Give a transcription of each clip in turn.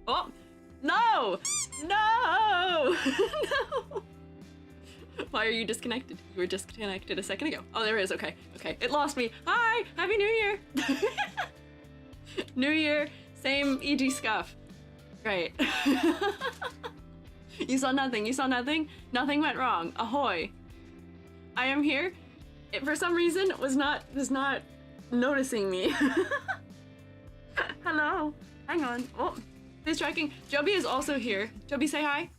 Oh, no! No! No! Why are you disconnected? You were disconnected a second ago. Oh, there it is. Okay. Okay. It lost me. Hi! Happy New Year! New Year, same EG scuff. Great. You saw nothing. You saw nothing? Nothing went wrong. Ahoy. I am here. It, for some reason, was not noticing me. Hello. Hang on. Oh, who's tracking? Joby is also here. Joby, say hi.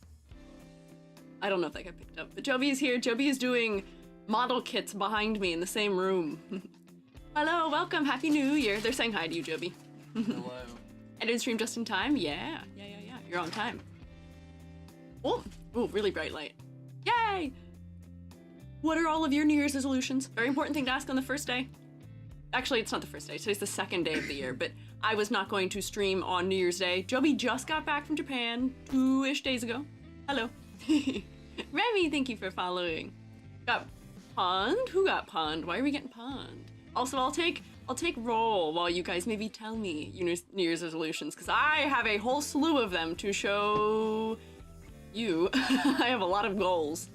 I don't know if that got picked up, but Joby is here. Joby is doing model kits behind me in the same room. Hello, welcome, Happy New Year. They're saying hi to you, Joby. Hello. I did stream just in time. Yeah. You're on time. Oh, really bright light. Yay! What are all of your New Year's resolutions? Very important thing to ask on the first day. Actually, it's not the first day. Today's the second day of the year, but I was not going to stream on New Year's Day. Joby just got back from Japan 2-ish days ago. Hello. Remy, thank you for following. Got pwned? Who got pwned? Why are we getting pwned? Also, I'll take roll while you guys maybe tell me your New Year's resolutions, because I have a whole slew of them to show you. I have a lot of goals.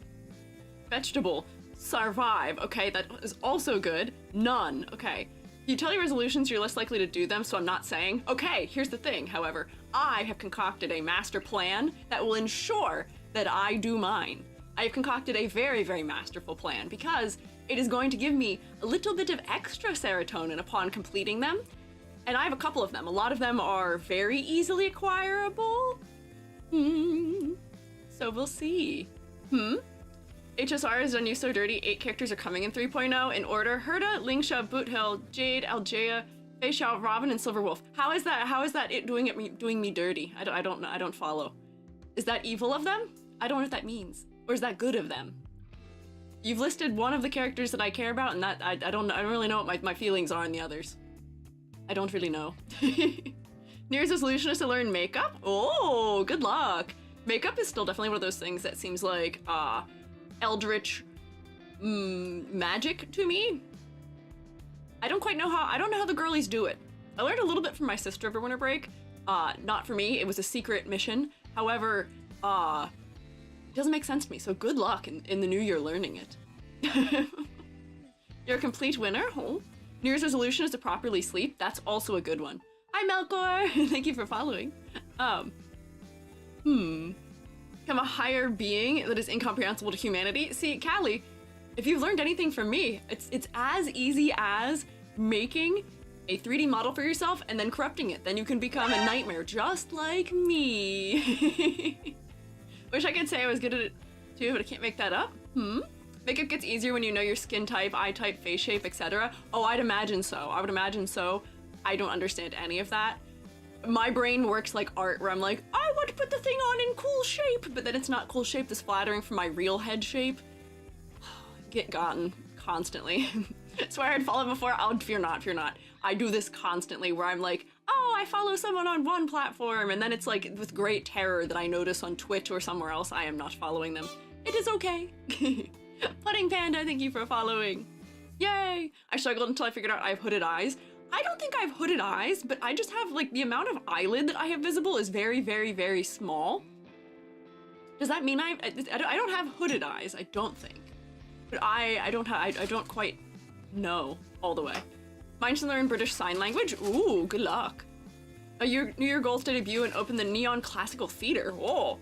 Vegetable. Survive. Okay, that is also good. None. Okay. You tell your resolutions, you're less likely to do them, so I'm not saying. Okay, here's the thing, however. I have concocted a master plan that will ensure that I do mine. I have concocted a very, very masterful plan because it is going to give me a little bit of extra serotonin upon completing them. And I have a couple of them. A lot of them are very easily acquirable. So we'll see. HSR has done you so dirty. 8 characters are coming in 3.0 in order. Herda, Lingsha, Boothill, Jade, Algea, Feishao, Robin, and Silverwolf. How is that it doing me dirty? I don't know. I don't follow. Is that evil of them? I don't know what that means. Or is that good of them? You've listed one of the characters that I care about, and that I don't know. I don't really know what my feelings are on the others. I don't really know. New Year's resolution is to learn makeup. Oh, good luck. Makeup is still definitely one of those things that seems like eldritch magic to me. I don't know how the girlies do it. I learned a little bit from my sister over winter break. Not for me, it was a secret mission. However, it doesn't make sense to me, so good luck in the new year learning it. You're a complete winner. Oh. New Year's resolution is to properly sleep. That's also a good one. Hi, Melkor. Thank you for following. Become a higher being that is incomprehensible to humanity. See, Callie, if you've learned anything from me, it's as easy as making a 3D model for yourself and then corrupting it. Then you can become a nightmare just like me. Wish I could say I was good at it too, but I can't make that up. Makeup gets easier when you know your skin type, eye type, face shape, etc. Oh, I'd imagine so. I would imagine so. I don't understand any of that. My brain works like art, where I'm like, I want to put the thing on in cool shape, but then it's not cool shape that's flattering for my real head shape. Get gotten constantly. Swear I'd follow before. Oh, fear not, fear not. I do this constantly where I'm like, oh, I follow someone on one platform, and then it's like with great terror that I notice on Twitch or somewhere else I am not following them. It is okay. Pudding Panda, thank you for following. Yay! I struggled until I figured out I have hooded eyes. I don't think I have hooded eyes, but I just have, like, the amount of eyelid that I have visible is very, very, very small. Does that mean I don't have hooded eyes? I don't think. But I don't quite know all the way. Mine should learn British Sign Language. Ooh, good luck. Your New Year goals to debut and open the Neon Classical Theater. Oh,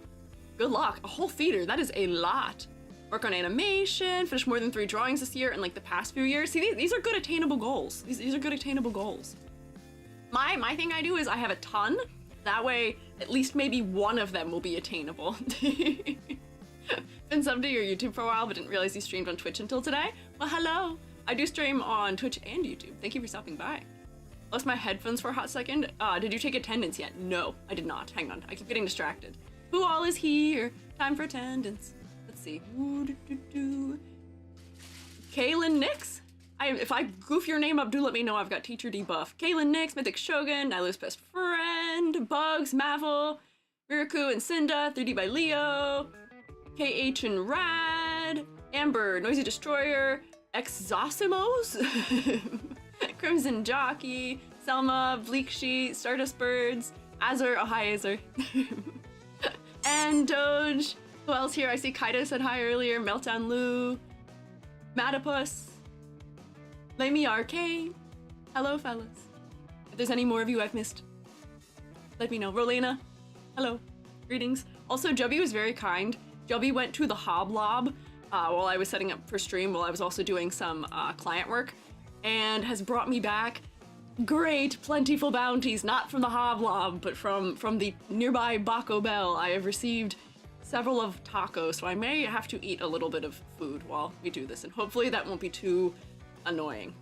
good luck. A whole theater, that is a lot. Work on animation, finish more than 3 drawings this year and like the past few years. See, these are good attainable goals. These are good attainable goals. My thing I do is I have a ton. That way, at least maybe one of them will be attainable. Been subbed to your YouTube for a while, but didn't realize you streamed on Twitch until today. Well, hello. I do stream on Twitch and YouTube. Thank you for stopping by. Lost my headphones for a hot second. Did you take attendance yet? No, I did not. Hang on, I keep getting distracted. Who all is here? Time for attendance. Let's see. Kaylin Nix? If I goof your name up, do let me know. I've got teacher debuff. Kaylin Nix, Mythic Shogun, Nylo's best friend, Bugs, Mavel, Miraku and Cinda, 3D by Leo, KH and Rad, Amber, Noisy Destroyer, Exosimos, Crimson Jockey, Selma, Bleak Sheet, Stardust Birds, Azur, oh hi Azur. And Doge. Who else here? I see Kaida said hi earlier. Meltdown Lou. Matapus. Lamey Arcade. Hello, fellas. If there's any more of you I've missed, let me know. Rolena. Hello. Greetings. Also, Jubby was very kind. Jubby went to the Hoblob while I was setting up for stream, while I was also doing some client work, and has brought me back great, plentiful bounties, not from the Hoblob, but from the nearby Baco Bell. I have received several of tacos, so I may have to eat a little bit of food while we do this, and hopefully that won't be too annoying.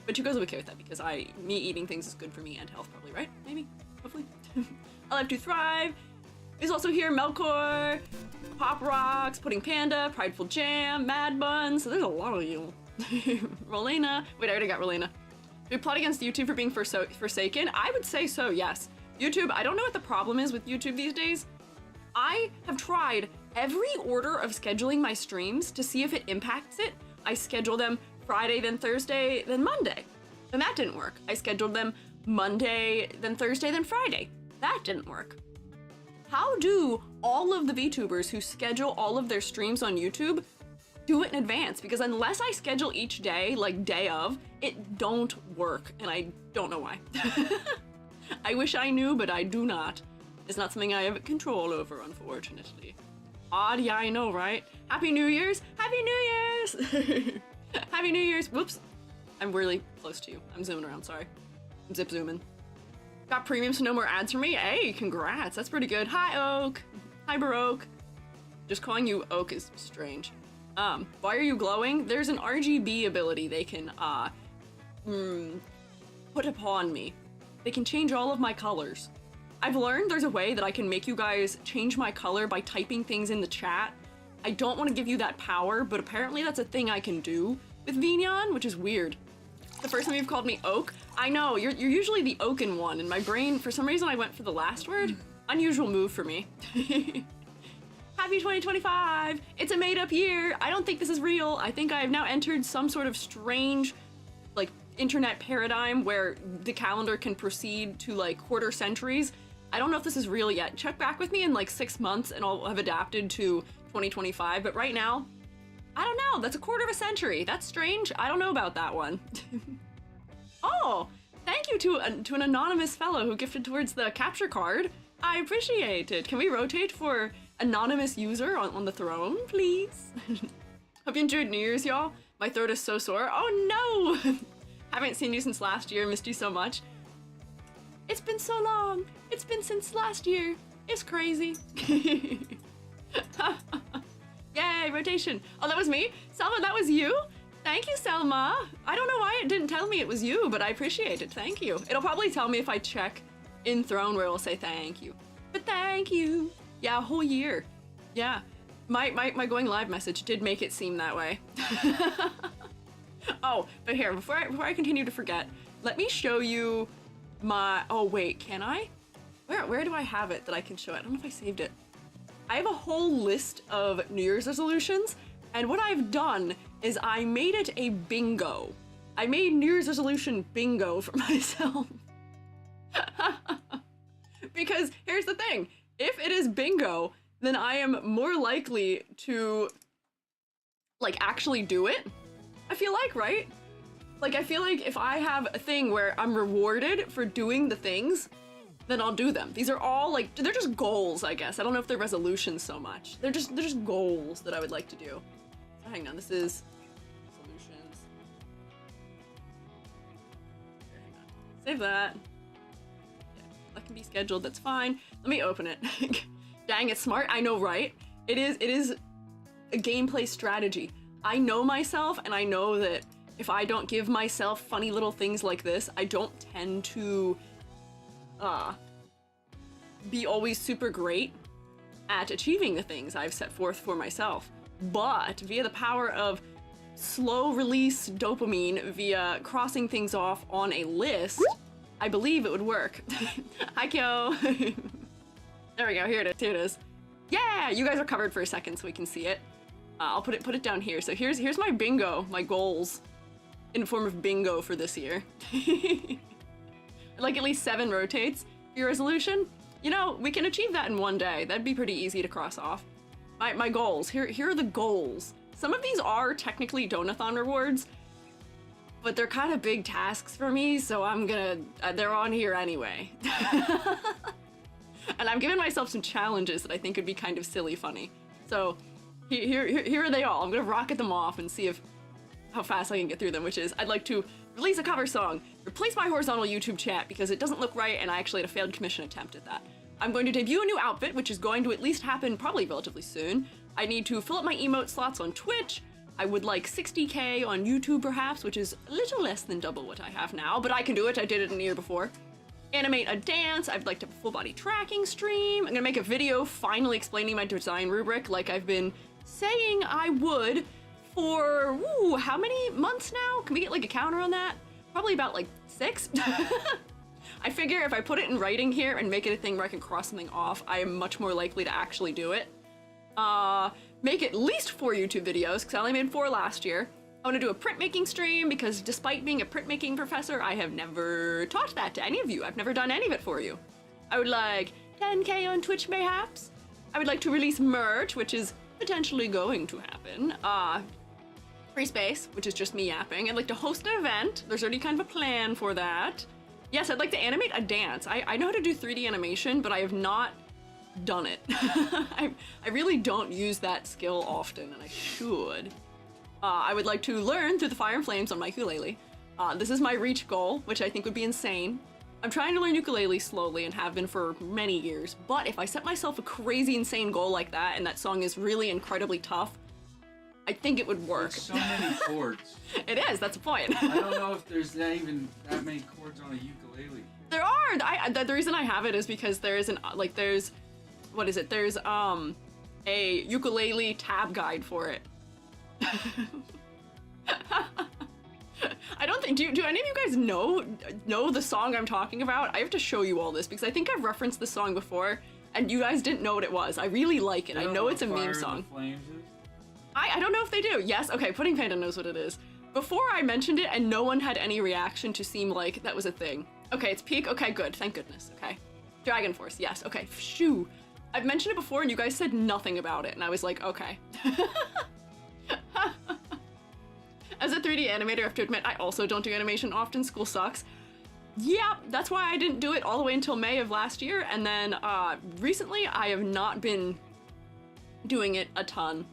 But you guys will be okay with that, because me eating things is good for me and health, probably, right? Maybe? Hopefully. I Live to Thrive is also here. Melkor, Pop Rocks, Pudding Panda, Prideful Jam, Mad Bun, so there's a lot of you. Rolena. Wait, I already got Rolena. Do we plot against YouTube for being forsaken? I would say so, yes. YouTube, I don't know what the problem is with YouTube these days. I have tried every order of scheduling my streams to see if it impacts it. I schedule them Friday, then Thursday, then Monday. And that didn't work. I scheduled them Monday, then Thursday, then Friday. That didn't work. How do all of the VTubers who schedule all of their streams on YouTube do it in advance? Because unless I schedule each day, like day of, it don't work, and I don't know why. I wish I knew, but I do not. It's not something I have control over, unfortunately. Odd, yeah, I know, right? Happy New Year's! Happy New Year's! Happy New Year's! Whoops. I'm really close to you. I'm zooming around, sorry. I'm zip zooming. Got premium, so no more ads for me? Hey, congrats, that's pretty good. Hi, Oak. Hi, Baroque. Just calling you Oak is strange. Why are you glowing? There's an RGB ability they can, put upon me. They can change all of my colors. I've learned there's a way that I can make you guys change my color by typing things in the chat. I don't want to give you that power, but apparently that's a thing I can do with Vignon, which is weird. The first time you've called me Oak, I know, you're usually the Oaken one. In my brain, for some reason I went for the last word. Unusual move for me. Happy 2025! It's a made-up year! I don't think this is real. I think I have now entered some sort of strange, like, internet paradigm where the calendar can proceed to, like, quarter centuries. I don't know if this is real yet. Check back with me in, like, 6 months and I'll have adapted to 2025, but right now, I don't know. That's a quarter of a century. That's strange. I don't know about that one. Oh, thank you to an anonymous fellow who gifted towards the capture card. I appreciate it. Can we rotate for anonymous user on the throne, please? Hope you enjoyed New Year's, y'all. My throat is so sore. Oh no! Haven't seen you since last year. Missed you so much. It's been so long. It's been since last year. It's crazy. Yay, rotation. Oh, that was me? Selma, that was you? Thank you, Selma. I don't know why it didn't tell me it was you, but I appreciate it. Thank you. It'll probably tell me if I check in Throne where it'll say thank you. But thank you. Yeah, a whole year. Yeah. My going live message did make it seem that way. Oh, but here, before I continue to forget, let me show you my, oh wait, can I? Where do I have it that I can show it? I don't know if I saved it. I have a whole list of New Year's resolutions, and what I've done is I made it a bingo. I made New Year's resolution bingo for myself. Because here's the thing, if it is bingo, then I am more likely to, like, actually do it. I feel like, right? Like, I feel like if I have a thing where I'm rewarded for doing the things, then I'll do them. These are all, like, they're just goals, I guess. I don't know if they're resolutions so much. They're just goals that I would like to do. So hang on, this is resolutions. Here, hang on. Save that. Yeah, that can be scheduled, that's fine. Let me open it. Dang, it's smart. I know, right? It is a gameplay strategy. I know myself, and I know that if I don't give myself funny little things like this, I don't tend to be always super great at achieving the things I've set forth for myself. But via the power of slow release dopamine, via crossing things off on a list, I believe it would work. Hi, Kyo. There we go, here it is. Yeah, you guys are covered for a second so we can see it. I'll put it down here. So here's my bingo, my goals in the form of bingo for this year. Like at least 7 rotates. your resolution? You know, we can achieve that in one day. That'd be pretty easy to cross off. My goals. Here are the goals. Some of these are technically donathon rewards, but they're kind of big tasks for me, so I'm gonna... they're on here anyway. And I'm giving myself some challenges that I think would be kind of silly funny. So here are they all. I'm gonna rocket them off and see how fast I can get through them, which is I'd like to release a cover song, replace my horizontal YouTube chat because it doesn't look right and I actually had a failed commission attempt at that. I'm going to debut a new outfit, which is going to at least happen probably relatively soon. I need to fill up my emote slots on Twitch. I would like 60k on YouTube perhaps, which is a little less than double what I have now, but I can do it. I did it in a year before. Animate a dance. I'd like to have a full body tracking stream. I'm gonna make a video finally explaining my design rubric like I've been saying I would for, how many months now? Can we get like a counter on that? Probably about like 6. I figure if I put it in writing here and make it a thing where I can cross something off, I am much more likely to actually do it. Make at least 4 YouTube videos, because I only made 4 last year. I want to do a printmaking stream, because despite being a printmaking professor, I have never taught that to any of you. I've never done any of it for you. I would like 10k on Twitch, mayhaps. I would like to release merch, which is potentially going to happen. Free space, which is just me yapping. I'd like to host an event. There's already kind of a plan for that. Yes, I'd like to animate a dance. I know how to do 3D animation, but I have not done it. I really don't use that skill often, and I should. I would like to learn through the fire and flames on my ukulele. This is my reach goal, which I think would be insane. I'm trying to learn ukulele slowly and have been for many years, but if I set myself a crazy insane goal like that, and that song is really incredibly tough, I think it would work. There's so many chords. It is, that's the point. I don't know if there's even that many chords on a ukulele. There are! The reason I have it is because there is what is it? There's a ukulele tab guide for it. I don't think, do any of you guys know the song I'm talking about? I have to show you all this because I think I've referenced the song before and you guys didn't know what it was. I really like it. I know it's a meme song. I don't know if they do. Yes, okay, Pudding Panda knows what it is. Before I mentioned it and no one had any reaction to seem like that was a thing. Okay, it's Peak, okay, good, thank goodness, okay. Dragon Force, yes, okay, shoo. I've mentioned it before and you guys said nothing about it and I was like, okay. As a 3D animator, I have to admit, I also don't do animation often, school sucks. Yeah, that's why I didn't do it all the way until May of last year, and then recently I have not been doing it a ton.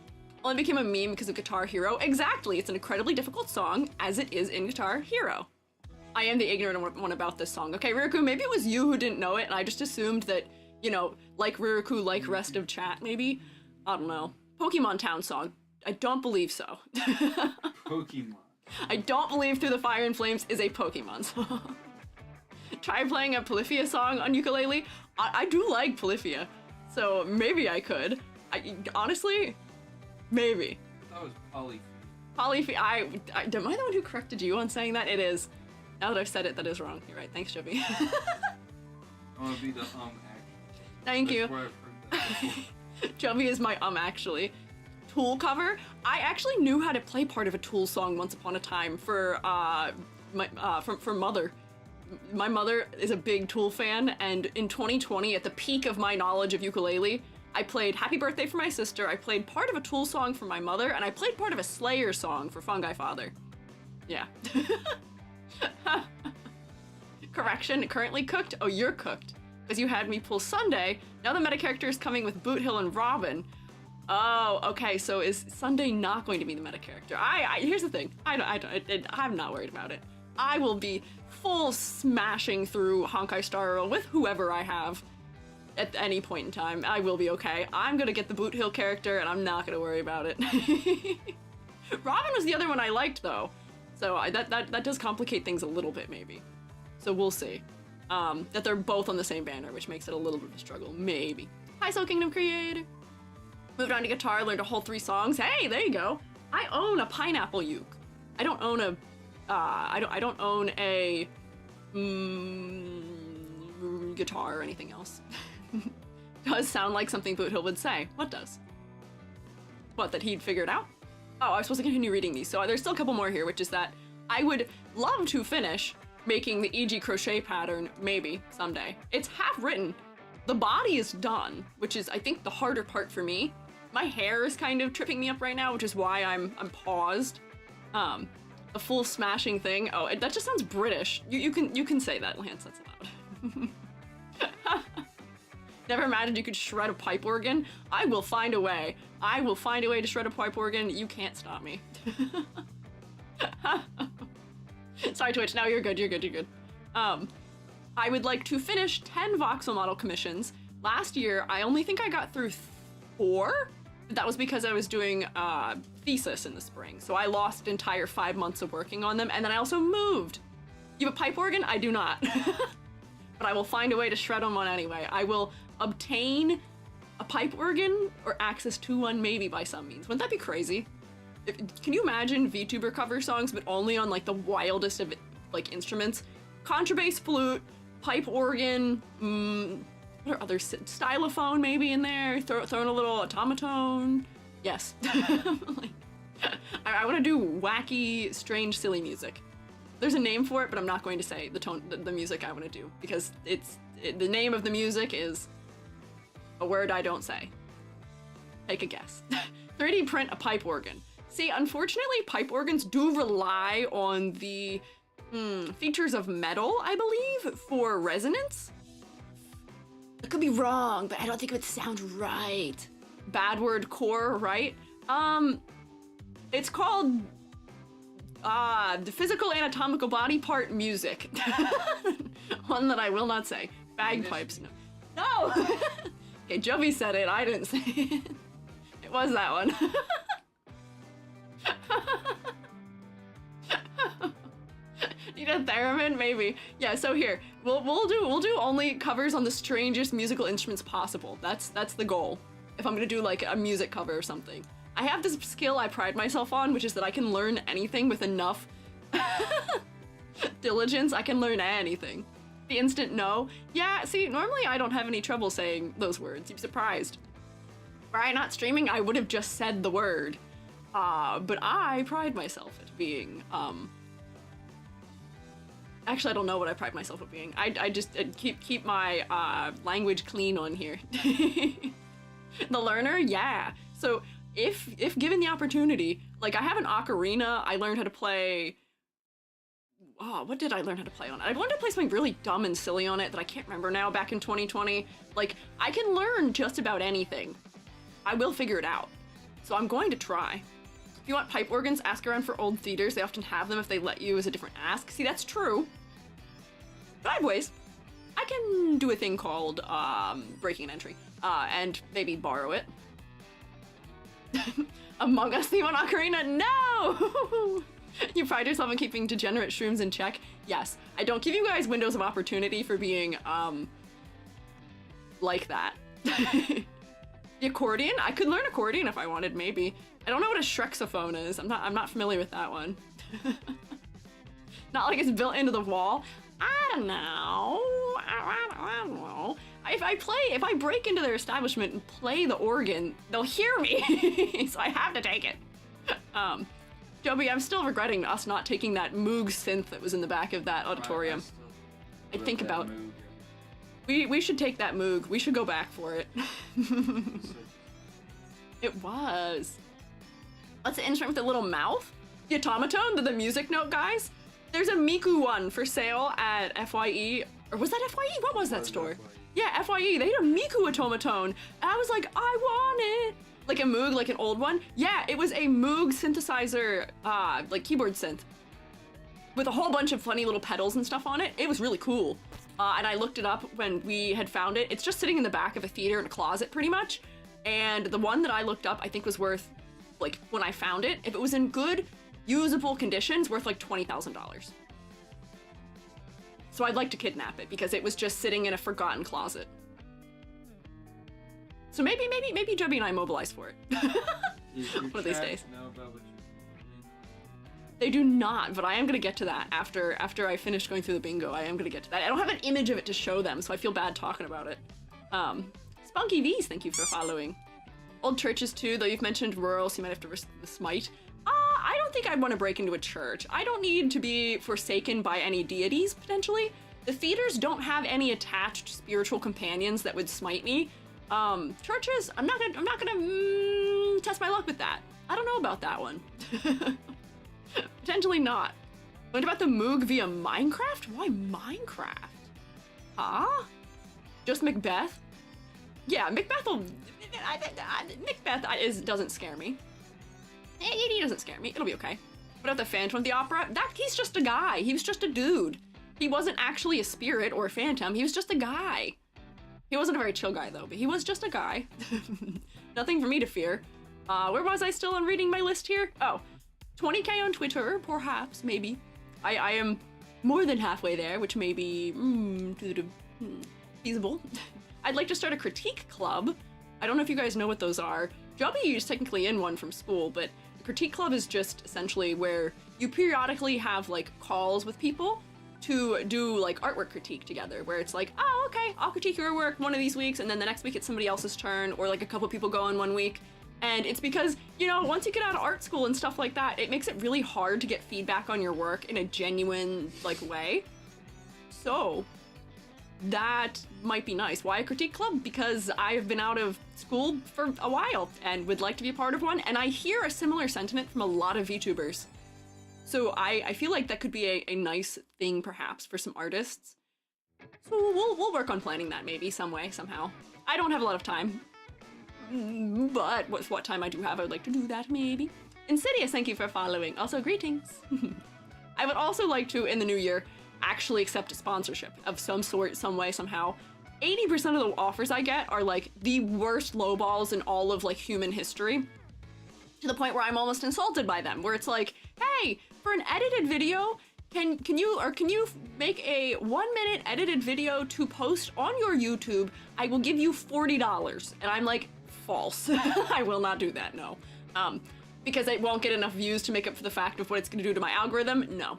Well, it became a meme because of Guitar Hero. Exactly, it's an incredibly difficult song, as it is in Guitar Hero. I am the ignorant one about this song. Okay, Ririku, maybe it was you who didn't know it, and I just assumed that, you know, like Ririku, like rest of chat, maybe? I don't know. Pokemon Town song. I don't believe so. Pokemon. I don't believe Through the Fire and Flames is a Pokemon song. Try playing a Polyphia song on ukulele. I do like Polyphia, so maybe I could. Honestly, maybe. I thought it was Polyphia. Am I the one who corrected you on saying that? It is. Now that I've said it, that is wrong. You're right. Thanks, Joby. I want to be the actually. Thank you. That. Joby is my actually. Tool cover. I actually knew how to play part of a Tool song once upon a time for Mother. My mother is a big Tool fan, and in 2020, at the peak of my knowledge of ukulele, I played Happy Birthday for my sister, I played part of a Tool song for my mother, and I played part of a Slayer song for Fungi Father. Yeah. Correction, currently cooked? Oh, you're cooked. Because you had me pull Sunday. Now the meta character is coming with Boot Hill and Robin. Oh, okay, so is Sunday not going to be the meta character? Here's the thing, I'm not worried about it. I will be full smashing through Honkai Star Rail with whoever I have at any point in time. I will be okay. I'm gonna get the Boot Hill character and I'm not gonna worry about it. Robin was the other one I liked though. So that does complicate things a little bit maybe. So we'll see. That they're both on the same banner, which makes it a little bit of a struggle, maybe. Hi Soul Kingdom Creator. Moved on to guitar, learned a whole 3 songs. Hey, there you go. I own a pineapple uke. I don't own a, I don't own a guitar or anything else. Does sound like something Boot Hill would say. What does? What, that he'd figured out? Oh, I was supposed to continue reading these. So there's still a couple more here, which is that I would love to finish making the EG crochet pattern, maybe, someday. It's half written. The body is done, which is, I think, the harder part for me. My hair is kind of tripping me up right now, which is why I'm paused. The full smashing thing. Oh, that just sounds British. You can say that, Lance, that's allowed. Never imagined you could shred a pipe organ. I will find a way. I will find a way to shred a pipe organ. You can't stop me. Sorry, Twitch. No, you're good. You're good. You're good. I would like to finish 10 voxel model commissions. Last year, I only think I got through 4. But that was because I was doing thesis in the spring. So I lost entire 5 months of working on them. And then I also moved. You have a pipe organ? I do not. But I will find a way to shred on one anyway. I will obtain a pipe organ or access to one maybe by some means. Wouldn't that be crazy? Can you imagine VTuber cover songs but only on like the wildest of like instruments? Contrabass, flute, pipe organ, what are other stylophone maybe in there? Throw in a little automaton. Yes. Like, I want to do wacky, strange, silly music. There's a name for it, but I'm not going to say the music I want to do because the name of the music is a word I don't say. Take a guess. 3D print a pipe organ. See, unfortunately, pipe organs do rely on the features of metal, I believe, for resonance. I could be wrong, but I don't think it would sound right. Bad word core, right? It's called the physical anatomical body part music. One that I will not say. Bagpipes, no. No! Okay, Jovi said it, I didn't say it. It was that one. Need a theremin? Maybe. Yeah, so here, we'll do only covers on the strangest musical instruments possible. That's the goal. If I'm gonna do like a music cover or something. I have this skill I pride myself on, which is that I can learn anything with enough diligence. I can learn anything. The instant no. Yeah, see, normally I don't have any trouble saying those words. You'd be surprised. Were I not streaming, I would have just said the word. But I pride myself at being, actually, I don't know what I pride myself at being. I just keep my language clean on here. The learner, yeah. So if given the opportunity, like I have an ocarina, I learned how to play. Oh, what did I learn how to play on it? I learned to play something really dumb and silly on it that I can't remember now. Back in 2020, like I can learn just about anything. I will figure it out. So I'm going to try. If you want pipe organs, ask around for old theaters. They often have them if they let you as a different ask. See, that's true. But I have ways. I can do a thing called breaking an entry and maybe borrow it. Among Us theme on Ocarina? No! You pride yourself on keeping degenerate shrooms in check? Yes. I don't give you guys windows of opportunity for being like that. The accordion? I could learn accordion if I wanted, maybe. I don't know what a Shrexophone is. I'm not familiar with that one. Not like it's built into the wall. I don't know. I don't know. If I break into their establishment and play the organ, they'll hear me. So I have to take it. Joby, I'm still regretting us not taking that Moog synth that was in the back of that auditorium. I think about we should take that Moog. We should go back for it. It was. What's the instrument with the little mouth? The automaton, the music note guys? There's a Miku one for sale at FYE. Or was that FYE? What was that store? Yeah, FYE. They had a Miku automaton. And I was like, I want it. Like a Moog, like an old one? Yeah, it was a Moog synthesizer, like keyboard synth. With a whole bunch of funny little pedals and stuff on it. It was really cool. And I looked it up when we had found it. It's just sitting in the back of a theater in a closet, pretty much. And the one that I looked up, I think was worth, like, when I found it, if it was in good, usable conditions, worth like $20,000. So I'd like to kidnap it because it was just sitting in a forgotten closet. So maybe Jubby and I mobilize for it. One of these days. Know about what you're doing? They do not, but I am gonna get to that after I finish going through the bingo. I am gonna get to that. I don't have an image of it to show them, so I feel bad talking about it. Spunky V's, thank you for following. Old churches too, though you've mentioned rural, so you might have to risk the smite. I don't think I'd want to break into a church. I don't need to be forsaken by any deities, potentially. The theaters don't have any attached spiritual companions that would smite me. Churches, I'm not gonna test my luck with that. I don't know about that one. Potentially not. What about the Moog via Minecraft? Why Minecraft? Huh? Just Macbeth? Yeah, Macbeth doesn't scare me. He doesn't scare me. It'll be okay. What about the Phantom of the Opera? He's just a guy. He was just a dude. He wasn't actually a spirit or a phantom. He was just a guy. He wasn't a very chill guy though, but he was just a guy. Nothing for me to fear. Where was I still on reading my list here? Oh, 20K on Twitter, perhaps, maybe. I am more than halfway there, which may be feasible. I'd like to start a critique club. I don't know if you guys know what those are. Jubby is technically in one from school, but a critique club is just essentially where you periodically have like calls with people to do like artwork critique together, where it's like, oh, okay, I'll critique your work one of these weeks, and then the next week it's somebody else's turn, or like a couple people go in one week. And it's because, you know, once you get out of art school and stuff like that, it makes it really hard to get feedback on your work in a genuine, like, way. So, that might be nice. Why a critique club? Because I've been out of school for a while and would like to be a part of one, and I hear a similar sentiment from a lot of VTubers. So I feel like that could be a nice thing, perhaps, for some artists. So we'll work on planning that maybe, some way, somehow. I don't have a lot of time. But with what time I do have, I would like to do that, maybe. Insidious, thank you for following. Also, greetings. I would also like to, in the new year, actually accept a sponsorship of some sort, some way, somehow. 80% of the offers I get are, like, the worst lowballs in all of, like, human history. To the point where I'm almost insulted by them, where it's like, hey, for an edited video, can you make a 1-minute edited video to post on your YouTube? I will give you $40. And I'm like, false. I will not do that, no. Because it won't get enough views to make up for the fact of what it's gonna do to my algorithm, no.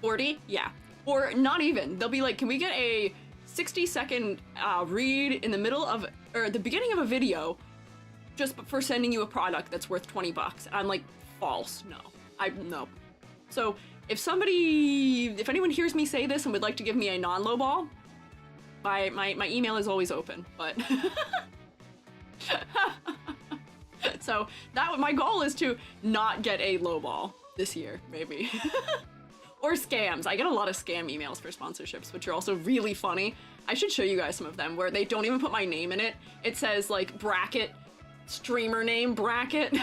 40? Yeah. Or not even. They'll be like, can we get a 60-second read in the middle of, or the beginning of a video, just for sending you a product that's worth 20 bucks. And I'm like, false, no. No. So if anyone hears me say this and would like to give me a non-lowball, my email is always open, but. So my goal is to not get a lowball this year, maybe. Or scams. I get a lot of scam emails for sponsorships, which are also really funny. I should show you guys some of them where they don't even put my name in it. It says like bracket, streamer name bracket.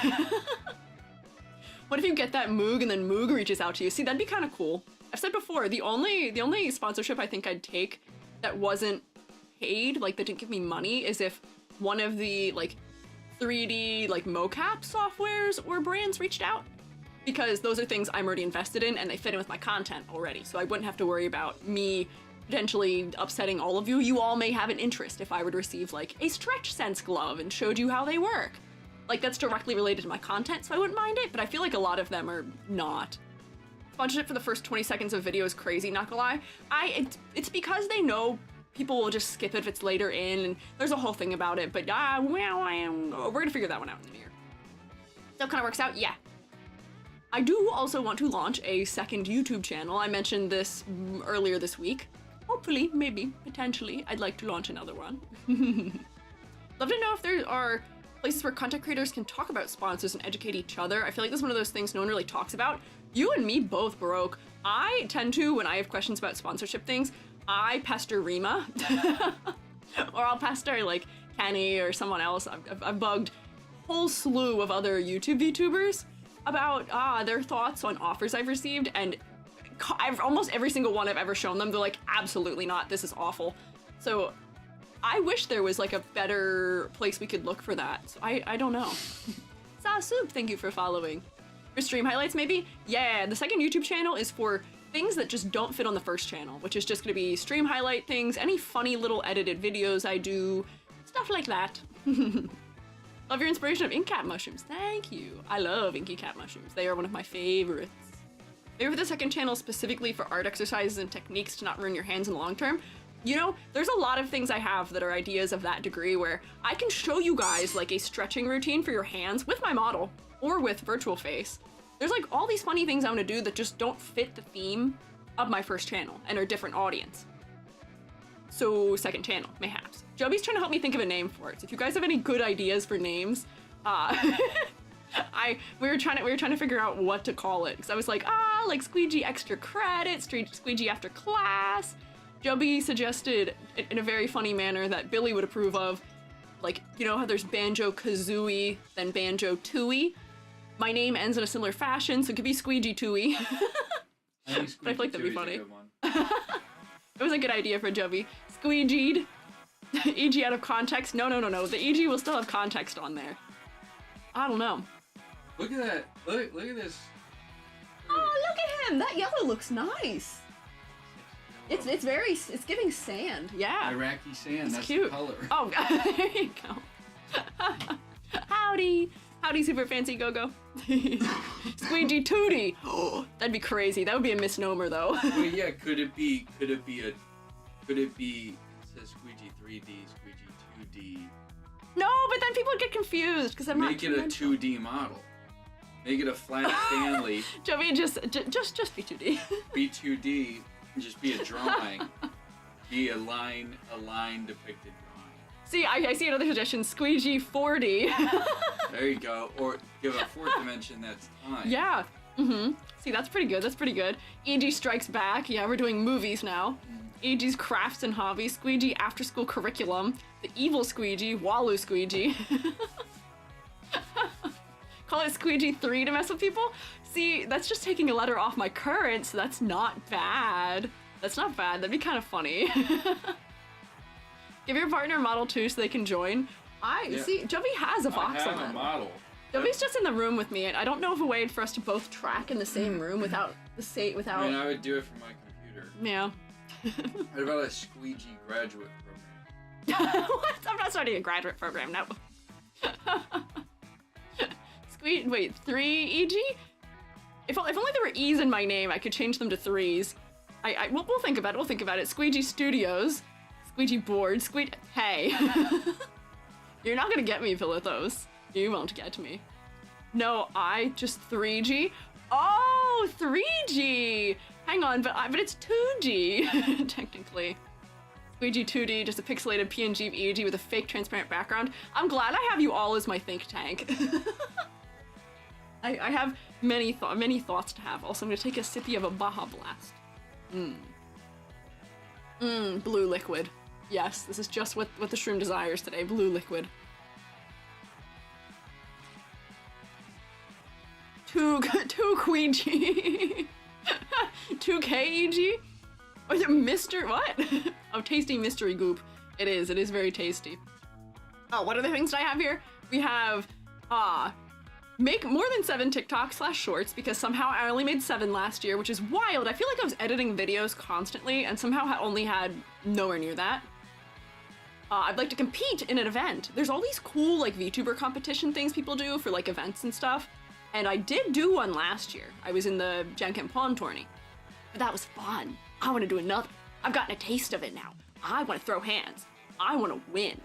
What if you get that Moog and then Moog reaches out to you? See, that'd be kind of cool. I've said before, the only sponsorship I think I'd take that wasn't paid, like that didn't give me money, is if one of the like 3D like mocap softwares or brands reached out, because those are things I'm already invested in and they fit in with my content already. So I wouldn't have to worry about me potentially upsetting all of you. You all may have an interest if I were to receive like a Stretch Sense glove and showed you how they work. Like that's directly related to my content, so I wouldn't mind it, but I feel like a lot of them are not. Sponsorship for the first 20 seconds of video is crazy, not gonna lie. It's because they know people will just skip it if it's later in, and there's a whole thing about it, but we're gonna figure that one out in the new year. So it kind of works out, yeah. I do also want to launch a second YouTube channel. I mentioned this earlier this week. Hopefully, maybe, potentially, I'd like to launch another one. Love to know if there are places where content creators can talk about sponsors and educate each other. I feel like this is one of those things no one really talks about. You and me both, Baroque. I tend to, when I have questions about sponsorship things, I pester Rima. Or I'll pester like Kenny or someone else. I've bugged a whole slew of other YouTube VTubers about their thoughts on offers I've received, and almost every single one I've ever shown them, they're like, absolutely not, this is awful. So I wish there was like a better place we could look for that. So I don't know. Sa Soup, thank you for following. For stream highlights maybe? Yeah, the second YouTube channel is for things that just don't fit on the first channel, which is just gonna be stream highlight things, any funny little edited videos I do, stuff like that. Love your inspiration of ink cat mushrooms. Thank you. I love inky cat mushrooms. They are one of my favorites. Maybe for the second channel specifically for art exercises and techniques to not ruin your hands in the long term. You know, there's a lot of things I have that are ideas of that degree where I can show you guys like a stretching routine for your hands with my model or with virtual face. There's like all these funny things I want to do that just don't fit the theme of my first channel and are a different audience. So second channel, mayhaps. Joby's trying to help me think of a name for it. So if you guys have any good ideas for names, we were trying to figure out what to call it. Because I was like, like Squiiji extra credit, Squiiji after class. Joby suggested in a very funny manner that Billy would approve of, like, you know how there's Banjo-Kazooie, then Banjo-Tooie? My name ends in a similar fashion, so it could be Squiiji Tooie. I think But I feel like that'd be funny. a good one. It was a good idea for Joby. Squeegeed. EG out of context. No. The EG will still have context on there. I don't know. Look at that. Look at this. Oh, look at him. That yellow looks nice. It's giving sand. Yeah. Iraqi sand. It's That's cute. the color. Oh, there you go. Howdy, super fancy go-go. Squeiji Tootie. Oh, that'd be crazy. That would be a misnomer, though. Well, yeah. Could it be? It says Squeiji 3D, Squeiji 2D. No, but then people would get confused because I'm not. Make it a 2D model. Make it a flat Stanley. Joby, just be 2D. Be 2D. Just be a drawing. Be a line depicted drawing. See, I see another suggestion. Squeiji 40. There you go. Or give a fourth dimension that's time. Yeah. See, that's pretty good. EG Strikes Back. Yeah, we're doing movies now. EG's Crafts and Hobbies. Squeiji After School Curriculum. The Evil Squeiji. Walu Squeiji. Call it Squeiji 3 to mess with people? See, that's just taking a letter off my current, so that's not bad. That'd be kind of funny. Give your partner a model too so they can join. See, Joby has a voxel. I have a model. Joby's just in the room with me, and I don't know of a way for us to both track in the same room without. I mean, I would do it from my computer. Yeah. What about a Squeiji graduate program? What? I'm not starting a graduate program, no. Wait, 3 EG? If only there were E's in my name, I could change them to 3s. We'll think about it. Squeiji Studios, Squeiji Board, Hey. You're not gonna get me, Philithos. You won't get me. No, just 3G? Oh, 3G! Hang on, but it's 2G, technically. Squeiji 2D, just a pixelated PNG of EG with a fake transparent background. I'm glad I have you all as my think tank. I have many thoughts to have. Also, I'm gonna take a sippy of a Baja Blast. Blue liquid. Yes, this is just what the shroom desires today. Blue liquid. Two Queegi. 2K EG? Or is it Mr. what? Oh, tasty mystery goop. It is very tasty. Oh, what other things do I have here? We have, make more than 7 TikTok/shorts because somehow I only made 7 last year, which is wild. I feel like I was editing videos constantly and somehow I only had nowhere near that. I'd like to compete in an event. There's all these cool like VTuber competition things people do for like events and stuff. And I did do one last year. I was in the Jankenpon tourney. But that was fun. I want to do another. I've gotten a taste of it now. I want to throw hands. I want to win.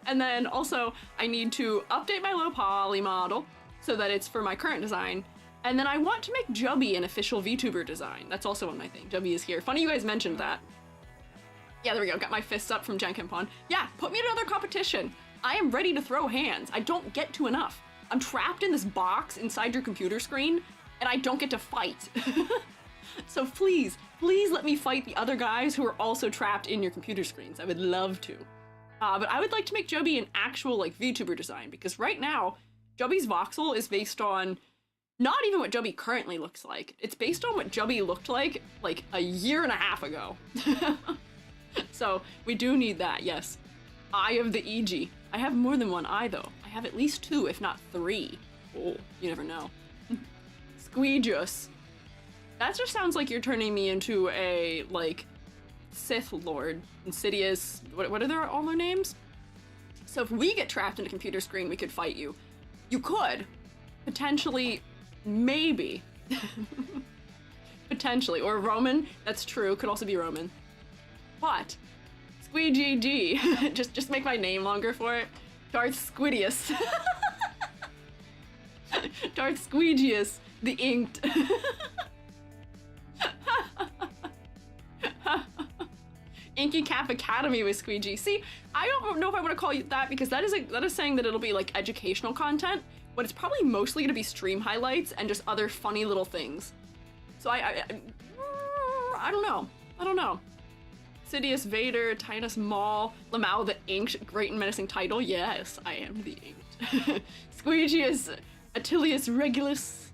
And then also, I need to update my low poly model so that it's for my current design. And then I want to make Jubby an official VTuber design. That's also on my thing. Jubby is here. Funny you guys mentioned that. Yeah, there we go. Got my fists up from Jankenpon. Yeah, put me in another competition. I am ready to throw hands. I don't get to enough. I'm trapped in this box inside your computer screen, and I don't get to fight. So please let me fight the other guys who are also trapped in your computer screens. I would love to. But I would like to make Joby an actual like VTuber design, because right now, Joby's voxel is based on not even what Joby currently looks like. It's based on what Joby looked like a year and a half ago. So we do need that, yes. Eye of the EG. I have more than one eye though. I have at least 2, if not 3. Oh, you never know. Squeejus. That just sounds like you're turning me into a, like, Sith Lord. Insidious. What are all their names? So if we get trapped in a computer screen, we could fight you. You could. Potentially. Maybe. Potentially. Or Roman. That's true. Could also be Roman. But Squeiji G. just make my name longer for it. Darth Squidius. Darth Squeegeus, the inked. Inky Cap Academy with Squeiji. See, I don't know if I want to call you that because that is saying that it'll be like educational content, but it's probably mostly going to be stream highlights and just other funny little things. So I don't know. I don't know. Sidious Vader, Tinus Maul, Lamau the Inked, great and menacing title. Yes, I am the Inked. Squeegeus, Attilius Regulus.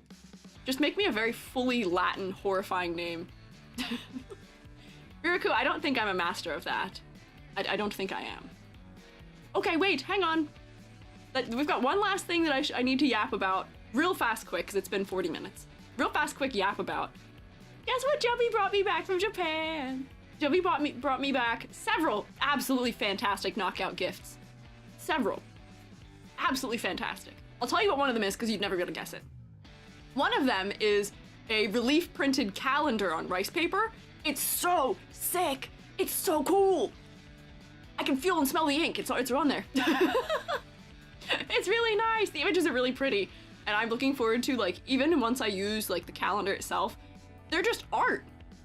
Just make me a very fully Latin, horrifying name. Riroku, I don't think I'm a master of that. I don't think I am. Okay, wait, hang on. We've got one last thing that I need to yap about real fast quick, because it's been 40 minutes. Real fast quick yap about. Guess what Joby brought me back from Japan? Joby brought me back several absolutely fantastic knockout gifts. Several. Absolutely fantastic. I'll tell you what one of them is, because you'd never be able to guess it. One of them is a relief printed calendar on rice paper. It's so sick. It's so cool. I can feel and smell the ink. It's on there. It's really nice. The images are really pretty. And I'm looking forward to, like, even once I use, like, the calendar itself, they're just art.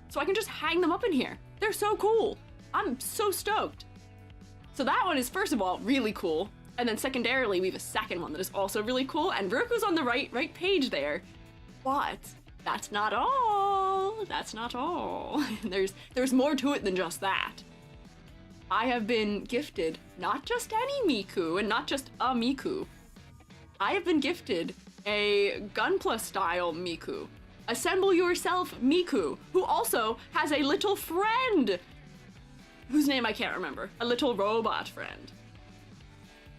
So I can just hang them up in here. They're so cool. I'm so stoked. So that one is, first of all, really cool. And then secondarily, we have a second one that is also really cool. And Riroku's on the right page there. But that's not all. That's not all. There's more to it than just that. I have been gifted not just any Miku and not just a Miku. I have been gifted a Gunpla style Miku. Assemble yourself Miku, who also has a little friend whose name I can't remember. A little robot friend.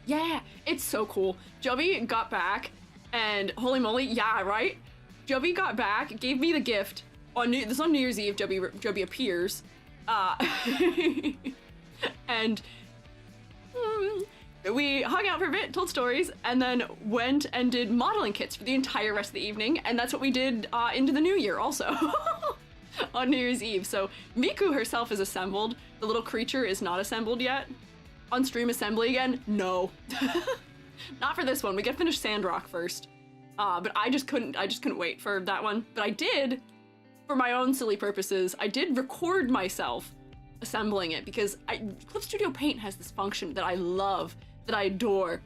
Yeah, it's so cool. Joby got back and holy moly, yeah, right? Joby got back, gave me the gift on New Year's Eve. Joby appears, and we hung out for a bit, told stories, and then went and did modeling kits for the entire rest of the evening, and that's what we did into the new year also on New Year's Eve. So Miku herself is assembled. The little creature is not assembled yet. On stream assembly again? No. Not for this one. We gotta finish Sandrock first. But I just couldn't wait for that one. But I did, for my own silly purposes, I did record myself assembling it because Clip Studio Paint has this function that I love, that I adore,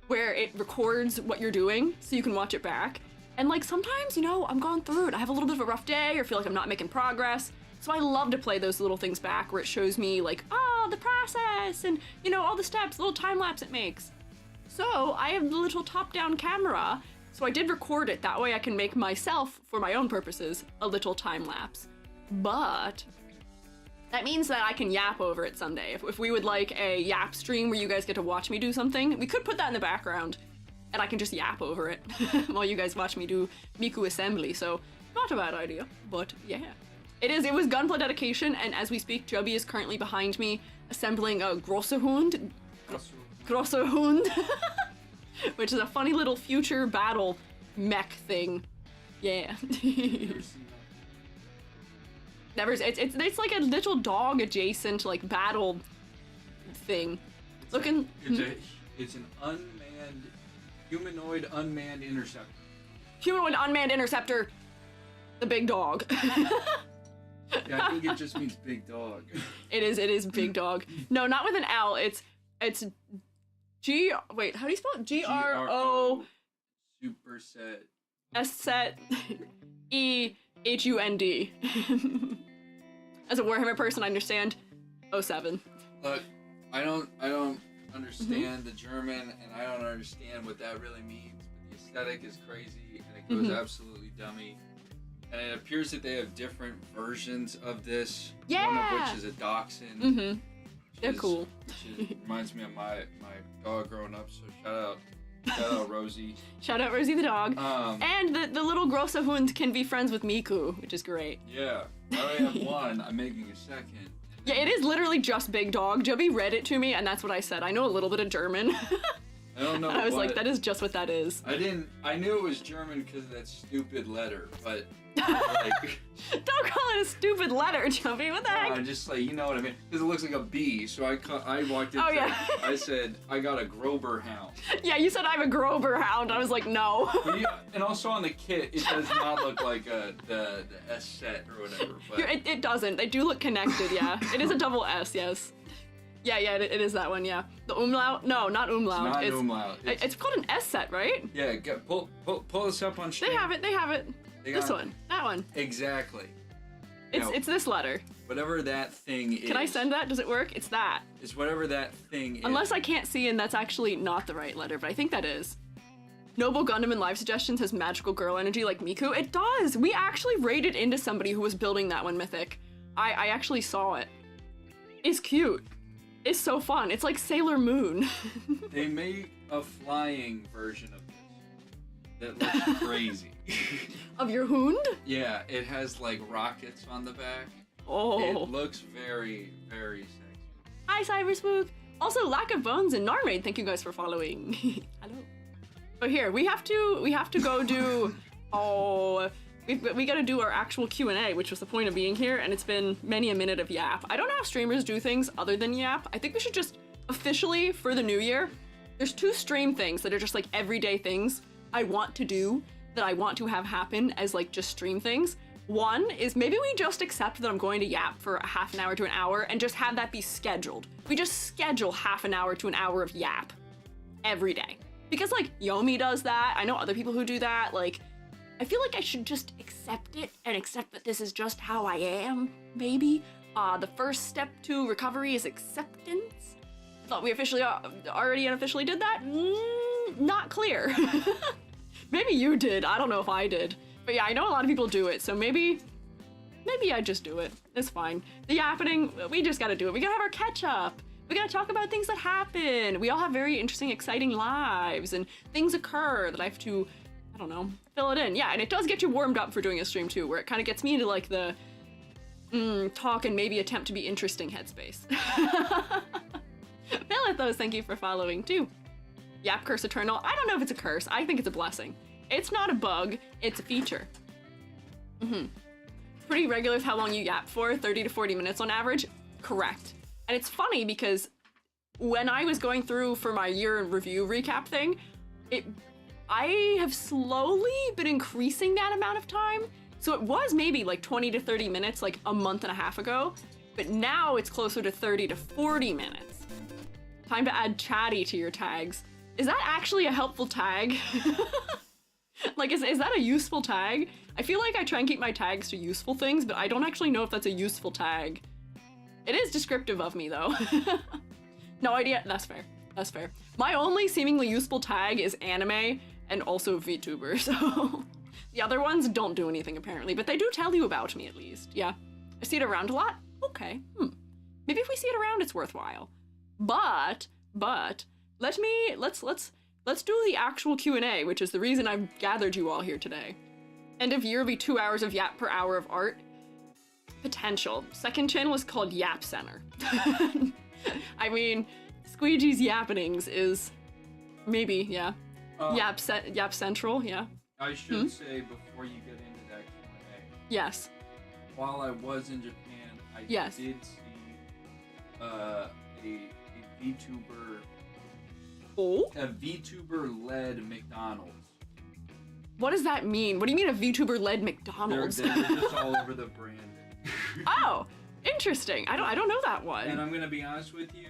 where it records what you're doing so you can watch it back. And like sometimes, you know, I'm going through it. I have a little bit of a rough day or feel like I'm not making progress. So I love to play those little things back where it shows me like, oh, the process and, you know, all the steps, little time lapse it makes. So I have the little top-down camera. So I did record it. That way I can make myself, for my own purposes, a little time lapse. But that means that I can yap over it someday. If we would like a yap stream where you guys get to watch me do something, we could put that in the background and I can just yap over it while you guys watch me do Miku assembly. So not a bad idea, but yeah. It was Gunpla dedication, and as we speak, Joby is currently behind me assembling a Grosserhund, which is a funny little future battle mech thing. Yeah. Never. It's like a little dog adjacent like battle thing. It's an humanoid unmanned interceptor. Humanoid unmanned interceptor. The big dog. Yeah, I think it just means big dog. It is big dog. No, not with an L. It's wait, how do you spell it? G-R-O Superset S-set E-H-U-N-D. As a Warhammer person, I understand 07. Look, I don't understand the German, and I don't understand what that really means, but the aesthetic is crazy, and it goes absolutely dummy. And it appears that they have different versions of this. Yeah. One of which is a dachshund. They're cool. Which reminds me of my dog growing up. So shout out Rosie. Shout out Rosie the dog. And the little Grosserhund can be friends with Miku, which is great. Yeah. I already have one. I'm making a second. Yeah, it is literally just big dog. Joby read it to me, and that's what I said. I know a little bit of German. I don't know. And I was like, that is just what that is. I knew it was German because of that stupid letter, but like. Don't call it a stupid letter, Jumpy. What the heck? Just like, you know what I mean? Because it looks like a B, so I walked in. Oh, yeah. I said, I got a Grober hound. Yeah, you said I have a Grober hound. I was like, no. And also on the kit, it does not look like the S set or whatever. But It doesn't. They do look connected, yeah. It is a double S, yes. Yeah, it is that one, yeah. The umlaut? No, not umlaut. It's not umlaut. It's called an S set, right? Yeah, pull this up on stream. They have it. This one. That one. Exactly. It's this letter. Whatever that thing is. Can I send that? Does it work? It's that. It's whatever that thing is. Unless I can't see and that's actually not the right letter, but I think that is. Noble Gundam in live suggestions has magical girl energy like Miku. It does! We actually raided into somebody who was building that one, Mythic. I actually saw it. It's cute. It's so fun. It's like Sailor Moon. They make a flying version of this that looks crazy. Of your hound? Yeah, it has like rockets on the back. Oh. It looks very, very sexy. Hi, Cyberspook. Also, Lack of Bones and Narmade, thank you guys for following. Hello. But here, we have to go do, we gotta do our actual Q&A, which was the point of being here, and it's been many a minute of yap. I don't know how streamers do things other than yap. I think we should just officially, for the new year, there's 2 stream things that are just like everyday things I want to do, that I want to have happen as like just stream things. One is maybe we just accept that I'm going to yap for a half an hour to an hour and just have that be scheduled. We just schedule half an hour to an hour of yap every day. Because like Yomi does that, I know other people who do that, like I feel like I should just accept it and accept that this is just how I am, maybe. The first step to recovery is acceptance. Thought we already unofficially did that? Not clear. Maybe you did, I don't know if I did. But yeah, I know a lot of people do it, so maybe I just do it. It's fine. The yappening, we just gotta do it. We gotta have our catch up. We gotta talk about things that happen. We all have very interesting, exciting lives, and things occur that I have to, I don't know, fill it in. Yeah, and it does get you warmed up for doing a stream too, where it kind of gets me into like the talk and maybe attempt to be interesting headspace. Philithos, thank you for following too. Yap Curse Eternal. I don't know if it's a curse. I think it's a blessing. It's not a bug, it's a feature. Pretty regular with how long you yap for, 30 to 40 minutes on average. Correct. And it's funny because when I was going through for my year in review recap thing, I have slowly been increasing that amount of time. So it was maybe like 20 to 30 minutes like a month and a half ago, but now it's closer to 30 to 40 minutes. Time to add chatty to your tags. Is that actually a helpful tag? Like, is that a useful tag? I feel like I try and keep my tags to useful things, but I don't actually know if that's a useful tag. It is descriptive of me, though. No idea. That's fair. That's fair. My only seemingly useful tag is anime and also VTuber, so... The other ones don't do anything, apparently, but they do tell you about me, at least. Yeah. I see it around a lot? Okay. Maybe if we see it around, it's worthwhile. But, let's do the actual Q&A, which is the reason I've gathered you all here today. End of year will be 2 hours of yap per hour of art. Potential. Second channel is called Yap Center. I mean, Squeegee's Yappenings is maybe, yeah. Yap Central, yeah. I should say before you get into that Q&A. Yes. While I was in Japan, I did see a VTuber. Oh? A VTuber-led McDonald's. What does that mean? What do you mean a VTuber-led McDonald's? They're just all over the branding. Oh, interesting. I don't know that one. And I'm gonna be honest with you,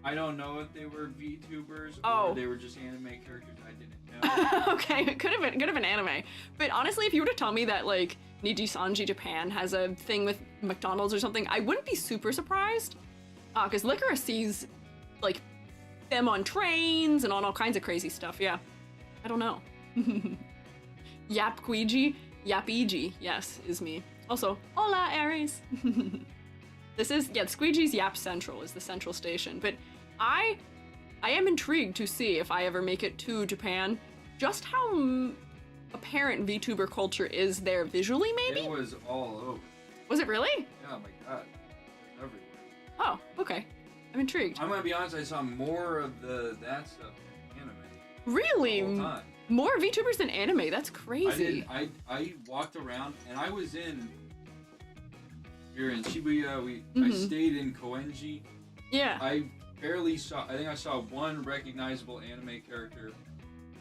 I don't know if they were VTubers or they were just anime characters. I didn't know. Okay, it could have been anime. But honestly, if you were to tell me that like Nijisanji Japan has a thing with McDonald's or something, I wouldn't be super surprised. Because Licorice sees like them on trains and on all kinds of crazy stuff. Yeah, I don't know. Yapqueegee, Yapigi, yes, is me. Also, hola, Aries. This is, Squeegee's Yap Central is the central station, but I am intrigued to see if I ever make it to Japan, just how apparent VTuber culture is there visually, maybe? It was all over. Was it really? Oh my god, everywhere. Oh, okay. I'm intrigued. I'm gonna be honest, I saw more of that stuff in anime Really? the whole time. More VTubers than anime? That's crazy. I walked around and I was in here in Shibuya. I Mhm. stayed in Koenji. Yeah. I barely saw. I think I saw one recognizable anime character.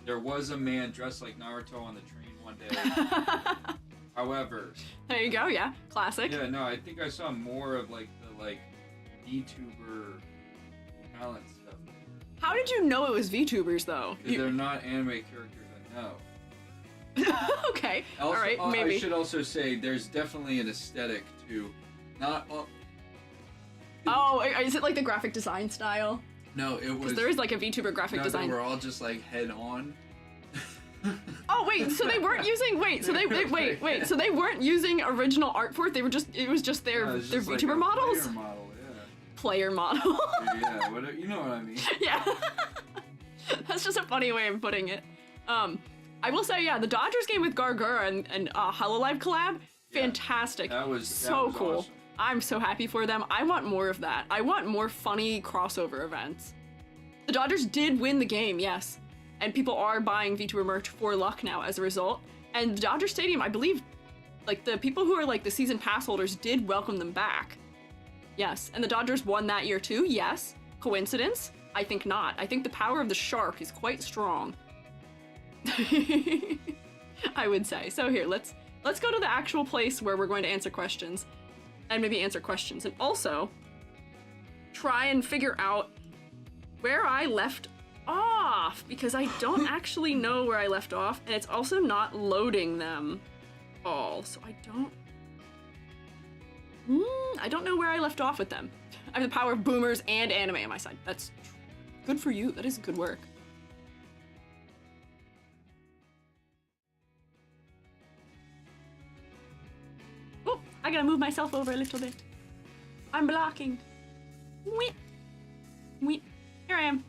There was a man dressed like Naruto on the train one day. However, There you go. Yeah. Classic. yeah, no, I think I saw more of like the VTuber talent stuff. How did you know it was VTubers though? Because they're not anime characters I know. Okay. Also, All right. Maybe. I should also say there's definitely an aesthetic to not. Oh, is it like the graphic design style? No, it was. Because there is like a VTuber graphic no, design. They were all just like head on. Oh wait, so they weren't using so they weren't using original art for it. They were just it was just their No, it's their just like VTuber a models. Player model, yeah. Player model. Yeah, whatever, you know what I mean. Yeah. That's just a funny way of putting it. I will say, yeah, the Dodgers game with Gargura and Hololive collab, Yeah, fantastic. that was cool. awesome. I'm so happy for them. I want more of that. I want more funny crossover events. The Dodgers did win the game, yes. And people are buying VTuber merch for luck now as a result. And the Dodger Stadium, I believe, like the people who are like the season pass holders did welcome them back. Yes. And the Dodgers won that year too, yes. Coincidence? I think not. I think the power of the shark is quite strong. I would say. So here, let's go to the actual place where we're going to answer questions. And maybe answer questions. And also, try and figure out where I left off. Because I don't actually know where I left off. And it's also not loading them all. So I don't know where I left off with them. I have the power of boomers and anime on my side. That's good for you. That is good work. Oh, I gotta move myself over a little bit. I'm blocking. Wheat. Wheat. Here I am.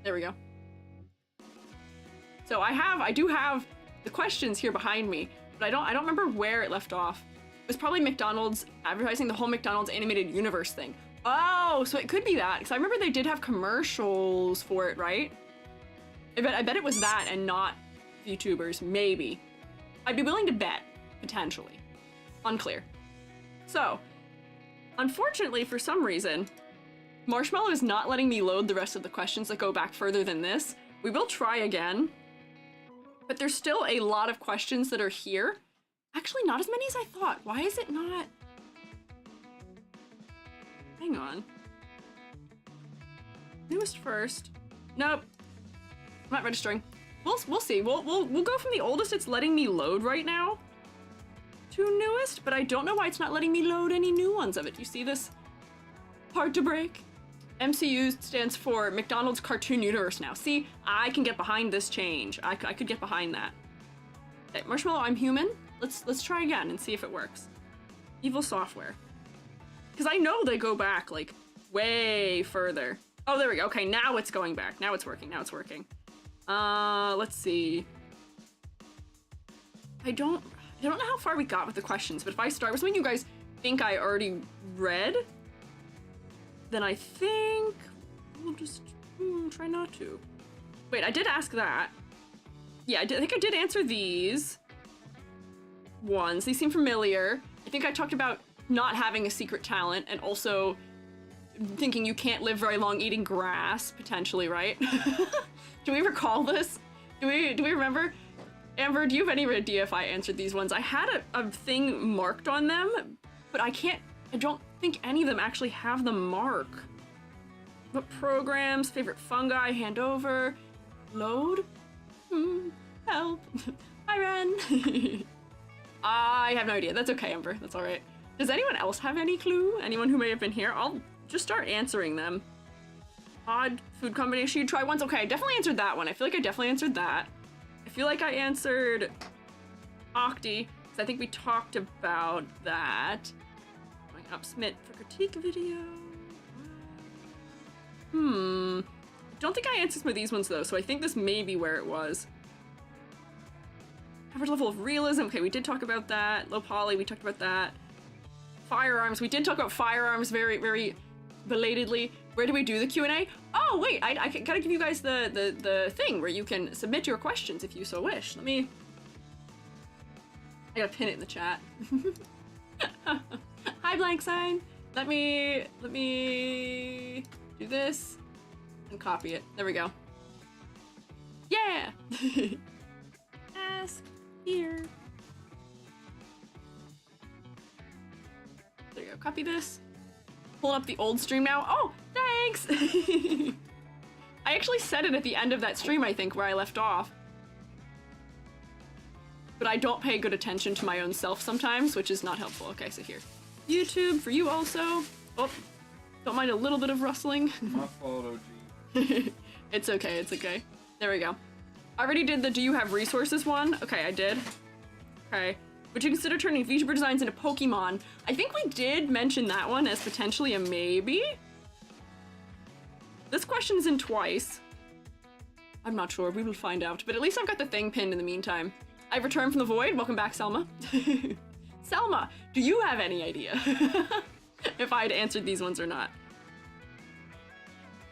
There we go. So I do have the questions here behind me, but I don't remember where it left off. It was probably McDonald's advertising the whole McDonald's animated universe thing. Oh, so it could be that, because I remember they did have commercials for it, right? I bet it was that and not VTubers, maybe. I'd be willing to bet, potentially. Unclear. So, unfortunately, for some reason, Marshmallow is not letting me load the rest of the questions that go back further than this. We will try again, but there's still a lot of questions that are here. Actually, not as many as I thought. Why is it not? Hang on. Newest first. Nope. I'm not registering. We'll see. We'll go from the oldest it's letting me load right now to newest, but I don't know why it's not letting me load any new ones of it. You see this? Hard to break. MCU stands for McDonald's Cartoon Universe now. See, I can get behind this change. I could get behind that. Okay, Marshmallow, I'm human. Let's try again and see if it works. Evil software. Because I know they go back, like, way further. Oh, there we go. Okay, now it's going back. Now it's working. Now it's working. Let's see. I don't know how far we got with the questions, but if I start with something you guys think I already read, then I think we'll just try not to. Wait, I did ask that. Yeah, I think I did answer these ones. These seem familiar. I think I talked about not having a secret talent and also thinking you can't live very long eating grass, potentially, right? Do we recall this? Do we remember? Amber, do you have any idea if I answered these ones? I had a thing marked on them, but I don't think any of them actually have the mark. What programs, favorite fungi, hand over, load? Help. I ran. I have no idea. That's okay, Amber. That's all right. Does anyone else have any clue? Anyone who may have been here? I'll just start answering them. Odd food combination you try once? Okay, I definitely answered that one. I feel like I definitely answered that. I feel like I answered Octi, because I think we talked about that. Going up Smith for critique video. Don't think I answered some of these ones though, so I think this may be where it was. Average level of realism. Okay, we did talk about that. Low poly, we talked about that. Firearms. We did talk about firearms very, very belatedly. Where do we do the Q&A? Oh, wait, I gotta give you guys the thing where you can submit your questions if you so wish. I gotta pin it in the chat. Hi, blank sign. Let me do this and copy it. There we go. Yeah! Ask here. There you go, copy this. Pulling up the old stream now. Oh, thanks! I actually said it at the end of that stream, I think, where I left off. But I don't pay good attention to my own self sometimes, which is not helpful. Okay, so here. YouTube for you also. Oh, don't mind a little bit of rustling. My fault, OG. It's okay, it's okay. There we go. I already did the do you have resources one. Okay, I did. Okay. Would you consider turning VTuber designs into Pokemon? I think we did mention that one as potentially a maybe. This question's in twice. I'm not sure, we will find out. But at least I've got the thing pinned in the meantime. I've returned from the void. Welcome back, Selma. Selma, do you have any idea if I'd answered these ones or not?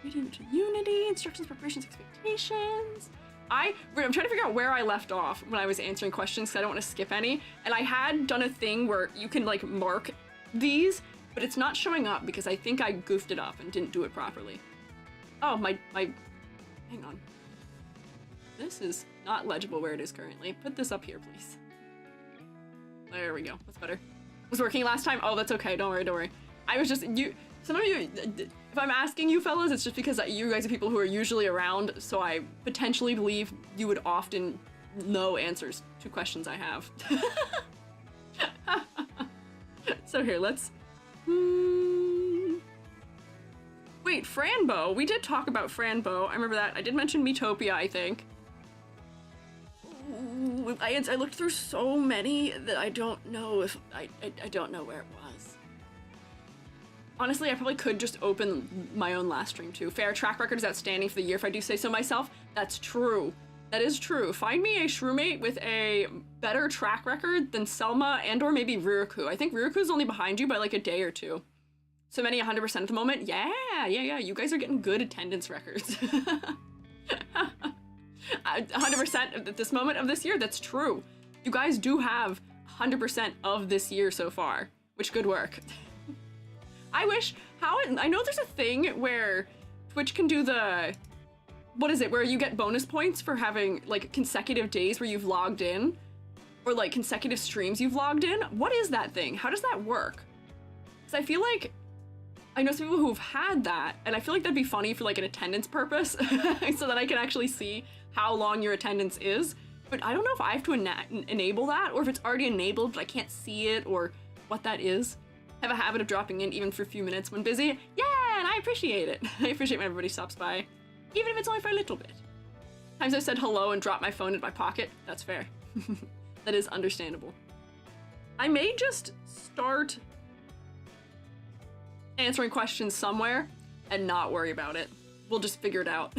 Reading to Unity, instructions, preparations, expectations. I'm trying to figure out where I left off when I was answering questions because I don't want to skip any. And I had done a thing where you can like mark these, but it's not showing up because I think I goofed it up and didn't do it properly. Oh, my, hang on. This is not legible where it is currently. Put this up here, please. There we go, that's better. It was working last time? Oh, that's okay, don't worry, don't worry. I was just, some of you, if I'm asking you fellas, it's just because you guys are people who are usually around, so I potentially believe you would often know answers to questions I have. So here, let's... Wait, Franbo. We did talk about Franbo. I remember that. I did mention Metopia, I think. Ooh, I looked through so many that I don't know if... I don't know where it was. Honestly, I probably could just open my own last stream too. Fair track record is outstanding for the year if I do say so myself. That's true. That is true. Find me a shroomate with a better track record than Selma and or maybe Ririku. I think Ririku's only behind you by like a day or two. So many 100% at the moment. Yeah. You guys are getting good attendance records. 100% at this moment of this year, that's true. You guys do have 100% of this year so far, which good work. I wish, I know there's a thing where Twitch can do the, what is it, where you get bonus points for having like consecutive days where you've logged in, or like consecutive streams you've logged in. What is that thing? How does that work? Because I feel like, I know some people who've had that, and I feel like that'd be funny for like an attendance purpose, so that I can actually see how long your attendance is. But I don't know if I have to enable that, or if it's already enabled but I can't see it, or what that is. I have a habit of dropping in even for a few minutes when busy. Yeah, and I appreciate it. I appreciate when everybody stops by, even if it's only for a little bit. Times I've said hello and dropped my phone in my pocket. That's fair. That is understandable. I may just start answering questions somewhere and not worry about it. We'll just figure it out.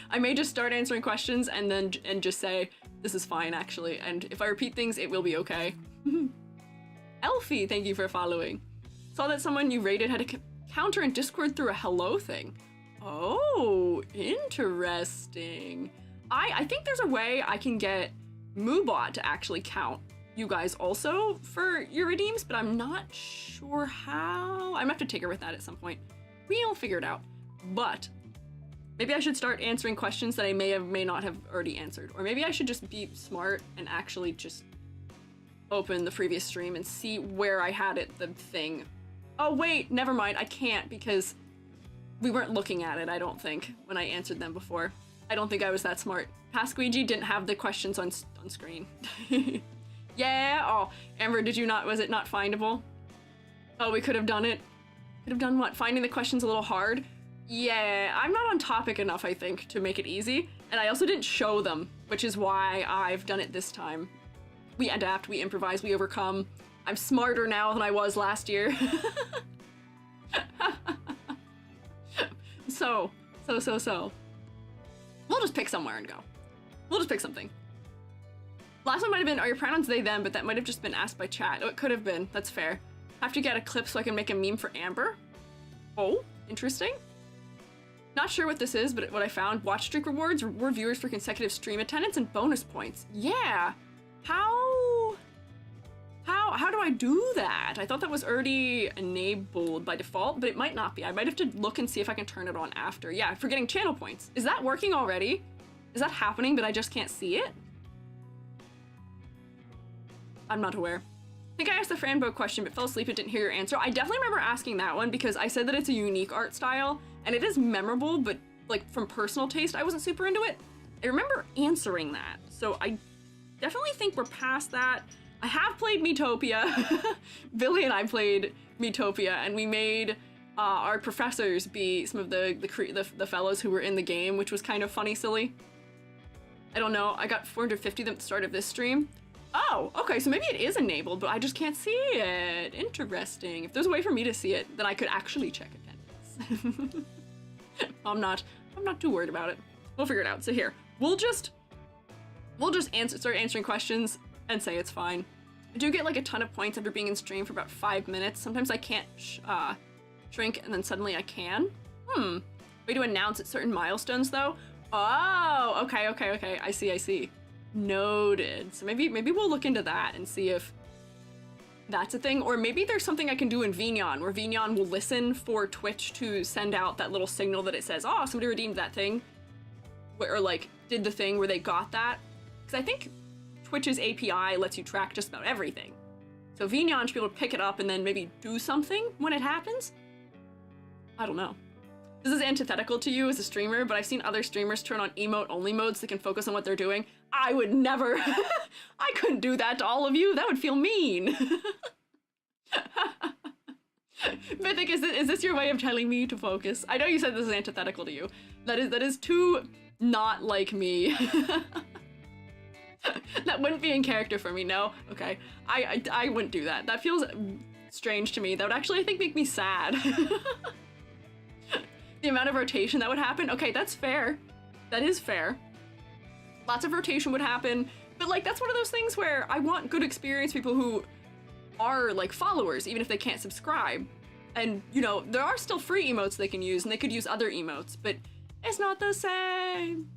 I may just start answering questions and just say, this is fine actually, and if I repeat things, it will be okay. Elfie, thank you for following. Saw that someone you rated had a counter in Discord through a hello thing. Oh, interesting. I think there's a way I can get Moobot to actually count you guys also for your redeems, but I'm not sure how. I'm gonna have to tinker with that at some point. We'll figure it out. But maybe I should start answering questions that I may not have already answered. Or maybe I should just be smart and actually just open the previous stream and see where I had it, the thing. Oh wait, never mind, I can't because we weren't looking at it, I don't think, when I answered them before. I don't think I was that smart. Past Squeegee didn't have the questions on screen. Yeah, oh, Amber, was it not findable? Oh, we could have done it. Could have done what? Finding the questions a little hard? Yeah, I'm not on topic enough, I think, to make it easy. And I also didn't show them, which is why I've done it this time. We adapt, we improvise, we overcome. I'm smarter now than I was last year. So. We'll just pick somewhere and go. We'll just pick something. Last one might have been, are your pronouns they, them, but that might have just been asked by chat. Oh, it could have been. That's fair. Have to get a clip so I can make a meme for Amber. Oh, Interesting. Not sure what this is, but what I found, watch streak rewards reward viewers for consecutive stream attendance and bonus points. Yeah. How do I do that? I thought that was already enabled by default, but it might not be. I might have to look and see if I can turn it on after. Yeah, for getting channel points. Is that working already? Is that happening, but I just can't see it? I'm not aware. I think I asked the Franbo question, but fell asleep and didn't hear your answer. I definitely remember asking that one because I said that it's a unique art style, and it is memorable, but like from personal taste, I wasn't super into it. I remember answering that, so I definitely think we're past that. I have played Miitopia. Billy and I played Miitopia, and we made our professors be some of the fellows who were in the game, which was kind of funny, silly. I don't know. I got 450 at the start of this stream. Oh, okay, so maybe it is enabled, but I just can't see it. Interesting. If there's a way for me to see it, then I could actually check attendance. I'm not too worried about it. We'll figure it out. So here, we'll just start answering questions and say it's fine. I do get like a ton of points after being in stream for about 5 minutes. Sometimes I can't shrink and then suddenly I can. Way to announce at certain milestones though. Oh, okay. I see. Noted. So maybe we'll look into that and see if that's a thing, or maybe there's something I can do in Vignon where Vignon will listen for Twitch to send out that little signal that it says, oh, somebody redeemed that thing, or like did the thing where they got that. Because I think Twitch's API lets you track just about everything. So Vignon should be able to pick it up and then maybe do something when it happens? I don't know. This is antithetical to you as a streamer, but I've seen other streamers turn on emote-only modes that can focus on what they're doing. I would never. I couldn't do that to all of you. That would feel mean. Mythic, is this your way of telling me to focus? I know you said this is antithetical to you. That is too not like me. That wouldn't be in character for me, no? Okay. I wouldn't do that. That feels strange to me. That would actually, I think, make me sad. The amount of rotation that would happen. Okay, that's fair. That is fair. Lots of rotation would happen, but like that's one of those things where I want good experience people who are like followers, even if they can't subscribe. And you know, there are still free emotes they can use, and they could use other emotes, but it's not the same.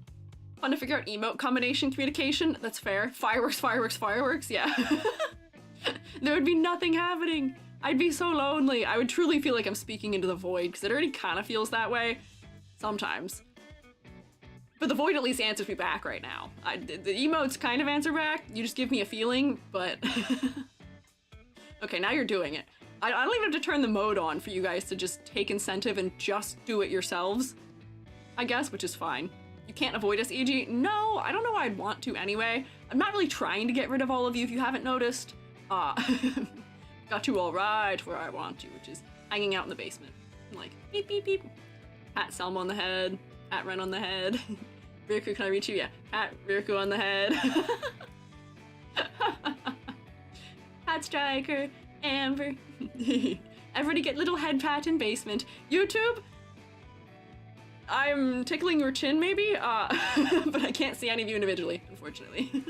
Fun to figure out emote combination communication. That's fair. Fireworks. Yeah. There would be nothing happening. I'd be so lonely. I would truly feel like I'm speaking into the void, because it already kind of feels that way sometimes. But the void at least answers me back right now. The emotes kind of answer back. You just give me a feeling, but... Okay, now you're doing it. I don't even have to turn the mode on for you guys to just take incentive and just do it yourselves, I guess, which is fine. You can't avoid us, e.g. No, I don't know why I'd want to anyway. I'm not really trying to get rid of all of you if you haven't noticed. Got you all right where I want you, which is hanging out in the basement. I'm like, beep, beep, beep. Pat Selma on the head. Pat Ren on the head. Riku, can I reach you? Yeah. Pat Riku on the head. Pat Striker. Amber. Everybody get little head pat in basement. YouTube? I'm tickling your chin, maybe? But I can't see any of you individually, unfortunately.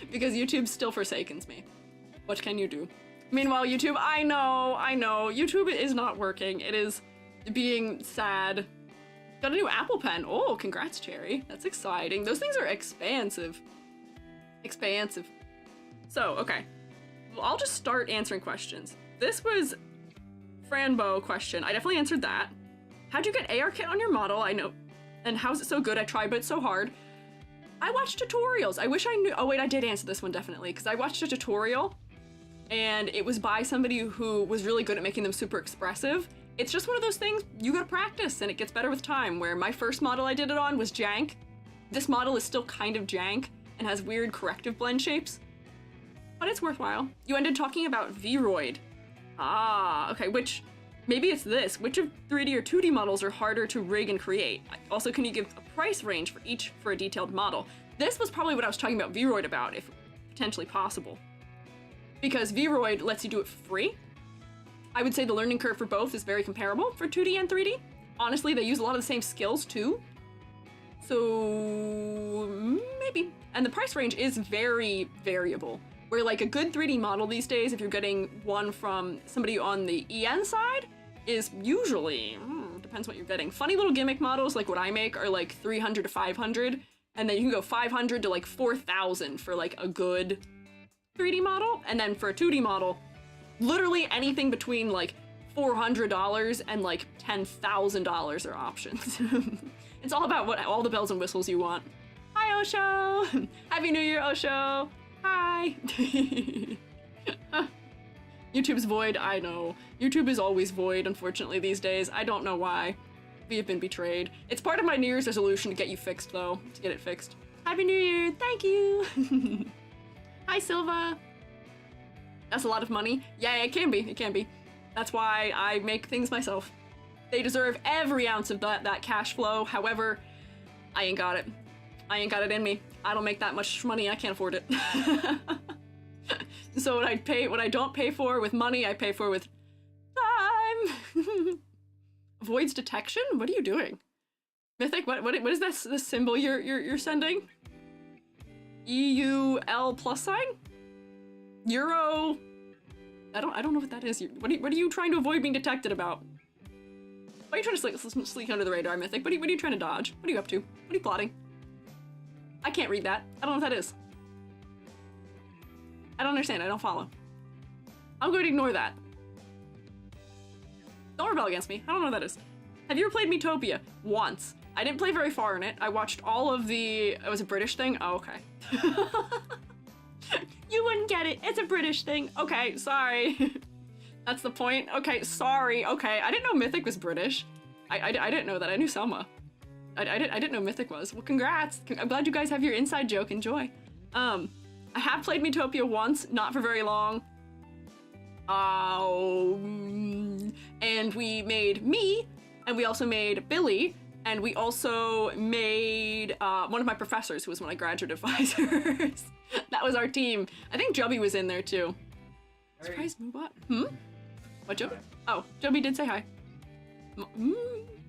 Because YouTube still forsakens me. What can you do? Meanwhile, YouTube, I know, YouTube is not working. It is being sad. Got a new Apple Pen. Oh, congrats, Cherry. That's exciting. Those things are expansive. So, okay. Well, I'll just start answering questions. This was Franbo question. I definitely answered that. How'd you get AR kit on your model? I know. And how's it so good? I tried, but it's so hard. I watched tutorials. I wish I knew. Oh, wait, I did answer this one definitely, because I watched a tutorial. And it was by somebody who was really good at making them super expressive. It's just one of those things, you gotta practice, and it gets better with time, where my first model I did it on was jank. This model is still kind of jank, and has weird corrective blend shapes. But it's worthwhile. You ended talking about Vroid. Ah, okay, maybe it's this. Which of 3D or 2D models are harder to rig and create? Also, can you give a price range for each for a detailed model? This was probably what I was talking about Vroid about, if potentially possible. Because Vroid lets you do it for free. I would say the learning curve for both is very comparable for 2D and 3D. Honestly, they use a lot of the same skills too. So maybe. And the price range is very variable. Where like a good 3D model these days, if you're getting one from somebody on the EN side, is usually, depends what you're getting. Funny little gimmick models like what I make are like 300 to 500, and then you can go 500 to like 4,000 for like a good 3D model, and then for a 2D model, literally anything between like $400 and like $10,000 are options. It's all about what all the bells and whistles you want. Hi, Osho! Happy New Year, Osho! Hi! YouTube's void, I know. YouTube is always void, unfortunately, these days. I don't know why. We have been betrayed. It's part of my New Year's resolution to get you fixed, though. To get it fixed. Happy New Year! Thank you! Hi, Silva! That's a lot of money. Yeah, it can be. It can be. That's why I make things myself. They deserve every ounce of that cash flow. However, I ain't got it. I ain't got it in me. I don't make that much money. I can't afford it. So what I don't pay for with money, I pay for with time. Avoids detection? What are you doing? Mythic, what is this symbol you're sending? EUL plus sign? Euro? I don't know what that is. What are you trying to avoid being detected about? Why are you trying to sneak under the radar, Mythic? What are you trying to dodge? What are you up to? What are you plotting? I can't read that. I don't know what that is. I don't understand. I don't follow. I'm going to ignore that. Don't rebel against me. I don't know what that is. Have you ever played Metopia? Once. I didn't play very far in it. I watched all of the... It was a British thing? Oh, okay. You wouldn't get it. It's a British thing. Okay, sorry. That's the point. Okay, sorry. Okay, I didn't know Mythic was British. I didn't know that. I knew Selma. I didn't know Mythic was. Well, congrats. I'm glad you guys have your inside joke. Enjoy. I have played Metopia once, not for very long. And we made me, and we also made Billy, and we also made one of my professors, who was one of my graduate advisors. That was our team. I think Jubby was in there too. Surprise, Moobot? What, Jubby? Oh, Jubby did say hi.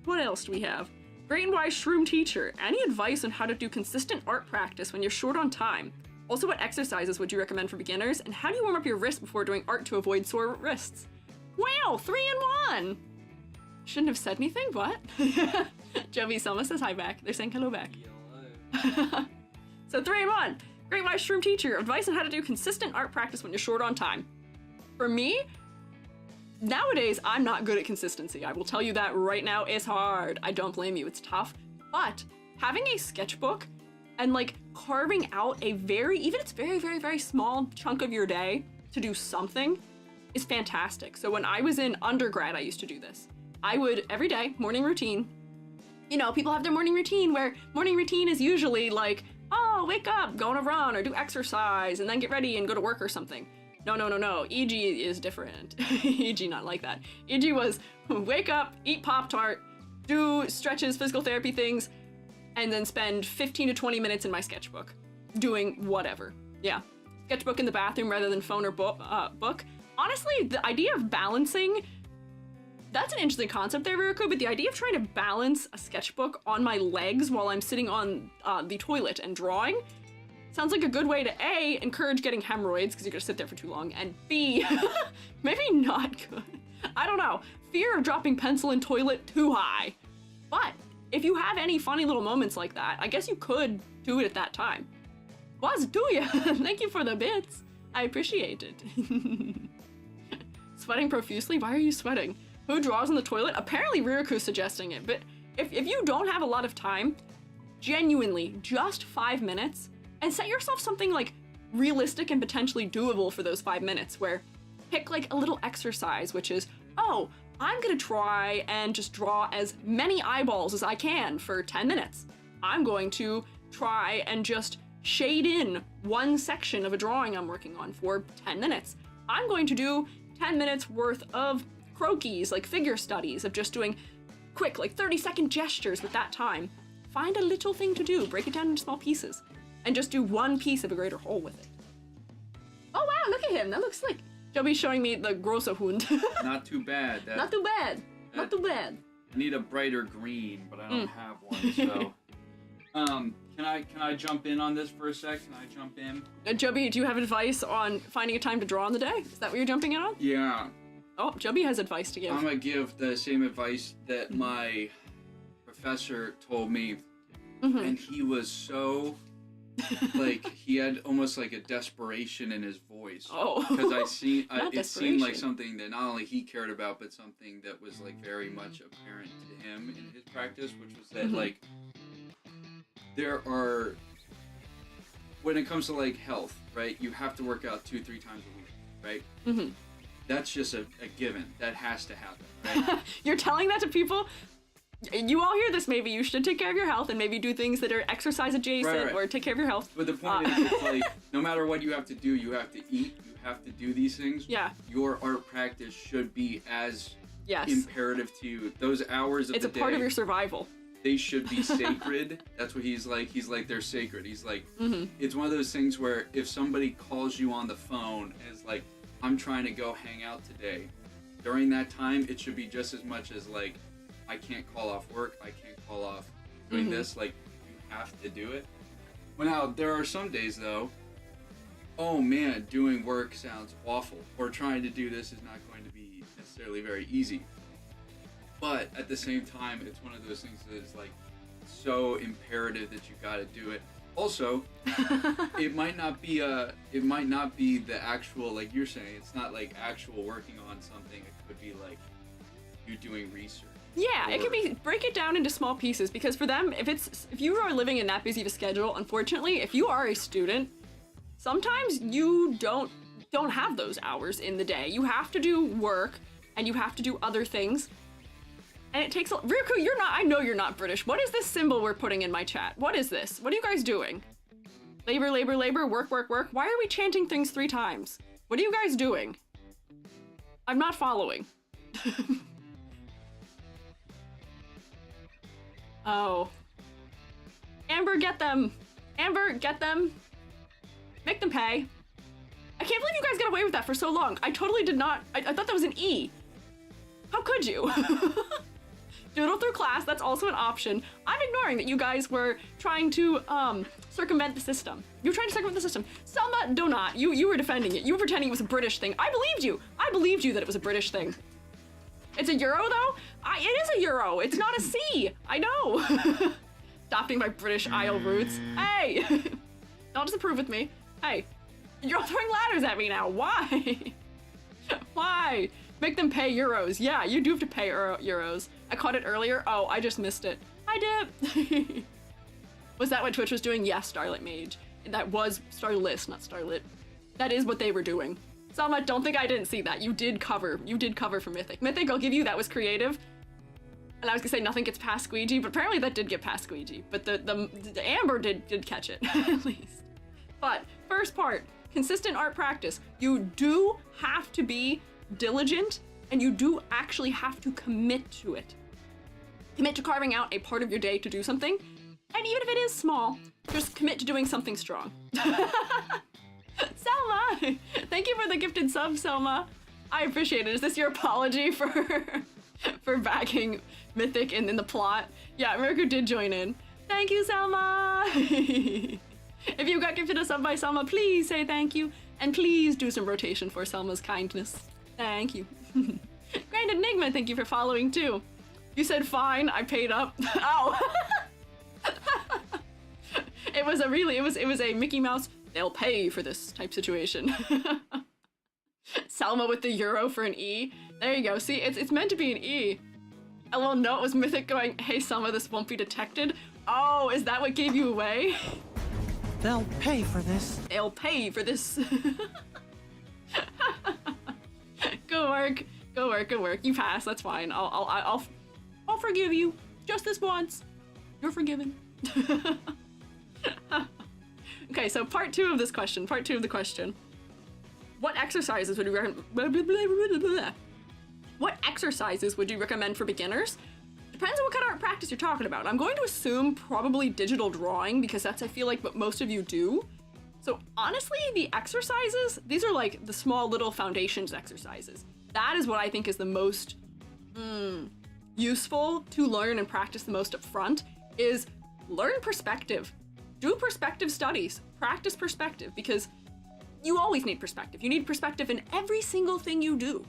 What else do we have? Great and wise shroom teacher. Any advice on how to do consistent art practice when you're short on time? Also, what exercises would you recommend for beginners? And how do you warm up your wrists before doing art to avoid sore wrists? Wow, 3 in 1! Shouldn't have said anything, what? Jovi Selma says hi back. They're saying hello back. So 3 in 1. Great wise shroom teacher. Advice on how to do consistent art practice when you're short on time. For me, nowadays, I'm not good at consistency. I will tell you that right now. It's hard. I don't blame you. It's tough. But having a sketchbook and like carving out a even if it's very, very, very small chunk of your day to do something is fantastic. So when I was in undergrad, I used to do this. I would, every day, morning routine. You know, people have their morning routine where morning routine is usually like, oh, wake up, go on a run or do exercise and then get ready and go to work or something. No. EG is different. EG not like that. EG was wake up, eat Pop-Tart, do stretches, physical therapy things, and then spend 15 to 20 minutes in my sketchbook doing whatever. Yeah. Sketchbook in the bathroom rather than phone or book. Honestly, the idea of balancing, that's an interesting concept there, Riku, but the idea of trying to balance a sketchbook on my legs while I'm sitting on the toilet and drawing sounds like a good way to A, encourage getting hemorrhoids because you're gonna sit there for too long, and B, maybe not good. I don't know. Fear of dropping pencil in toilet too high. But if you have any funny little moments like that, I guess you could do it at that time. Was do ya? Thank you for the bits. I appreciate it. Sweating profusely? Why are you sweating? Who draws in the toilet? Apparently Riraku's suggesting it, but if you don't have a lot of time, genuinely, just 5 minutes, and set yourself something like realistic and potentially doable for those 5 minutes, where pick like a little exercise, which is, oh, I'm gonna try and just draw as many eyeballs as I can for 10 minutes. I'm going to try and just shade in one section of a drawing I'm working on for 10 minutes. I'm going to do 10 minutes worth of croquis, like figure studies, of just doing quick, like 30-second gestures with that time. Find a little thing to do, break it down into small pieces, and just do one piece of a greater whole with it. Oh wow, look at him, that looks slick. Joby's showing me the grosse Hund. Not too bad. Not too bad. Not too bad. I need a brighter green, but I don't have one, so. Can I jump in on this for a sec? Can I jump in? Joby, do you have advice on finding a time to draw on the day? Is that what you're jumping in on? Yeah. Oh, Joby has advice to give. I'm gonna give the same advice that my professor told me, and he was so like he had almost like a desperation in his voice. Oh, because it seemed like desperation. something that not only he cared about, but something that was like very much apparent to him in his practice, which was that like there are, when it comes to like health, right? You have to work out 2-3 times a week, right? Mm-hmm. That's just a given. That has to happen, right? You're telling that to people? You all hear this, maybe you should take care of your health and maybe do things that are exercise adjacent Right. or take care of your health. But the point is, it's like, no matter what you have to do, you have to eat, you have to do these things. Yeah. Your art practice should be as Yes. imperative to you. Those hours of It's the a part day, of your survival. they should be sacred. That's what he's like. He's like, they're sacred. He's like, it's one of those things where if somebody calls you on the phone and is like, I'm trying to go hang out today, during that time, it should be just as much as like, I can't call off work, I can't call off doing this, like, you have to do it. Well, now, there are some days, though, oh man, doing work sounds awful, or trying to do this is not going to be necessarily very easy. But at the same time, it's one of those things that is, like, so imperative that you gotta do it. Also, it might not be the actual, like you're saying, it's not like actual working on something, it could be like you doing research. Yeah, it could be, break it down into small pieces, because for them, if you are living in that busy of a schedule, unfortunately, if you are a student, sometimes you don't have those hours in the day. You have to do work, and you have to do other things, and it takes a, Riku, I know you're not British. What is this symbol we're putting in my chat? What is this? What are you guys doing? Labor, labor, labor, work, work, work. Why are we chanting things 3 times? What are you guys doing? I'm not following. Oh. Amber, get them! Amber, get them! Make them pay. I can't believe you guys got away with that for so long. I totally did not. I thought that was an E. How could you? Doodle through class, that's also an option. I'm ignoring that you guys were trying to circumvent the system. You were trying to circumvent the system. Selma, do not. You were defending it. You were pretending it was a British thing. I believed you. I believed you that it was a British thing. It's a euro, though? It is a euro. It's not a C. I know. Adopting my British Isle roots. Hey! Don't disapprove with me. Hey. You're all throwing ladders at me now. Why? Why? Make them pay euros. Yeah, you do have to pay euros. I caught it earlier. Oh, I just missed it. Hi, Dip. Was that what Twitch was doing? Yes, Starlit Mage. That was Starlist, not Starlit. That is what they were doing. Selma, don't think I didn't see that. You did cover for Mythic. Mythic, I'll give you, that was creative. And I was gonna say nothing gets past Squiiji, but apparently that did get past Squiiji. But the Amber did catch it, at least. But first part, consistent art practice. You do have to be diligent, and you do actually have to commit to it. Commit to carving out a part of your day to do something, and even if it is small, just commit to doing something strong. Selma! Thank you for the gifted sub, Selma. I appreciate it. Is this your apology for backing Mythic in the plot? Yeah, Mirku did join in. Thank you, Selma! If you got gifted a sub by Selma, please say thank you. And please do some rotation for Selma's kindness. Thank you. Grand Enigma, thank you for following too. You said fine, I paid up. Ow! It was a Mickey Mouse, they'll pay for this type situation. Selma with the euro for an E. There you go. See, it's meant to be an E. LOL, no, it was Mythic going, hey Selma, this won't be detected. Oh, is that what gave you away? They'll pay for this. They'll pay for this. Go work. Go work. Go work. You pass. That's fine. I'll forgive you. Just this once. You're forgiven. Okay, so part 2 of this question. Part 2 of the question. What exercises would you recommend? What exercises would you recommend for beginners? Depends on what kind of art practice you're talking about. I'm going to assume probably digital drawing because that's, I feel like, what most of you do. So honestly, the exercises, these are like the small little foundations exercises. That is what I think is the most useful to learn and practice the most up front, is learn perspective. Do perspective studies. Practice perspective, because you always need perspective. You need perspective in every single thing you do.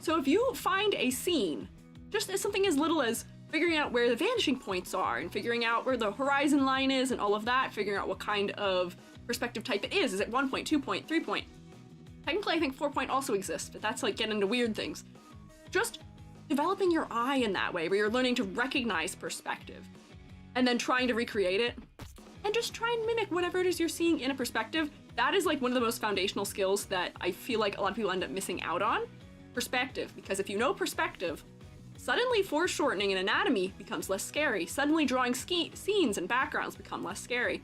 So if you find a scene, just as something as little as figuring out where the vanishing points are and figuring out where the horizon line is and all of that, figuring out what kind of perspective type it is it 1 point, 2 point, 3 point? Technically, I think 4 point also exists, but that's like getting into weird things. Just developing your eye in that way, where you're learning to recognize perspective and then trying to recreate it and just try and mimic whatever it is you're seeing in a perspective. That is like one of the most foundational skills that I feel like a lot of people end up missing out on. Perspective, because if you know perspective, suddenly foreshortening in anatomy becomes less scary. Suddenly drawing scenes and backgrounds become less scary.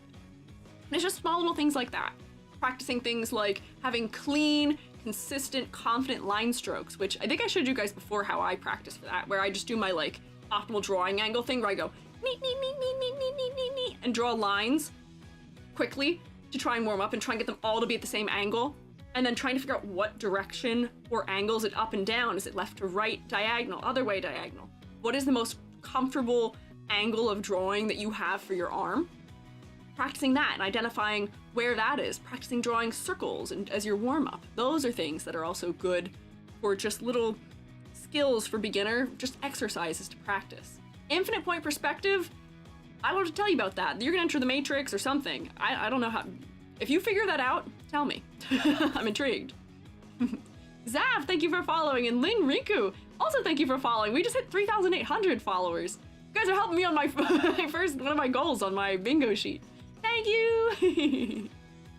And it's just small little things like that. Practicing things like having clean, consistent, confident line strokes, which I think I showed you guys before how I practice for that, where I just do my like optimal drawing angle thing where I go neat, neat, neat, neat, neat, neat, neat, neat, neat, and draw lines quickly to try and warm up and try and get them all to be at the same angle, and then trying to figure out what direction or angle. Is it up and down? Is it left to right, diagonal, other way diagonal? What is the most comfortable angle of drawing that you have for your arm? Practicing that and identifying where that is. Practicing drawing circles and as your warm-up. Those are things that are also good for just little skills for beginner, just exercises to practice. Infinite point perspective, I don't know what to tell you about that. You're gonna enter the matrix or something. I don't know how. If you figure that out, tell me. I'm intrigued. Zav, thank you for following, and Lin Riku, also thank you for following. We just hit 3,800 followers. You guys are helping me on my first one of my goals on my bingo sheet. Thank you.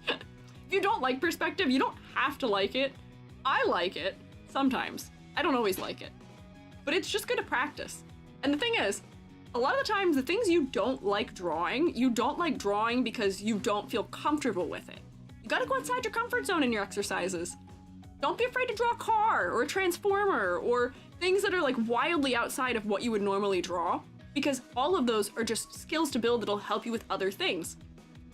If you don't like perspective, you don't have to like it. I like it sometimes. I don't always like it, but it's just good to practice. And the thing is, a lot of the times, the things you don't like drawing because you don't feel comfortable with it. You gotta go outside your comfort zone in your exercises. Don't be afraid to draw a car or a transformer or things that are like wildly outside of what you would normally draw, because all of those are just skills to build that'll help you with other things.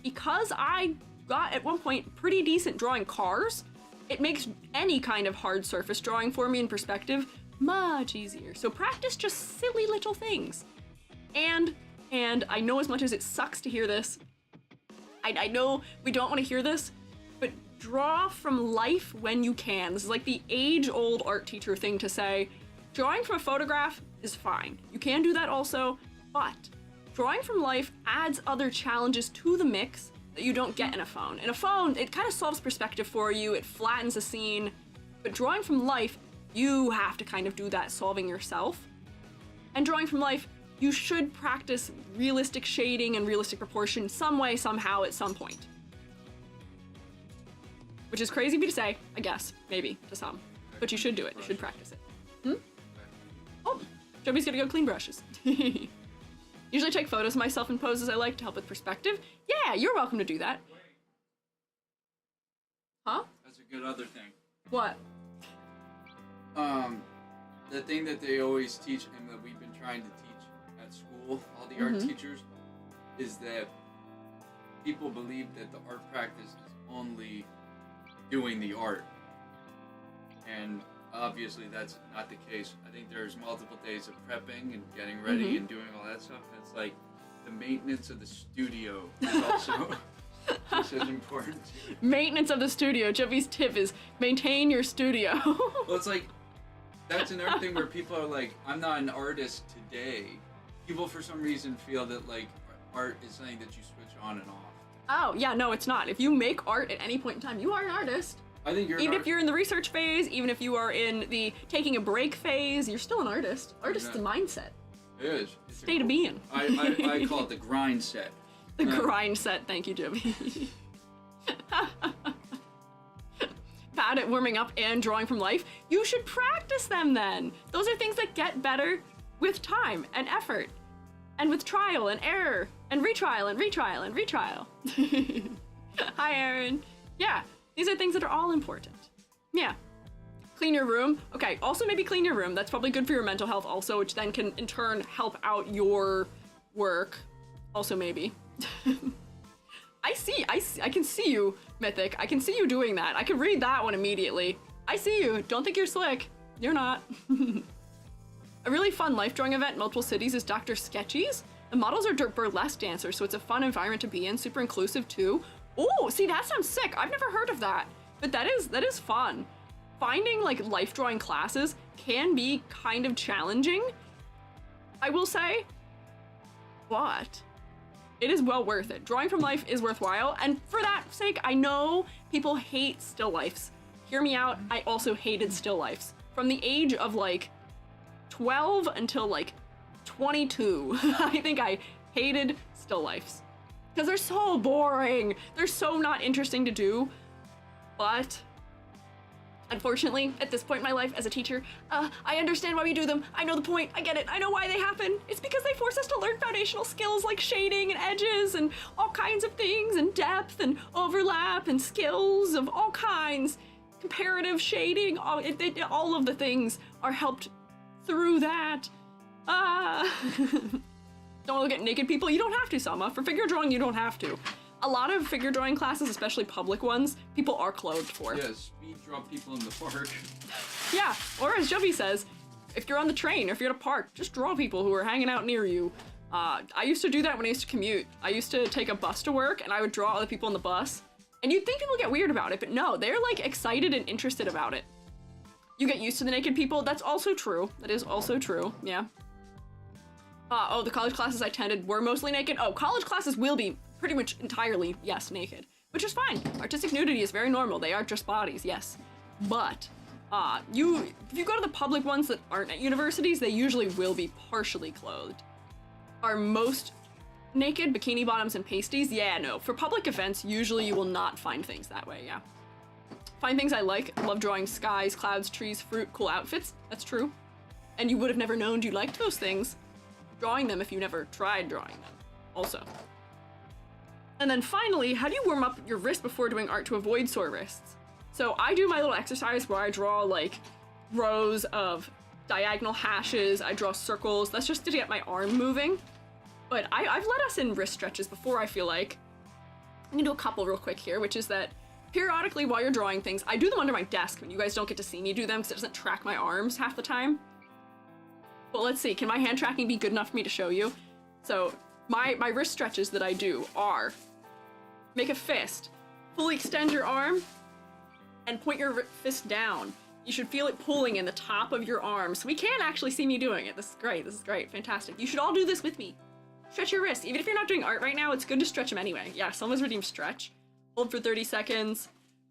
Because I got at one point pretty decent drawing cars, it makes any kind of hard surface drawing for me in perspective much easier. So practice just silly little things. And I know as much as it sucks to hear this, I know we don't want to hear this, but draw from life when you can. This is like the age-old art teacher thing to say. Drawing from a photograph is fine. You can do that also, but drawing from life adds other challenges to the mix that you don't get in a phone. In a phone, it kind of solves perspective for you, it flattens a scene, but drawing from life, you have to kind of do that solving yourself. And drawing from life, you should practice realistic shading and realistic proportion some way, somehow, at some point. Which is crazy of me to say, I guess, maybe, to some. But you should do it, you should practice it. Oh, Joby's gonna go clean brushes. Usually take photos of myself in poses I like to help with perspective. Yeah, you're welcome to do that. Huh? That's a good other thing. What? The thing that they always teach and that we've been trying to teach at school, all the art teachers, is that people believe that the art practice is only doing the art. And obviously that's not the case. I think there's multiple days of prepping and getting ready and doing all that stuff. And it's like the maintenance of the studio is also just as important. Maintenance of the studio. Joby's tip is maintain your studio. Well, it's like, that's another thing where people are like, I'm not an artist today. People for some reason feel that like art is something that you switch on and off. Oh, yeah, no, it's not. If you make art at any point in time, you are an artist. I think you're even if you're in the research phase, even if you are in the taking a break phase, you're still an artist. Artist's a mindset. It is. It's state of being. I call it the grind set. The grind set. Thank you, Joby. Bad at warming up and drawing from life. You should practice them then. Those are things that get better with time and effort and with trial and error and retrial and retrial and retrial. Hi, Aaron. Yeah. These are things that are all important. Yeah. Clean your room. Okay, also maybe clean your room. That's probably good for your mental health also, which then can in turn help out your work. Also maybe. I can see you, Mythic. I can see you doing that. I can read that one immediately. I see you. Don't think you're slick. You're not. A really fun life drawing event in multiple cities is Dr. Sketchy's. The models are burlesque dancers, so it's a fun environment to be in, super inclusive too. Oh, see, that sounds sick. I've never heard of that, but that is fun. finding like life drawing classes can be kind of challenging, I will say, but it is well worth it. Drawing from life is worthwhile, and for that sake, I know people hate still lifes. Hear me out, I also hated still lifes. From the age of like 12 until like 22, I think I hated still lifes. Because they're so boring, they're so not interesting to do, but unfortunately, at this point in my life as a teacher, I understand why we do them. I know the point. I get it. I know why they happen. It's because they force us to learn foundational skills like shading and edges and all kinds of things, and depth and overlap and skills of all kinds. Comparative shading, all of the things are helped through that. Don't look at naked people. You don't have to, Selma. For figure drawing, you don't have to. A lot of figure drawing classes, especially public ones, people are clothed for. Yeah, speed draw people in the park. Yeah, or as Jovi says, if you're on the train or if you're at a park, just draw people who are hanging out near you. I used to do that when I used to commute. I used to take a bus to work and I would draw other people on the bus. And you'd think people get weird about it, but no, they're like excited and interested about it. You get used to the naked people. That's also true. That is also true, yeah. Oh, the college classes I attended were mostly naked. Oh, college classes will be pretty much entirely, yes, naked, which is fine. Artistic nudity is very normal. They are just bodies, yes. But, if you go to the public ones that aren't at universities, they usually will be partially clothed. Are most naked, bikini bottoms and pasties? Yeah, no. For public events, usually you will not find things that way, yeah. Find things I like. Love drawing skies, clouds, trees, fruit, cool outfits. That's true. And you would have never known you liked those things. Drawing them if you never tried drawing them, also. And then finally, how do you warm up your wrist before doing art to avoid sore wrists? So I do my little exercise where I draw like rows of diagonal hashes, I draw circles. That's just to get my arm moving. But I've let us in wrist stretches before, I feel like. I'm gonna do a couple real quick here, which is that periodically while you're drawing things, I do them under my desk, and you guys don't get to see me do them because it doesn't track my arms half the time. But let's see, can my hand tracking be good enough for me to show you? So my wrist stretches that I do are make a fist, fully extend your arm, and point your fist down. You should feel it pulling in the top of your arm. So we can actually see me doing it. This is great, fantastic. You should all do this with me. Stretch your wrists. Even if you're not doing art right now, it's good to stretch them anyway. Yeah, Selma's redeemed stretch. Hold for 30 seconds,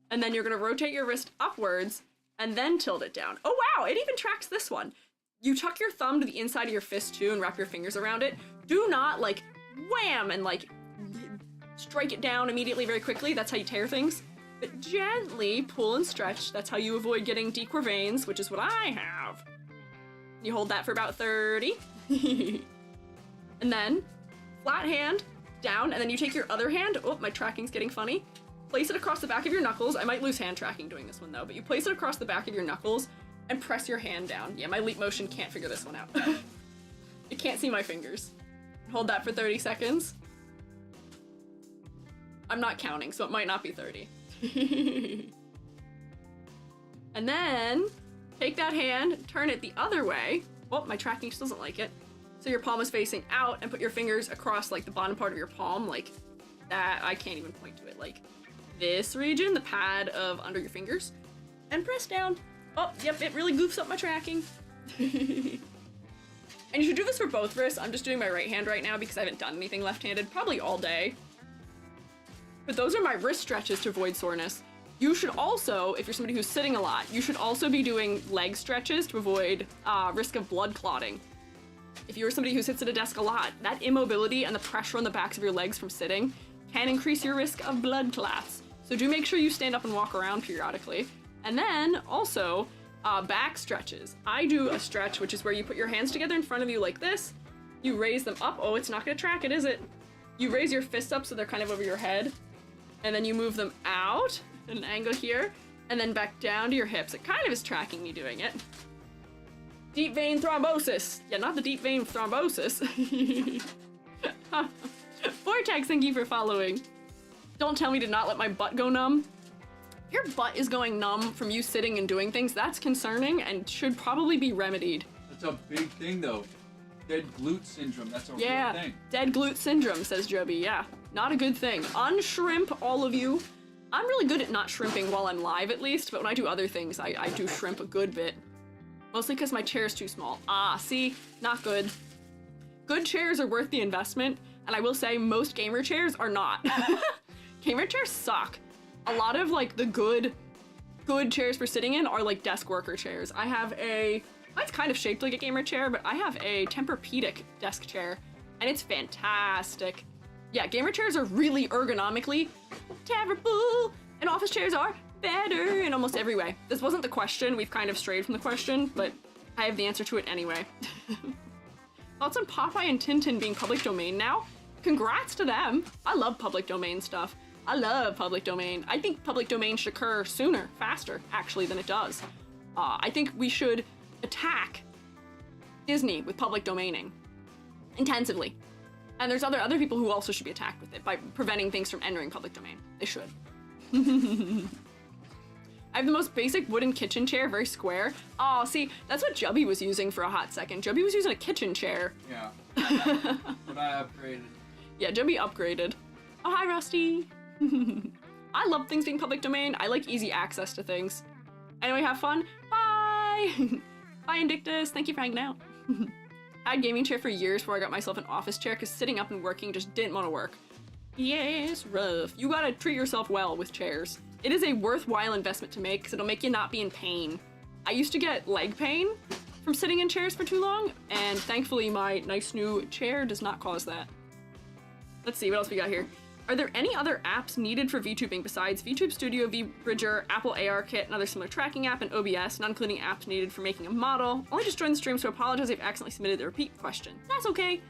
and then you're gonna rotate your wrist upwards, and then tilt it down. Oh wow, it even tracks this one. You tuck your thumb to the inside of your fist too and wrap your fingers around it. Do not like wham and like strike it down immediately very quickly. That's how you tear things. But gently pull and stretch. That's how you avoid getting decor veins, which is what I have. You hold that for about 30. And then flat hand down, and then you take your other hand. Oh, my tracking's getting funny. Place it across the back of your knuckles. I might lose hand tracking doing this one though, but you place it across the back of your knuckles and press your hand down. Yeah, my leap motion can't figure this one out. It can't see my fingers. Hold that for 30 seconds. I'm not counting, so it might not be 30. And then take that hand, turn it the other way. Oh, my tracking still doesn't like it. So your palm is facing out, and put your fingers across like the bottom part of your palm, like that. I can't even point to it. Like this region, the pad of under your fingers, and press down. Oh, yep, it really goofs up my tracking. And you should do this for both wrists. I'm just doing my right hand right now because I haven't done anything left-handed probably all day. But those are my wrist stretches to avoid soreness. You should also, if you're somebody who's sitting a lot, you should also be doing leg stretches to avoid risk of blood clotting. If you're somebody who sits at a desk a lot, that immobility and the pressure on the backs of your legs from sitting can increase your risk of blood clots. So do make sure you stand up and walk around periodically. And then also back stretches. I do a stretch, which is where you put your hands together in front of you like this. You raise them up. Oh, it's not gonna track it, is it? You raise your fists up so they're kind of over your head. And then you move them out at an angle here, and then back down to your hips. It kind of is tracking me doing it. Deep vein thrombosis. Yeah, not the deep vein thrombosis. Vortex, thank you for following. Don't tell me to not let my butt go numb. If your butt is going numb from you sitting and doing things, that's concerning and should probably be remedied. That's a big thing though. Dead glute syndrome, that's a real thing. Dead glute syndrome, says Joby, yeah. Not a good thing. Unshrimp, all of you. I'm really good at not shrimping while I'm live, at least, but when I do other things, I do shrimp a good bit. Mostly because my chair is too small. Ah, see? Not good. Good chairs are worth the investment, and I will say most gamer chairs are not. Gamer chairs suck. A lot of, like, the good chairs for sitting in are, like, desk worker chairs. I have mine's kind of shaped like a gamer chair, but I have a Tempur-Pedic desk chair, and it's fantastic. Yeah, gamer chairs are really ergonomically terrible, and office chairs are better in almost every way. This wasn't the question, we've kind of strayed from the question, but I have the answer to it anyway. Thoughts on Popeye and Tintin being public domain now? Congrats to them! I love public domain stuff. I love public domain. I think public domain should occur sooner, faster, actually, than it does. I think we should attack Disney with public domaining intensively. And there's other people who also should be attacked with it by preventing things from entering public domain. They should. I have the most basic wooden kitchen chair, very square. Oh, see, that's what Jubby was using for a hot second. Jubby was using a kitchen chair. Yeah. But I upgraded. Yeah, Jubby upgraded. Oh, hi, Rusty. I love things being public domain. I like easy access to things. Anyway, have fun. Bye! Bye, Indictus. Thank you for hanging out. I had a gaming chair for years before I got myself an office chair because sitting up and working just didn't want to work. Yes, rough. You gotta treat yourself well with chairs. It is a worthwhile investment to make because it'll make you not be in pain. I used to get leg pain from sitting in chairs for too long, and thankfully my nice new chair does not cause that. Let's see, what else we got here? Are there any other apps needed for VTubing besides VTube Studio, VBridger, Apple ARKit, and other similar tracking app, and OBS, not including apps needed for making a model? Only just joined the stream, so I apologize if I accidentally submitted the repeat question. That's okay.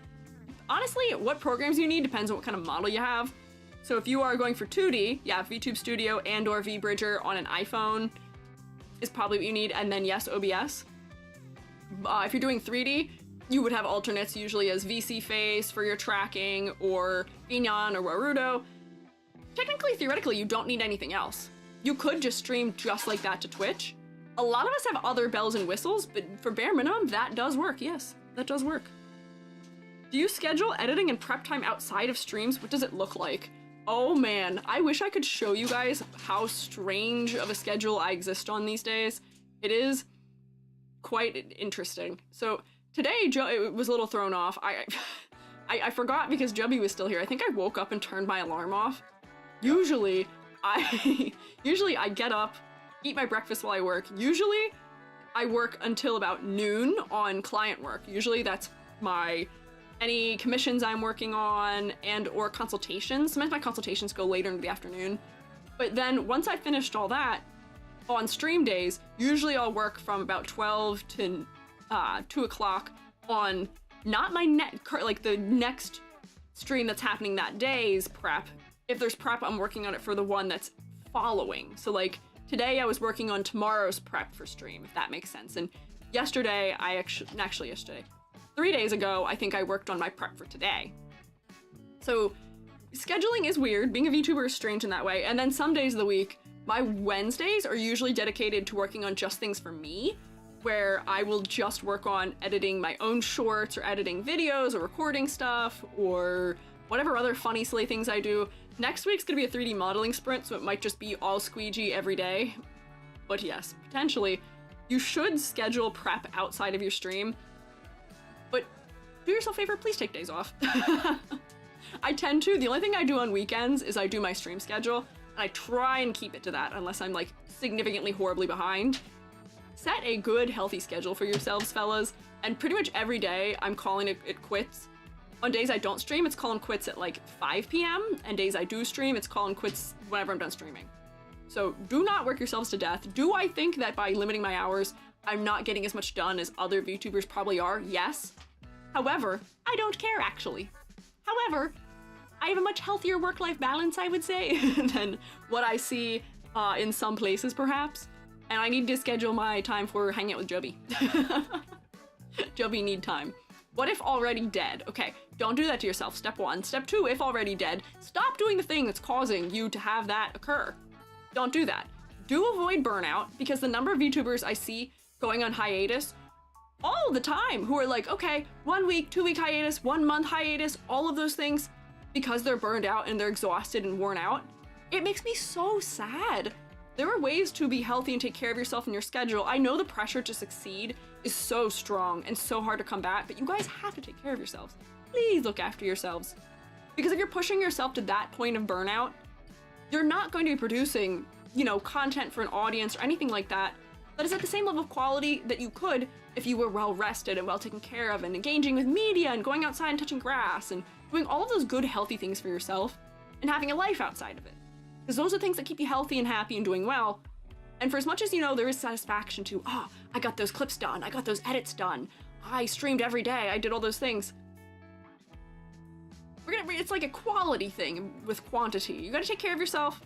Honestly, what programs you need depends on what kind of model you have. So if you are going for 2D, yeah, VTube Studio and or VBridger on an iPhone is probably what you need, and then yes, OBS. If you're doing 3D, you would have alternates usually as VC Face for your tracking, or Binyan or Warudo. Technically, theoretically, you don't need anything else. You could just stream just like that to Twitch. A lot of us have other bells and whistles, but for bare minimum, that does work, yes, that does work. Do you schedule editing and prep time outside of streams? What does it look like? Oh man, I wish I could show you guys how strange of a schedule I exist on these days. It is quite interesting. So today, it was a little thrown off. I forgot because Jubby was still here. I think I woke up and turned my alarm off. Usually I get up, eat my breakfast while I work. Usually I work until about noon on client work. Usually that's any commissions I'm working on and or consultations. Sometimes my consultations go later in the afternoon. But then once I finished all that, on stream days, usually I'll work from about 12 to 2 o'clock on not my the next stream that's happening that day's prep. If there's prep, I'm working on it for the one that's following. So like today I was working on tomorrow's prep for stream, if that makes sense. And yesterday, yesterday, 3 days ago, I think I worked on my prep for today. So scheduling is weird. Being a VTuber is strange in that way. And then some days of the week, my Wednesdays are usually dedicated to working on just things for me, where I will just work on editing my own shorts or editing videos or recording stuff or whatever other funny, silly things I do. Next week's gonna be a 3D modeling sprint, so it might just be all Squiiji every day. But yes, potentially, you should schedule prep outside of your stream. But do yourself a favor, please take days off. I tend to. The only thing I do on weekends is I do my stream schedule, and I try and keep it to that unless I'm like significantly horribly behind. Set a good, healthy schedule for yourselves, fellas, and pretty much every day I'm calling it quits. On days I don't stream, it's calling quits at like 5 p.m., and days I do stream, it's calling quits whenever I'm done streaming. So do not work yourselves to death. Do I think that by limiting my hours, I'm not getting as much done as other VTubers probably are? Yes. However, I don't care actually. However, I have a much healthier work-life balance, I would say, than what I see in some places perhaps. And I need to schedule my time for hanging out with Jubby. Jubby need time. What if already dead? Okay, don't do that to yourself. Step 1. Step 2, if already dead, stop doing the thing that's causing you to have that occur. Don't do that. Do avoid burnout, because the number of VTubers I see going on hiatus all the time who are like, okay, 1 week, 2 week hiatus, 1 month hiatus, all of those things, because they're burned out and they're exhausted and worn out. it makes me so sad. There are ways to be healthy and take care of yourself and your schedule. I know the pressure to succeed is so strong and so hard to combat, but you guys have to take care of yourselves. Please look after yourselves. Because if you're pushing yourself to that point of burnout, you're not going to be producing, you know, content for an audience or anything like that is at the same level of quality that you could if you were well rested and well taken care of and engaging with media and going outside and touching grass and doing all of those good, healthy things for yourself and having a life outside of it. Because those are things that keep you healthy and happy and doing well. And for as much as, you know, there is satisfaction to, oh, I got those clips done, I got those edits done, I streamed every day, I did all those things. It's like a quality thing with quantity. You gotta take care of yourself,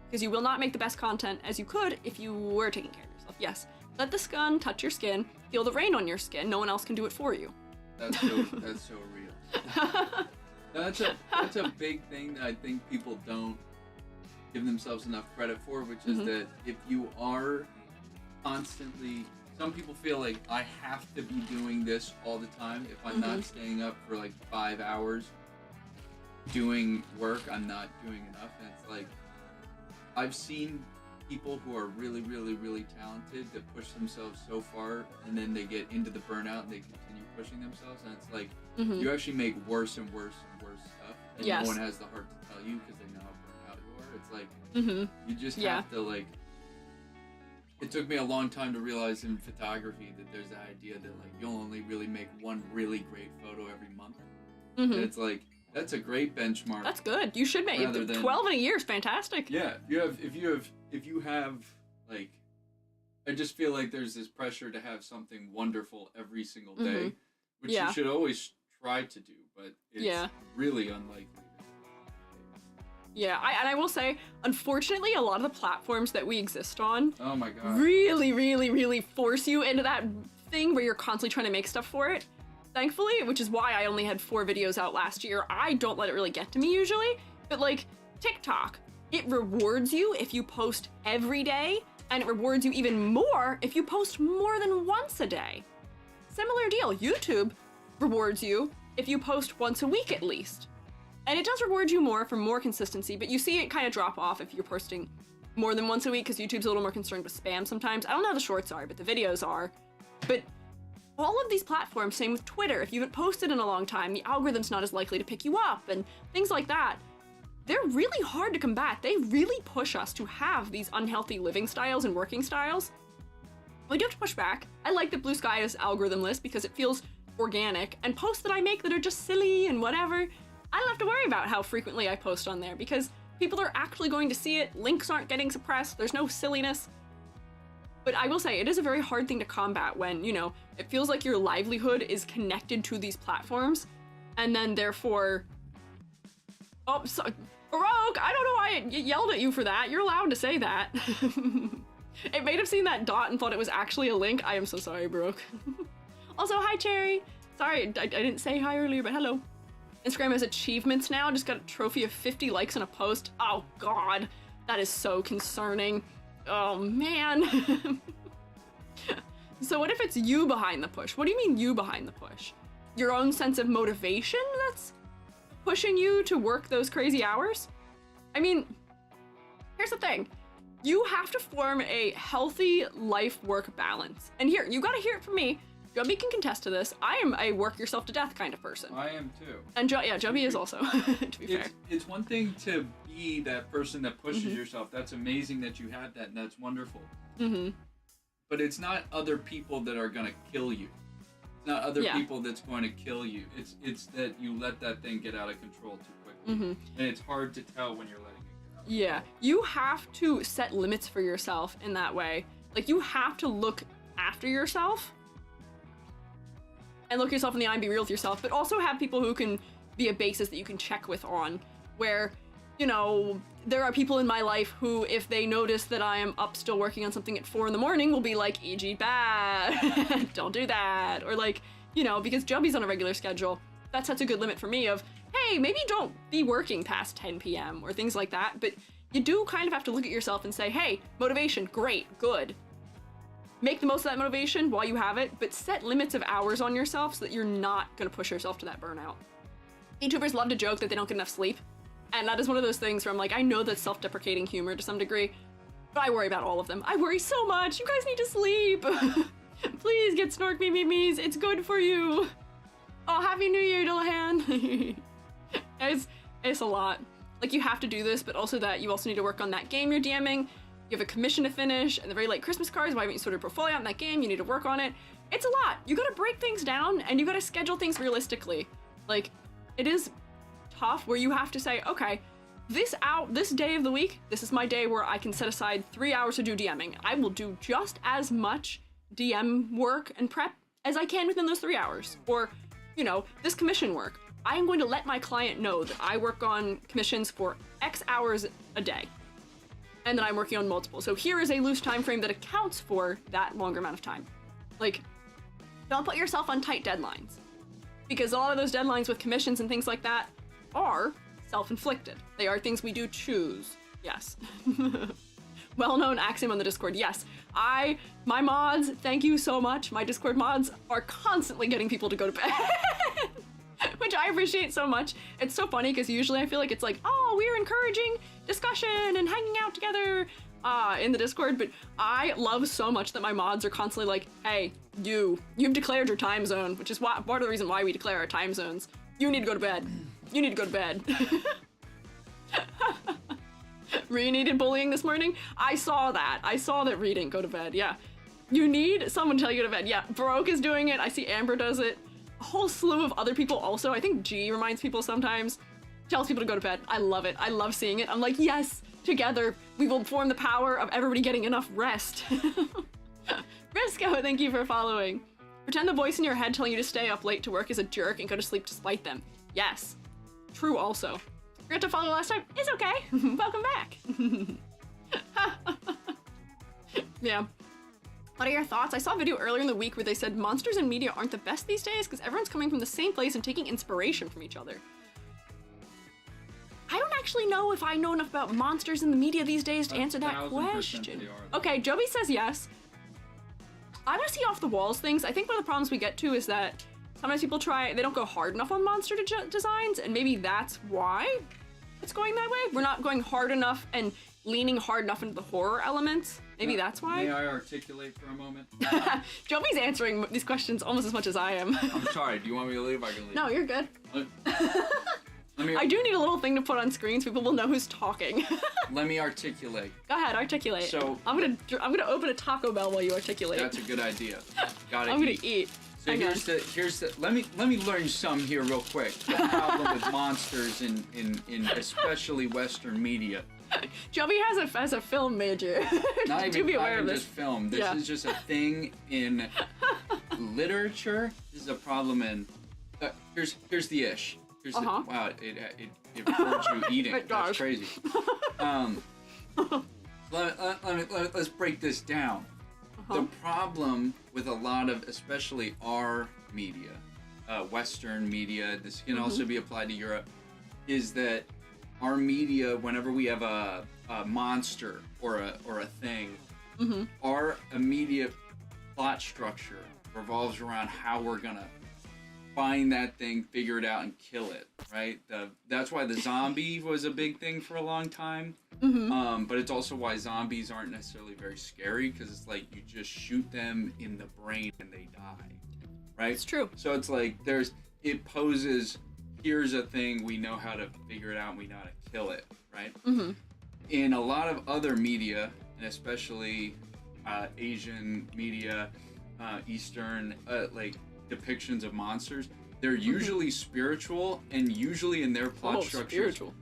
because you will not make the best content as you could if you were taking care of yourself. Yes, let the sun touch your skin, feel the rain on your skin, no one else can do it for you. That's so real. That's a big thing that I think people don't give themselves enough credit for, which is that if you are constantly, some people feel like I have to be doing this all the time. If I'm not staying up for like 5 hours doing work, I'm not doing enough. And it's like, I've seen people who are really, really, really talented that push themselves so far, and then they get into the burnout and they continue pushing themselves, and it's like you actually make worse and worse and worse stuff, and no one has the heart to tell you because they know how burnt out you are. It's like you just have to, like, it took me a long time to realize in photography that there's that idea that like you'll only really make one really great photo every month. And it's like, that's a great benchmark. That's good. You should make 12 in a year is fantastic. Yeah, if you have like, I just feel like there's this pressure to have something wonderful every single day, which you should always try to do, but it's really unlikely. Yeah, I will say, unfortunately, a lot of the platforms that we exist on, oh my god, really, really, really force you into that thing where you're constantly trying to make stuff for it. Thankfully, which is why I only had 4 videos out last year, I don't let it really get to me usually, but like TikTok, it rewards you if you post every day, and it rewards you even more if you post more than once a day. Similar deal, YouTube rewards you if you post once a week at least. And it does reward you more for more consistency, but you see it kind of drop off if you're posting more than once a week because YouTube's a little more concerned with spam sometimes. I don't know how the shorts are, but the videos are. But all of these platforms, same with Twitter, if you haven't posted in a long time, the algorithm's not as likely to pick you up and things like that. They're really hard to combat. They really push us to have these unhealthy living styles and working styles. We do have to push back. I like that Blue Sky is algorithmless because it feels organic, and posts that I make that are just silly and whatever, I don't have to worry about how frequently I post on there because people are actually going to see it, links aren't getting suppressed, there's no silliness. But I will say, it is a very hard thing to combat when, you know, it feels like your livelihood is connected to these platforms, and then therefore... Oh, so, Baroque, I don't know why I yelled at you for that. You're allowed to say that. It may have seen that dot and thought it was actually a link. I am so sorry, Baroque. Also, hi, Cherry. Sorry, I didn't say hi earlier, but hello. Instagram has achievements now. Just got a trophy of 50 likes on a post. Oh, God. That is so concerning. Oh, man. So what if it's you behind the push? What do you mean you behind the push? Your own sense of motivation that's pushing you to work those crazy hours? I mean, here's the thing. You have to form a healthy life-work balance. And here, you gotta hear it from me. Jubby can contest to this. I am a work yourself to death kind of person. I am too. And Jubby is also, to be fair. It's one thing to be that person that pushes yourself. That's amazing that you have that, and that's wonderful. But it's not other people that are gonna kill you. It's not other people that's going to kill you. It's that you let that thing get out of control too quickly. And it's hard to tell when you're letting it go. Yeah, you have to set limits for yourself in that way. Like, you have to look after yourself and look yourself in the eye and be real with yourself, but also have people who can be a basis that you can check with on, where, you know, there are people in my life who, if they notice that I am up still working on something at 4 a.m, will be like, E.G. bad, don't do that. Or like, you know, because Jubby's on a regular schedule, that sets a good limit for me of, hey, maybe don't be working past 10 p.m. or things like that, but you do kind of have to look at yourself and say, hey, motivation, great, good. Make the most of that motivation while you have it, but set limits of hours on yourself so that you're not gonna push yourself to that burnout. YouTubers love to joke that they don't get enough sleep. And that is one of those things where I'm like, I know that's self-deprecating humor to some degree, but I worry about all of them. I worry so much. You guys need to sleep. Please get snork memes. It's good for you. Oh, Happy New Year, Dillahan. It's a lot. Like, you have to do this, but also that you also need to work on that game you're DMing. You have a commission to finish, and the very late Christmas cards. Why haven't you sorted your portfolio out in that game? You need to work on it. It's a lot. You gotta break things down, and you gotta schedule things realistically. Like, it is tough where you have to say, okay, this day of the week, this is my day where I can set aside 3 hours to do DMing. I will do just as much DM work and prep as I can within those 3 hours. Or, you know, this commission work. I am going to let my client know that I work on commissions for X hours a day, and that I'm working on multiple. So here is a loose time frame that accounts for that longer amount of time. Like, don't put yourself on tight deadlines, because a lot of those deadlines with commissions and things like that are self-inflicted. They are things we do choose. Yes. Well-known axiom on the Discord. Yes, my mods, thank you so much. My Discord mods are constantly getting people to go to bed. Which I appreciate so much. It's so funny because usually I feel like it's like, oh, we're encouraging discussion and hanging out together in the Discord, but I love so much that my mods are constantly like, hey, you've declared your time zone, which is part of the reason why we declare our time zones. You need to go to bed. You need to go to bed. Rhea needed bullying this morning. I saw that. I saw that Rhea didn't go to bed. Yeah. You need someone to tell you to go to bed. Yeah, Baroque is doing it. I see Amber does it. A whole slew of other people also. I think G reminds people sometimes. Tells people to go to bed. I love it. I love seeing it. I'm like, yes, together we will form the power of everybody getting enough rest. Risco, thank you for following. Pretend the voice in your head telling you to stay up late to work is a jerk and go to sleep to spite them. Yes. True also. Forgot to follow last time. It's okay. Welcome back. Yeah. What are your thoughts? I saw a video earlier in the week where they said monsters in media aren't the best these days because everyone's coming from the same place and taking inspiration from each other. I don't actually know if I know enough about monsters in the media these days to answer that question. Okay, Joby says yes. I'm gonna see off the walls things. I think one of the problems we get to is that sometimes people they don't go hard enough on monster designs, and maybe that's why it's going that way. We're not going hard enough and leaning hard enough into the horror elements. Maybe that's why. May I articulate for a moment? Joby's answering these questions almost as much as I am. I'm sorry, do you want me to leave? I can leave. No, you're good. I do need a little thing to put on screen so people will know who's talking. Let me articulate. Go ahead, articulate. So I'm gonna open a Taco Bell while you articulate. That's a good idea. I'm gonna eat. So here's the let me learn some here real quick. The problem with monsters in especially Western media. Joby has a film major. Not Do be aware even of this. just film. This is just a thing in literature. This is a problem in. Here's the ish. Here's the, wow, it records you eating. That's crazy. Let's break this down. The problem with a lot of, especially our media, Western media, this can also be applied to Europe, is that our media, whenever we have a monster or a thing, our immediate plot structure revolves around how we're gonna find that thing, figure it out, and kill it, right? That's why the zombie was a big thing for a long time. But it's also why zombies aren't necessarily very scary, because it's like you just shoot them in the brain and they die, right? It's true. So it's like it poses, here's a thing, we know how to figure it out and we know how to kill it, right? In a lot of other media, and especially Asian media, Eastern, like depictions of monsters, they're usually spiritual, and usually in their plot structures. Spiritual.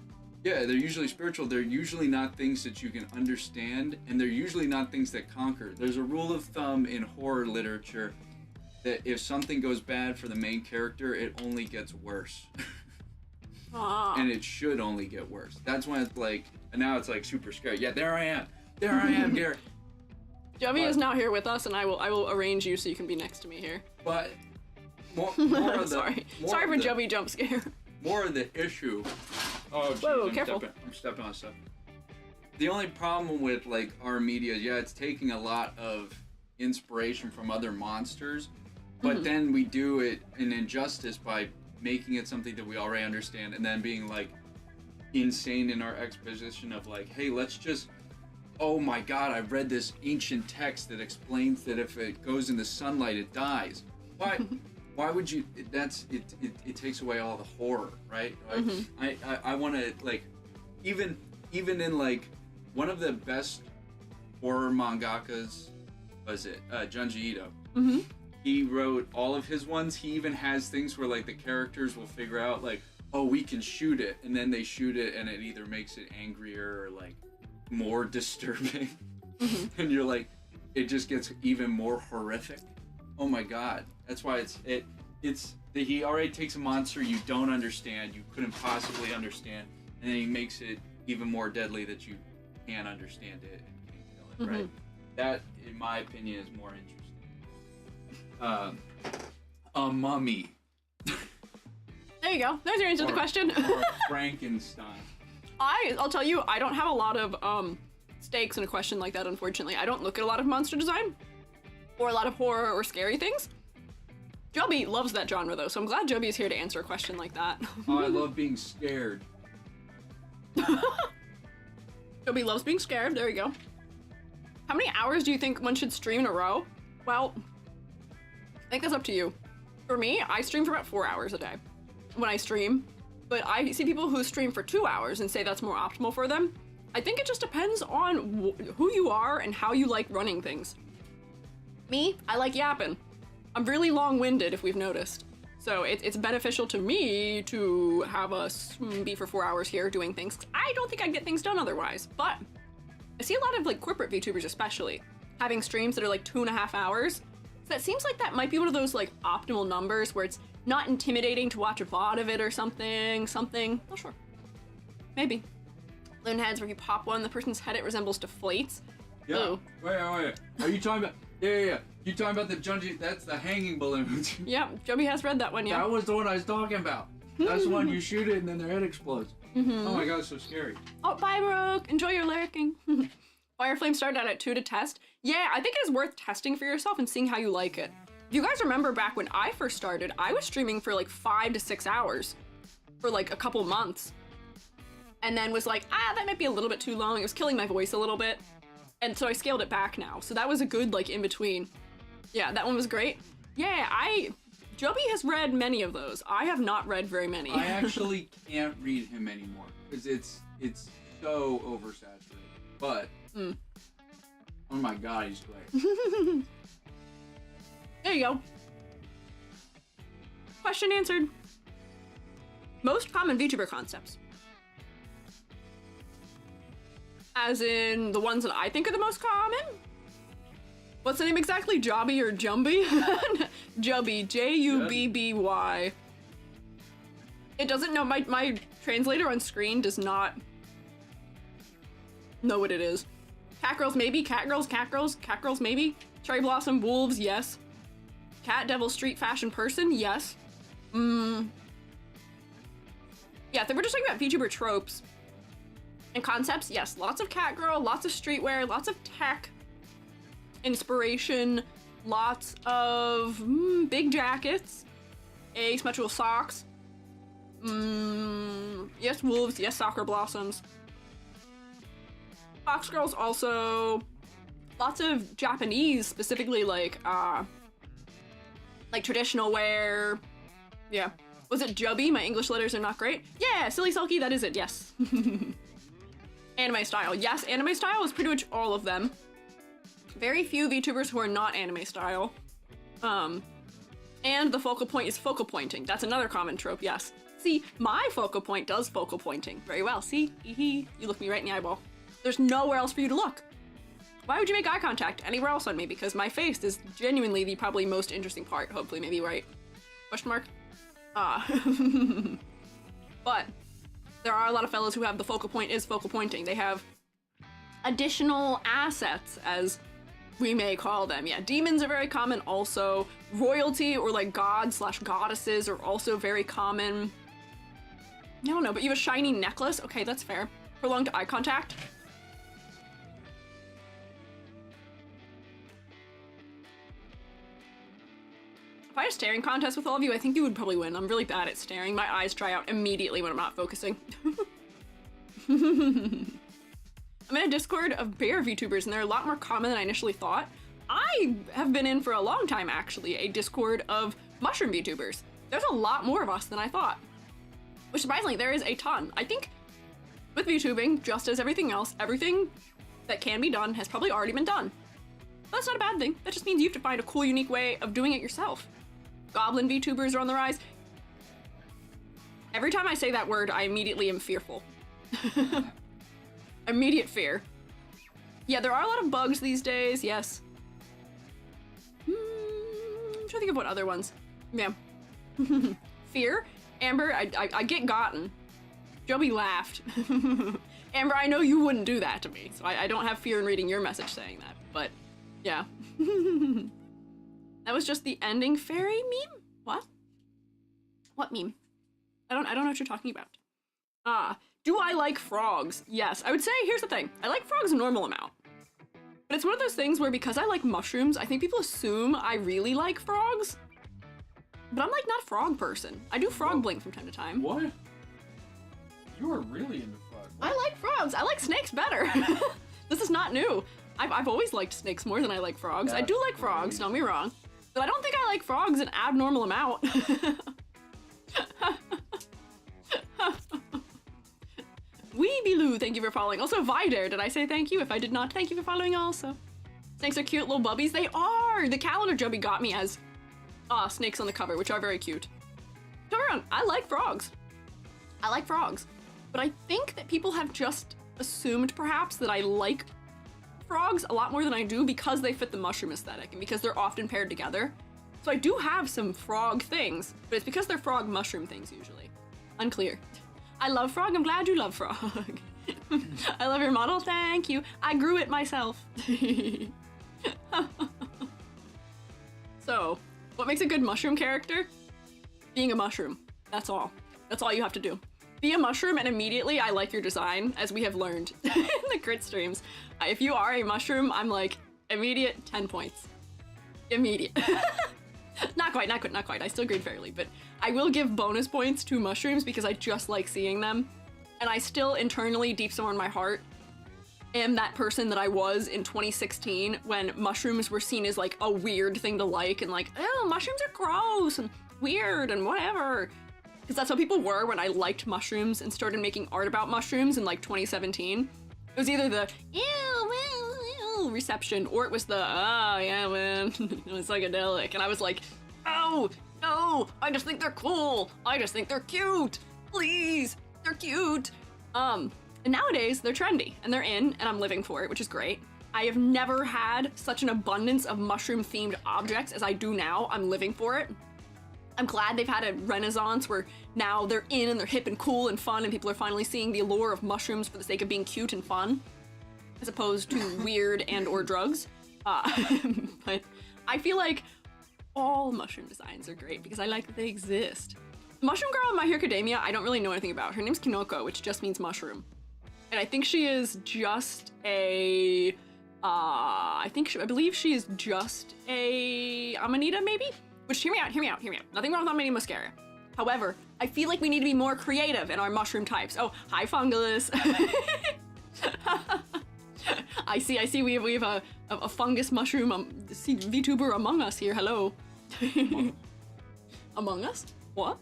Yeah, they're usually spiritual. They're usually not things that you can understand, and they're usually not things that conquer. There's a rule of thumb in horror literature that if something goes bad for the main character, it only gets worse. And it should only get worse. That's when it's like, and now it's like super scary. Yeah, there I am, Gary. Joby is now here with us, and I will arrange you so you can be next to me here. But more of the sorry for Joby jump scare. More of the issue. Oh, geez, whoa, careful! I'm stepping on stuff. The only problem with like our media, it's taking a lot of inspiration from other monsters, but then we do it an injustice by making it something that we already understand, and then being like, insane in our exposition of like, hey, let's just, oh my god, I read this ancient text that explains that if it goes in the sunlight, it dies. Why? Why would you? It takes away all the horror, right? Like, I want to like, even in like one of the best horror mangakas, was it Junji Ito? He wrote all of his ones. He even has things where like the characters will figure out like, oh, we can shoot it, and then they shoot it, and it either makes it angrier or like more disturbing, and you're like, it just gets even more horrific. Oh my god, that's why it's that he already takes a monster you don't understand, you couldn't possibly understand, and then he makes it even more deadly that you can't understand it and can't kill it, right? That, in my opinion, is more interesting. A mummy. There you go. There's your answer to the question. Or Frankenstein. I'll tell you, I don't have a lot of stakes in a question like that, unfortunately. I don't look at a lot of monster design or a lot of horror or scary things. Joby loves that genre, though, so I'm glad Joby is here to answer a question like that. Oh, I love being scared. Joby loves being scared. There you go. How many hours do you think one should stream in a row? Well, I think that's up to you. For me, I stream for about 4 hours a day when I stream, but I see people who stream for 2 hours and say that's more optimal for them. I think it just depends on who you are and how you like running things. Me, I like yapping. I'm really long-winded, if we've noticed. So it's beneficial to me to have us be for 4 hours here doing things. I don't think I'd get things done otherwise, but I see a lot of like corporate VTubers especially having streams that are like 2.5 hours. So that seems like that might be one of those like optimal numbers where it's not intimidating to watch a VOD of it or something. Not sure. Maybe. Balloon heads where you pop one, the person's head it resembles deflates. Yeah. Ooh. Wait. Are you talking about? Yeah. You talking about the Junji? That's the hanging balloon. Yeah, Joby has read that one, yeah. That was the one I was talking about. That's the one you shoot it and then their head explodes. Oh my god, it's so scary. Oh, bye, Brooke. Enjoy your lurking. Fireflame started out at 2 to test. Yeah, I think it is worth testing for yourself and seeing how you like it. If you guys remember back when I first started, I was streaming for like 5 to 6 hours for like a couple months. And then was like, that might be a little bit too long. It was killing my voice a little bit. And so I scaled it back now. So that was a good like in between. Yeah, that one was great. Yeah, Joby has read many of those. I have not read very many. I actually can't read him anymore because it's so oversaturated. But oh my god, he's great. There you go. Question answered. Most common VTuber concepts. As in the ones that I think are the most common? What's the name exactly? Jobby or Jumby? Jubby. Jubby. It doesn't know. My translator on screen does not know what it is. Cat girls, maybe. Cat girls, maybe. Cherry blossom, wolves, yes. Cat devil, street fashion person, yes. Yeah, if they were just talking about VTuber tropes and concepts, yes. Lots of cat girl, lots of streetwear, lots of tech. Inspiration, lots of big jackets, asymmetrical socks, yes wolves, yes soccer blossoms, fox girls also, lots of Japanese, specifically like traditional wear, yeah. Was it Jubby? My English letters are not great. Yeah, silly sulky, that is it, yes. Anime style, yes, anime style is pretty much all of them. Very few VTubers who are not anime style. And the focal point is focal pointing. That's another common trope, yes. See, my focal point does focal pointing very well. See? You look me right in the eyeball. There's nowhere else for you to look. Why would you make eye contact anywhere else on me? Because my face is genuinely the probably most interesting part. Hopefully, maybe right. Question mark? But there are a lot of fellows who have the focal point is focal pointing. They have additional assets, as we may call them. Yeah, demons are very common also. Royalty or like gods/goddesses are also very common. I don't know, but you have a shiny necklace? Okay, that's fair. Prolonged eye contact. If I had a staring contest with all of you, I think you would probably win. I'm really bad at staring. My eyes dry out immediately when I'm not focusing. I'm in a Discord of bear VTubers, and they're a lot more common than I initially thought. I have been in for a long time, actually, a Discord of mushroom VTubers. There's a lot more of us than I thought. Which, surprisingly, there is a ton. I think with VTubing, just as everything else, everything that can be done has probably already been done. But that's not a bad thing. That just means you have to find a cool, unique way of doing it yourself. Goblin VTubers are on the rise. Every time I say that word, I immediately am fearful. Immediate fear. Yeah, there are a lot of bugs these days, yes. I'm trying to think of what other ones. Yeah. Fear? Amber, I get gotten. Joby laughed. Amber, I know you wouldn't do that to me, so I don't have fear in reading your message saying that, but yeah. That was just the ending fairy meme? What? What meme? I don't know what you're talking about. Do I like frogs? Yes, I would say, here's the thing. I like frogs a normal amount. But it's one of those things where because I like mushrooms, I think people assume I really like frogs. But I'm like not a frog person. I do frog blink from time to time. What? You are really into frogs. I like frogs. I like snakes better. This is not new. I've always liked snakes more than I like frogs. I do like frogs, don't get me wrong. But I don't think I like frogs an abnormal amount. Weebyloo, thank you for following. Also, Vider, did I say thank you? If I did not, thank you for following also. Snakes are cute little bubbies. They are! The calendar Joby got me as snakes on the cover, which are very cute. Don't get me wrong, I like frogs. I like frogs. But I think that people have just assumed, perhaps, that I like frogs a lot more than I do because they fit the mushroom aesthetic and because they're often paired together. So I do have some frog things, but it's because they're frog mushroom things usually. Unclear. I love frog, I'm glad you love frog. I love your model, thank you. I grew it myself. So, what makes a good mushroom character? Being a mushroom, that's all. That's all you have to do. Be a mushroom and immediately I like your design, as we have learned in the crit streams. If you are a mushroom, I'm like, immediate 10 points. Immediate. Not quite. I still grade fairly, but I will give bonus points to mushrooms because I just like seeing them. And I still internally, deep somewhere in my heart, am that person that I was in 2016 when mushrooms were seen as like a weird thing to like and like, oh, mushrooms are gross and weird and whatever. Because that's how people were when I liked mushrooms and started making art about mushrooms in like 2017. It was either the ew reception or it was the yeah man it's psychedelic, and I was like, oh no, I just think they're cool, I just think they're cute, please, they're cute. And nowadays they're trendy and they're in and I'm living for it, which is great. I have never had such an abundance of mushroom themed objects as I do now. I'm living for it. I'm glad they've had a renaissance where now they're in and they're hip and cool and fun and people are finally seeing the allure of mushrooms for the sake of being cute and fun, as opposed to weird and or drugs. But I feel like all mushroom designs are great because I like that they exist. The mushroom girl in My Hero Academia, I don't really know anything about. Her name's Kinoko, which just means mushroom. And I think she is just a, I believe she is just a Amanita maybe? Which, hear me out. Nothing wrong with Amanita muscaria. However, I feel like we need to be more creative in our mushroom types. Oh, hi Fungus. I see we have a fungus mushroom VTuber among us here, hello. Among us? What?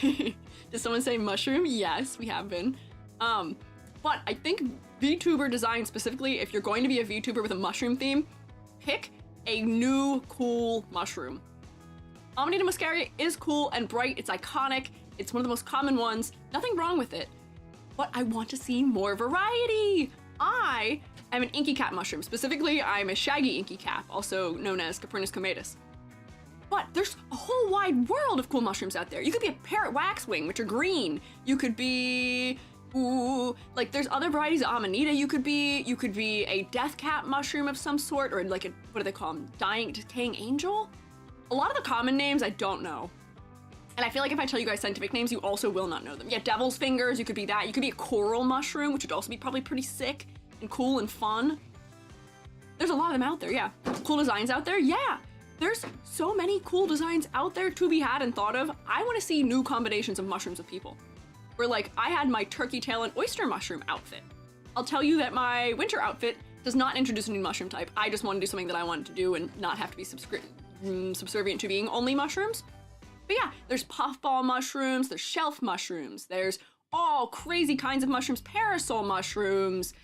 Did someone say mushroom? Yes, we have been. But I think VTuber design specifically, if you're going to be a VTuber with a mushroom theme, pick a new cool mushroom. Amanita muscaria is cool and bright, it's iconic, it's one of the most common ones, nothing wrong with it, but I want to see more variety. I am an inky cap mushroom. Specifically, I'm a shaggy inky cap, also known as Caprinus comatus. But there's a whole wide world of cool mushrooms out there. You could be a parrot waxwing, which are green. You could be, like there's other varieties of Amanita you could be. You could be a death cap mushroom of some sort, or like a, what do they call them? Decaying angel? A lot of the common names I don't know. And I feel like if I tell you guys scientific names, you also will not know them. Yeah, devil's fingers, you could be that. You could be a coral mushroom, which would also be probably pretty sick and cool and fun. There's a lot of them out there, yeah. Cool designs out there, yeah. There's so many cool designs out there to be had and thought of. I want to see new combinations of mushrooms with people. where like I had my turkey tail and oyster mushroom outfit. I'll tell you that my winter outfit does not introduce a new mushroom type. I just want to do something that I wanted to do and not have to be subservient to being only mushrooms. But yeah, there's puffball mushrooms, there's shelf mushrooms, there's all crazy kinds of mushrooms, parasol mushrooms.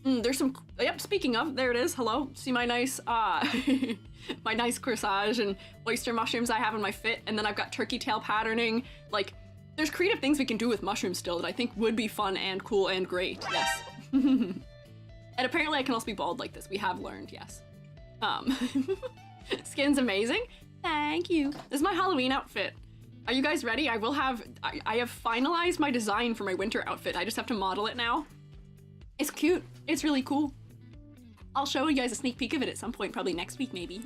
There's some, yep, speaking of, there it is, hello. See my nice, my nice corsage and oyster mushrooms I have in my fit, and then I've got turkey tail patterning. Like, there's creative things we can do with mushrooms still that I think would be fun and cool and great, yes. And apparently I can also be bald like this, we have learned, yes. Skin's amazing. Thank you. This is my Halloween outfit. Are you guys ready? I have finalized my design for my winter outfit. I just have to model it now. It's cute. It's really cool. I'll show you guys a sneak peek of it at some point, probably next week, maybe.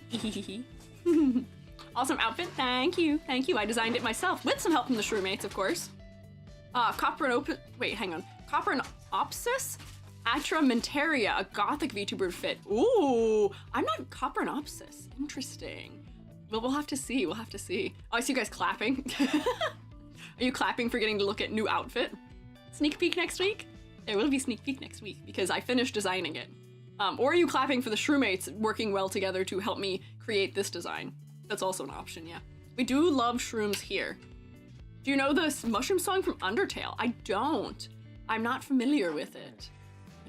Awesome outfit. Thank you. Thank you. I designed it myself with some help from the Shrewmates, of course. Coprinopsis. Atramentaria, a gothic VTuber fit. Ooh, I'm not Coprinopsis. Interesting. Well, we'll have to see. We'll have to see. Oh, I see you guys clapping. Are you clapping for getting to look at new outfit? Sneak peek next week? There will be sneak peek next week because I finished designing it. Or are you clapping for the Shrewmates working well together to help me create this design? That's also an option, yeah. We do love shrooms here. Do you know the mushroom song from Undertale? I don't. I'm not familiar with it.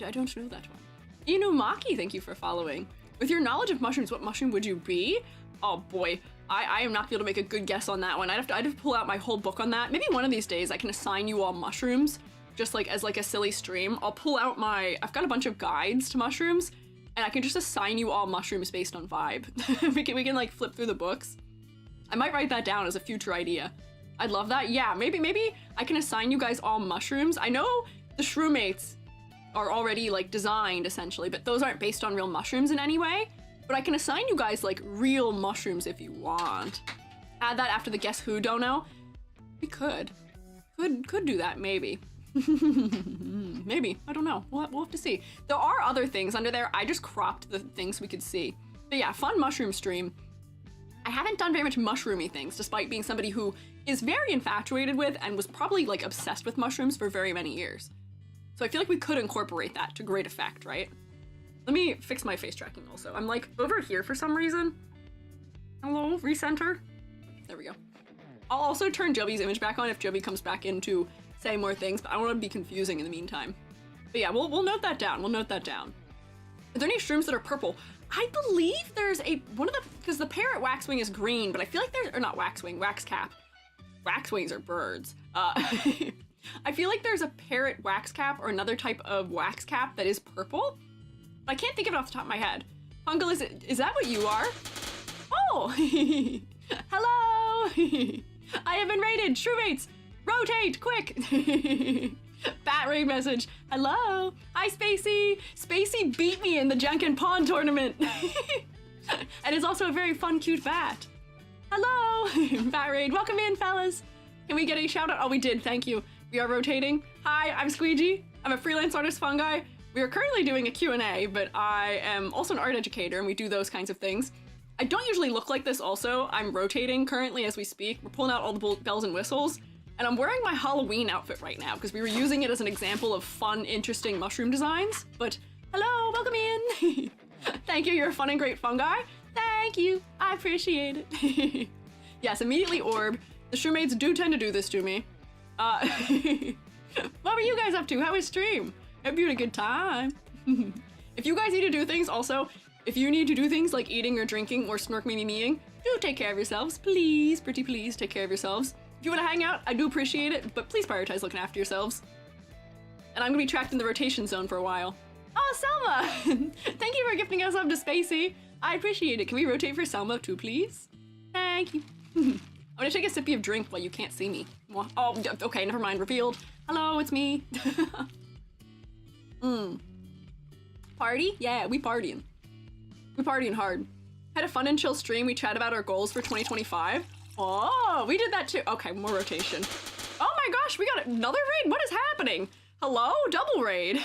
I don't know that one. Inumaki, thank you for following. With your knowledge of mushrooms, what mushroom would you be? Oh boy, I am not able to make a good guess on that one. I'd have to pull out my whole book on that. Maybe one of these days I can assign you all mushrooms, just like as like a silly stream. I'll pull out I've got a bunch of guides to mushrooms, and I can just assign you all mushrooms based on vibe. we can like flip through the books. I might write that down as a future idea. I'd love that. Yeah, maybe I can assign you guys all mushrooms. I know the Shrewmates are already like designed essentially, but those aren't based on real mushrooms in any way. But I can assign you guys like real mushrooms if you want. Add that after the Guess Who dono. We could do that maybe. Maybe, I don't know. We'll have to see. There are other things under there. I just cropped the things we could see. But yeah, fun mushroom stream. I haven't done very much mushroomy things, despite being somebody who is very infatuated with and was probably like obsessed with mushrooms for very many years. So I feel like we could incorporate that to great effect, right? Let me fix my face tracking also. I'm like over here for some reason. Hello, recenter. There we go. I'll also turn Joby's image back on if Joby comes back in to say more things, but I don't want to be confusing in the meantime. But yeah, we'll note that down. We'll note that down. Are there any shrooms that are purple? I believe there's because the parrot waxwing is green, but I feel like there's, or not waxwing, wax cap. Waxwings are birds. I feel like there's a parrot wax cap or another type of wax cap that is purple. But I can't think of it off the top of my head. Fungal, is that what you are? Oh! Hello! I have been raided! Shrewmates! Rotate! Quick! Bat raid message. Hello! Hi, Spacey! Spacey beat me in the Jenkin Pond tournament! And is also a very fun, cute bat. Hello! Bat raid. Welcome in, fellas! Can we get a shout out? Oh, we did. Thank you. We are rotating. Hi, I'm Squiiji. I'm a freelance artist fungi. We are currently doing a Q&A, but I am also an art educator and we do those kinds of things. I don't usually look like this also. I'm rotating currently as we speak. We're pulling out all the bells and whistles. And I'm wearing my Halloween outfit right now because we were using it as an example of fun, interesting mushroom designs. But hello, welcome in. Thank you, you're a fun and great fungi. Thank you, I appreciate it. Yes, immediately orb. The Shrewmates do tend to do this to me. What were you guys up to? How was stream? Hope you had a good time. If you guys need to do things also, if you need to do things like eating or drinking or snork memeing, do take care of yourselves. Please, pretty please, take care of yourselves. If you want to hang out, I do appreciate it, but please prioritize looking after yourselves. And I'm gonna be trapped in the rotation zone for a while. Oh, Selma! Thank you for gifting us up to Spacey. I appreciate it. Can we rotate for Selma too, please? Thank you. I'm gonna take a sippy of drink while you can't see me. Oh, okay, never mind. Revealed. Hello, it's me. Party? Yeah, we partying. We partying hard. Had a fun and chill stream. We chat about our goals for 2025. Oh, we did that too. Okay, more rotation. Oh my gosh, we got another raid? What is happening? Hello? Double raid.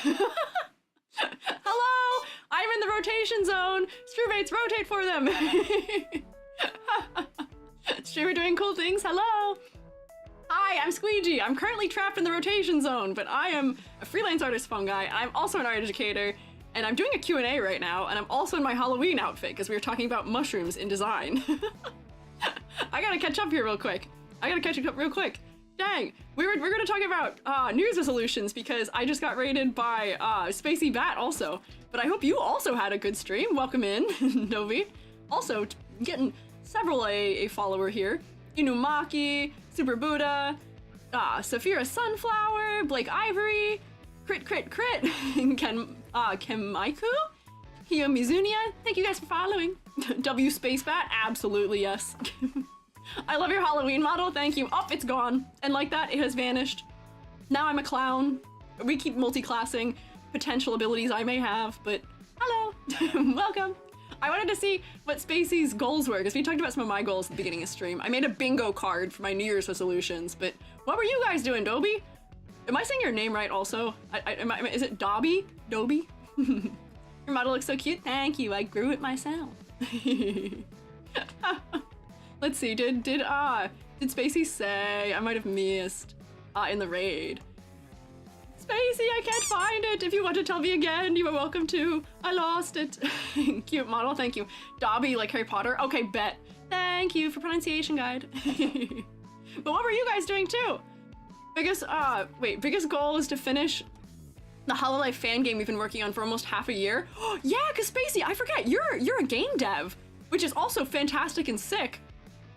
Hello? I'm in the rotation zone. Shrewmates, rotate for them. Streamer doing cool things. Hello. Hi, Hi, I'm Squeiji. I'm currently trapped in the rotation zone, but I am a freelance artist fungi. I'm also an art educator, and I'm doing a Q&A right now, and I'm also in my Halloween outfit because we were talking about mushrooms in design. I gotta catch up here real quick. Dang, we're gonna talk about New Year's resolutions because I just got rated by Spacey Bat also. But I hope you also had a good stream. Welcome in, Novi. Also, getting several a follower here. Inumaki, Super Buddha, Saphira Sunflower, Blake Ivory, Crit, Kemaiku, Hio Mizunia. Thank you guys for following. W Space Bat, absolutely yes. I love your Halloween model, thank you. Oh, it's gone. And like that, it has vanished. Now I'm a clown. We keep multi-classing potential abilities I may have, but hello, welcome. I wanted to see what Spacey's goals were, because we talked about some of my goals at the beginning of stream. I made a bingo card for my New Year's resolutions, but what were you guys doing, Dobie? Am I saying your name right also? Is it Dobby? Dobie? Your model looks so cute. Thank you, I grew it myself. Let's see, did Spacey say? I might have missed in the raid. Spacey, I can't find it. If you want to tell me again, you are welcome to. I lost it. Cute model, thank you. Dobby, like Harry Potter? Okay, bet. Thank you for pronunciation guide. But what were you guys doing too? Biggest goal is to finish the Hololive fan game we've been working on for almost half a year. Yeah, cause Spacey, I forget, you're a game dev, which is also fantastic and sick.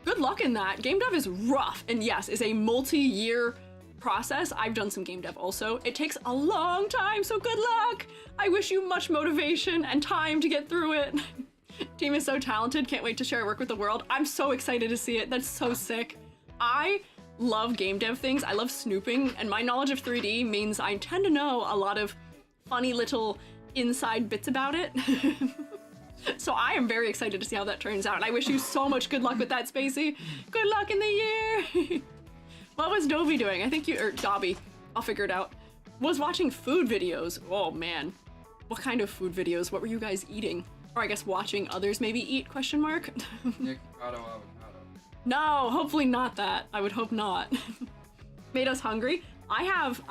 Good luck in that. Game dev is rough, and yes, is a multi-year process. I've done some game dev also. It takes a long time, so good luck. I wish you much motivation and time to get through it. Team is so talented. Can't wait to share work with the world. I'm so excited to see it. That's so sick. I love game dev things. I love snooping, and my knowledge of 3D means I tend to know a lot of funny little inside bits about it. So I am very excited to see how that turns out, and I wish you so much good luck with that, Spacey. Good luck in the year. What was Dobby doing? I think Dobby, I'll figure it out. Was watching food videos. Oh man. What kind of food videos? What were you guys eating? Or I guess watching others maybe eat, question mark? Nick, avocado. No, hopefully not that. I would hope not. Made us hungry. I have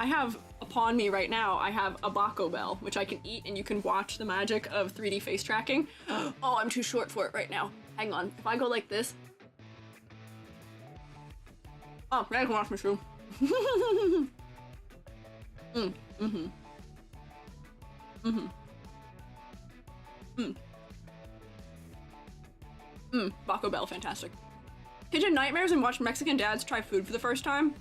upon me right now, I have a Baco Bell, which I can eat and you can watch the magic of 3D face tracking. Oh, I'm too short for it right now. Hang on, if I go like this. Oh, I can watch my shoe. Baco Bell, fantastic. Kitchen nightmares and watched Mexican dads try food for the first time.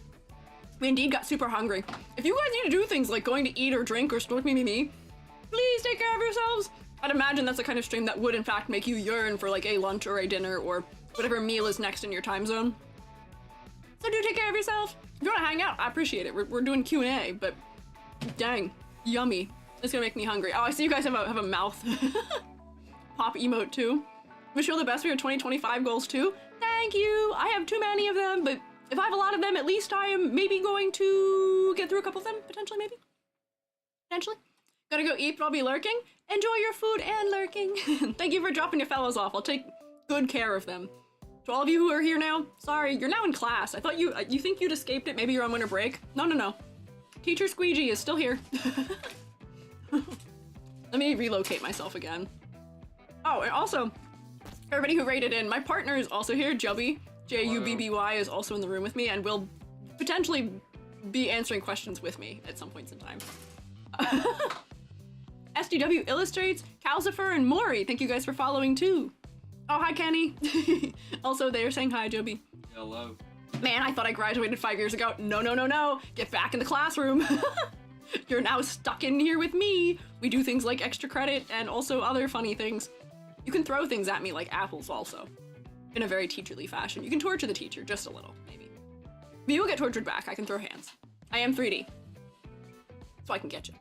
We indeed got super hungry. If you guys need to do things like going to eat or drink or snort me, please take care of yourselves. I'd imagine that's the kind of stream that would in fact make you yearn for like a lunch or a dinner or whatever meal is next in your time zone. So do take care of yourself. If you want to hang out, I appreciate it. We're doing Q&A, but dang, yummy. It's gonna make me hungry. Oh, I see you guys have a mouth pop emote too. Wish you all the best for your 2025 goals too. Thank you. I have too many of them, but if I have a lot of them, at least I am maybe going to get through a couple of them, potentially, maybe. Potentially. Gotta go eat, but I'll be lurking. Enjoy your food and lurking. Thank you for dropping your fellows off. I'll take good care of them. To all of you who are here now, sorry, you're now in class. I thought you think you'd escaped it, maybe you're on winter break. No. Teacher Squeiji is still here. Let me relocate myself again. Oh, and also, everybody who rated in, my partner is also here, Jubby. Jubby is also in the room with me and will potentially be answering questions with me at some points in time. SDW Illustrates, Calcifer, and Maury, thank you guys for following too. Oh, hi Kenny. Also, they're saying hi, Joby. Hello. Man, I thought I graduated 5 years ago. No. Get back in the classroom. You're now stuck in here with me. We do things like extra credit and also other funny things. You can throw things at me like apples also. In a very teacherly fashion. You can torture the teacher, just a little, maybe. But you'll get tortured back. I can throw hands. I am 3D. So I can get you.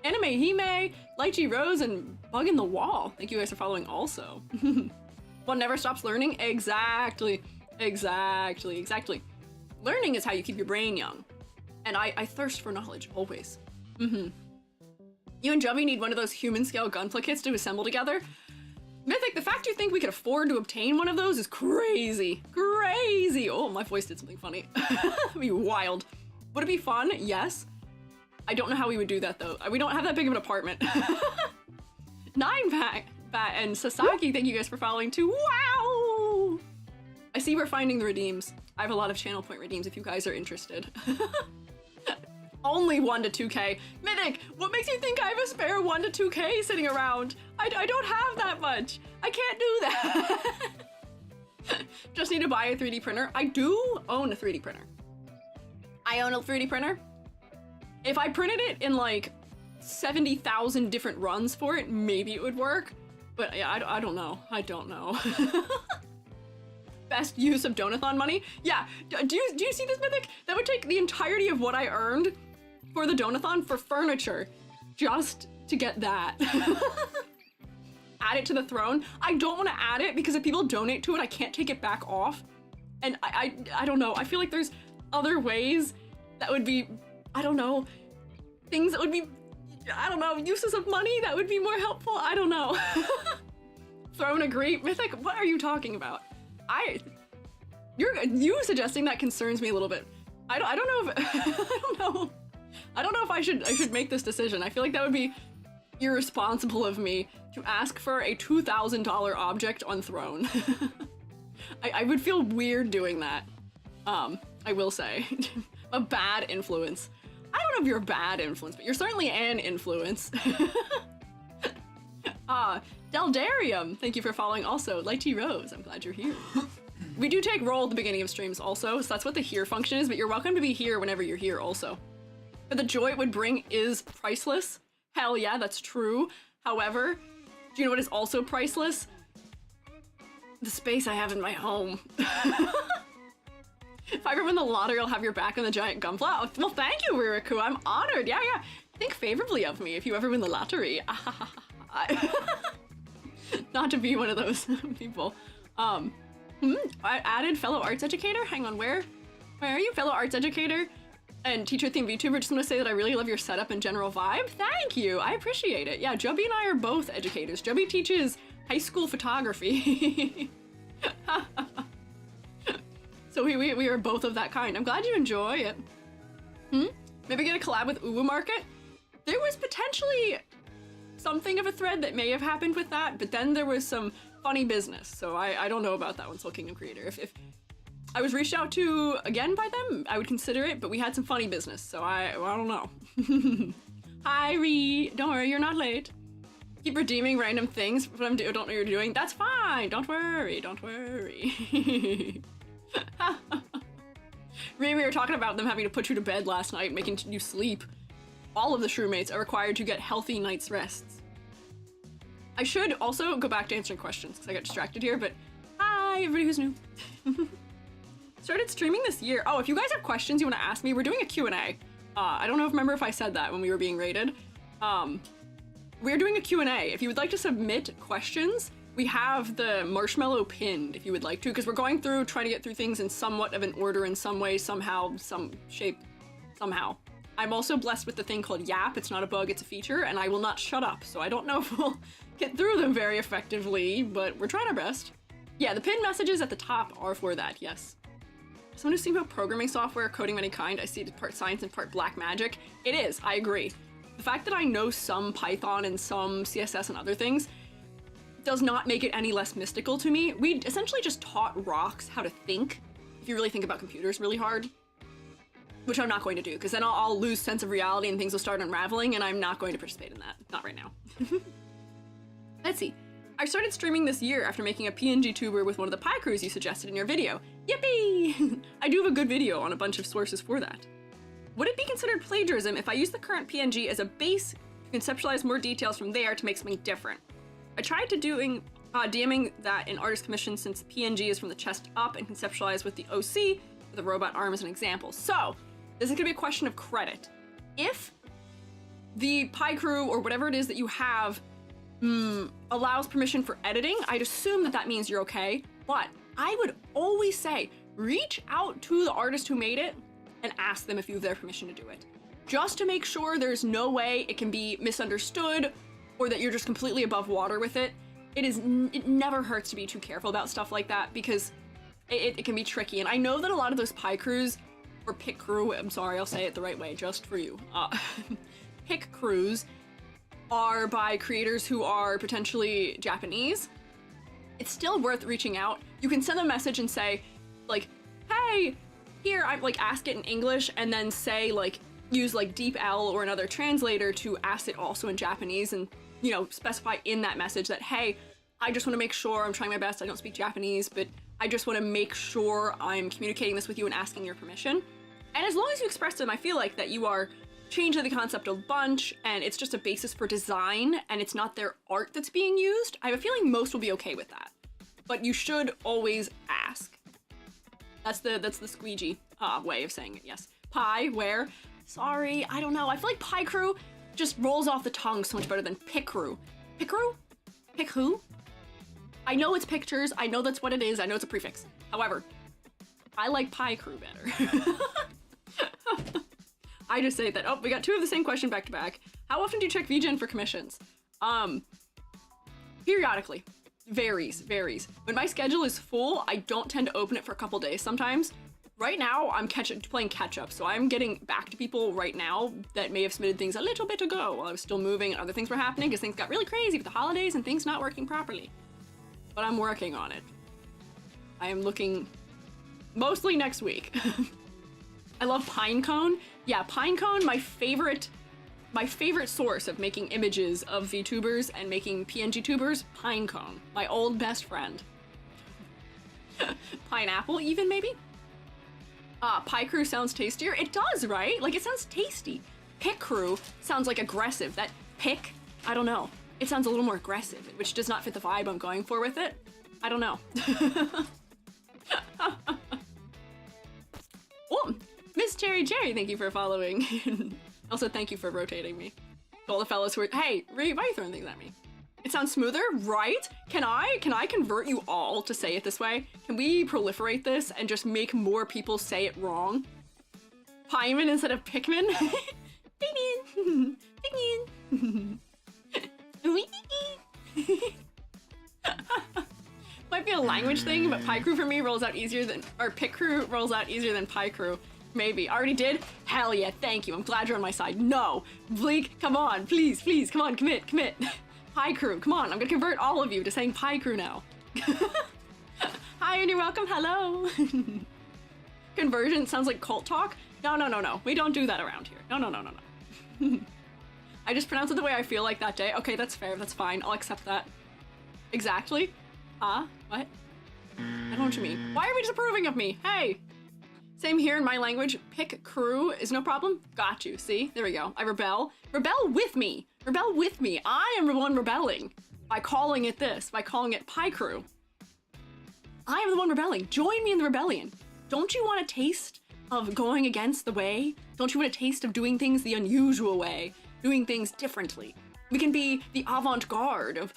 Anime Hime, Lychee Rose, and Bug in the Wall. Thank you guys for following also. One never stops learning. Exactly. Learning is how you keep your brain young. And I thirst for knowledge, always. You and Jubby need one of those human scale gunpla kits to assemble together. Mythic, the fact you think we could afford to obtain one of those is crazy. Crazy! Oh, my voice did something funny. That'd be wild. Would it be fun? Yes. I don't know how we would do that, though. We don't have that big of an apartment. 9-pack and Sasaki, thank you guys for following too. Wow! I see we're finding the redeems. I have a lot of channel point redeems if you guys are interested. Only 1 to 2K. Mythic, what makes you think I have a spare 1 to 2K sitting around? I don't have that much. I can't do that. Just need to buy a 3D printer. I do own a 3D printer. I own a 3D printer. If I printed it in like 70,000 different runs for it, maybe it would work. But yeah, I don't know. I don't know. Best use of Donathon money? Yeah, do you see this, Mythic? That would take the entirety of what I earned for the Donathon for furniture, just to get that. Add it to the throne. I don't want to add it because if people donate to it, I can't take it back off. And I don't know, I feel like there's other ways that would be, I don't know, things that would be, I don't know, uses of money that would be more helpful. I don't know. Throne agree. Mythic, what are you talking about? You suggesting that concerns me a little bit. I don't know if I don't know if I should make this decision. I feel like that would be irresponsible of me to ask for a $2,000 object on Throne. I would feel weird doing that. I will say. A bad influence. I don't know if you're a bad influence, but you're certainly an influence. Deldarium, thank you for following also. Lighty Rose, I'm glad you're here. We do take roll at the beginning of streams also, so that's what the here function is, but you're welcome to be here whenever you're here also. But the joy it would bring is priceless. Hell yeah, that's true. However, do you know what is also priceless? The space I have in my home. If I ever win the lottery, I'll have your back on the giant gunpla. Well, thank you, Ririku. I'm honored. Yeah. Think favorably of me if you ever win the lottery. Not to be one of those people. I added fellow arts educator. Hang on, where are you? Fellow arts educator and teacher themed VTuber. Just want to say that I really love your setup and general vibe. Thank you. I appreciate it. Yeah, Joby and I are both educators. Joby teaches high school photography. So we are both of that kind. I'm glad you enjoy it. Maybe get a collab with Uwu Market? There was potentially something of a thread that may have happened with that, but then there was some funny business, so I don't know about that one, Soul Kingdom Creator. If I was reached out to again by them, I would consider it, but we had some funny business, so I don't know. Hi, Ree. Don't worry, you're not late. Keep redeeming random things, but I don't know what you're doing. That's fine. Don't worry. Don't worry. We were talking about them having to put you to bed last night, making you sleep. All of the shroommates are required to get healthy night's rests. I should also go back to answering questions because I got distracted here, but hi, everybody who's new. Started streaming this year. Oh, if you guys have questions you want to ask me, we're doing a Q&A. I don't remember if I said that when we were being rated. We're doing a Q&A. If you would like to submit questions, we have the marshmallow pinned if you would like to, because we're going through trying to get through things in somewhat of an order in some way, somehow, some shape, somehow. I'm also blessed with the thing called Yap. It's not a bug, it's a feature, and I will not shut up, so I don't know if we'll get through them very effectively, but we're trying our best. Yeah, the pinned messages at the top are for that, yes. Someone who's seen about programming software, coding of any kind, I see it's part science and part black magic. It is, I agree. The fact that I know some Python and some CSS and other things does not make it any less mystical to me. We essentially just taught rocks how to think, if you really think about computers really hard. Which I'm not going to do, because then I'll lose sense of reality and things will start unraveling, and I'm not going to participate in that. Not right now. Let's see. I started streaming this year after making a PNG tuber with one of the pie crews you suggested in your video. Yippee! I do have a good video on a bunch of sources for that. Would it be considered plagiarism if I use the current PNG as a base to conceptualize more details from there to make something different? I tried to DMing that in artist commission since PNG is from the chest up and conceptualized with the OC with a robot arm as an example. So, this is gonna be a question of credit. If the pie crew or whatever it is that you have allows permission for editing, I'd assume that means you're okay, but I would always say, reach out to the artist who made it and ask them if you have their permission to do it. Just to make sure there's no way it can be misunderstood or that you're just completely above water with it. it never hurts to be too careful about stuff like that because it can be tricky. And I know that a lot of those pie crews, or pick crew, I'm sorry, I'll say it the right way just for you. Pick crews are by creators who are potentially Japanese. It's still worth reaching out. You can send them a message and say, like, hey, here, I'm like, ask it in English, and then say, like, use like Deep L or another translator to ask it also in Japanese, and, you know, specify in that message that, hey, I just want to make sure, I'm trying my best, I don't speak Japanese, but I just want to make sure I'm communicating this with you and asking your permission. And as long as you express to them, I feel like that you are changing the concept a bunch, and it's just a basis for design, and it's not their art that's being used, I have a feeling most will be okay with that. But you should always ask. That's the Squiiji way of saying it, yes. Pie, where? Sorry, I don't know. I feel like pie crew just rolls off the tongue so much better than pick crew. Pick crew? Pick who? I know it's pictures, I know that's what it is, I know it's a prefix. However, I like pie crew better. I just say that, oh, we got two of the same question back to back. How often do you check VGen for commissions? Periodically. Varies. When my schedule is full, I don't tend to open it for a couple days sometimes. Right now, I'm playing catch up, so I'm getting back to people right now that may have submitted things a little bit ago while I was still moving and other things were happening because things got really crazy with the holidays and things not working properly. But I'm working on it. I am looking mostly next week. I love Pinecone. Yeah, Pinecone, my favorite source of making images of VTubers and making PNG tubers, Pinecone, my old best friend. Pineapple even, maybe? Pie crew sounds tastier. It does, right? Like, it sounds tasty. Pick crew sounds like aggressive. That pick, I don't know. It sounds a little more aggressive, which does not fit the vibe I'm going for with it. I don't know. Oh, Miss Cherry Cherry, thank you for following. Also, thank you for rotating me. To all the fellas who are, hey, why are you throwing things at me? It sounds smoother, right? Can I convert you all to say it this way? Can we proliferate this and just make more people say it wrong? Pieman instead of Pikmin? Pikmin! Pikmin! Might be a language thing, but Pie Crew for me rolls out easier than, or Pick Crew rolls out easier than Pie Crew. Maybe. Already did? Hell yeah, thank you. I'm glad you're on my side. No! Bleak, come on, please, come on, commit. Pie Crew, come on, I'm gonna convert all of you to saying Pie Crew now. Hi, and you're welcome, hello! Conversion sounds like cult talk? No. We don't do that around here. No. I just pronounce it the way I feel like that day. Okay, that's fair, that's fine, I'll accept that. Exactly? Huh? What? I don't know what you mean. Why are we disapproving of me? Hey! Same here in my language. Pick crew is no problem. Got you. See? There we go. I rebel. Rebel with me. Rebel with me. I am the one rebelling by calling it this, by calling it Pie Crew. I am the one rebelling. Join me in the rebellion. Don't you want a taste of going against the way? Don't you want a taste of doing things the unusual way? Doing things differently? We can be the avant-garde of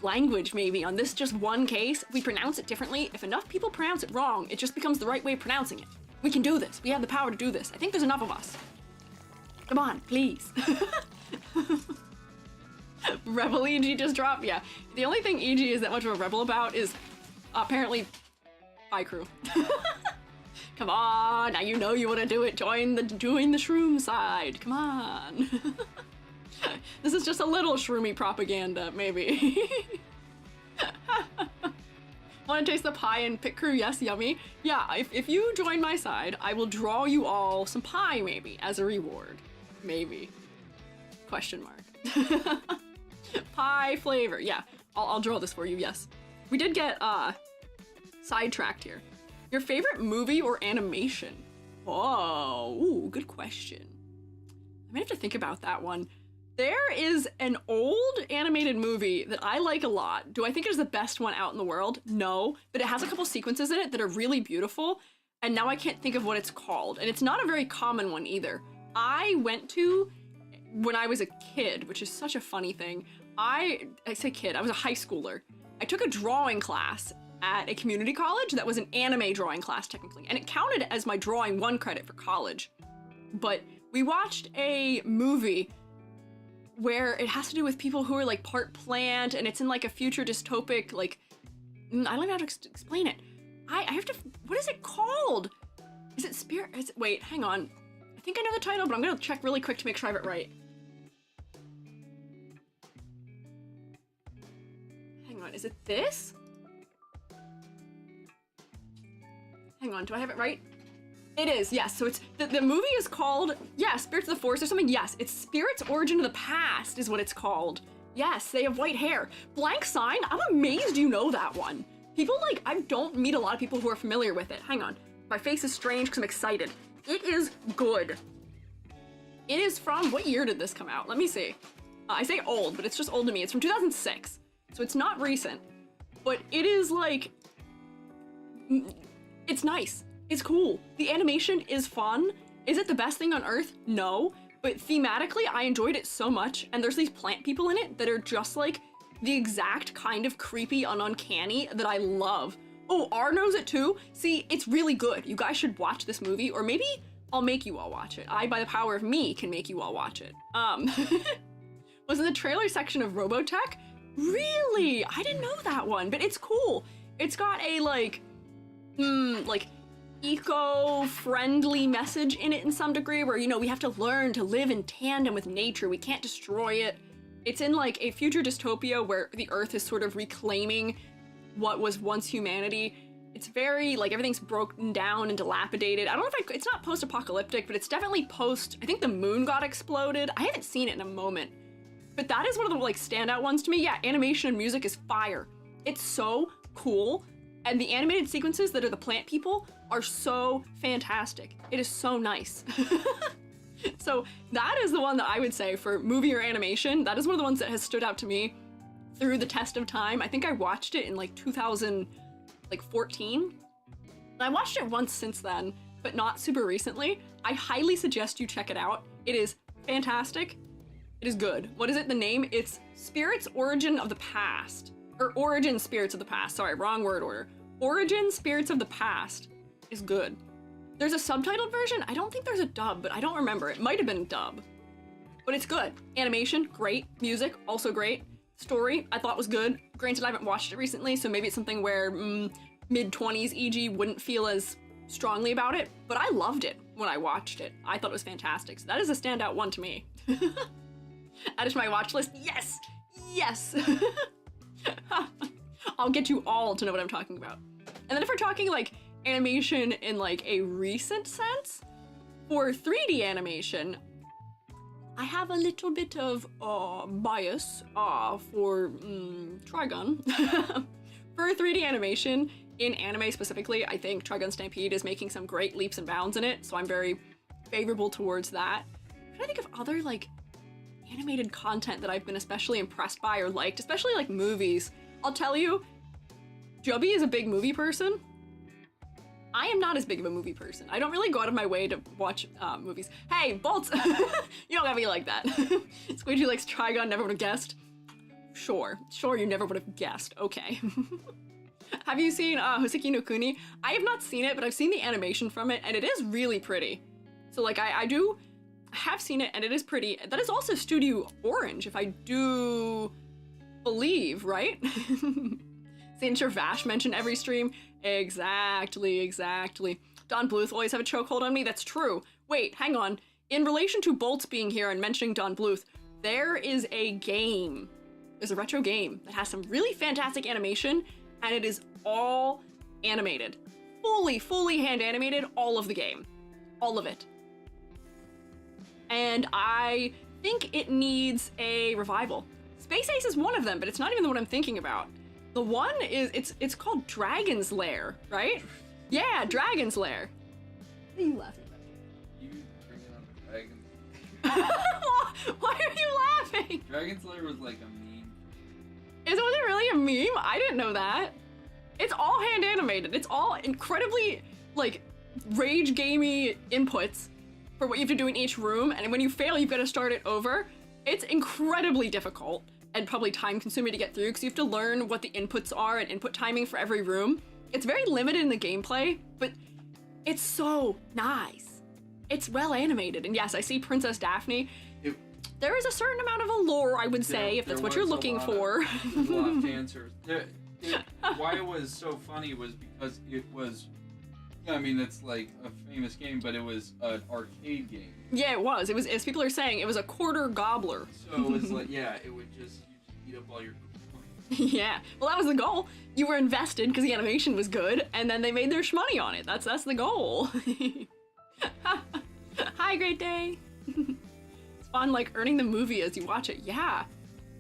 language, maybe. On this just one case, we pronounce it differently. If enough people pronounce it wrong, it just becomes the right way of pronouncing it. We can do this. We have the power to do this. I think there's enough of us. Come on, please. Rebel EG just dropped? Yeah. The only thing EG is that much of a rebel about is apparently Pie Crew. Come on, now you know you want to do it. Join the shroom side. Come on. This is just a little shroomy propaganda, maybe. Want to taste the pie and Pick Crew? Yes, yummy. Yeah, if you join my side, I will draw you all some pie, maybe, as a reward. Maybe. Question mark. Pie flavor. Yeah, I'll draw this for you, yes. We did get, sidetracked here. Your favorite movie or animation? Oh, ooh, good question. I may have to think about that one. There is an old animated movie that I like a lot. Do I think it is the best one out in the world? No, but it has a couple sequences in it that are really beautiful, and now I can't think of what it's called, and it's not a very common one either. I went to, when I was a kid, which is such a funny thing, I say kid, I was a high schooler. I took a drawing class at a community college that was an anime drawing class technically, and it counted as my drawing 1 credit for college. But we watched a movie where it has to do with people who are like part plant, and it's in like a future dystopic, like, I don't know how to explain it. I have to, what is it called? Is it Spirit? Wait, hang on. I think I know the title, but I'm gonna check really quick to make sure I have it right. Hang on, is it this? Hang on, do I have it right? It is, yes. So it's, the movie is called, yeah, Spirits of the Forest or something. Yes, it's Spirits Origin of the Past is what it's called. Yes, they have white hair. Blank Sign, I'm amazed you know that one. People like, I don't meet a lot of people who are familiar with it. Hang on, my face is strange because I'm excited. It is good. It is from, what year did this come out? Let me see. I say old, but it's just old to me. It's from 2006, so it's not recent. But it is like, it's nice. It's cool. The animation is fun. Is it the best thing on earth? No. But thematically, I enjoyed it so much, and there's these plant people in it that are just like the exact kind of creepy and uncanny that I love. Oh, R knows it too? See, it's really good. You guys should watch this movie, or maybe I'll make you all watch it. I, by the power of me, can make you all watch it. Was in the trailer section of Robotech? Really? I didn't know that one, but it's cool. It's got a like eco-friendly message in it in some degree where, you know, we have to learn to live in tandem with nature. We can't destroy it. It's in like a future dystopia where the earth is sort of reclaiming what was once humanity. It's very, like, everything's broken down and dilapidated. I don't know if it's not post-apocalyptic, but it's definitely post, I think the moon got exploded. I haven't seen it in a moment. But that is one of the, like, standout ones to me. Yeah, animation and music is fire. It's so cool. And the animated sequences that are the plant people are so fantastic. It is so nice. So that is the one that I would say for movie or animation. That is one of the ones that has stood out to me through the test of time. I think I watched it in like 2014. I watched it once since then, but not super recently. I highly suggest you check it out. It is fantastic. It is good. What is it? The name? It's Spirits Origin of the Past. Or Origin Spirits of the Past. Sorry, wrong word order. Origin Spirits of the Past is good. There's a subtitled version. I don't think there's a dub, but I don't remember. It might have been a dub. But it's good. Animation, great. Music, also great. Story, I thought was good. Granted, I haven't watched it recently, so maybe it's something where mid-20s EG wouldn't feel as strongly about it, but I loved it when I watched it. I thought it was fantastic. So that is a standout one to me. Add it to my watch list. Yes! Yes! I'll get you all to know what I'm talking about. And then if we're talking like animation in like a recent sense, for 3D animation, I have a little bit of bias for Trigun. For 3D animation, in anime specifically, I think Trigun Stampede is making some great leaps and bounds in it, so I'm very favorable towards that. I'm trying to think of other like animated content that I've been especially impressed by or liked, especially like movies. I'll tell you, Jubby is a big movie person. I am not as big of a movie person. I don't really go out of my way to watch movies. Hey, Bolts! You don't gotta be like that. Squeiji likes Trigun, never would have guessed. Sure, you never would have guessed. Okay. Have you seen Hoseki no Kuni? I have not seen it, but I've seen the animation from it, and it is really pretty. So like, I have seen it, and it is pretty. That is also Studio Orange, if I do believe, right? Seeing sure Vash mentioned every stream. Exactly. Don Bluth always have a chokehold on me. That's true. Wait, hang on. In relation to Bolts being here and mentioning Don Bluth, there is a game. There's a retro game that has some really fantastic animation, and it is all animated. Fully hand animated, all of the game. All of it. And I think it needs a revival. Space Ace is one of them, but it's not even the one I'm thinking about. The one is, it's called Dragon's Lair, right? Yeah, Dragon's Lair. What are you laughing about? You bringing up Dragon's Lair. Why are you laughing? Dragon's Lair was like a meme. Was it really a meme? I didn't know that. It's all hand animated. It's all incredibly, like, rage gamey inputs for what you have to do in each room, and when you fail, you've got to start it over. It's incredibly difficult and probably time consuming to get through because you have to learn what the inputs are and input timing for every room. It's very limited in the gameplay, but it's so nice. It's well animated, and yes, I see Princess Daphne. There is a certain amount of allure, I would say, if that's what you're looking for. There's a lot of dancers. Why it was so funny was because it was, I mean, it's like a famous game, but it was an arcade game. Yeah, it was. It was, as people are saying, it was a quarter gobbler. So it was like, yeah, it would just, you eat up all your coins. Yeah, well, that was the goal. You were invested because the animation was good, and then they made their shmoney on it. That's the goal. Hi, Great Day. It's fun, like, earning the movie as you watch it. Yeah.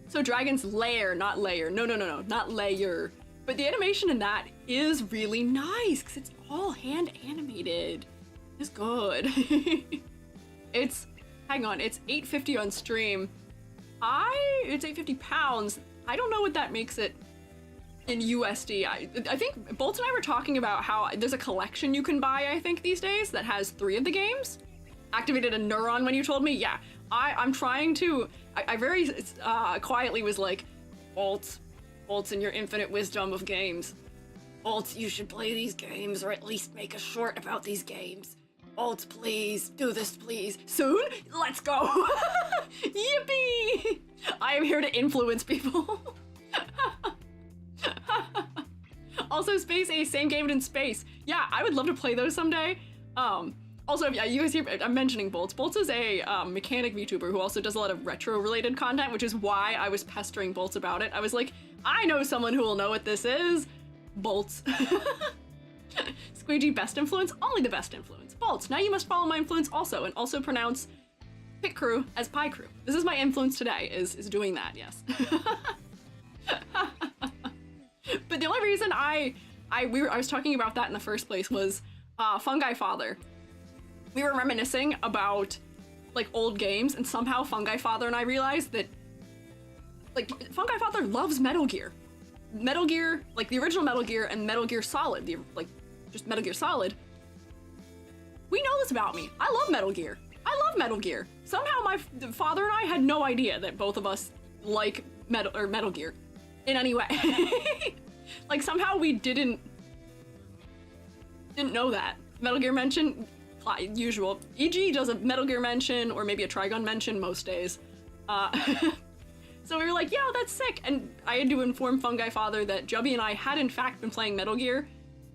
So Dragon's Lair, not layer. No, not layer. But the animation in that is really nice because it's all hand animated. It's good. It's, hang on, it's $8.50 on stream. It's 850 pounds. I don't know what that makes it in USD. I think Bolt and I were talking about how there's a collection you can buy, I think, these days that has 3 of the games. Activated a neuron when you told me. Yeah, I'm trying to, I very quietly was like, Bolt in your infinite wisdom of games. Bolt, you should play these games or at least make a short about these games. Bolt, please, do this, please. Soon? Let's go! Yippee! I am here to influence people. Also, Space Ace, same game in space. Yeah, I would love to play those someday. Also, yeah, you guys hear, I'm mentioning Bolts. Bolts is a mechanic VTuber who also does a lot of retro-related content, which is why I was pestering Bolts about it. I was like, I know someone who will know what this is. Bolts. Squeiji, best influence? Only the best influence. Bolts, now you must follow my influence also, and also pronounce Pit Crew as Pie Crew. This is my influence today, is doing that, yes. But the only reason I was talking about that in the first place was Fungi Father. We were reminiscing about like old games, and somehow Fungi Father and I realized that like Fungi Father loves Metal Gear. Metal Gear, like the original Metal Gear and Metal Gear Solid, just Metal Gear Solid. We know this about me. I love Metal Gear. I love Metal Gear. Somehow my father and I had no idea that both of us like Metal Gear in any way. Like somehow we didn't know that. Metal Gear mention, usual. EG does a Metal Gear mention or maybe a Trigun mention most days. So we were like, yeah, that's sick. And I had to inform Fungi Father that Jubby and I had in fact been playing Metal Gear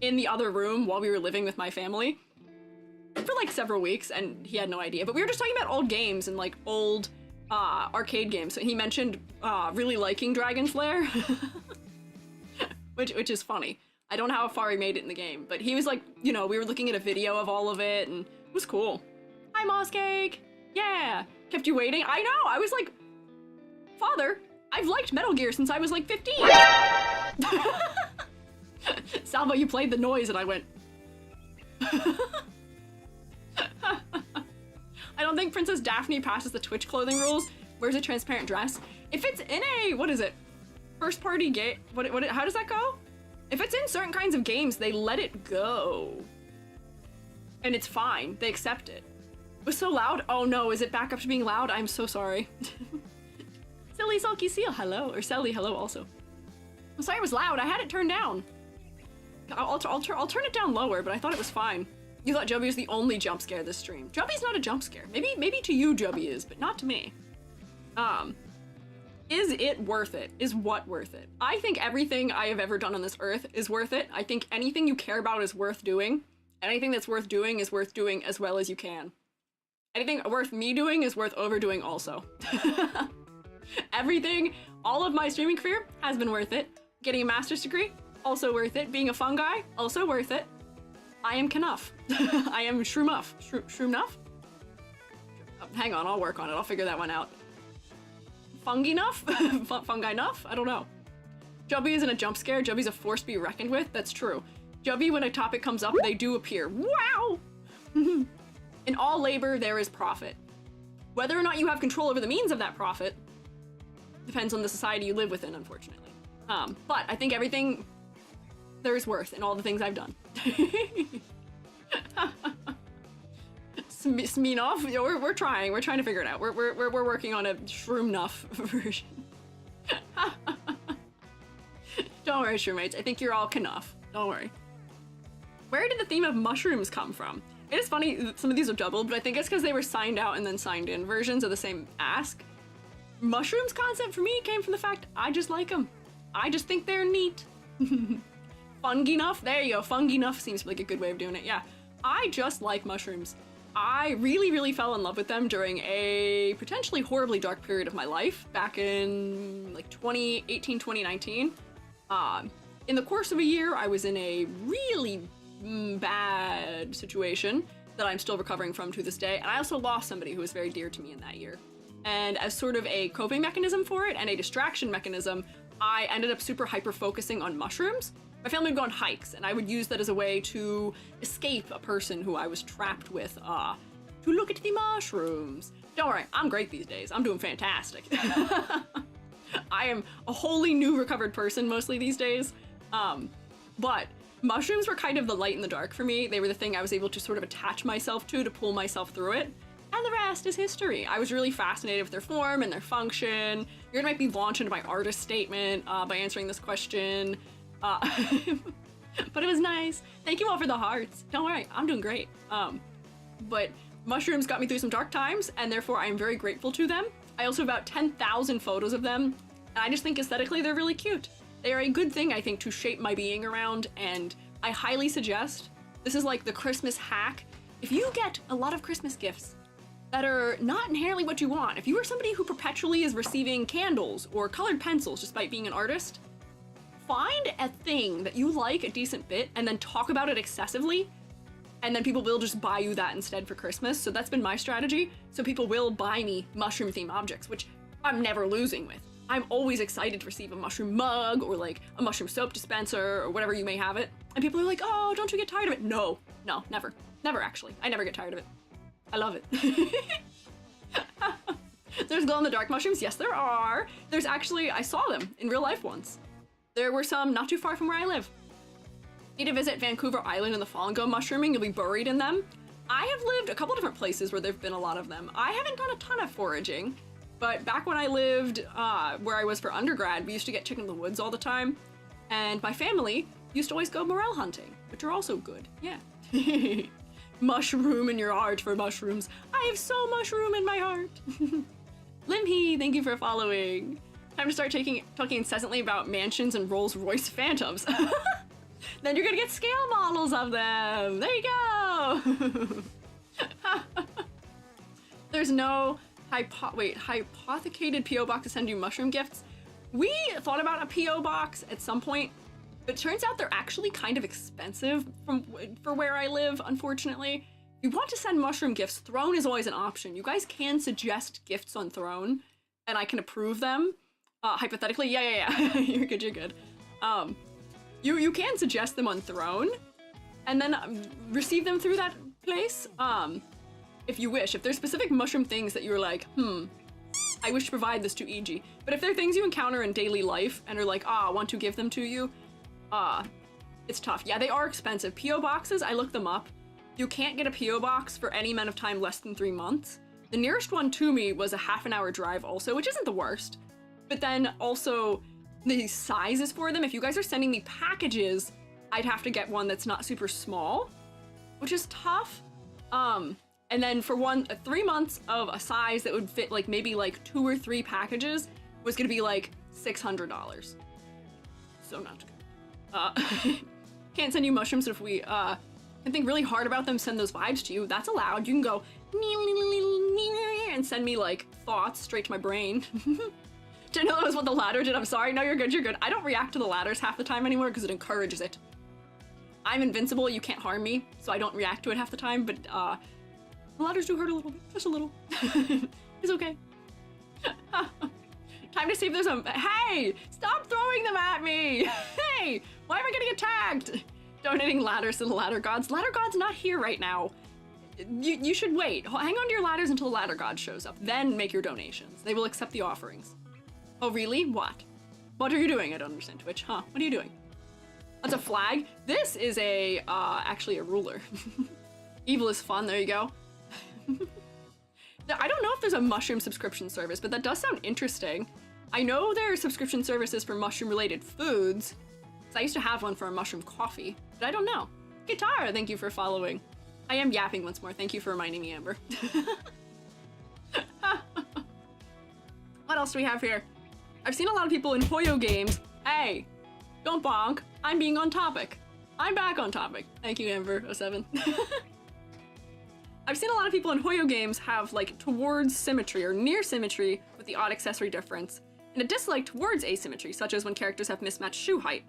in the other room while we were living with my family for like several weeks, and he had no idea. But we were just talking about old games and like old arcade games. So he mentioned really liking Dragon's Lair, which is funny. I don't know how far he made it in the game, but he was like, you know, we were looking at a video of all of it, and it was cool. Hi, Moss Cake! Yeah! Kept you waiting? I know! I was like, Father, I've liked Metal Gear since I was like 15! Salvo, you played the noise, and I went... I don't think Princess Daphne passes the Twitch clothing rules. Wears a transparent dress. If it's in a, what is it? First party game, how does that go? If it's in certain kinds of games, they let it go. And it's fine, they accept it. It was so loud. Oh no, is it back up to being loud? I'm so sorry. Silly Sulky Seal, hello. Or Sally, hello also. I'm sorry it was loud, I had it turned down. I'll turn it down lower, but I thought it was fine. You thought Jubby was the only jump scare this stream. Jubby's not a jump scare. Maybe to you Jubby is, but not to me. Is it worth it? Is what worth it? I think everything I have ever done on this earth is worth it. I think anything you care about is worth doing. Anything that's worth doing is worth doing as well as you can. Anything worth me doing is worth overdoing also. Everything, all of my streaming career has been worth it. Getting a master's degree, also worth it. Being a fungi, also worth it. I am Knuff. I am Shroomuff. Shroomnuff? Hang on, I'll work on it. I'll figure that one out. Fungi-nuff? Fungi-nuff? I don't know. Jubby isn't a jump scare. Jubby's a force to be reckoned with. That's true. Jubby, when a topic comes up, they do appear. Wow! In all labor, there is profit. Whether or not you have control over the means of that profit depends on the society you live within, unfortunately. But I think everything there is worth in all the things I've done. Smeenuff? Yeah, we're trying. We're trying to figure it out. We're working on a Shroomnuff version. Don't worry, Shroomates. I think you're all Knuff. Don't worry. Where did the theme of mushrooms come from? It is funny, some of these are doubled, but I think it's because they were signed out and then signed in versions of the same ask. Mushrooms concept for me came from the fact I just like them. I just think they're neat. Fungi-nuff? There you go. Fungi-nuff seems like a good way of doing it. Yeah. I just like mushrooms. I really, really fell in love with them during a potentially horribly dark period of my life back in like 2018, 2019. In the course of a year, I was in a really bad situation that I'm still recovering from to this day. And I also lost somebody who was very dear to me in that year. And as sort of a coping mechanism for it and a distraction mechanism, I ended up super hyper focusing on mushrooms. My family would go on hikes, and I would use that as a way to escape a person who I was trapped with, to look at the mushrooms. Don't worry, I'm great these days. I'm doing fantastic. I am a wholly new recovered person mostly these days. But mushrooms were kind of the light in the dark for me. They were the thing I was able to sort of attach myself to pull myself through it. And the rest is history. I was really fascinated with their form and their function. You're gonna make me launch into my artist statement by answering this question. But it was nice. Thank you all for the hearts. Don't worry, I'm doing great. But mushrooms got me through some dark times, and therefore I am very grateful to them. I also have about 10,000 photos of them, and I just think aesthetically they're really cute. They are a good thing, I think, to shape my being around, and I highly suggest, this is like the Christmas hack. If you get a lot of Christmas gifts that are not inherently what you want, if you are somebody who perpetually is receiving candles or colored pencils despite being an artist, find a thing that you like a decent bit and then talk about it excessively, and then people will just buy you that instead for Christmas. So that's been my strategy. So people will buy me mushroom themed objects, which I'm never losing with. I'm always excited to receive a mushroom mug or like a mushroom soap dispenser or whatever you may have it. And people are like, oh, don't you get tired of it? No, never. Never actually. I never get tired of it. I love it. There's glow-in-the-dark mushrooms. Yes, there are. There's actually, I saw them in real life once. There were some not too far from where I live. Need to visit Vancouver Island in the fall and go mushrooming. You'll be buried in them. I have lived a couple different places where there've been a lot of them. I haven't done a ton of foraging, but back when I lived where I was for undergrad, we used to get chicken in the woods all the time. And my family used to always go morel hunting, which are also good. Yeah. Mushroom in your heart for mushrooms. I have so mushroom in my heart. Limhee, thank you for following. Time to start talking incessantly about mansions and Rolls-Royce Phantoms. Then you're gonna get scale models of them. There you go. There's no hypothecated P.O. box to send you mushroom gifts. We thought about a P.O. box at some point, but it turns out they're actually kind of expensive for where I live, unfortunately. If you want to send mushroom gifts, Throne is always an option. You guys can suggest gifts on Throne, and I can approve them. Hypothetically, yeah. You're good. You can suggest them on Throne, and then receive them through that place, if you wish. If there's specific mushroom things that you're like, I wish to provide this to EG. But if they're things you encounter in daily life and are like, I want to give them to you, it's tough. Yeah, they are expensive. P.O. boxes, I looked them up. You can't get a P.O. box for any amount of time less than 3 months. The nearest one to me was a half-an-hour drive also, which isn't the worst. But then also the sizes for them, if you guys are sending me packages, I'd have to get one that's not super small, which is tough. And then for 3 months of a size that would fit like maybe like 2 or 3 packages was gonna be like $600. So not good. Can't send you mushrooms if we can think really hard about them, send those vibes to you. That's allowed. You can go and send me like thoughts straight to my brain. Didn't know that was what the ladder did. I'm sorry. No, you're good. I don't react to the ladders half the time anymore because it encourages it. I'm invincible. You can't harm me, so I don't react to it half the time, but the ladders do hurt a little bit. Just a little. It's okay. Time to see if there's a... Hey! Stop throwing them at me! Hey! Why am I getting attacked? Donating ladders to the ladder gods. Ladder god's not here right now. You should wait. Hang on to your ladders until the ladder god shows up. Then make your donations. They will accept the offerings. Oh, really? What? What are you doing? I don't understand Twitch. Huh? What are you doing? That's a flag? This is actually a ruler. Evil is fun. There you go. I don't know if there's a mushroom subscription service, but that does sound interesting. I know there are subscription services for mushroom-related foods. I used to have one for a mushroom coffee, but I don't know. Guitar, thank you for following. I am yapping once more. Thank you for reminding me, Amber. What else do we have here? I've seen a lot of people in Hoyo games. Hey, don't bonk. I'm being on topic. I'm back on topic. Thank you, Amber07. I've seen a lot of people in Hoyo games have like towards symmetry or near symmetry with the odd accessory difference, and a dislike towards asymmetry, such as when characters have mismatched shoe height.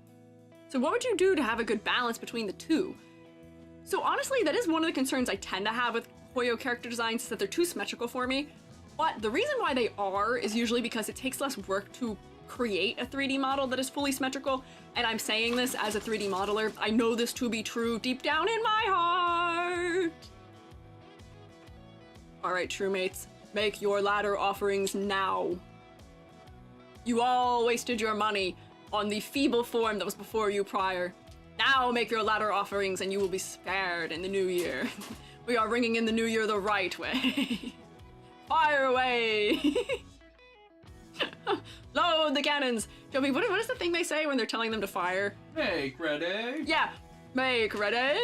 So what would you do to have a good balance between the two? So honestly, that is one of the concerns I tend to have with Hoyo character designs, is that they're too symmetrical for me. But the reason why they are is usually because it takes less work to create a 3D model that is fully symmetrical, and I'm saying this as a 3D modeler. I know this to be true deep down in my heart. Alright, true mates, make your ladder offerings now. You all wasted your money on the feeble form that was before you prior. Now make your ladder offerings and you will be spared in the new year. We are ringing in the new year the right way. Fire away! Load the cannons! Joby, what is the thing they say when they're telling them to fire? Make ready! Yeah, make ready!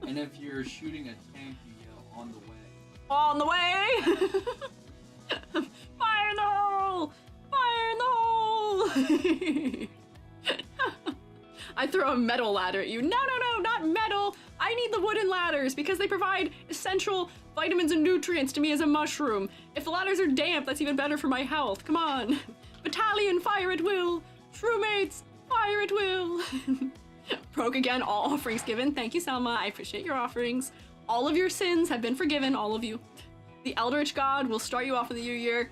And if you're shooting a tank, you yell, on the way. On the way! Fire in the hole! Fire in the hole! I throw a metal ladder at you. No, not metal! I need the wooden ladders because they provide essential vitamins and nutrients to me as a mushroom. If the ladders are damp, that's even better for my health. Come on. Battalion, fire at will! True mates, fire at will! Broke again, all offerings given. Thank you, Selma. I appreciate your offerings. All of your sins have been forgiven, all of you. The Eldritch God will start you off in the new year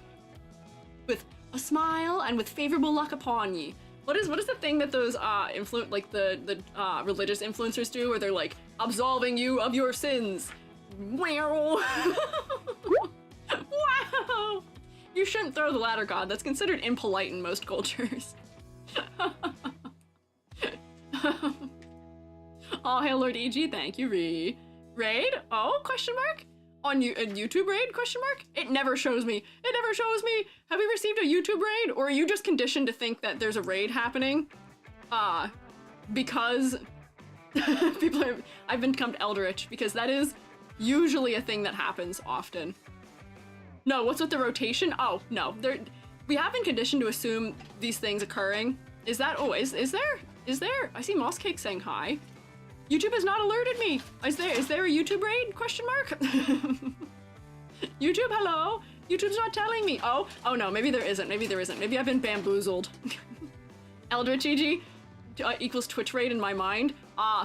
with a smile and with favorable luck upon ye. What is the thing that those religious influencers do, where they're like absolving you of your sins? Wow! Wow! You shouldn't throw the ladder god. That's considered impolite in most cultures. Oh, hey, Lord EG, thank you, Raid? Oh, question mark? On YouTube raid, question mark? It never shows me. It never shows me. Have you received a YouTube raid? Or are you just conditioned to think that there's a raid happening? Because I've become Eldritch, because that is usually a thing that happens often. No, what's with the rotation? Oh, no. We have been conditioned to assume these things occurring. Is that, oh, is there? I see Moss Cake saying hi. YouTube has not alerted me. Is there a YouTube raid? Question mark. YouTube, hello. YouTube's not telling me. Oh no, maybe there isn't. Maybe I've been bamboozled. Eldritch EG equals Twitch raid in my mind.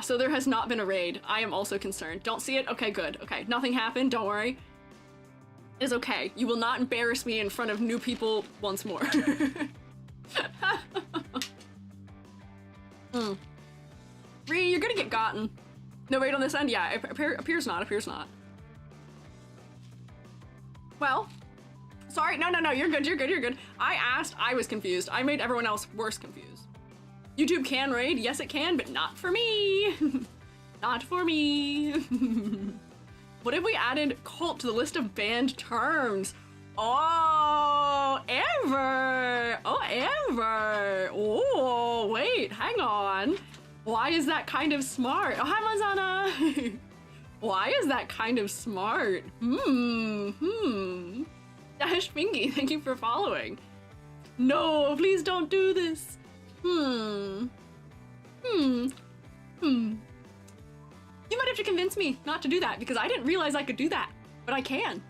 So there has not been a raid. I am also concerned. Don't see it? Okay, good. Okay, nothing happened. Don't worry. It is okay. You will not embarrass me in front of new people once more. You're gonna get gotten. No raid on this end? Yeah, appears not. Well, sorry, no, you're good. I asked, I was confused. I made everyone else worse confused. YouTube can raid, yes it can, but not for me. Not for me. What if we added cult to the list of banned terms? Oh, Amber! Oh, wait, hang on. Why is that kind of smart? Oh, hi, Manzana! Why is that kind of smart? Dash Fingy, thank you for following. No, please don't do this. You might have to convince me not to do that, because I didn't realize I could do that, but I can.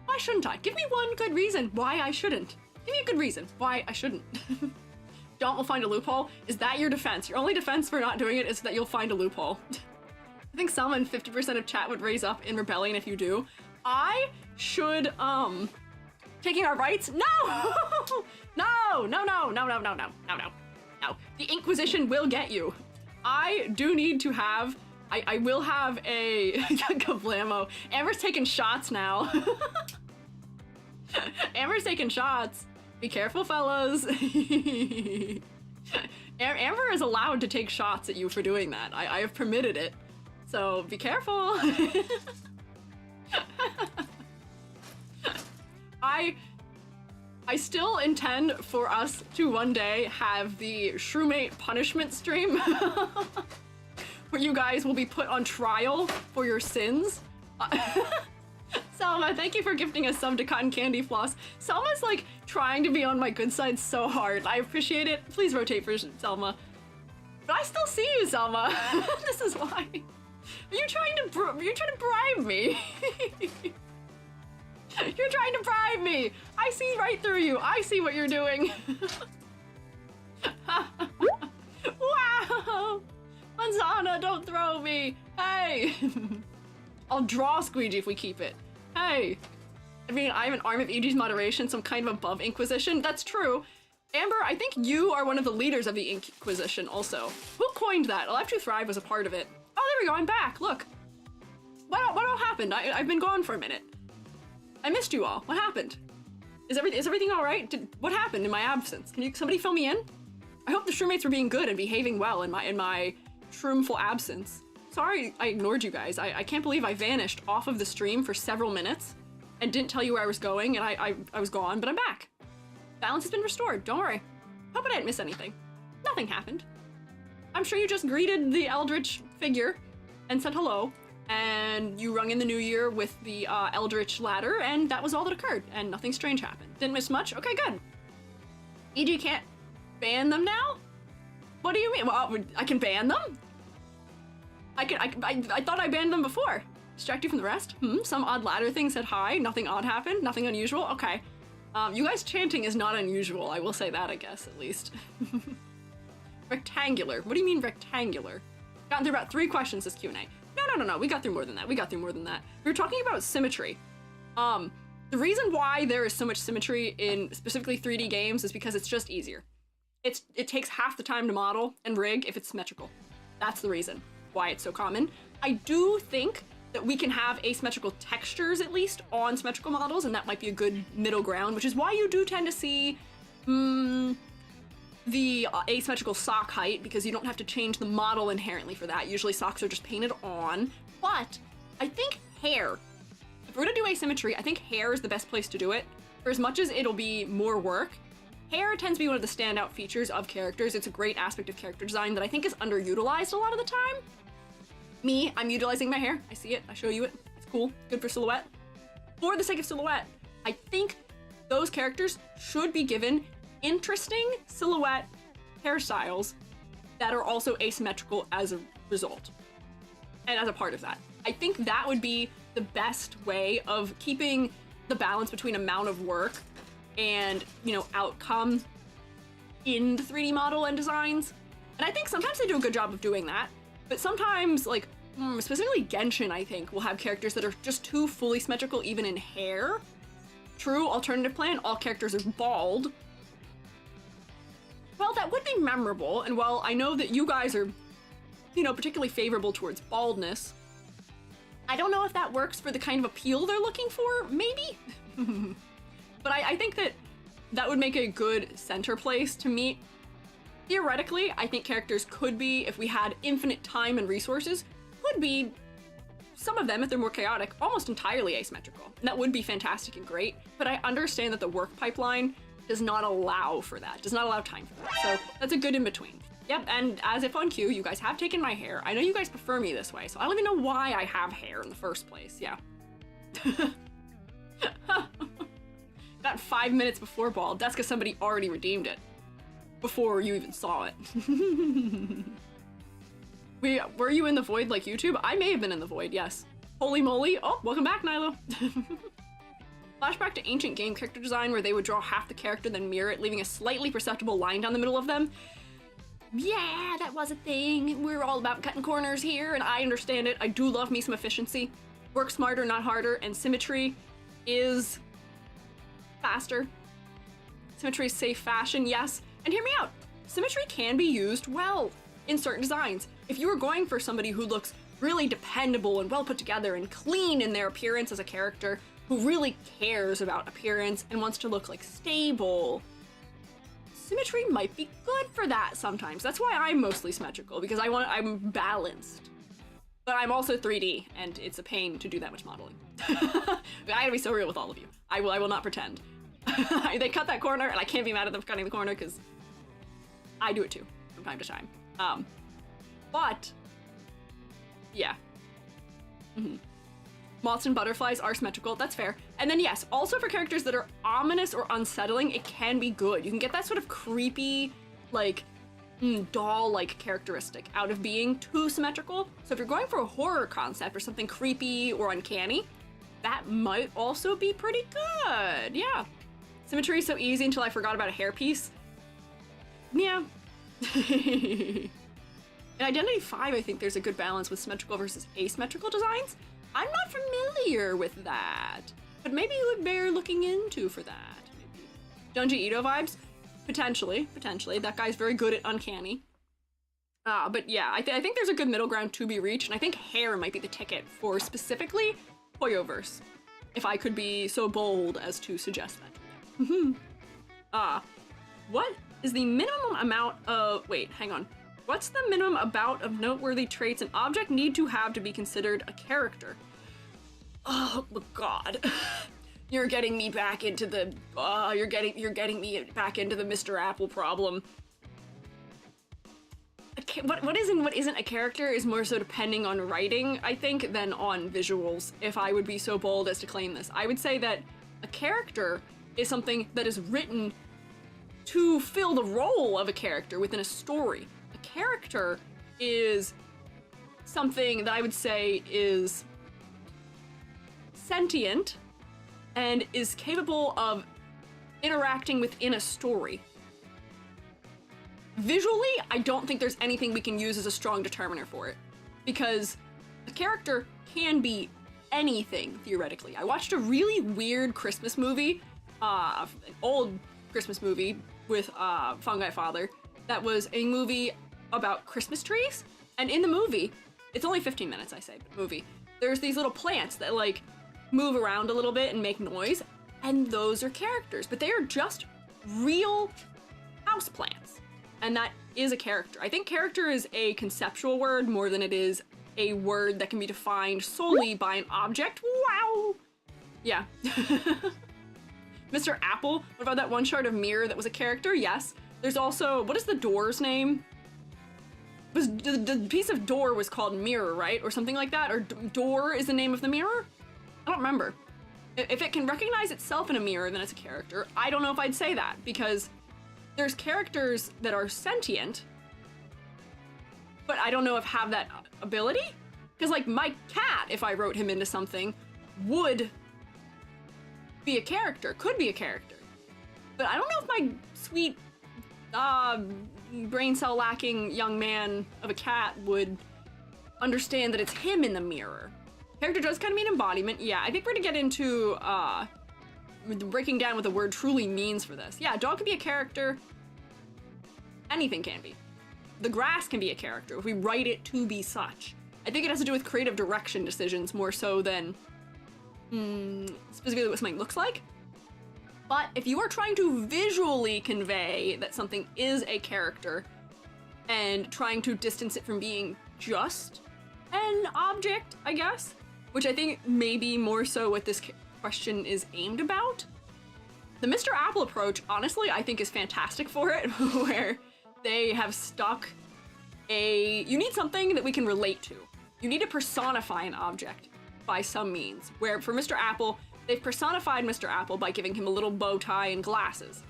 Why shouldn't I? Give me one good reason why I shouldn't. Give me a good reason why I shouldn't. Don't will find a loophole? Is that your defense? Your only defense for not doing it is that you'll find a loophole. I think Selma and 50% of chat would raise up in rebellion if you do. I should, taking our rights? No! No! The Inquisition will get you. I do need to have, I will have a, Kablamo. Amber's taking shots now. Amber's taking shots. Be careful, fellas. Amber is allowed to take shots at you for doing that. I have permitted it. So be careful. I still intend for us to one day have the Shroomate punishment stream. where you guys will be put on trial for your sins. Selma, thank you for gifting us some to Cotton Candy Floss. Selma's like trying to be on my good side so hard. I appreciate it. Please rotate for Selma. But I still see you, Selma. This is why. You're trying to bribe me. You're trying to bribe me. I see right through you. I see what you're doing. Wow. Manzana, don't throw me. Hey. I'll draw Squeegee if we keep it. Hey. I mean, I have an arm of EG's moderation, so I'm kind of above Inquisition. That's true. Amber, I think you are one of the leaders of the Inquisition also. Who coined that? Alive to Thrive was a part of it. Oh, there we go, I'm back, look. What all happened? I've been gone for a minute. I missed you all. What happened? Is everything all right? What happened in my absence? Can somebody fill me in? I hope the shroommates were being good and behaving well in my shroomful absence. Sorry I ignored you guys. I can't believe I vanished off of the stream for several minutes and didn't tell you where I was going, and I was gone, but I'm back. Balance has been restored, don't worry. Hope I didn't miss anything. Nothing happened. I'm sure you just greeted the Eldritch figure and said hello, and you rung in the new year with the Eldritch ladder, and that was all that occurred, and nothing strange happened. Didn't miss much? Okay, good. EG can't ban them now? What do you mean? Well, I can ban them? I thought I banned them before. Distract you from the rest? Some odd ladder thing said hi, nothing odd happened, nothing unusual? Okay. You guys chanting is not unusual, I will say that, I guess, at least. Rectangular. What do you mean rectangular? Gotten through about 3 questions this Q&A. No, we got through more than that. We were talking about symmetry. The reason why there is so much symmetry in specifically 3D games is because it's just easier. It takes half the time to model and rig if it's symmetrical. That's the reason why it's so common. I do think that we can have asymmetrical textures, at least, on symmetrical models, and that might be a good middle ground, which is why you do tend to see the asymmetrical sock height, because you don't have to change the model inherently for that. Usually socks are just painted on. But I think hair, if we're gonna do asymmetry, I think hair is the best place to do it. For as much as it'll be more work, hair tends to be one of the standout features of characters. It's a great aspect of character design that I think is underutilized a lot of the time. Me, I'm utilizing my hair. I see it, I show you it. It's cool, good for silhouette. For the sake of silhouette, I think those characters should be given interesting silhouette hairstyles that are also asymmetrical as a result. And as a part of that. I think that would be the best way of keeping the balance between amount of work and, outcome in the 3D model and designs. And I think sometimes they do a good job of doing that, but sometimes, like, specifically Genshin, I think, will have characters that are just too fully symmetrical, even in hair. True, alternative plan, all characters are bald. Well, that would be memorable, and while I know that you guys are, particularly favorable towards baldness, I don't know if that works for the kind of appeal they're looking for, maybe? But I think that would make a good center place to meet. Theoretically, I think characters could be, if we had infinite time and resources, could be, some of them, if they're more chaotic, almost entirely asymmetrical. And that would be fantastic and great, but I understand that the work pipeline does not allow for that, does not allow time for that. So that's a good in-between. Yep, and as if on cue, you guys have taken my hair. I know you guys prefer me this way, so I don't even know why I have hair in the first place, yeah. Got 5 minutes before bald. That's because somebody already redeemed it before you even saw it. Were you in the void like YouTube? I may have been in the void, yes. Holy moly. Oh, welcome back, Nilo. Flashback to ancient game character design where they would draw half the character then mirror it, leaving a slightly perceptible line down the middle of them. Yeah, that was a thing. We're all about cutting corners here, and I understand it. I do love me some efficiency. Work smarter, not harder, and symmetry is faster. Symmetry is safe fashion, yes. And hear me out. Symmetry can be used well in certain designs. If you are going for somebody who looks really dependable and well put together and clean in their appearance as a character, who really cares about appearance and wants to look like stable, symmetry might be good for that sometimes. That's why I'm mostly symmetrical, because I'm balanced. But I'm also 3D, and it's a pain to do that much modeling. I gotta be so real with all of you. I will not pretend. They cut that corner, and I can't be mad at them for cutting the corner, because I do it too, from time to time. But Yeah. Moths and butterflies are symmetrical, that's fair. And then yes, also for characters that are ominous or unsettling, it can be good. You can get that sort of creepy, like, doll-like characteristic out of being too symmetrical. So if you're going for a horror concept or something creepy or uncanny, that might also be pretty good, yeah. Symmetry is so easy until I forgot about a hairpiece. Yeah. In Identity 5, I think there's a good balance with symmetrical versus asymmetrical designs. I'm not familiar with that, but maybe it would bear looking into for that. Maybe. Junji Ito vibes? Potentially. That guy's very good at uncanny. But yeah, I think there's a good middle ground to be reached, and I think hair might be the ticket for specifically Hoyoverse, if I could be so bold as to suggest that. What is the minimum amount of... Wait, hang on. What's the minimum amount of noteworthy traits an object need to have to be considered a character? Oh, God. You're getting me back into the... you're getting me back into the Mr. Apple problem. What is and what isn't a character is more so depending on writing, I think, than on visuals, if I would be so bold as to claim this. I would say that a character is something that is written to fill the role of a character within a story. A character is something that I would say is sentient and is capable of interacting within a story. Visually, I don't think there's anything we can use as a strong determiner for it, because a character can be anything, theoretically. I watched a really weird Christmas movie, an old Christmas movie with Fungi Father, that was a movie about Christmas trees, and in the movie, it's only 15 minutes, I say, but movie, there's these little plants that, like, move around a little bit and make noise, and those are characters, but they are just real house plants. And that is a character. I think character is a conceptual word more than it is a word that can be defined solely by an object. Wow! Yeah. Mr. Apple, what about that one shard of mirror that was a character? Yes. There's also, what is the door's name? The piece of door was called mirror, right? Or something like that? Or door is the name of the mirror? I don't remember. If it can recognize itself in a mirror, then it's a character. I don't know if I'd say that, because there's characters that are sentient, but I don't know if have that ability. Because, like, my cat, if I wrote him into something, would be a character, could be a character. But I don't know if my sweet, brain cell lacking young man of a cat would understand that it's him in the mirror. Character does kind of mean embodiment. Yeah, I think we're gonna get into, breaking down what the word truly means for this. Yeah, dog can be a character. Anything can be. The grass can be a character if we write it to be such. I think it has to do with creative direction decisions more so than specifically what something looks like. But if you are trying to visually convey that something is a character and trying to distance it from being just an object, I guess, which I think may be more so what this question is aimed about. The Mr. Apple approach, honestly, I think is fantastic for it, where they have stuck you need something that we can relate to. You need to personify an object by some means, where for Mr. Apple, they've personified Mr. Apple by giving him a little bow tie and glasses.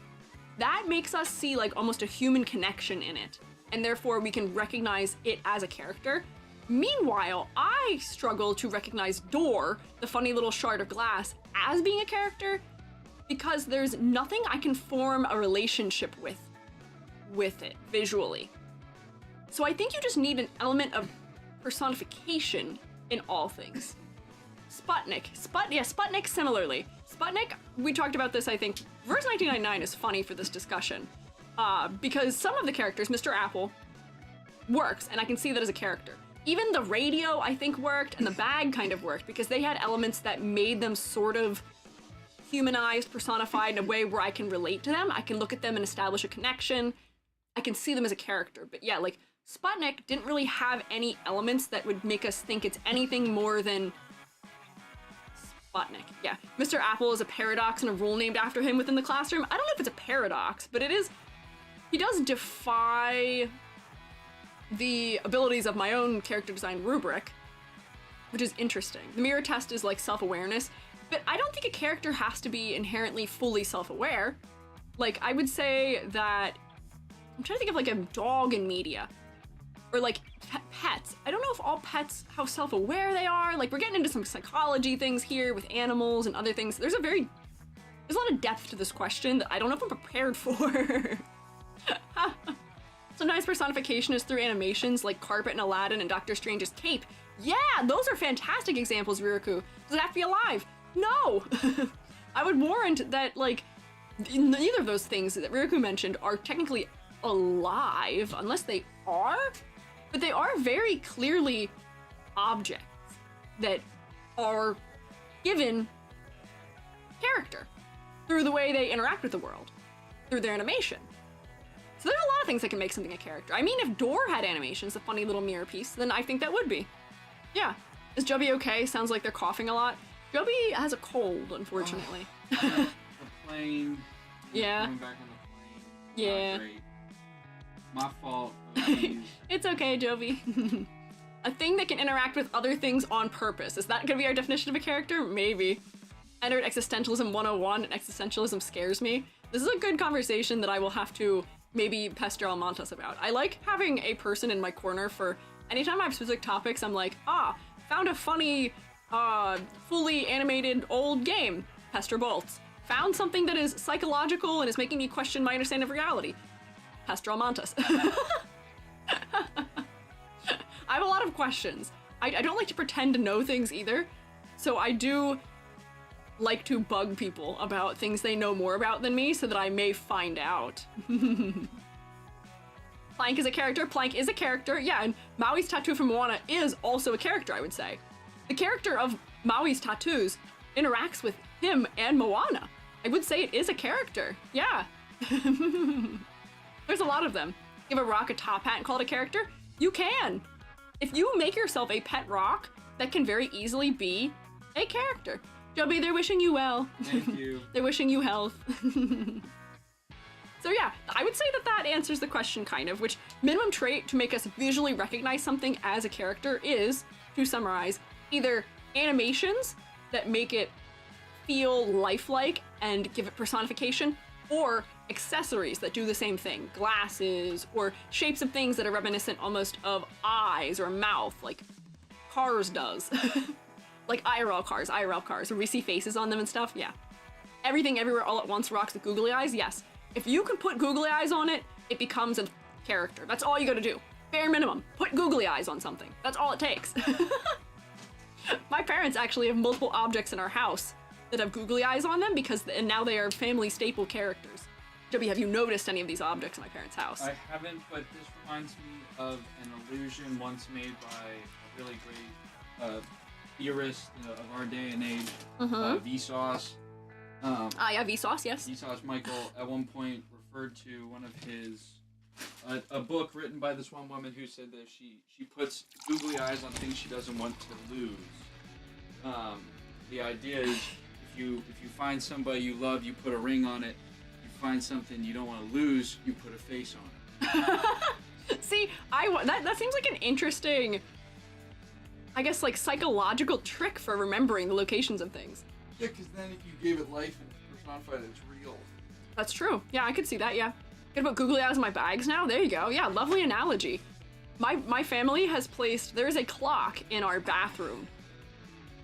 That makes us see like almost a human connection in it, and therefore we can recognize it as a character. Meanwhile, I struggle to recognize Door, the funny little shard of glass, as being a character, because there's nothing I can form a relationship with it visually. So I think you just need an element of personification in all things. Sputnik similarly. Sputnik, we talked about this, I think, verse 1999 is funny for this discussion, because some of the characters, Mr. Apple, works, and I can see that as a character. Even the radio, I think, worked, and the bag kind of worked, because they had elements that made them sort of humanized, personified in a way where I can relate to them. I can look at them and establish a connection. I can see them as a character. But yeah, like, Sputnik didn't really have any elements that would make us think it's anything more than Sputnik. Yeah, Mr. Apple is a paradox and a rule named after him within the classroom. I don't know if it's a paradox, but it is. He does defy the abilities of my own character design rubric, which is interesting. The mirror test is like self-awareness, but I don't think a character has to be inherently fully self-aware. Like, I would say that, I'm trying to think of like a dog in media, or like pets. I don't know if all pets, how self-aware they are. Like, we're getting into some psychology things here with animals and other things. There's a lot of depth to this question that I don't know if I'm prepared for. Sometimes personification is through animations like Carpet in Aladdin and Doctor Strange's cape. Yeah, those are fantastic examples, Riraku. Does it have to be alive? No! I would warrant that, like, neither of those things that Riraku mentioned are technically alive, unless they are, but they are very clearly objects that are given character through the way they interact with the world, through their animation. So there's a lot of things that can make something a character. I mean, if Door had animations, a funny little mirror piece, then I think that would be. Yeah. Is Joby okay? Sounds like they're coughing a lot. Joby has a cold, unfortunately. The plane. Yeah. Going back on the plane. Yeah. Not great. My fault. Please. It's okay, Joby. A thing that can interact with other things on purpose. Is that gonna be our definition of a character? Maybe. Entered Existentialism 101, and existentialism scares me. This is a good conversation that I will have to maybe pester Almontas about. I like having a person in my corner for anytime I have specific topics. I'm like, found a funny, fully animated old game, Pester Bolts. Found something that is psychological and is making me question my understanding of reality, Pester Almontas. I have a lot of questions. I don't like to pretend to know things either, so I do like to bug people about things they know more about than me so that I may find out. Plank is a character. Plank is a character. Yeah, and Maui's tattoo from Moana is also a character, I would say. The character of Maui's tattoos interacts with him and Moana. I would say it is a character. Yeah. There's a lot of them. Give a rock a top hat and call it a character? You can. If you make yourself a pet rock, that can very easily be a character. Joby, they're wishing you well. Thank you. They're wishing you health. So yeah, I would say that answers the question kind of, which minimum trait to make us visually recognize something as a character is, to summarize, either animations that make it feel lifelike and give it personification, or accessories that do the same thing. Glasses, or shapes of things that are reminiscent almost of eyes or a mouth, like cars does. Like IRL cars, where we see faces on them and stuff, yeah. Everything Everywhere All at Once rocks with googly eyes, yes. If you can put googly eyes on it, it becomes a character. That's all you gotta do. Bare minimum, put googly eyes on something. That's all it takes. My parents actually have multiple objects in our house that have googly eyes on them and now they are family staple characters. Joby, have you noticed any of these objects in my parents' house? I haven't, but this reminds me of an illusion once made by a really great theorist of our day and age, Vsauce. Yeah, Vsauce, yes. Vsauce Michael at one point referred to one of his a book written by this one woman who said that she puts googly eyes on things she doesn't want to lose. The idea is if you find somebody you love, you put a ring on it. If you find something you don't want to lose, you put a face on it. See, that seems like an interesting, I guess, like psychological trick for remembering the locations of things. Yeah, because then if you gave it life and personified it, it's real. That's true. Yeah, I could see that, yeah. Gonna put googly eyes in my bags now? There you go. Yeah, lovely analogy. My family has placed, there is a clock in our bathroom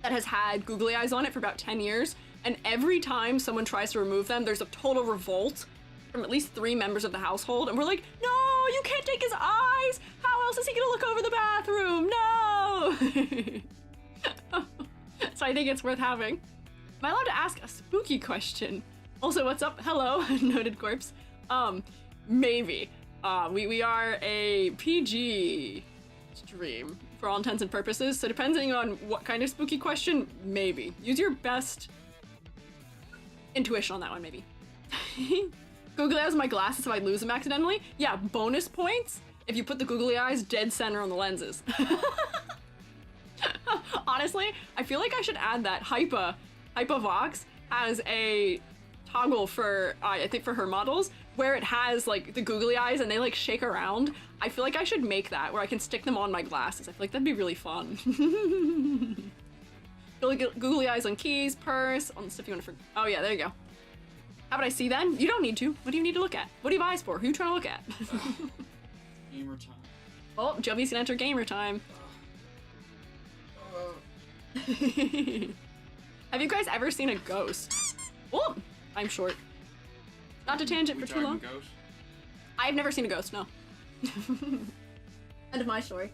that has had googly eyes on it for about 10 years, and every time someone tries to remove them, there's a total revolt from at least 3 members of the household, and we're like, no, you can't take his eyes! How else is he gonna look over the bathroom? No! So I think it's worth having. Am I allowed to ask a spooky question? Also, what's up? Hello, noted corpse. Maybe. We are a PG stream for all intents and purposes, so depending on what kind of spooky question, maybe. Use your best intuition on that one, maybe. Googly eyes in my glasses if I lose them accidentally? Yeah, bonus points if you put the googly eyes dead center on the lenses. Honestly, I feel like I should add that. Hypavox has a toggle for, I think for her models, where it has like the googly eyes and they like shake around. I feel like I should make that where I can stick them on my glasses. I feel like that'd be really fun. Googly eyes on keys, purse, on the stuff you want to oh yeah, there you go. How about I see then? You don't need to. What do you need to look at? What do you have eyes for? Who are you trying to look at? Gamer time. Oh, Joey's gonna enter gamer time. Have you guys ever seen a ghost? Oh, I'm short. Not to tangent for too long. Ghost? I've never seen a ghost, no. End of my story.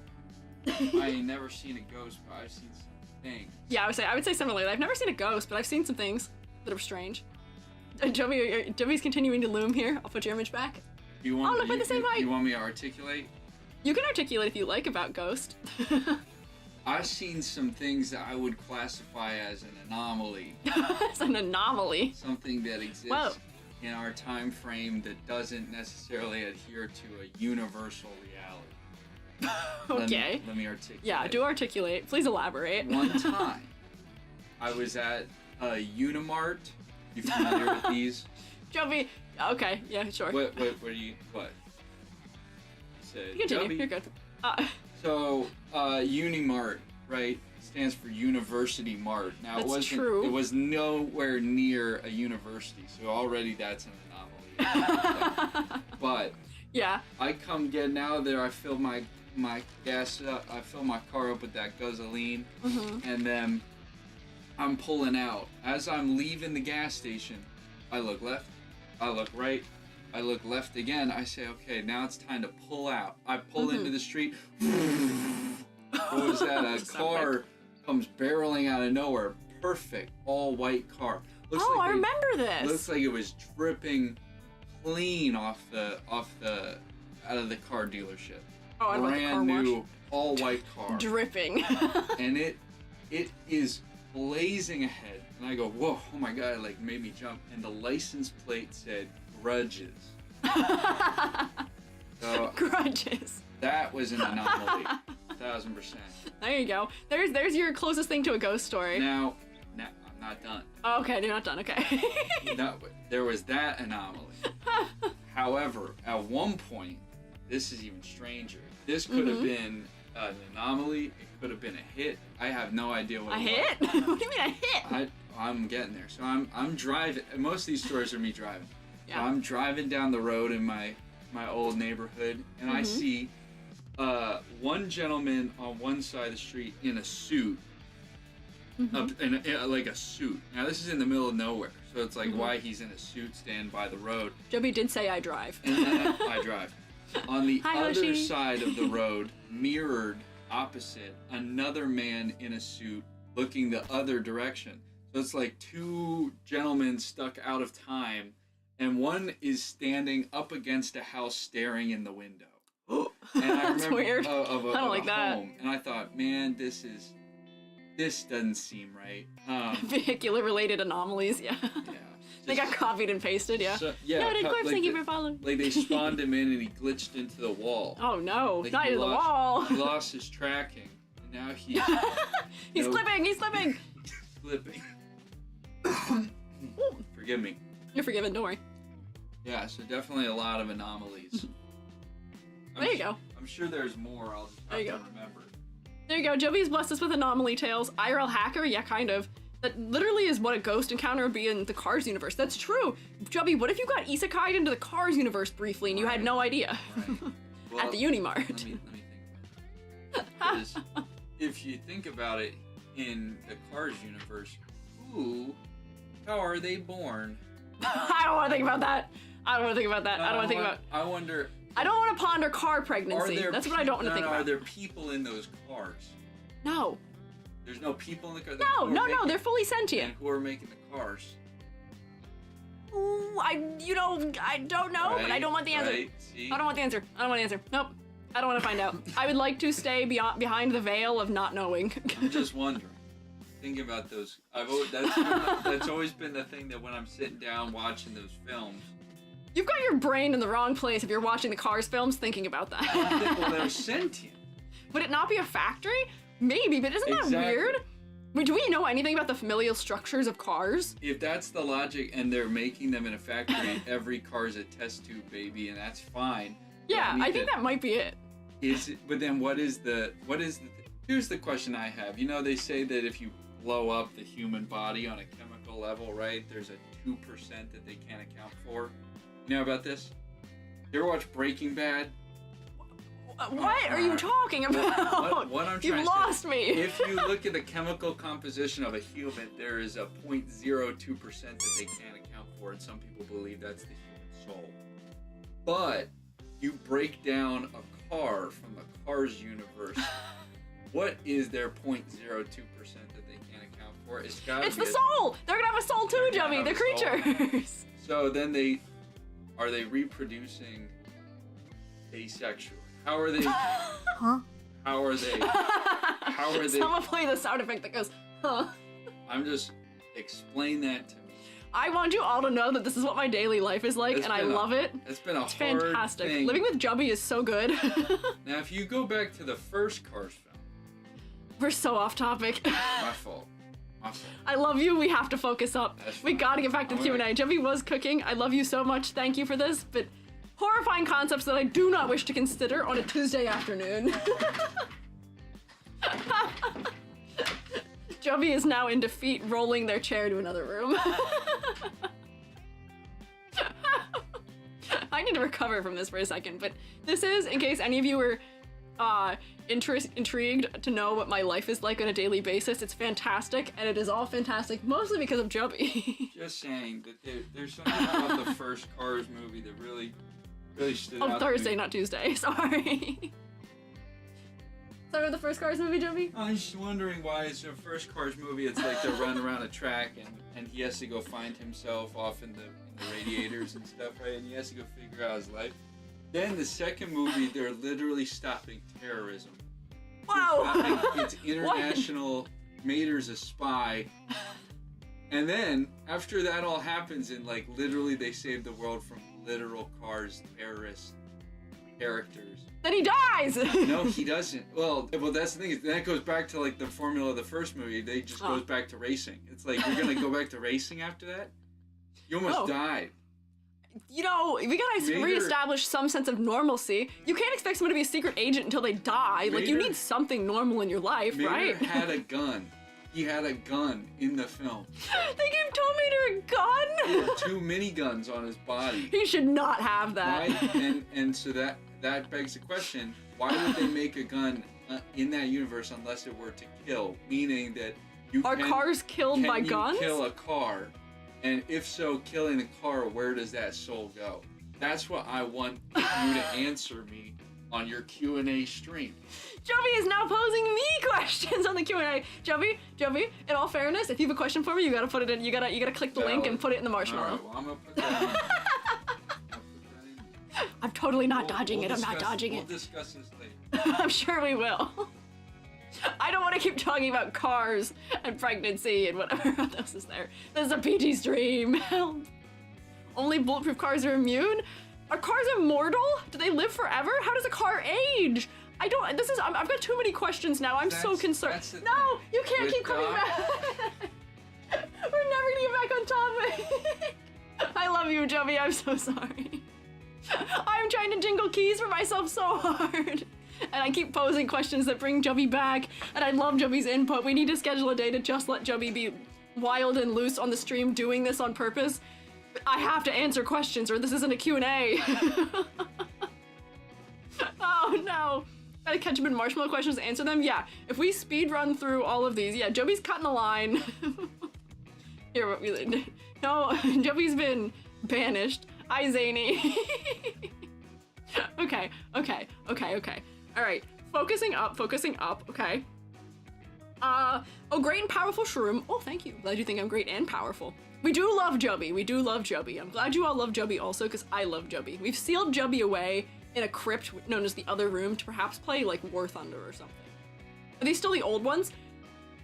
I ain't never seen a ghost, but I've seen some things. Yeah, I would say similarly. I've never seen a ghost, but I've seen some things that are strange. Joey's continuing to loom here. I'll put your image back. You want, look, we're the same height. You want me to articulate? You can articulate if you like about ghost. I've seen some things that I would classify as an anomaly. It's an anomaly. Something that exists in our time frame that doesn't necessarily adhere to a universal reality. Okay. Let me articulate. Yeah, do articulate. Please elaborate. One time, I was at a Unimart. You familiar with these? Joey. Okay. Yeah. Sure. What are you? What? Said, You continue. You're good. So, Unimart, right, stands for University Mart. Now, That's it wasn't. true. It was nowhere near a university, so already that's an anomaly. But yeah. I come getting out of there. I fill my gas up. I fill my car up with that gasoline, and then I'm pulling out. As I'm leaving the gas station, I look left. I look right. I look left again. I say, okay, now it's time to pull out. I pull into the street. What was that? A car comes barreling out of nowhere. Perfect, all white car. Looks I remember this. Looks like it was dripping clean out of the car dealership. Oh, I Brand car new, wash. all white car. Dripping. And it is blazing ahead. And I go, whoa, oh my God, it like made me jump. And the license plate said grudges. So, Grudges. that was an anomaly. 1,000%. There you go. There's your closest thing to a ghost story. Now I'm not done. Oh, okay, you're not done. Okay. No, there was that anomaly. However, at one point, this is even stranger. This could have been an anomaly. It could have been a hit. I have no idea what A it hit? was. What do you mean a hit? I'm getting there. So I'm driving. Most of these stories are me driving. Yeah. So I'm driving down the road in my old neighborhood, and I see one gentleman on one side of the street in a suit, like a suit. Now this is in the middle of nowhere, so it's like why he's in a suit standing by the road. Joby did say I drive. And then I drive. On the Hi, other Hoshi. side of the road, mirrored opposite, another man in a suit looking the other direction. So it's like two gentlemen stuck out of time, and one is standing up against a house staring in the window. And I That's remember weird. Of I don't like a that. home, and I thought, man, this doesn't seem right. Vehicular related anomalies, yeah. Yeah. They got copied and pasted, yeah. So, yeah, Noted corpse, like thank you for following. Like they spawned him in and he glitched into the wall. Oh no, Like not he into the lost- wall. He lost his tracking, and now he's He's slipping, he's slipping. flipping. Forgive me. You're forgiven, don't worry. Yeah, so definitely a lot of anomalies. There you go. I'm sure there's more. I'll just There have you to go. remember. There you go, Joby's blessed us with anomaly tales. IRL hacker, yeah, kind of. That literally is what a ghost encounter would be in the Cars universe. That's true. Joby, what if you got isekai'd into the Cars universe briefly and you had no idea? Right. Well, At the Unimart. Let me think about that. Because if you think about it, in the Cars universe, how are they born? I don't want to think about that. I don't want to think about that. I don't want to think about. I wonder. I don't want to ponder car Are pregnancy. there That's what I don't want to think Are about. there people in those cars? No. There's no people in the car. No, they're fully sentient. And who are making the cars? Ooh, I don't know, but I don't want the answer. Right? See? I don't want the answer. I don't want the answer. Nope. I don't want to find out. I would like to stay behind the veil of not knowing. I'm just wondering. Thinking about those, that's always been the thing that when I'm sitting down watching those films. You've got your brain in the wrong place if you're watching the Cars films thinking about that. Well, they're sentient. Would it not be a factory? Maybe, but isn't that Exactly. weird? Do we know anything about the familial structures of cars? If that's the logic and they're making them in a factory, every car's a test tube baby, and that's fine. Yeah, I think that might be it. But then here's the question I have. You know, they say that if you blow up the human body on a chemical level, right, there's a 2% that they can't account for. You know about this? You ever watch Breaking Bad? What are you talking about? What I'm trying You've to lost say, me. If you look at the chemical composition of a human, there is a 0.02% that they can't account for, and some people believe that's the human soul. But you break down a car from the Cars universe, what is their 0.02% that they can't account for? It's the soul! They're gonna have a soul too, Jummy! They're creatures! So then are they reproducing asexually? How are they? Huh? How are they? Someone play the sound effect that goes, huh? Explain that to me. I want you all to know that this is what my daily life is like, and I love it. It's been It's fantastic. Living with Jubby is so good. Now, if you go back to the first Cars film, we're so off topic. my fault. I love you. We have to focus up. That's We fine. gotta get back to the Q&A. Jubby was cooking. I love you so much. Thank you for this, but horrifying concepts that I do not wish to consider on a Tuesday afternoon. Jubby is now in defeat, rolling their chair to another room. I need to recover from this for a second, but this is, in case any of you were intrigued to know what my life is like on a daily basis, it's fantastic, and it is all fantastic, mostly because of Jubby. Just saying that there's something about the first Cars movie that really stood out. On Thursday, not Tuesday, sorry. Sorry, the first Cars movie, Jubby? I was just wondering why it's the first Cars movie, it's like they're running around a track and he has to go find himself off in the radiators and stuff, right? And he has to go figure out his life. Then the second movie, they're literally stopping terrorism. Wow! It's international, Mater's a spy. And then, after that all happens, and like literally they save the world from literal Cars terrorist characters. Then he dies! No, he doesn't. Well, that's the thing. Is that goes back to like the formula of the first movie. They just goes back to racing. It's like, you're gonna go back to racing after that? You almost died. You know, we gotta reestablish some sense of normalcy. You can't expect someone to be a secret agent until they die. Like, you need something normal in your life, right? Mater had a gun. He had a gun in the film. They gave Tom Mater a gun? He had 2 miniguns on his body. He should not have that. Right? And so that begs the question, why would they make a gun in that universe unless it were to kill? Meaning that Are cars killed by guns? Kill a car? And if so, killing a car, where does that soul go? That's what I want you to answer me on your Q&A stream. Jubby is now posing me questions on the Q&A. Jubby, in all fairness, if you have a question for me, you gotta put it in. You gotta click the link and put it in the marshmallow. All right, well, I'm gonna put that in. I'm totally not dodging it. I'm not dodging it. We'll discuss this later. I'm sure we will. I don't want to keep talking about cars and pregnancy and whatever else is there. This is a PG stream. Help. Only bulletproof cars are immune? Are cars immortal? Do they live forever? How does a car age? I've got too many questions now. I'm so concerned. No, you can't keep coming back. We're never gonna get back on topic. I love you, Jubby. I'm so sorry. I'm trying to jingle keys for myself so hard. And I keep posing questions that bring Jubby back, and I love Jubby's input. We need to schedule a day to just let Jubby be wild and loose on the stream doing this on purpose. But I have to answer questions or this isn't a Q&A. Oh no. Gotta catch up in marshmallow questions to answer them? Yeah, if we speed run through all of these, yeah, Jubby's cutting the line. Here, what we no, Jubby's been banished. Hi, Zany. Okay. All right, focusing up, okay. Oh, great and powerful shroom. Oh, thank you. Glad you think I'm great and powerful. We do love Jubby. I'm glad you all love Jubby also, because I love Jubby. We've sealed Jubby away in a crypt known as the Other Room to perhaps play, like, War Thunder or something. Are these still the old ones?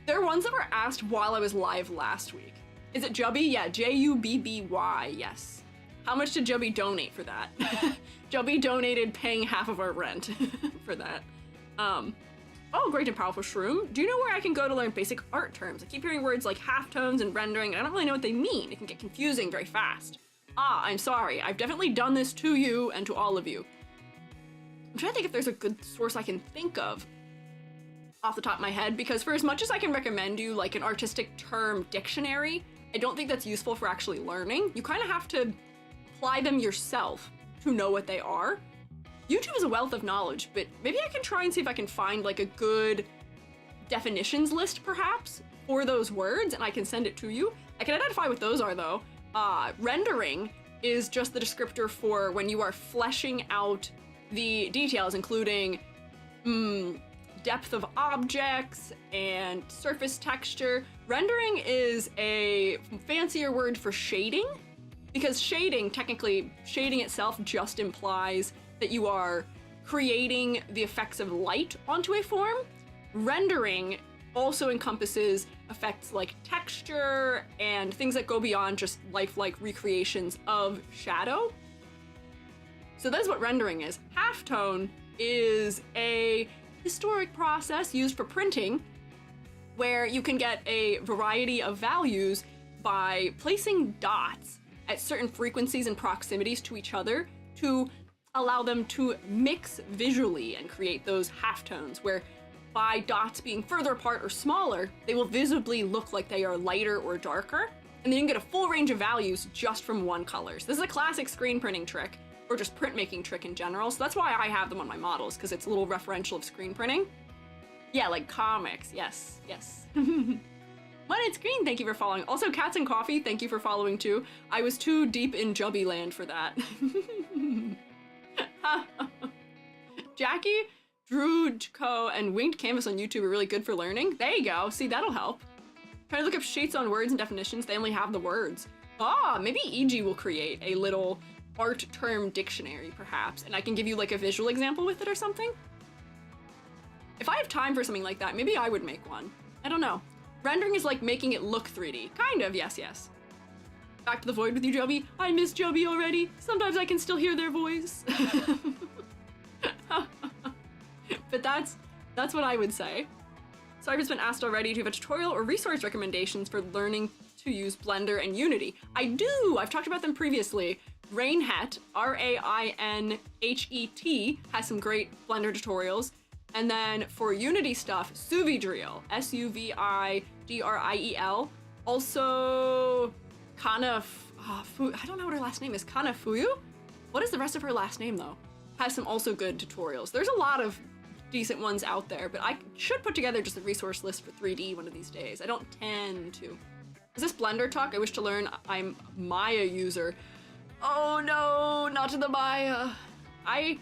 They're ones that were asked while I was live last week. Is it Jubby? Yeah, Jubby, yes. How much did Jubby donate for that? Jubby donated paying half of our rent for that. Oh, great and powerful shroom. Do you know where I can go to learn basic art terms? I keep hearing words like halftones and rendering, and I don't really know what they mean. It can get confusing very fast. Ah, I'm sorry. I've definitely done this to you and to all of you. I'm trying to think if there's a good source I can think of off the top of my head, because for as much as I can recommend you like an artistic term dictionary, I don't think that's useful for actually learning. You kind of have to apply them yourself to know what they are. YouTube is a wealth of knowledge, but maybe I can try and see if I can find like a good definitions list perhaps for those words, and I can send it to you. I can identify what those are though. Rendering is just the descriptor for when you are fleshing out the details, including depth of objects and surface texture. Rendering is a fancier word for shading, because shading, technically, shading itself just implies that you are creating the effects of light onto a form. Rendering also encompasses effects like texture and things that go beyond just lifelike recreations of shadow. So that's what rendering is. Halftone is a historic process used for printing where you can get a variety of values by placing dots at certain frequencies and proximities to each other to allow them to mix visually and create those halftones, where by dots being further apart or smaller, they will visibly look like they are lighter or darker, and then you can get a full range of values just from one color. So this is a classic screen printing trick, or just printmaking trick in general, so that's why I have them on my models, because it's a little referential of screen printing. Yeah, like comics, yes, yes. When it's green, thank you for following. Also, Cats and Coffee, thank you for following too. I was too deep in Jubby land for that. Jackie, Drew, Co, and Winged Canvas on YouTube are really good for learning. There you go, see, that'll help. Trying to look up shapes on words and definitions, they only have the words. Ah, maybe EG will create a little art term dictionary, perhaps, and I can give you like a visual example with it or something. If I have time for something like that, maybe I would make one. I don't know. Rendering is like making it look 3D. Kind of, yes, yes. Back to the void with you, Joby. I miss Joby already. Sometimes I can still hear their voice. But that's what I would say. So I've just been asked already, do you have a tutorial or resource recommendations for learning to use Blender and Unity? I do! I've talked about them previously. Rainhet, R-A-I-N-H-E-T, has some great Blender tutorials. And then for Unity stuff, Suvidriel, S-U-V-I-D-R-I-E-L. Also, I don't know what her last name is, Kanafuyu? What is the rest of her last name though? Has some also good tutorials. There's a lot of decent ones out there, but I should put together just a resource list for 3D one of these days. I don't tend to. Is this Blender talk? I wish to learn. I'm Maya user. Oh no, not the Maya. I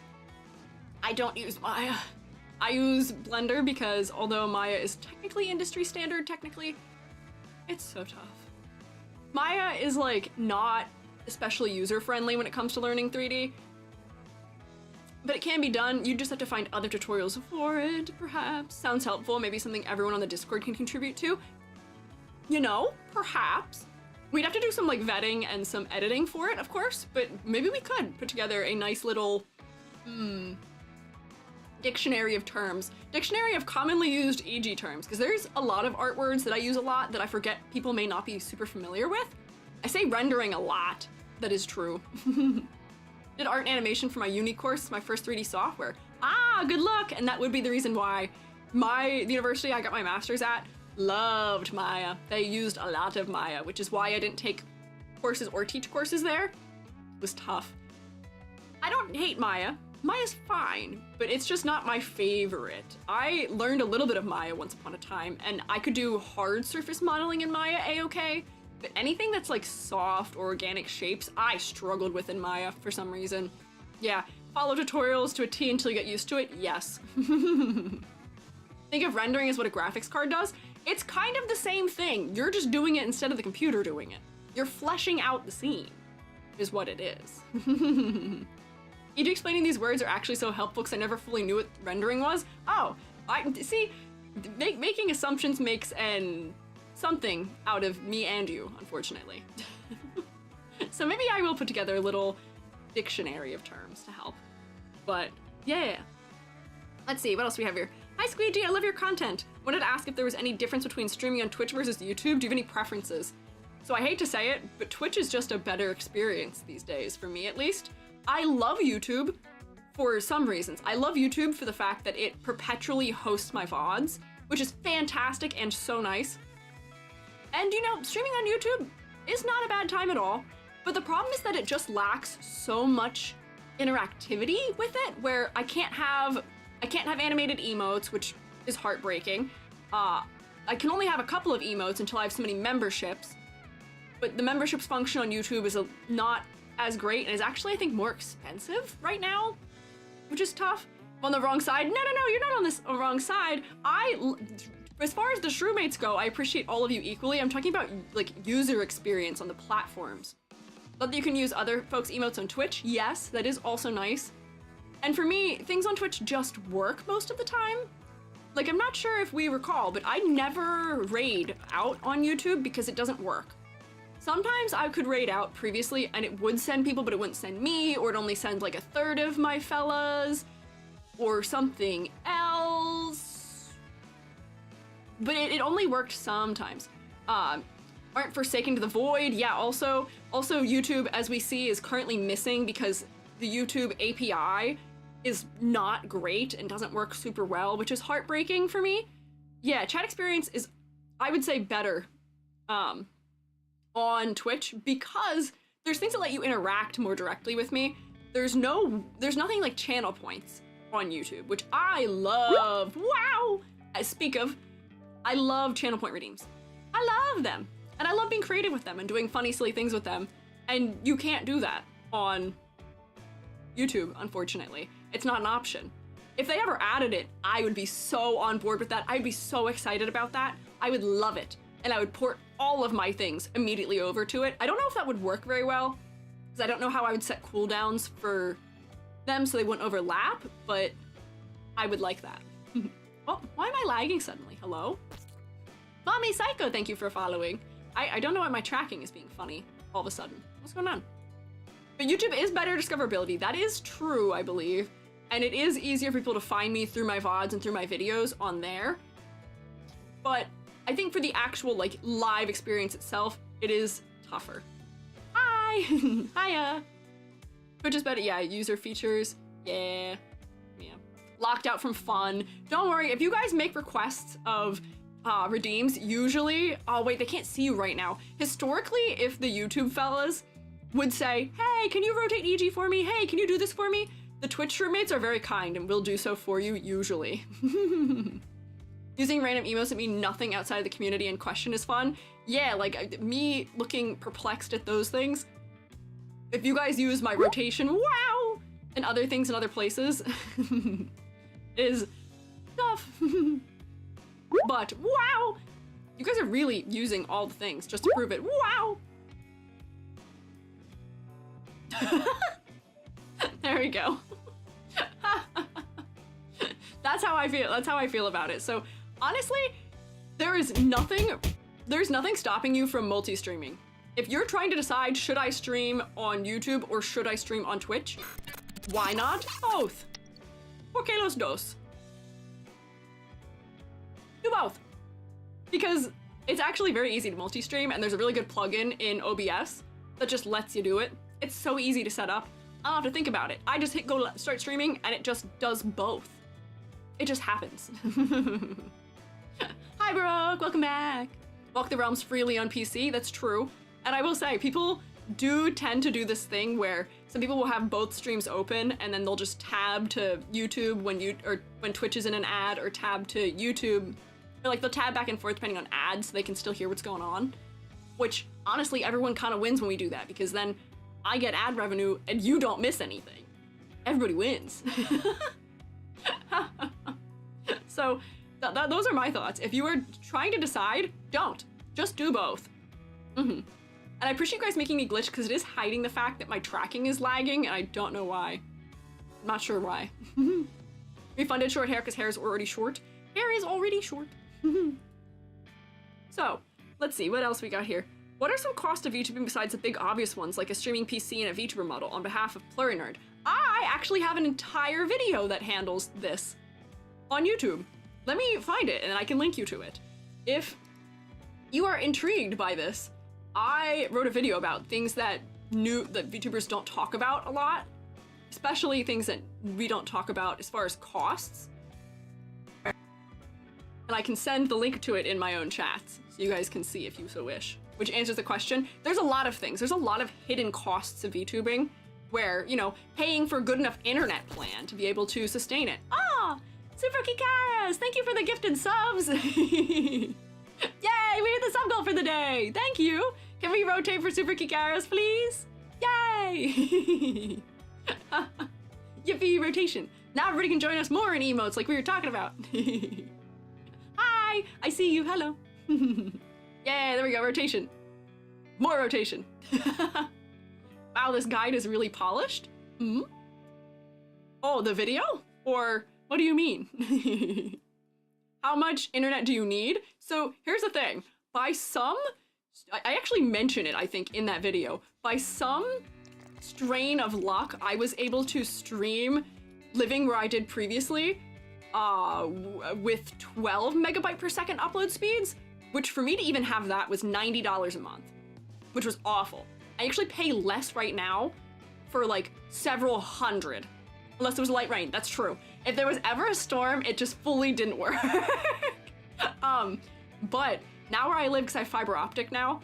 don't use Maya. I use Blender because although Maya is technically industry standard, it's so tough. Maya is like not especially user-friendly when it comes to learning 3D, but it can be done. You just have to find other tutorials for it, perhaps. Sounds helpful, maybe something everyone on the Discord can contribute to. You know, perhaps. We'd have to do some like vetting and some editing for it, of course, but maybe we could put together a nice little, dictionary of terms. Dictionary of commonly used EG terms, because there's a lot of art words that I use a lot that I forget people may not be super familiar with. I say rendering a lot. That is true. Did art and animation for my uni course, my first 3D software. Ah, good luck! And that would be the reason why the university I got my master's at loved Maya. They used a lot of Maya, which is why I didn't take courses or teach courses there. It was tough. I don't hate Maya. Maya's fine, but it's just not my favorite. I learned a little bit of Maya once upon a time, and I could do hard surface modeling in Maya a-okay, but anything that's like soft or organic shapes, I struggled with in Maya for some reason. Yeah, follow tutorials to a T until you get used to it, yes. Think of rendering as what a graphics card does. It's kind of the same thing. You're just doing it instead of the computer doing it. You're fleshing out the scene, is what it is. EG explaining these words are actually so helpful because I never fully knew what rendering was. Oh, I see, making assumptions makes something out of me and you, unfortunately. So maybe I will put together a little dictionary of terms to help. But yeah. Let's see, what else do we have here? Hi Squeiji, I love your content. Wanted to ask if there was any difference between streaming on Twitch versus YouTube. Do you have any preferences? So I hate to say it, but Twitch is just a better experience these days, for me at least. I love YouTube for some reasons. I love YouTube for the fact that it perpetually hosts my VODs, which is fantastic and so nice. And you know, streaming on YouTube is not a bad time at all, but the problem is that it just lacks so much interactivity with it, where I can't have animated emotes, which is heartbreaking. I can only have a couple of emotes until I have so many memberships, but the memberships function on YouTube is not as great and is actually, I think, more expensive right now, which is tough. I'm on the wrong side. No, you're not on this wrong side. As far as the Shrewmates go, I appreciate all of you equally. I'm talking about like user experience on the platforms. But you can use other folks' emotes on Twitch. Yes, that is also nice. And for me, things on Twitch just work most of the time. Like, I'm not sure if we recall, but I never raid out on YouTube because it doesn't work. Sometimes I could raid out previously and it would send people, but it wouldn't send me, or it only sends like a third of my fellas, or something else. But it only worked sometimes. Aren't Forsaken to the Void. Yeah, also YouTube, as we see, is currently missing because the YouTube API is not great and doesn't work super well, which is heartbreaking for me. Yeah, chat experience is, I would say, better on Twitch because there's things that let you interact more directly with me. There's nothing like channel points on YouTube, which I love. Wow! I love channel point redeems. I love them. And I love being creative with them and doing funny, silly things with them. And you can't do that on YouTube, unfortunately. It's not an option. If they ever added it, I would be so on board with that. I'd be so excited about that. I would love it. And I would port all of my things immediately over to it. I don't know if that would work very well, because I don't know how I would set cooldowns for them so they wouldn't overlap, but I would like that. Oh, why am I lagging suddenly? Hello? Mommy Psycho, thank you for following. I don't know why my tracking is being funny all of a sudden. What's going on? But YouTube is better discoverability. That is true, I believe. And it is easier for people to find me through my VODs and through my videos on there. But I think for the actual like live experience itself, it is tougher. Hi! Hiya! Twitch is better, yeah, user features, yeah. Locked out from fun. Don't worry, if you guys make requests of redeems, usually, oh wait, they can't see you right now. Historically, if the YouTube fellas would say, hey, can you rotate EG for me? Hey, can you do this for me? The Twitch roommates are very kind and will do so for you, usually. Using random emotes that mean nothing outside of the community in question is fun. Yeah, like me looking perplexed at those things. If you guys use my rotation, wow, and other things in other places, is tough. But wow, you guys are really using all the things just to prove it. Wow. There we go. That's how I feel. That's how I feel about it. So honestly, there's nothing stopping you from multi-streaming. If you're trying to decide, should I stream on YouTube or should I stream on Twitch? Why not both? ¿Por qué los dos? Do both. Because it's actually very easy to multi-stream, and there's a really good plugin in OBS that just lets you do it. It's so easy to set up. I don't have to think about it. I just hit go start streaming and it just does both. It just happens. Hi Brooke, welcome back. Walk the realms freely on PC, that's true. And I will say, people do tend to do this thing where some people will have both streams open and then they'll just tab to YouTube when Twitch is in an ad, or tab to YouTube. Or like they'll tab back and forth depending on ads so they can still hear what's going on. Which honestly, everyone kind of wins when we do that, because then I get ad revenue and you don't miss anything. Everybody wins. So those are my thoughts. If you are trying to decide, don't. Just do both. And I appreciate you guys making me glitch, because it is hiding the fact that my tracking is lagging and I don't know why. I'm not sure why. Refunded short hair because hair is already short. Hair is already short. So, let's see, what else we got here? What are some costs of YouTubing besides the big obvious ones, like a streaming PC and a VTuber model? On behalf of Plurinerd, I actually have an entire video that handles this on YouTube. let me find it and I can link you to it. If you are intrigued by this, I wrote a video about things that VTubers don't talk about a lot, especially things that we don't talk about as far as costs. And I can send the link to it in my own chats, so you guys can see if you so wish. Which answers the question. There's a lot of things. There's a lot of hidden costs of VTubing, where, you know, paying for a good enough internet plan to be able to sustain it. Ah! Super Kikaras! Thank you for the gifted subs! Yay! We hit the sub goal for the day! Thank you! Can we rotate for Super Kikaras, please? Yay! Yippee, rotation. Now everybody can join us more in emotes like we were talking about. Hi! I see you, hello. Yay, there we go, rotation. More rotation. Wow, this guide is really polished. Hmm? Oh, the video? Or what do you mean? How much internet do you need? So here's the thing. By some, I actually mention it, I think, in that video. By some strain of luck, I was able to stream living where I did previously with 12 megabyte per second upload speeds, which for me to even have that was $90 a month, which was awful. I actually pay less right now for like several hundred, unless there was light rain, that's true. If there was ever a storm, it just fully didn't work. But now where I live, because I have fiber optic now,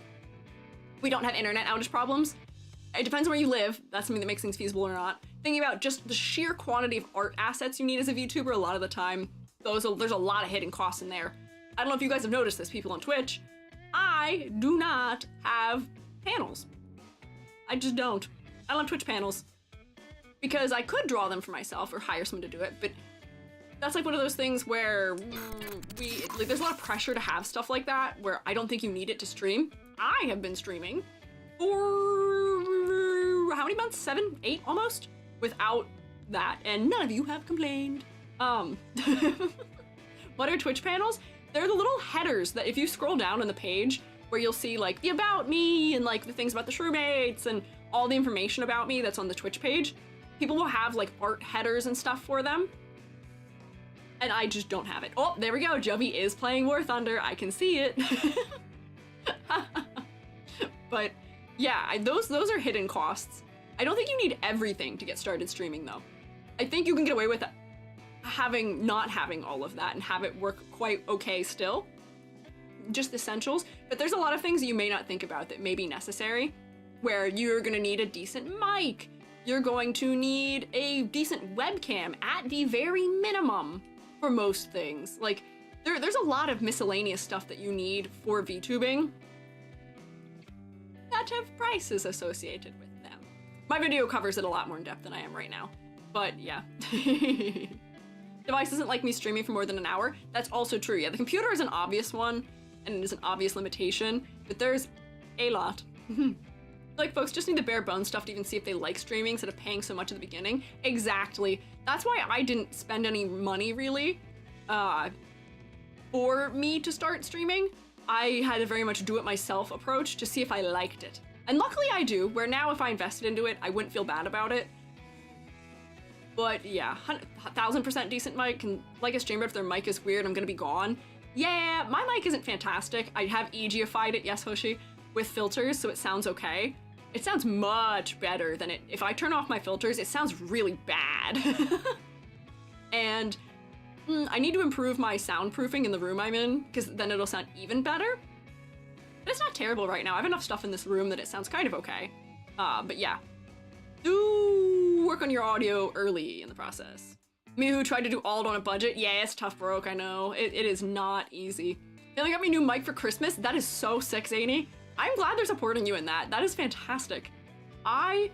we don't have internet outage problems. It depends on where you live. That's something that makes things feasible or not. Thinking about just the sheer quantity of art assets you need as a VTuber, a lot of the time, there's a lot of hidden costs in there. I don't know if you guys have noticed this, people on Twitch. I do not have panels. I just don't. I don't have Twitch panels. Because I could draw them for myself or hire someone to do it, but that's like one of those things where there's a lot of pressure to have stuff like that, where I don't think you need it to stream. I have been streaming for how many months? 7, 8 almost? Without that, and none of you have complained. What are Twitch panels? They're the little headers that if you scroll down on the page where you'll see like the about me and like the things about the shroommates and all the information about me that's on the Twitch page, people will have like art headers and stuff for them. And I just don't have it. Oh, there we go. Jovi is playing War Thunder. I can see it. But yeah, those are hidden costs. I don't think you need everything to get started streaming though. I think you can get away with not having all of that and have it work quite okay still. Just essentials. But there's a lot of things that you may not think about that may be necessary, where you're gonna need a decent mic. You're going to need a decent webcam at the very minimum for most things. Like, there's a lot of miscellaneous stuff that you need for VTubing that have prices associated with them. My video covers it a lot more in depth than I am right now, but yeah. Device doesn't like me streaming for more than an hour. That's also true, yeah. The computer is an obvious one, and it is an obvious limitation, but there's a lot. Like, folks just need the bare bones stuff to even see if they like streaming instead of paying so much at the beginning. Exactly. That's why I didn't spend any money, really, for me to start streaming. I had a very much do-it-myself approach to see if I liked it. And luckily I do, where now if I invested into it, I wouldn't feel bad about it. But yeah, 1000% decent mic, and like a streamer, if their mic is weird, I'm gonna be gone. Yeah, my mic isn't fantastic. I have EG-ified it, yes, Hoshi, with filters, so it sounds okay. It sounds much better than it. If I turn off my filters, it sounds really bad. And I need to improve my soundproofing in the room I'm in, because then it'll sound even better. But it's not terrible right now. I have enough stuff in this room that it sounds kind of okay. But yeah. Do work on your audio early in the process. Me who tried to do all on a budget. Yeah, it's tough broke, I know. It is not easy. They only got me a new mic for Christmas. That is so sick, Zany. I'm glad they're supporting you in that. That is fantastic. I've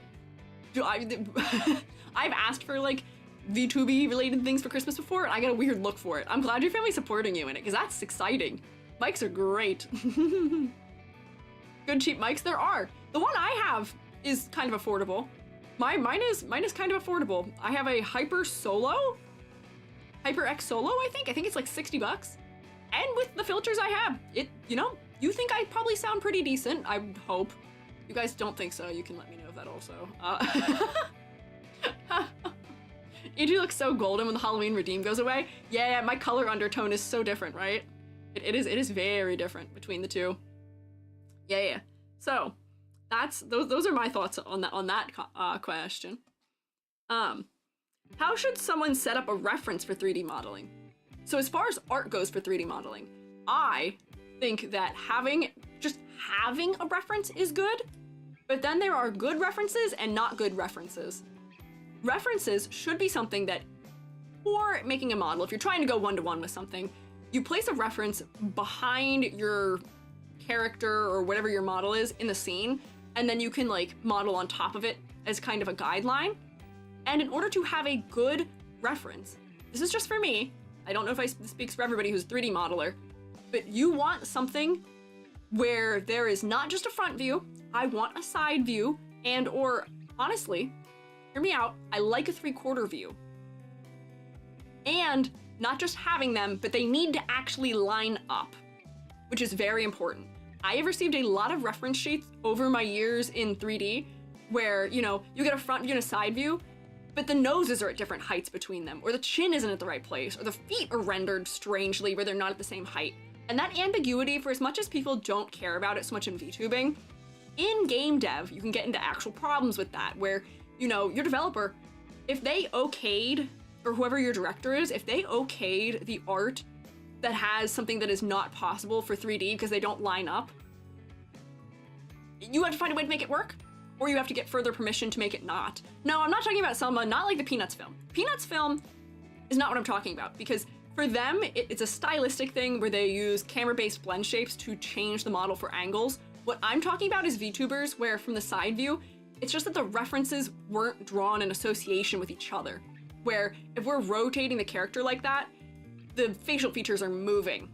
asked for like VTubing related things for Christmas before, and I got a weird look for it. I'm glad your family's supporting you in it, because that's exciting. Mics are great. Good cheap mics there are. The one I have is kind of affordable. Mine is kind of affordable. I have a HyperX Solo, I think it's like 60 bucks. And with the filters I have, you think I probably sound pretty decent, I hope. You guys don't think so, you can let me know that also. EG looks so golden when the Halloween redeem goes away. Yeah, my color undertone is so different, right? It is very different between the two. Yeah. So those are my thoughts on that question. How should someone set up a reference for 3D modeling? So as far as art goes for 3D modeling, I think that having a reference is good, but then there are good references and not good references. References should be something that, for making a model, if you're trying to go one-to-one with something, you place a reference behind your character or whatever your model is in the scene, and then you can like model on top of it as kind of a guideline. And in order to have a good reference, this is just for me, I don't know if this speaks for everybody who's a 3D modeler, but you want something where there is not just a front view, I want a side view, and or, honestly, hear me out, I like a 3/4 view. And not just having them, but they need to actually line up, which is very important. I have received a lot of reference sheets over my years in 3D where, you know, you get a front view and a side view, but the noses are at different heights between them, or the chin isn't at the right place, or the feet are rendered strangely where they're not at the same height. And that ambiguity, for as much as people don't care about it so much in VTubing, in game dev, you can get into actual problems with that, where, you know, your developer, if they okayed, or whoever your director is, if they okayed the art that has something that is not possible for 3D because they don't line up, you have to find a way to make it work, or you have to get further permission to make it not. No, I'm not talking about Selma, not like the Peanuts film. Peanuts film is not what I'm talking about, because for them, it's a stylistic thing where they use camera-based blend shapes to change the model for angles. What I'm talking about is VTubers, where from the side view, it's just that the references weren't drawn in association with each other. Where if we're rotating the character like that, the facial features are moving,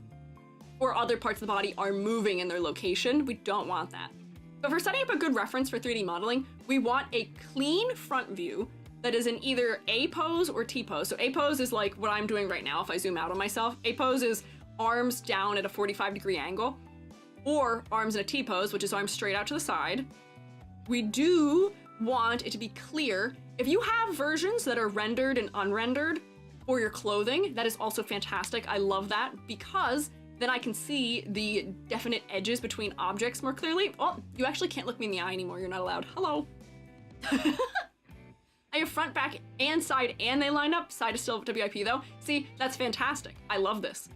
or other parts of the body are moving in their location. We don't want that. But for setting up a good reference for 3D modeling, we want a clean front view that is in either A pose or T pose. So A pose is like what I'm doing right now if I zoom out on myself. A pose is arms down at a 45-degree angle, or arms in a T pose, which is arms straight out to the side. We do want it to be clear. If you have versions that are rendered and unrendered for your clothing, that is also fantastic. I love that, because then I can see the definite edges between objects more clearly. Oh, you actually can't look me in the eye anymore. You're not allowed. Hello. I have front, back, and side, and they line up. Side is still WIP though. See, that's fantastic. I love this.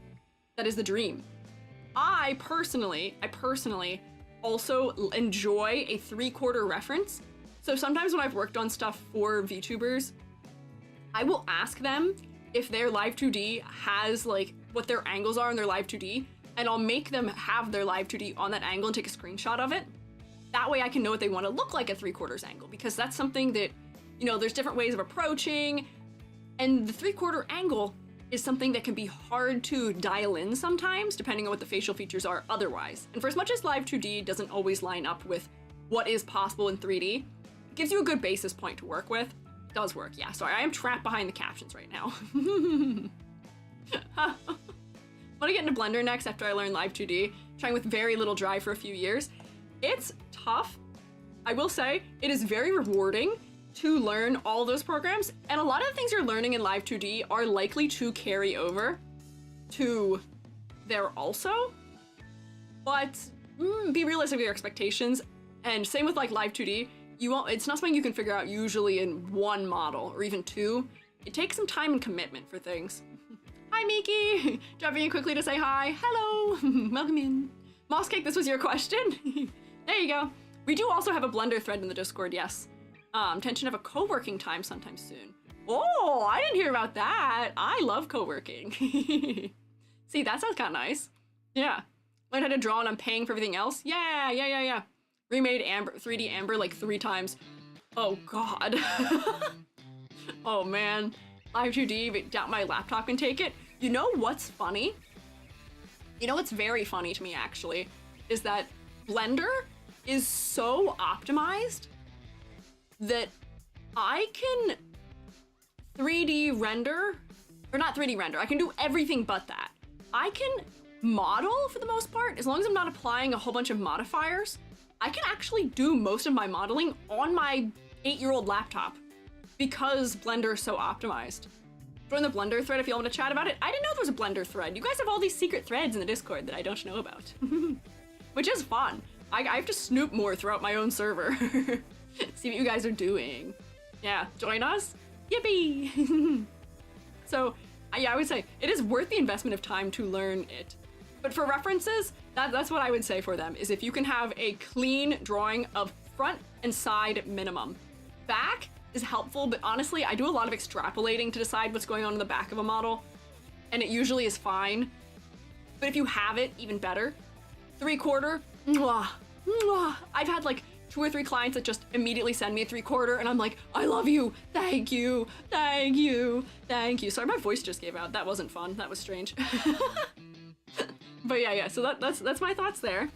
That is the dream. I personally also enjoy a 3/4 reference. So sometimes when I've worked on stuff for VTubers, I will ask them if their live 2D has like what their angles are in their live 2D, and I'll make them have their live 2D on that angle and take a screenshot of it. That way I can know what they want to look like at 3/4 angle, because that's something that, you know, there's different ways of approaching, and the 3/4 angle is something that can be hard to dial in sometimes, depending on what the facial features are otherwise. And for as much as live 2D doesn't always line up with what is possible in 3D, it gives you a good basis point to work with. It does work, yeah. Sorry, I am trapped behind the captions right now. I want to get into Blender next after I learn live 2D, trying with very little dry for a few years. It's tough. I will say it is very rewarding to learn all those programs, and a lot of the things you're learning in live 2D are likely to carry over to there also, but be realistic with your expectations. And same with like live 2D, it's not something you can figure out usually in one model or even two. It takes some time and commitment for things. Hi Miki! Dropping in quickly to say hi. Hello! Welcome in. Moss Cake, this was your question? There you go. We do also have a Blender thread in the Discord, yes. Intention of a co-working time sometime soon. Oh, I didn't hear about that. I love co-working. See, that sounds kind of nice. Yeah. Learned how to draw and I'm paying for everything else. Yeah. Remade 3D Amber like 3 times. Oh God. Oh man. Live 2D, but doubt my laptop can take it. You know what's funny? You know what's very funny to me actually, is that Blender is so optimized that I can 3D render, or not 3D render, I can do everything but that. I can model for the most part, as long as I'm not applying a whole bunch of modifiers. I can actually do most of my modeling on my 8-year-old laptop, because Blender is so optimized. Join the Blender thread if you want to chat about it. I didn't know there was a Blender thread. You guys have all these secret threads in the Discord that I don't know about. Which is fun. I have to snoop more throughout my own server. See what you guys are doing. Yeah, join us? Yippee! So, yeah, I would say it is worth the investment of time to learn it. But for references, that's what I would say for them, is if you can have a clean drawing of front and side minimum. Back is helpful, but honestly, I do a lot of extrapolating to decide what's going on in the back of a model, and it usually is fine. But if you have it, even better. 3/4, mwah, mwah. I've had like 2 or 3 clients that just immediately send me a 3/4, and I'm like, I love you, thank you, thank you, thank you. Sorry, my voice just gave out. That wasn't fun. That was strange. But yeah. So that's my thoughts there.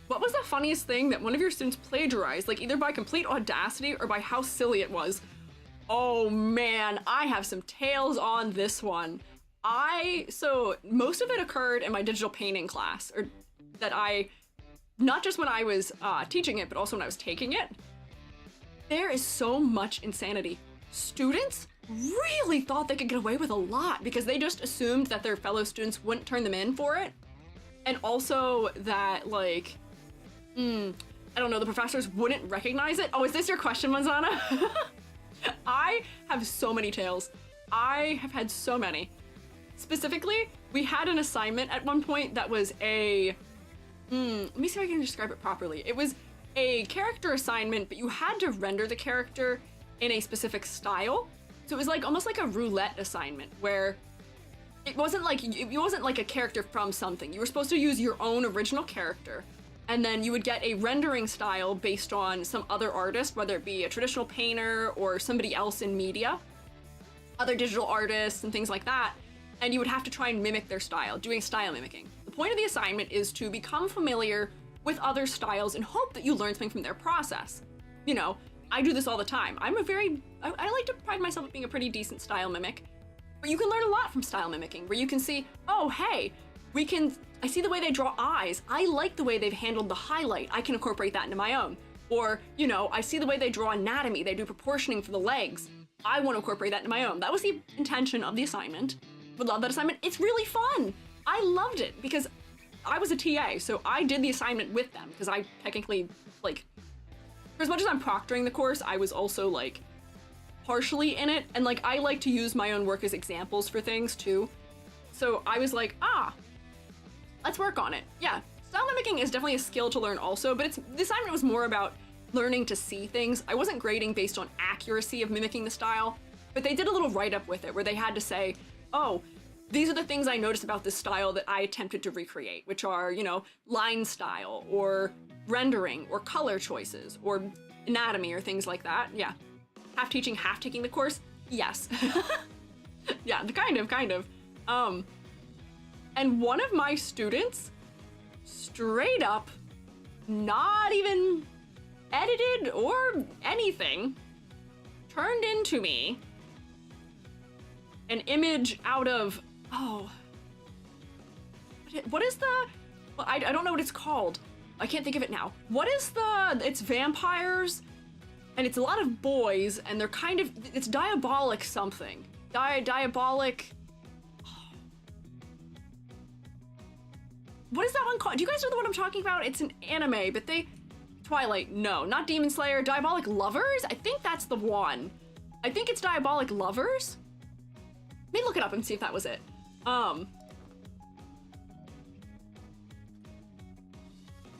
What was the funniest thing that one of your students plagiarized, like either by complete audacity or by how silly it was? Oh man, I have some tales on this one. So most of it occurred in my digital painting class, or that not just when I was teaching it, but also when I was taking it. There is so much insanity. Students really thought they could get away with a lot because they just assumed that their fellow students wouldn't turn them in for it. And also that, like, I don't know, the professors wouldn't recognize it. Oh, is this your question, Manzana? I have so many tales. I have had so many. Specifically, we had an assignment at one point that was a... let me see if I can describe it properly. It was a character assignment, but you had to render the character in a specific style. So it was like almost like a roulette assignment where it wasn't like a character from something. You were supposed to use your own original character, and then you would get a rendering style based on some other artist, whether it be a traditional painter or somebody else in media, other digital artists and things like that. And you would have to try and mimic their style, doing style mimicking. The point of the assignment is to become familiar with other styles and hope that you learn something from their process. You know, I do this all the time. I like to pride myself at being a pretty decent style mimic, but you can learn a lot from style mimicking, where you can see, oh, hey, I see the way they draw eyes. I like the way they've handled the highlight. I can incorporate that into my own. Or, you know, I see the way they draw anatomy. They do proportioning for the legs. I want to incorporate that into my own. That was the intention of the assignment. Would love that assignment. It's really fun. I loved it because I was a TA, so I did the assignment with them because I technically, like, for as much as I'm proctoring the course, I was also, like, partially in it, and, like, I like to use my own work as examples for things, too. So I was like, let's work on it. Yeah, style mimicking is definitely a skill to learn also, but the assignment was more about learning to see things. I wasn't grading based on accuracy of mimicking the style, but they did a little write-up with it where they had to say, oh, these are the things I noticed about this style that I attempted to recreate, which are, you know, line style, or rendering, or color choices, or anatomy, or things like that. Yeah. Half teaching, half taking the course? Yes. Yeah, kind of. And one of my students, straight up, not even edited or anything, turned into me an image out of, what is the, well, I don't know what it's called. I can't think of it now. What is it's vampires, and it's a lot of boys, and they're kind of, it's diabolic something. Diabolic, what is that one called? Do you guys know the one I'm talking about? It's an anime, but Twilight, no, not Demon Slayer, Diabolic Lovers? I think that's the one. I think it's Diabolic Lovers. Let me look it up and see if that was it. I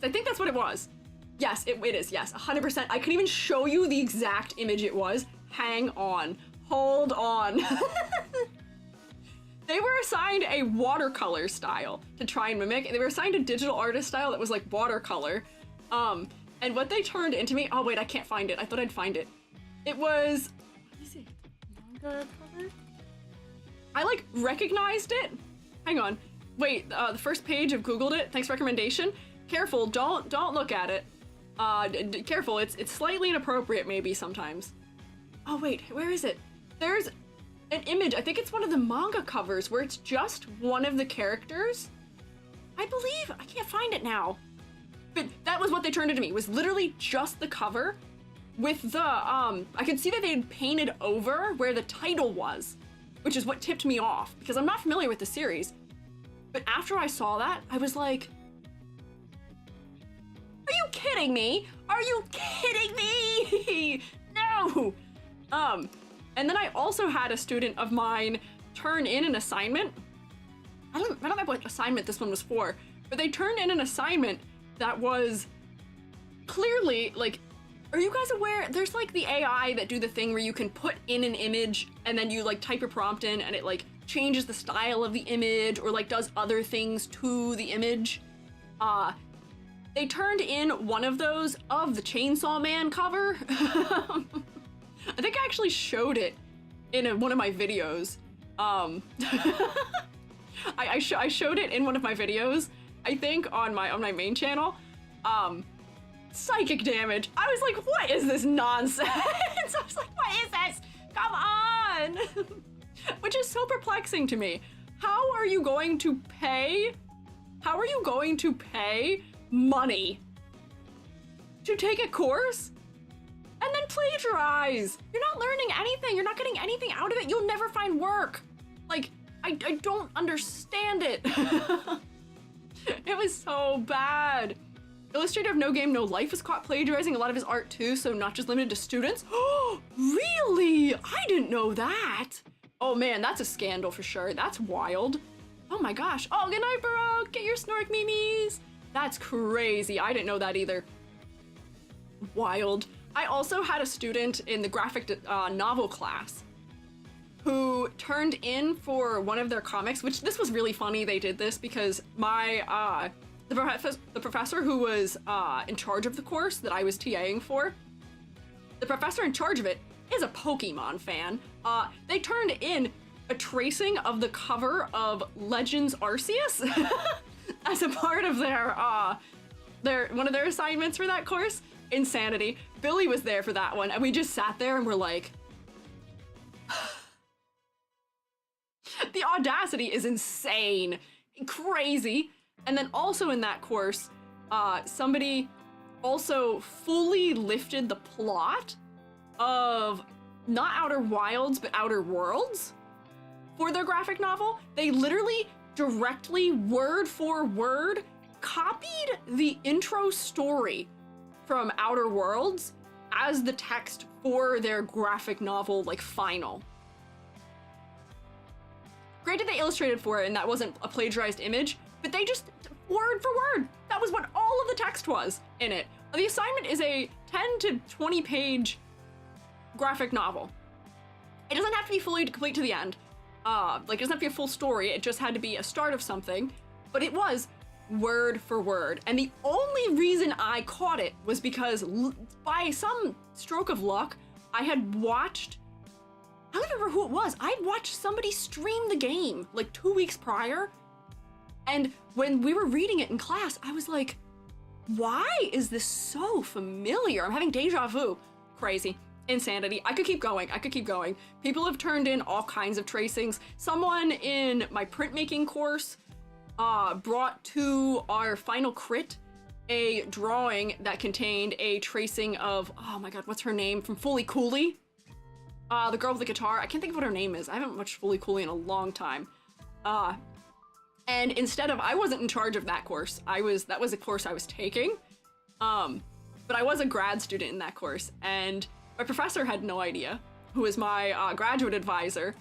think that's what it was. Yes, it is, yes, 100%. I could even show you the exact image it was. Hang on, hold on. They were assigned a watercolor style to try and mimic, and they were assigned a digital artist style that was like watercolor. And what they turned into me, oh wait, I can't find it. I thought I'd find it. It was, let me see, manga cover? I like recognized it. Hang on, wait, the first page of Googled it, thanks recommendation. Careful, don't look at it. Careful, it's slightly inappropriate maybe sometimes. Oh wait, where is it? There's an image, I think it's one of the manga covers where it's just one of the characters. I believe, I can't find it now. But that was what they turned into me, was literally just the cover with the, I could see that they had painted over where the title was, which is what tipped me off, because I'm not familiar with the series. But after I saw that, I was like, are you kidding me? Are you kidding me? No! And then I also had a student of mine turn in an assignment. I don't know what assignment this one was for, but they turned in an assignment that was clearly, like, are you guys aware? There's like the AI that do the thing where you can put in an image and then you like type your prompt in and it like changes the style of the image or like does other things to the image. They turned in one of those of the Chainsaw Man cover. I think I actually showed it in one of my videos. I showed it in one of my videos, I think on my main channel. Psychic damage. I was like, what is this nonsense? I was like, what is this? Come on! Which is so perplexing to me. How are you going to pay? How are you going to pay money to take a course and then plagiarize? You're not learning anything. You're not getting anything out of it. You'll never find work. Like, I don't understand it. It was so bad. Illustrator of No Game No Life was caught plagiarizing a lot of his art too, so not just limited to students. Oh, really? I didn't know that. Oh man, that's a scandal for sure. That's wild. Oh my gosh. Oh, good night, Baroque. Get your snork memes. That's crazy. I didn't know that either. Wild. I also had a student in the graphic novel class who turned in for one of their comics, which this was really funny they did this because my, the professor who was in charge of the course that I was TAing for, the professor in charge of it is a Pokemon fan. They turned in a tracing of the cover of Legends Arceus as a part of their one of their assignments for that course. Insanity. Billy was there for that one, and we just sat there and we're like, the audacity is insane, crazy. And then also in that course, somebody also fully lifted the plot of not Outer Wilds, but Outer Worlds for their graphic novel. They literally directly, word for word, copied the intro story from Outer Worlds as the text for their graphic novel, like, final. Granted, they illustrated for it and that wasn't a plagiarized image, but they just, word for word, that was what all of the text was in it. The assignment is a 10 to 20 page graphic novel. It doesn't have to be fully complete to the end. Like, it doesn't have to be a full story, it just had to be a start of something, but it was word for word. And the only reason I caught it was because by some stroke of luck, I had watched, I don't remember who it was, I'd watched somebody stream the game like 2 weeks prior. And when we were reading it in class, I was like, why is this so familiar? I'm having deja vu. Crazy. Insanity. I could keep going. I could keep going. People have turned in all kinds of tracings. Someone in my printmaking course brought to our final crit a drawing that contained a tracing of, oh my god, what's her name? From Fully Cooley. The girl with the guitar. I can't think of what her name is. I haven't watched Fully Cooley in a long time. And instead of, I wasn't in charge of that course. That was a course I was taking. But I was a grad student in that course, and my professor had no idea, who was my graduate advisor,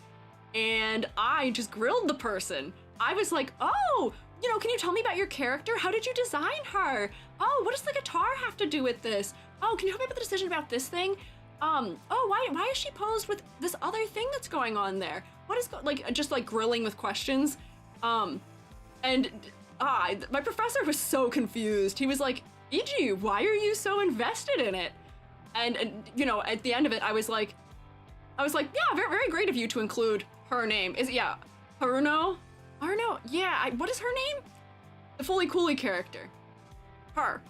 and I just grilled the person. I was like, oh, you know, can you tell me about your character? How did you design her? Oh, what does the guitar have to do with this? Oh, can you tell me about the decision about this thing? Oh, why is she posed with this other thing that's going on there? What is, just grilling with questions. And my professor was so confused. He was like, E.G., why are you so invested in it? And you know, at the end of it, I was like, yeah, very, very great of you to include her name. Is it, yeah, Haruno? Yeah, what is her name? The Fully Cooley character. Her.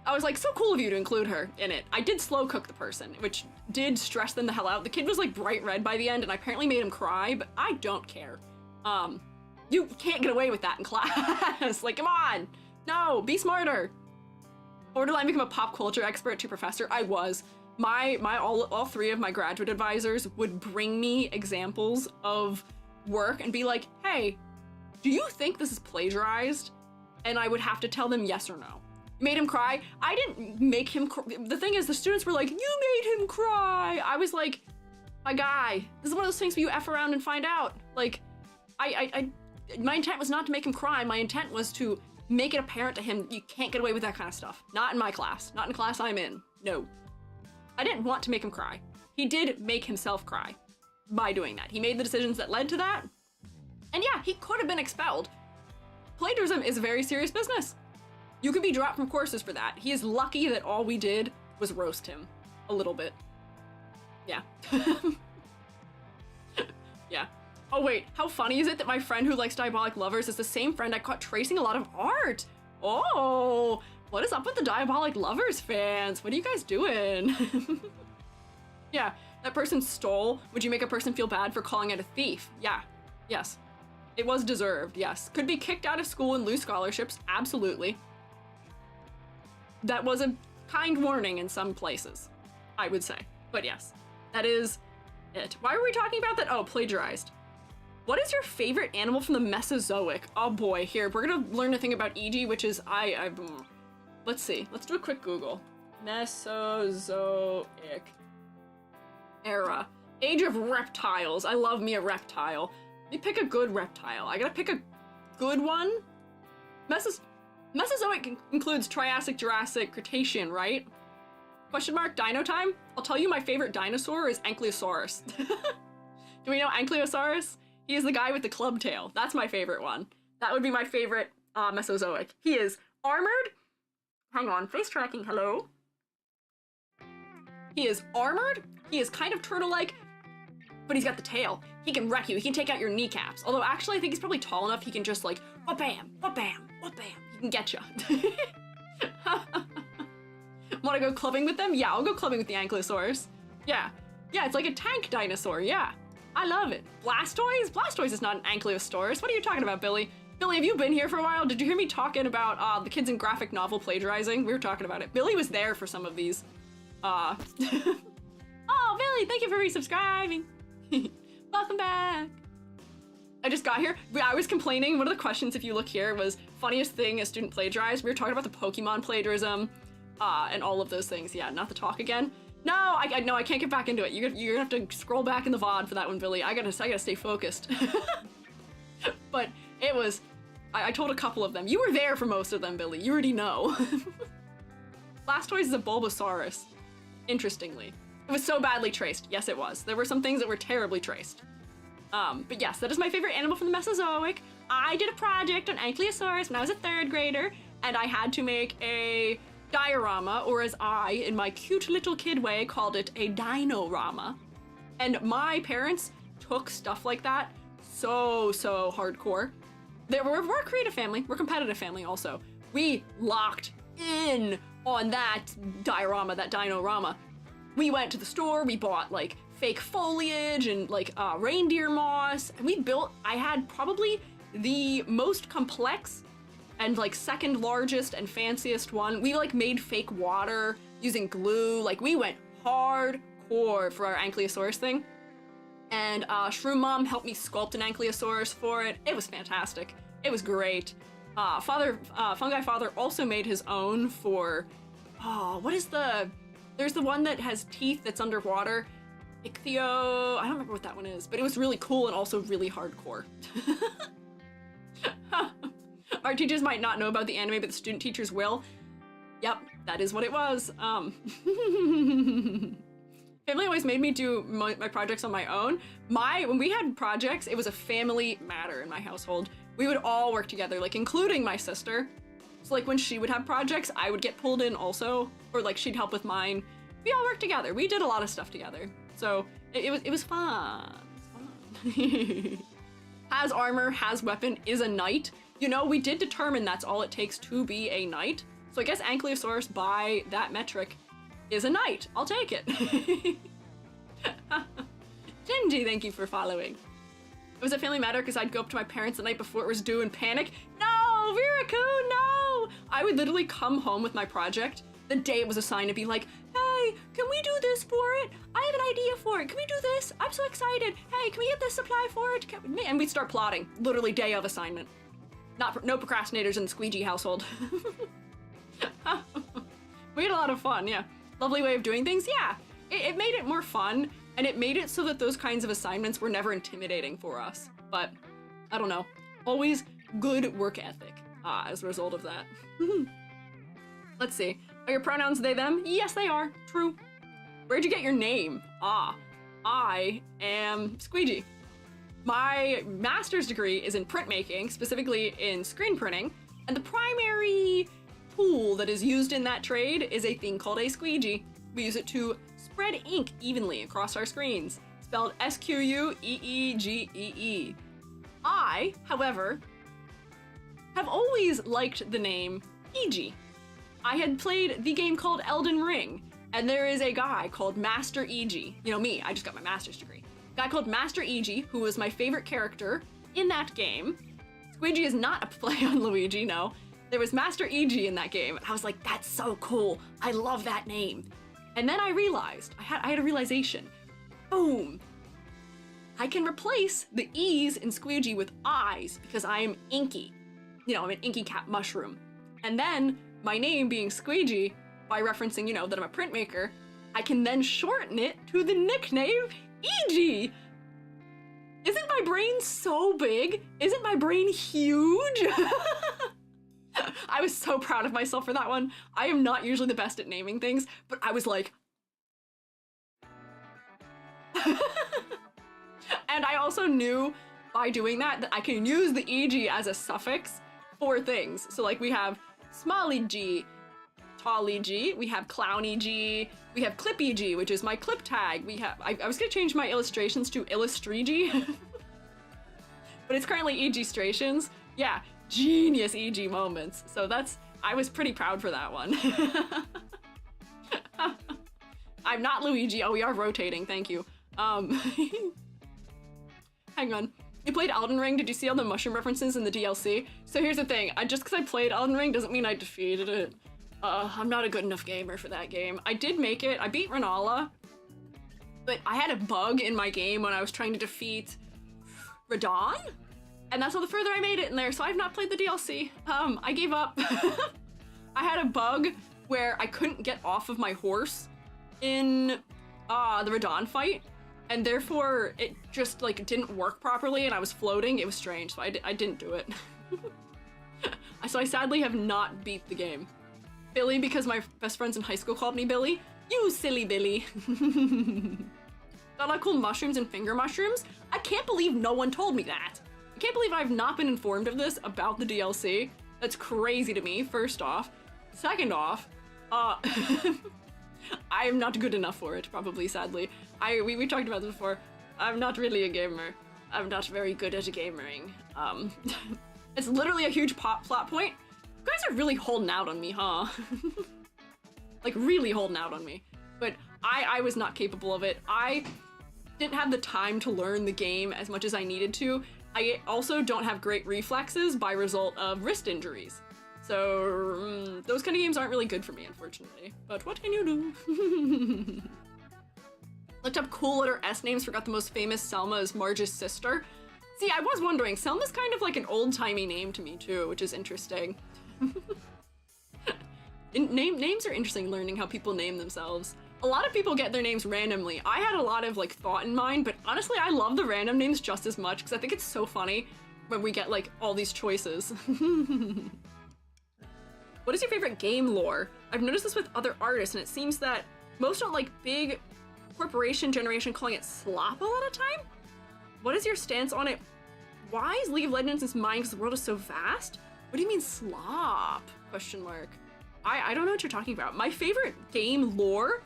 I was like, so cool of you to include her in it. I did slow cook the person, which did stress them the hell out. The kid was like bright red by the end, and I apparently made him cry, but I don't care. You can't get away with that in class. Like, come on. No, be smarter. Borderline become a pop culture expert to professor. I was. all three of my graduate advisors would bring me examples of work and be like, hey, do you think this is plagiarized? And I would have to tell them yes or no. Made him cry. I didn't make him cry. The thing is, the students were like, you made him cry. I was like, my guy, this is one of those things where you F around and find out. Like, my intent was not to make him cry. My intent was to make it apparent to him you can't get away with that kind of stuff. Not in my class. Not in the class I'm in. No. I didn't want to make him cry. He did make himself cry by doing that. He made the decisions that led to that. And yeah, he could have been expelled. Plagiarism is a very serious business. You could be dropped from courses for that. He is lucky that all we did was roast him a little bit. Yeah. Yeah. Oh wait, how funny is it that my friend who likes Diabolic Lovers is the same friend I caught tracing a lot of art? Oh, what is up with the Diabolic Lovers fans? What are you guys doing? Yeah, that person stole. Would you make a person feel bad for calling it a thief? Yeah, yes. It was deserved, yes. Could be kicked out of school and lose scholarships, absolutely. That was a kind warning in some places, I would say. But yes, that is it. Why were we talking about that? Oh, plagiarized. What is your favorite animal from the Mesozoic? Oh boy, here, we're gonna learn a thing about E.G., which is let's see, let's do a quick Google. Mesozoic era. Age of reptiles. I love me a reptile. Let me pick a good reptile. I gotta pick a good one. Mesozoic includes Triassic, Jurassic, Cretacean, right? Question mark, dino time? I'll tell you my favorite dinosaur is Ankylosaurus. Do we know Ankylosaurus? He is the guy with the club tail. That's my favorite one. That would be my favorite Mesozoic. He is armored. Hang on, face tracking, hello. He is armored. He is kind of turtle-like, but he's got the tail. He can wreck you. He can take out your kneecaps. Although actually I think he's probably tall enough he can just like, wha-bam, wha-bam, wha-bam. He can get you. Wanna go clubbing with them? Yeah, I'll go clubbing with the Ankylosaurus. Yeah. Yeah, it's like a tank dinosaur, yeah. I love it. Blastoise? Blastoise is not an Ankylosaurus. What are you talking about, Billy? Billy, have you been here for a while? Did you hear me talking about the kids in graphic novel plagiarizing? We were talking about it. Billy was there for some of these. Oh, Billy, thank you for resubscribing. Welcome back. I just got here. I was complaining. One of the questions, if you look here, was funniest thing a student plagiarized. We were talking about the Pokemon plagiarism and all of those things. Yeah, not the talk again. No, I can't get back into it. You're gonna have to scroll back in the VOD for that one, Billy. I gotta stay focused. But it was, I told a couple of them. You were there for most of them, Billy. You already know. Blastoise is a Bulbasaurus, interestingly. It was so badly traced. Yes, it was. There were some things that were terribly traced. But yes, that is my favorite animal from the Mesozoic. I did a project on Ankylosaurus when I was a 3rd grader, and I had to make a diorama, or as I, in my cute little kid way, called it a dinorama. And my parents took stuff like that so hardcore. We're a creative family. We're a competitive family also. We locked in on that diorama, that dinorama. We went to the store, we bought like fake foliage and like reindeer moss, and I had probably the most complex and like 2nd largest and fanciest one. We like made fake water using glue. Like we went hardcore for our Ankylosaurus thing. And Shroom Mom helped me sculpt an Ankylosaurus for it. It was fantastic. It was great. Fungi Father also made his own for, there's the one that has teeth that's underwater. Ichthyo, I don't remember what that one is, but it was really cool and also really hardcore. Our teachers might not know about the anime, but the student teachers will. Yep, that is what it was. Family always made me do my projects on my own. When we had projects, it was a family matter in my household. We would all work together, like including my sister. So like when she would have projects, I would get pulled in also, or like she'd help with mine. We all worked together. We did a lot of stuff together. So it was fun. Has armor, has weapon, is a knight. You know, we did determine that's all it takes to be a knight. So I guess Ankylosaurus, by that metric, is a knight. I'll take it. Genji, thank you for following. It was a family matter because I'd go up to my parents the night before it was due and panic. No, Viraku, no! I would literally come home with my project the day it was assigned to be like, hey, hey, can we do this for it? I have an idea for it. Can we do this? I'm so excited. Hey, can we get this supply for it? And we'd start plotting, literally day of assignment. No procrastinators in the Squeiji household. We had a lot of fun, yeah. Lovely way of doing things, yeah. It made it more fun, and it made it so that those kinds of assignments were never intimidating for us. But, I don't know, always good work ethic as a result of that. Let's see, are your pronouns they, them? Yes, they are, true. Where'd you get your name? I am Squeiji. My master's degree is in printmaking, specifically in screen printing, and the primary tool that is used in that trade is a thing called a squeegee. We use it to spread ink evenly across our screens, spelled S-Q-U-E-E-G-E-E. I, however, have always liked the name Eiji. I had played the game called Elden Ring, and there is a guy called Master Eiji. You know me, I just got my master's degree. A guy called Master Eiji, who was my favorite character in that game. Squeiji is not a play on Luigi, no. There was Master Eiji in that game, and I was like, that's so cool. I love that name. And then I realized, I had a realization. Boom. I can replace the E's in Squeiji with I's because I am inky. You know, I'm an inky cat mushroom. And then my name being Squeiji, by referencing, you know, that I'm a printmaker, I can then shorten it to the nickname Eiji. Isn't my brain so big? Isn't my brain huge? I was so proud of myself for that one. I am not usually the best at naming things, but I was like... And I also knew by doing that I can use the EG as a suffix for things. So like we have small EG, tall EG, we have clown EG, we have clip EG, which is my clip tag. We have, I was gonna change my illustrations to illustreg, but it's currently EG-strations. Yeah. Genius EG moments. So I was pretty proud for that one. I'm not Luigi. Oh, we are rotating, thank you. Hang on. You played Elden Ring, did you see all the mushroom references in the DLC? So here's the thing, just because I played Elden Ring doesn't mean I defeated it. I'm not a good enough gamer for that game. I did make it, I beat Renala, but I had a bug in my game when I was trying to defeat Radon? And that's all the further I made it in there, so I've not played the DLC. I gave up. I had a bug where I couldn't get off of my horse in the Radon fight, and therefore it just like didn't work properly and I was floating. It was strange, so I didn't do it. So I sadly have not beat the game. Billy, because my best friends in high school called me Billy. You silly Billy. Got a lot of cool mushrooms and finger mushrooms. I can't believe no one told me that. I can't believe I've not been informed of this about the DLC. That's crazy to me, first off. Second off, I am not good enough for it, probably, sadly. We talked about this before. I'm not really a gamer. I'm not very good at gamering. It's literally a huge plot point. You guys are really holding out on me, huh? Like, really holding out on me. But I was not capable of it. I didn't have the time to learn the game as much as I needed to. I also don't have great reflexes by result of wrist injuries. So those kind of games aren't really good for me, unfortunately. But what can you do? Looked up cool letter S names, forgot the most famous. Selma is Marge's sister. See, I was wondering, Selma's kind of like an old-timey name to me too, which is interesting. Names are interesting, learning how people name themselves. A lot of people get their names randomly. I had a lot of like thought in mind, but honestly I love the random names just as much because I think it's so funny when we get like all these choices. What is your favorite game lore? I've noticed this with other artists and it seems that most don't like big corporation generation calling it slop a lot of time. What is your stance on it? Why is League of Legends in mine because the world is so vast? What do you mean slop? Question mark. I don't know what you're talking about. My favorite game lore?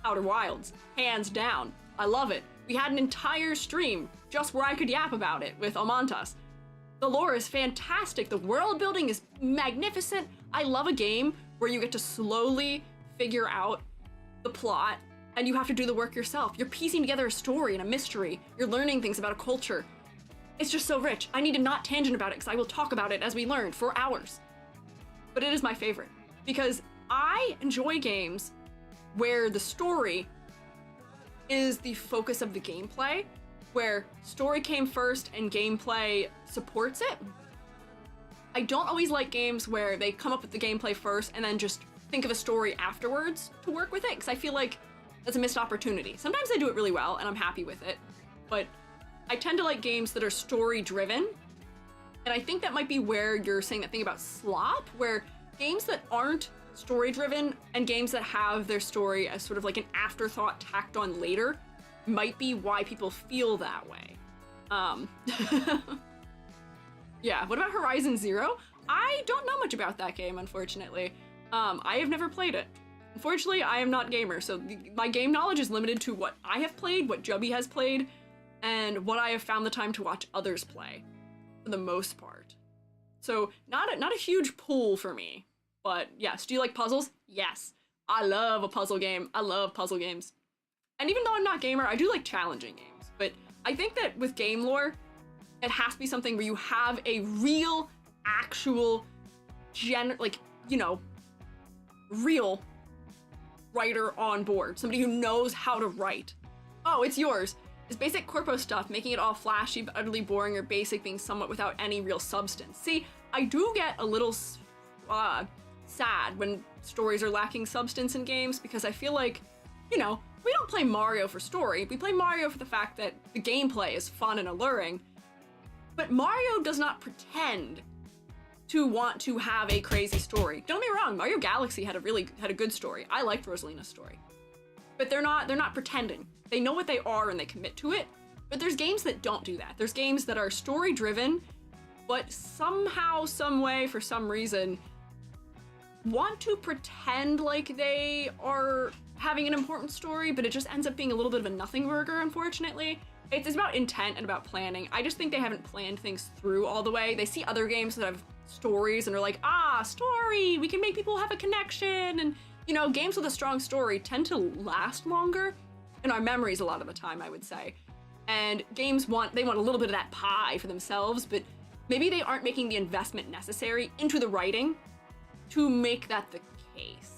Outer Wilds, hands down. I love it. We had an entire stream just where I could yap about it with Amantas. The lore is fantastic. The world building is magnificent. I love a game where you get to slowly figure out the plot and you have to do the work yourself. You're piecing together a story and a mystery. You're learning things about a culture. It's just so rich. I need to not tangent about it because I will talk about it as we learn for hours. But it is my favorite because I enjoy games where the story is the focus of the gameplay, where story came first and gameplay supports it. I don't always like games where they come up with the gameplay first and then just think of a story afterwards to work with it, because I feel like that's a missed opportunity. Sometimes they do it really well and I'm happy with it, but I tend to like games that are story driven. And I think that might be where you're saying that thing about slop, where games that aren't story driven and games that have their story as sort of like an afterthought tacked on later might be why people feel that way. Yeah, what about Horizon Zero? I don't know much about that game, unfortunately. I have never played it. Unfortunately, I am not gamer, so my game knowledge is limited to what I have played, what Jubby has played, and what I have found the time to watch others play, for the most part. So not a huge pool for me, but yes. Do you like puzzles? Yes. I love a puzzle game. I love puzzle games. And even though I'm not gamer, I do like challenging games. But I think that with game lore, it has to be something where you have a real, actual, real writer on board. Somebody who knows how to write. Oh, it's yours. Is basic corpo stuff, making it all flashy but utterly boring, or basic being somewhat without any real substance. See, I do get a little sad when stories are lacking substance in games, because I feel like, we don't play Mario for story. We play Mario for the fact that the gameplay is fun and alluring. But Mario does not pretend to want to have a crazy story. Don't get me wrong, Mario Galaxy had a good story. I liked Rosalina's story. But they're not pretending. They know what they are and they commit to it. But there's games that don't do that. There's games that are story driven, but somehow, some way, for some reason, want to pretend like they are having an important story, but it just ends up being a little bit of a nothing burger, unfortunately. It's about intent and about planning. I just think they haven't planned things through all the way. They see other games that have stories and are like, story, we can make people have a connection. And, games with a strong story tend to last longer in our memories a lot of the time, I would say. And games want a little bit of that pie for themselves, but maybe they aren't making the investment necessary into the writing to make that the case.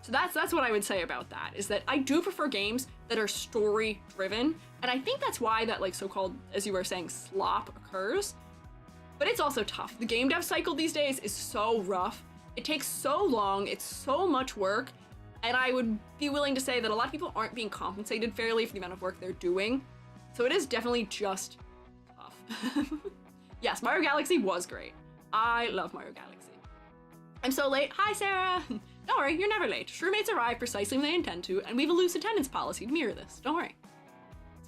So that's what I would say about that, is that I do prefer games that are story driven. And I think that's why that so-called, as you were saying, slop occurs. But it's also tough. The game dev cycle these days is so rough. It takes so long, it's so much work, and I would be willing to say that a lot of people aren't being compensated fairly for the amount of work they're doing. So it is definitely just tough. Yes, Mario Galaxy was great. I love Mario Galaxy. I'm so late. Hi, Sarah. Don't worry, you're never late. Shroommates arrive precisely when they intend to, and we have a loose attendance policy to mirror this. Don't worry.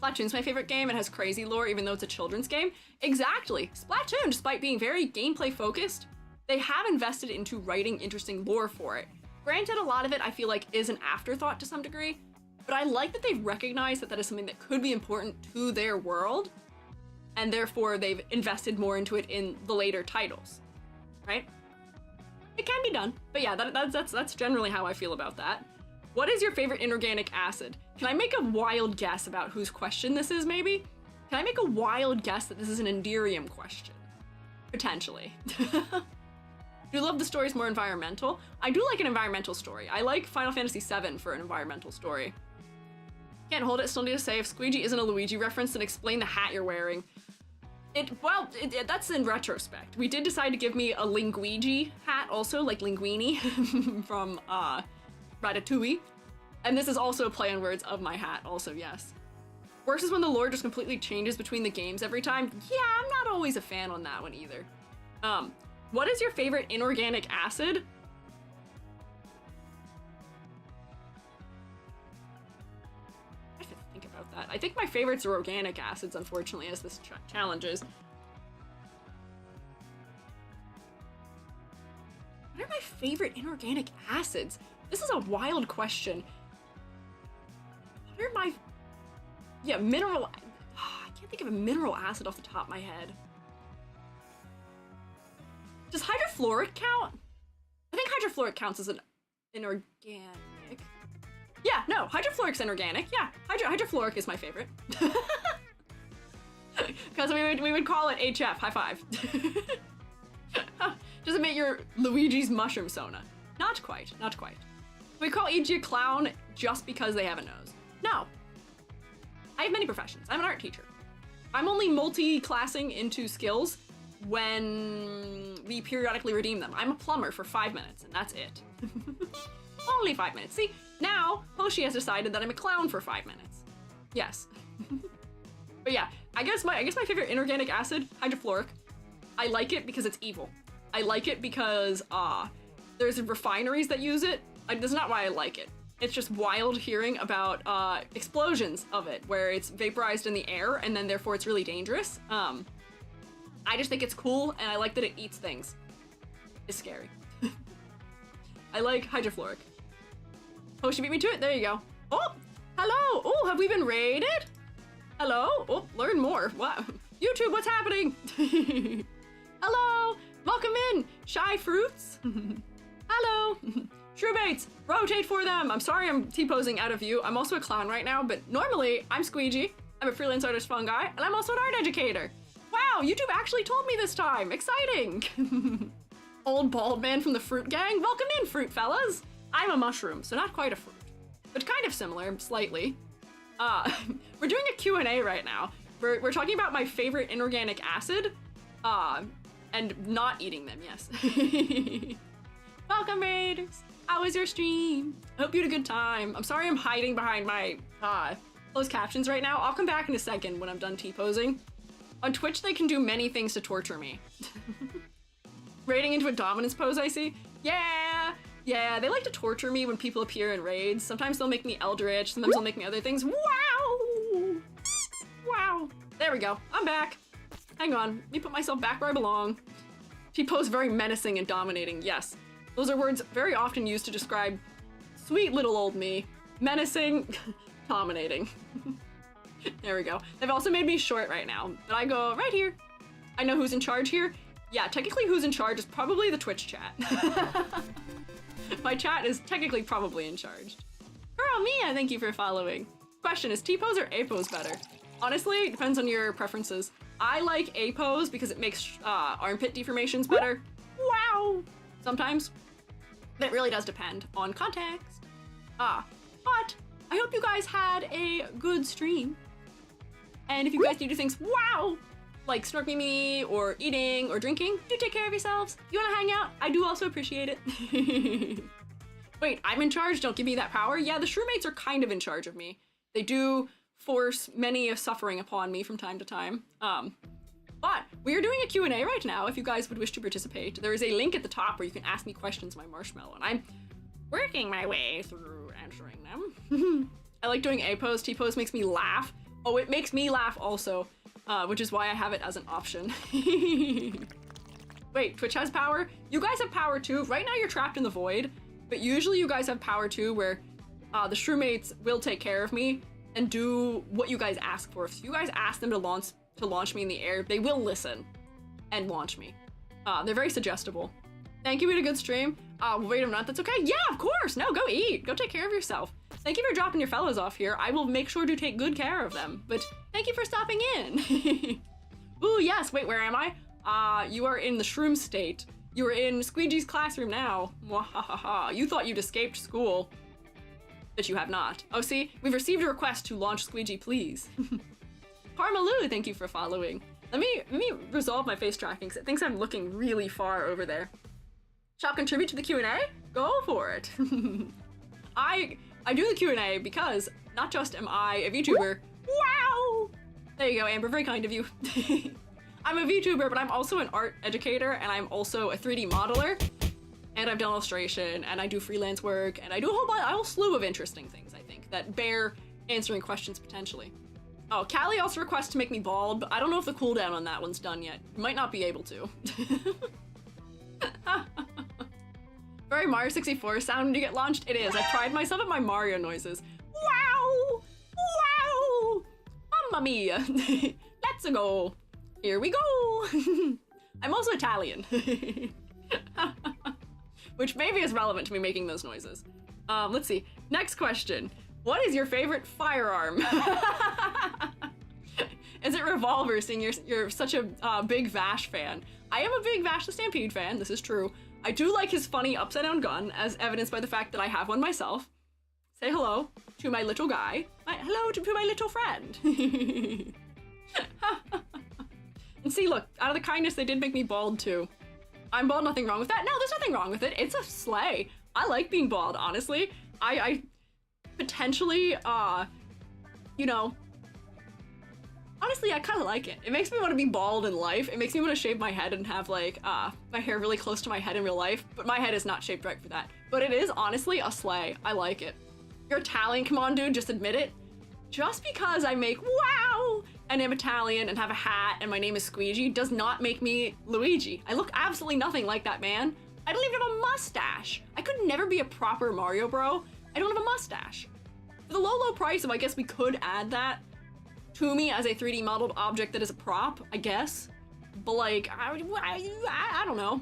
Splatoon's my favorite game. It has crazy lore, even though it's a children's game. Exactly. Splatoon, despite being very gameplay focused, they have invested into writing interesting lore for it. Granted, a lot of it I feel like is an afterthought to some degree, but I like that they've recognized that that is something that could be important to their world, and therefore they've invested more into it in the later titles, right? It can be done, but yeah, that's generally how I feel about that. What is your favorite inorganic acid? Can I make a wild guess about whose question this is, maybe? Can I make a wild guess that this is an Enderium question? Potentially. Do you love the stories more environmental? I do like an environmental story. I like Final Fantasy VII for an environmental story. Can't hold it, still need to say, if Squeiji isn't a Luigi reference, then explain the hat you're wearing. That's in retrospect. We did decide to give me a Linguigi hat also, like Linguini from Ratatouille. And this is also a play on words of my hat, also, yes. Worse is when the lore just completely changes between the games every time. Yeah, I'm not always a fan on that one either. What is your favorite inorganic acid? I have to think about that. I think my favorites are organic acids, unfortunately, as this challenges. What are my favorite inorganic acids? This is a wild question. What are my... Yeah, mineral... I can't think of a mineral acid off the top of my head. Does hydrofluoric count? I think hydrofluoric counts as an inorganic. Yeah, no, hydrofluoric's inorganic. Yeah, hydrofluoric is my favorite. Because we would call it HF, high five. Does it make your Luigi's mushroom sauna? Not quite, not quite. We call EG a clown just because they have a nose. No. I have many professions. I'm an art teacher. I'm only multi-classing into skills when we periodically redeem them. I'm a plumber for 5 minutes, and that's it. Only 5 minutes. See, now Hoshi has decided that I'm a clown for 5 minutes. Yes. But yeah, I guess my favorite inorganic acid, hydrofluoric. I like it because it's evil. I like it because there's refineries that use it. That's not why I like it. It's just wild hearing about explosions of it, where it's vaporized in the air, and then therefore it's really dangerous. I just think it's cool, and I like that it eats things. It's scary. I like hydrofluoric. Oh, she beat me to it. There you go. Oh, hello. Oh, have we been raided? Hello. Oh, learn more. Wow. YouTube, what's happening? Hello. Welcome in, shy fruits. Hello. Shroommates, rotate for them. I'm sorry I'm T-posing out of view. I'm also a clown right now, but normally I'm Squiiji. I'm a freelance artist fungi, and I'm also an art educator. Wow, YouTube actually told me this time. Exciting. Old bald man from the fruit gang. Welcome in, fruit fellas. I'm a mushroom, so not quite a fruit, but kind of similar, slightly. We're doing a Q&A right now. We're talking about my favorite inorganic acid, and not eating them, yes. Welcome, Raiders. How was your stream? I hope you had a good time. I'm sorry I'm hiding behind my closed captions right now. I'll come back in a second when I'm done T-posing. On Twitch, they can do many things to torture me. Raiding into a dominance pose, I see. Yeah, they like to torture me when people appear in raids. Sometimes they'll make me eldritch, sometimes they'll make me other things. Wow. There we go. I'm back. Hang on. Let me put myself back where I belong. T-pose very menacing and dominating. Yes. Those are words very often used to describe sweet little old me. Menacing, dominating. There we go. They've also made me short right now, but I go right here. I know who's in charge here. Yeah, technically who's in charge is probably the Twitch chat. My chat is technically probably in charge. Girl Mia, thank you for following. Question, is T-pose or A-pose better? Honestly, it depends on your preferences. I like A-pose because it makes armpit deformations better. Wow! Sometimes. It really does depend on context. But I hope you guys had a good stream. And if you guys need to do things, wow, like snorking me or eating or drinking, do take care of yourselves. If you want to hang out, I do also appreciate it. Wait, I'm in charge? Don't give me that power? Yeah, the Shroommates are kind of in charge of me. They do force many a suffering upon me from time to time. But we are doing a Q&A right now if you guys would wish to participate. There is a link at the top where you can ask me questions, my marshmallow, and I'm working my way through answering them. I like doing A-pose. T-pose makes me laugh. Oh, it makes me laugh also, which is why I have it as an option. Wait, Twitch has power? You guys have power too. Right now you're trapped in the void, but usually you guys have power too where the Shroommates will take care of me and do what you guys ask for. If you guys ask them to launch me in the air, they will listen and launch me. They're very suggestible. Thank you, we had a good stream. Wait a minute, that's okay. Yeah, of course. No, go eat. Go take care of yourself. Thank you for dropping your fellas off here. I will make sure to take good care of them, but thank you for stopping in. Ooh, yes, wait, where am I? You are in the shroom state. You are in Squeegee's classroom now. Mwahaha. You thought you'd escaped school, but you have not. Oh, see, we've received a request to launch Squeegee, please. Parmaloo, thank you for following. Let me resolve my face tracking because it thinks I'm looking really far over there. Shall contribute to the Q&A? Go for it. I do the Q&A because not just am I a VTuber. Wow! There you go, Amber, very kind of you. I'm a VTuber, but I'm also an art educator, and I'm also a 3D modeler, and I've done illustration, and I do freelance work, and I do a whole slew of interesting things, I think, that bear answering questions potentially. Oh, Callie also requests to make me bald, but I don't know if the cooldown on that one's done yet. Might not be able to. Very Mario 64 sound when you get launched? It is. I pride myself at my Mario noises. Wow! Wow! Mamma mia! Let's go! Here we go! I'm also Italian. Which maybe is relevant to me making those noises. Let's see. Next question. What is your favorite firearm? Is it revolver, seeing you're such a big Vash fan? I am a big Vash the Stampede fan, this is true. I do like his funny upside down gun, as evidenced by the fact that I have one myself. Say hello to my little guy. Hello to my little friend. And see, look, out of the kindness, they did make me bald too. I'm bald, nothing wrong with that. No, there's nothing wrong with it. It's a slay. I like being bald, honestly. I potentially, you know, honestly, I kind of like it. It makes me want to be bald in life. It makes me want to shave my head and have, like, my hair really close to my head in real life. But my head is not shaped right for that. But it is, honestly, a slay. I like it. You're Italian, come on, dude, just admit it. Just because I make wow and am Italian and have a hat and my name is Squeiji does not make me Luigi. I look absolutely nothing like that man. I don't even have a mustache. I could never be a proper Mario bro. I don't have a mustache. For the low price of, I guess we could add that to me as a 3D modeled object that is a prop, I guess. But like, I don't know.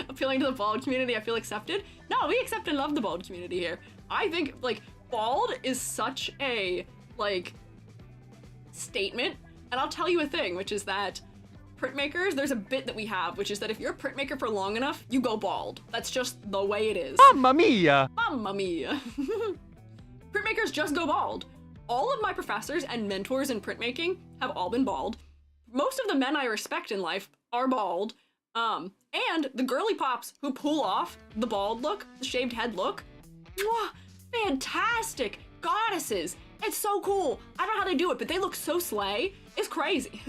Appealing to the bald community, I feel accepted. No, we accept and love the bald community here. I think, like, bald is such a, like, statement. And I'll tell you a thing, which is that printmakers, there's a bit that we have, which is that if you're a printmaker for long enough, you go bald. That's just the way it is. Mamma mia! Mamma mia. Printmakers just go bald. All of my professors and mentors in printmaking have all been bald. Most of the men I respect in life are bald. And the girly pops who pull off the bald look, the shaved head look, mwah, fantastic goddesses. It's so cool. I don't know how they do it, but they look so slay. It's crazy.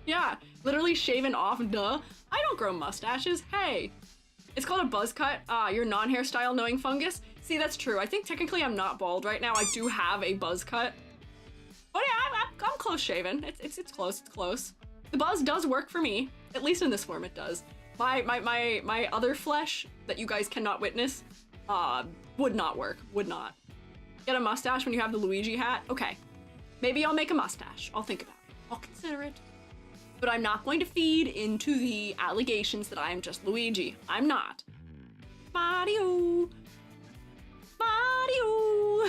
Yeah, literally shaven off, duh. I don't grow mustaches, hey. It's called a buzz cut. Your non-hairstyle knowing fungus. See, that's true. I think technically I'm not bald right now. I do have a buzz cut. But yeah, I'm close shaven. It's close, it's close. The buzz does work for me. At least in this form it does. My other flesh that you guys cannot witness, would not work, would not. Get a mustache when you have the Luigi hat? Okay. Maybe I'll make a mustache. I'll think about it. I'll consider it. But I'm not going to feed into the allegations that I am just Luigi. I'm not. Mario. Mario.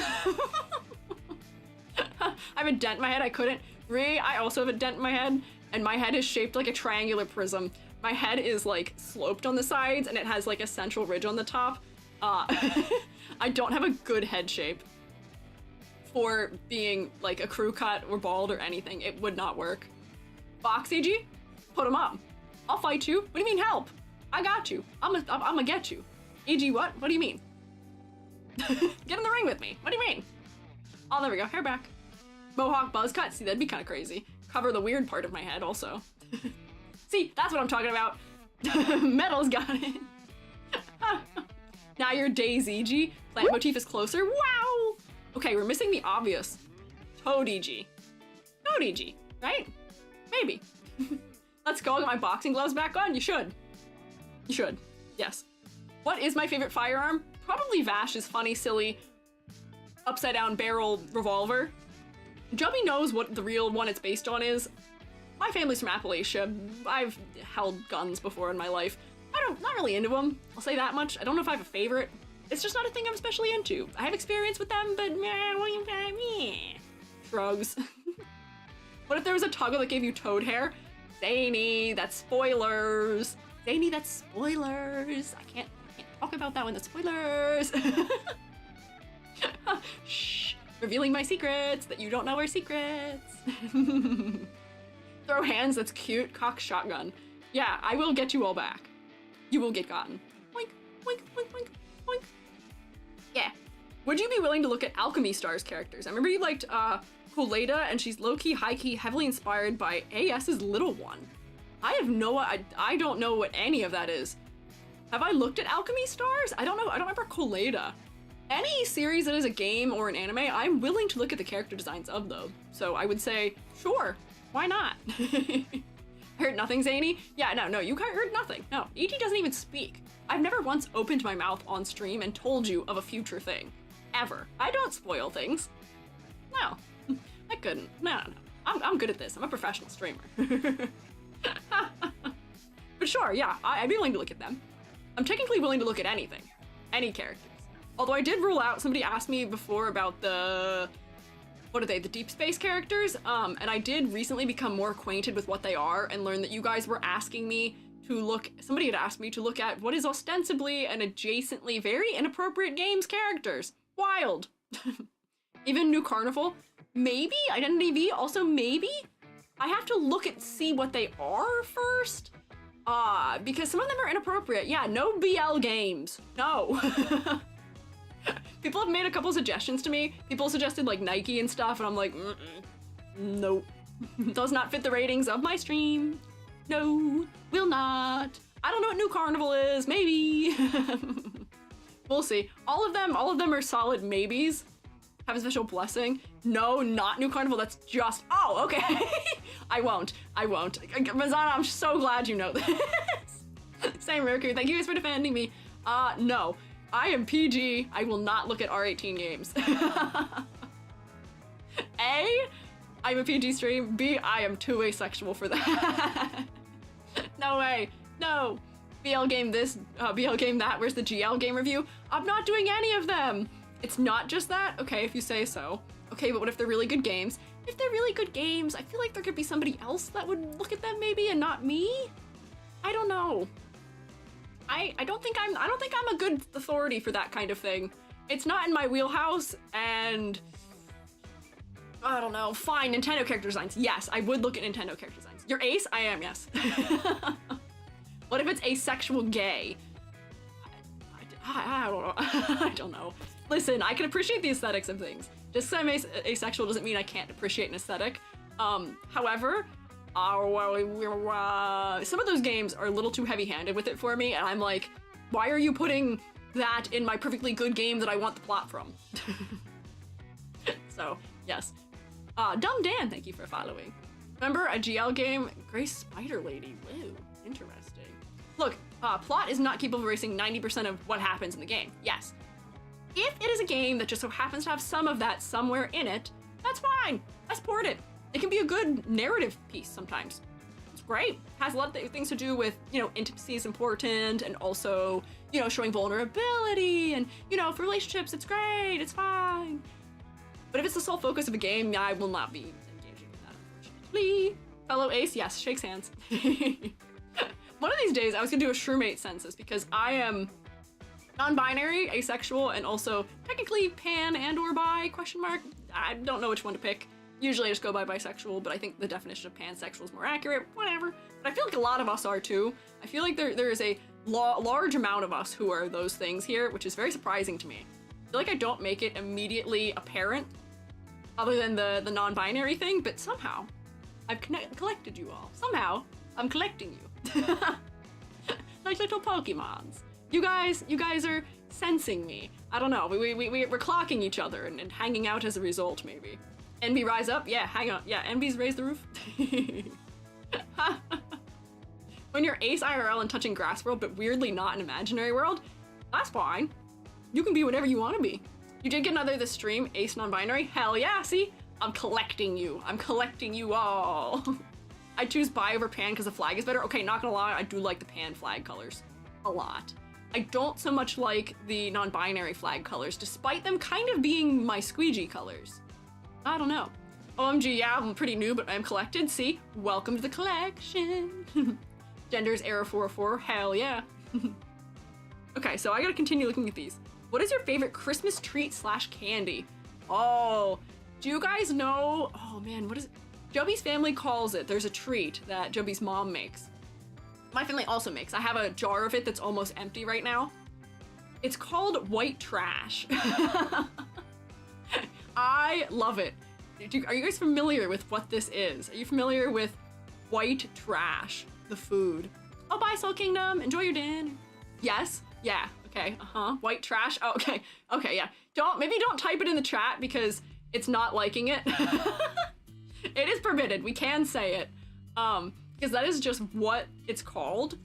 I have a dent in my head. I couldn't. I also have a dent in my head, and my head is shaped like a triangular prism. My head is like sloped on the sides, and it has like a central ridge on the top. I don't have a good head shape for being like a crew cut or bald or anything. It would not work. Box EG? Put him up. I'll fight you. What do you mean help? I got you. I'm gonna get you. EG what? What do you mean? Get in the ring with me. What do you mean? Oh, there we go. Hair back. Mohawk buzz cut. See, that'd be kind of crazy. Cover the weird part of my head also. See, that's what I'm talking about. Metal's got it. Now your days, EG. Plant motif is closer. Wow! Okay, we're missing the obvious. Toad EG. Toad EG, right? Maybe. Let's go. I'll get my boxing gloves back on. You should. You should. Yes. What is my favorite firearm? Probably Vash's funny, silly, upside-down barrel revolver. Jubby knows what the real one it's based on is. My family's from Appalachia. I've held guns before in my life. Not really into them. I'll say that much. I don't know if I have a favorite. It's just not a thing I'm especially into. I have experience with them, but shrugs. What if there was a toggle that gave you toad hair? Zany, that's spoilers. Zany, that's spoilers. I can't talk about that one, that's spoilers. Shh, revealing my secrets that you don't know are secrets. Throw hands, that's cute. Cock shotgun. Yeah, I will get you all back. You will get gotten. Oink, oink, oink, oink, oink. Yeah. Would you be willing to look at Alchemy Star's characters? I remember you liked Koleda, and she's low-key, high-key, heavily inspired by AS's little one. I don't know what any of that is. Have I looked at Alchemy Stars? I don't know. I don't remember Koleda. Any series that is a game or an anime, I'm willing to look at the character designs of, though. So I would say, sure, why not? Heard nothing, Zany? Yeah, no, you heard nothing. No, EG doesn't even speak. I've never once opened my mouth on stream and told you of a future thing. Ever. I don't spoil things. No, I couldn't. No. I'm good at this. I'm a professional streamer. But sure, yeah, I'd be willing to look at them. I'm technically willing to look at anything. Any characters. Although I did rule out, somebody asked me before about what are they, the Deep Space characters? And I did recently become more acquainted with what they are and learn that you guys were asking me to look, somebody had asked me to look at what is ostensibly and adjacently very inappropriate games characters. Wild. Even New Carnival, maybe? Identity V, also maybe? I have to look at, see what they are first. Because some of them are inappropriate. Yeah, no BL games. No. People have made a couple suggestions to me. People suggested like Nike and stuff, and I'm like, nope. Does not fit the ratings of my stream. No, will not. I don't know what New Carnival is, maybe. We'll see. All of them are solid maybes. Have a special blessing. No, not New Carnival, that's just, oh, okay. I won't. Mazana, I'm so glad you know this. Same Roku, thank you guys for defending me. No, I am PG. I will not look at R18 games. A, I'm a PG stream. B, I am too asexual for that. No way, no. BL game this, BL game that, where's the GL game review? I'm not doing any of them. It's not just that? Okay, if you say so. Okay, but what if they're really good games? If they're really good games, I feel like there could be somebody else that would look at them maybe and not me? I don't know. I don't think I'm a good authority for that kind of thing. It's not in my wheelhouse, and I don't know. Fine, Nintendo character designs. Yes, I would look at Nintendo character designs. You're ace? I am, yes. What if it's asexual gay? I don't know. I don't know. Listen, I can appreciate the aesthetics of things. Just because I'm asexual doesn't mean I can't appreciate an aesthetic. However, some of those games are a little too heavy-handed with it for me, and I'm like, why are you putting that in my perfectly good game that I want the plot from? So, yes. Dumb Dan, thank you for following. Remember a GL game? Gray Spider Lady. Woo, interesting. Look, plot is not capable of erasing 90% of what happens in the game. Yes. If it is a game that just so happens to have some of that somewhere in it, that's fine. I support it. It can be a good narrative piece sometimes. It's great. Has a lot of things to do with, you know, intimacy is important, and also, you know, showing vulnerability, and, you know, for relationships, it's great, it's fine. But if it's the sole focus of a game, I will not be engaging with that, unfortunately. Fellow ace, yes, shakes hands. One of these days, I was gonna do a Shroomate census, because I am non-binary, asexual, and also technically pan and or bi, question mark. I don't know which one to pick. Usually I just go by bisexual, but I think the definition of pansexual is more accurate, whatever. But I feel like a lot of us are too. I feel like there is a large amount of us who are those things here, which is very surprising to me. I feel like I don't make it immediately apparent, other than the non-binary thing, but somehow I've collected you all. Somehow I'm collecting you. Like little Pokemons. You guys are sensing me. I don't know, we're clocking each other and hanging out as a result, maybe. Envy rise up? Yeah, hang on. Yeah, envy's raise the roof. When you're ace IRL and touching grass world, but weirdly not an imaginary world, that's fine. You can be whatever you want to be. You did get another this stream, ace non-binary? Hell yeah, see? I'm collecting you. I'm collecting you all. I choose bi over pan because the flag is better. Okay, not gonna lie, I do like the pan flag colors a lot. I don't so much like the non-binary flag colors, despite them kind of being my squeegee colors. I don't know. OMG, yeah, I'm pretty new, but I'm collected. See? Welcome to the collection. Gender's error 404. Hell yeah. Okay, so I gotta continue looking at these. What is your favorite Christmas treat / candy? Oh, do you guys know? Oh man, what is it? Joby's family calls it. There's a treat that Joby's mom makes. My family also makes. I have a jar of it that's almost empty right now. It's called white trash. I love it. Are you guys familiar with what this is? Are you familiar with white trash, the food? Oh, bye, Soul Kingdom. Enjoy your dinner. Yes? Yeah. Okay. White trash. Oh, okay. Okay, yeah. Maybe don't type it in the chat because it's not liking it. It is permitted. We can say it. Because that is just what it's called.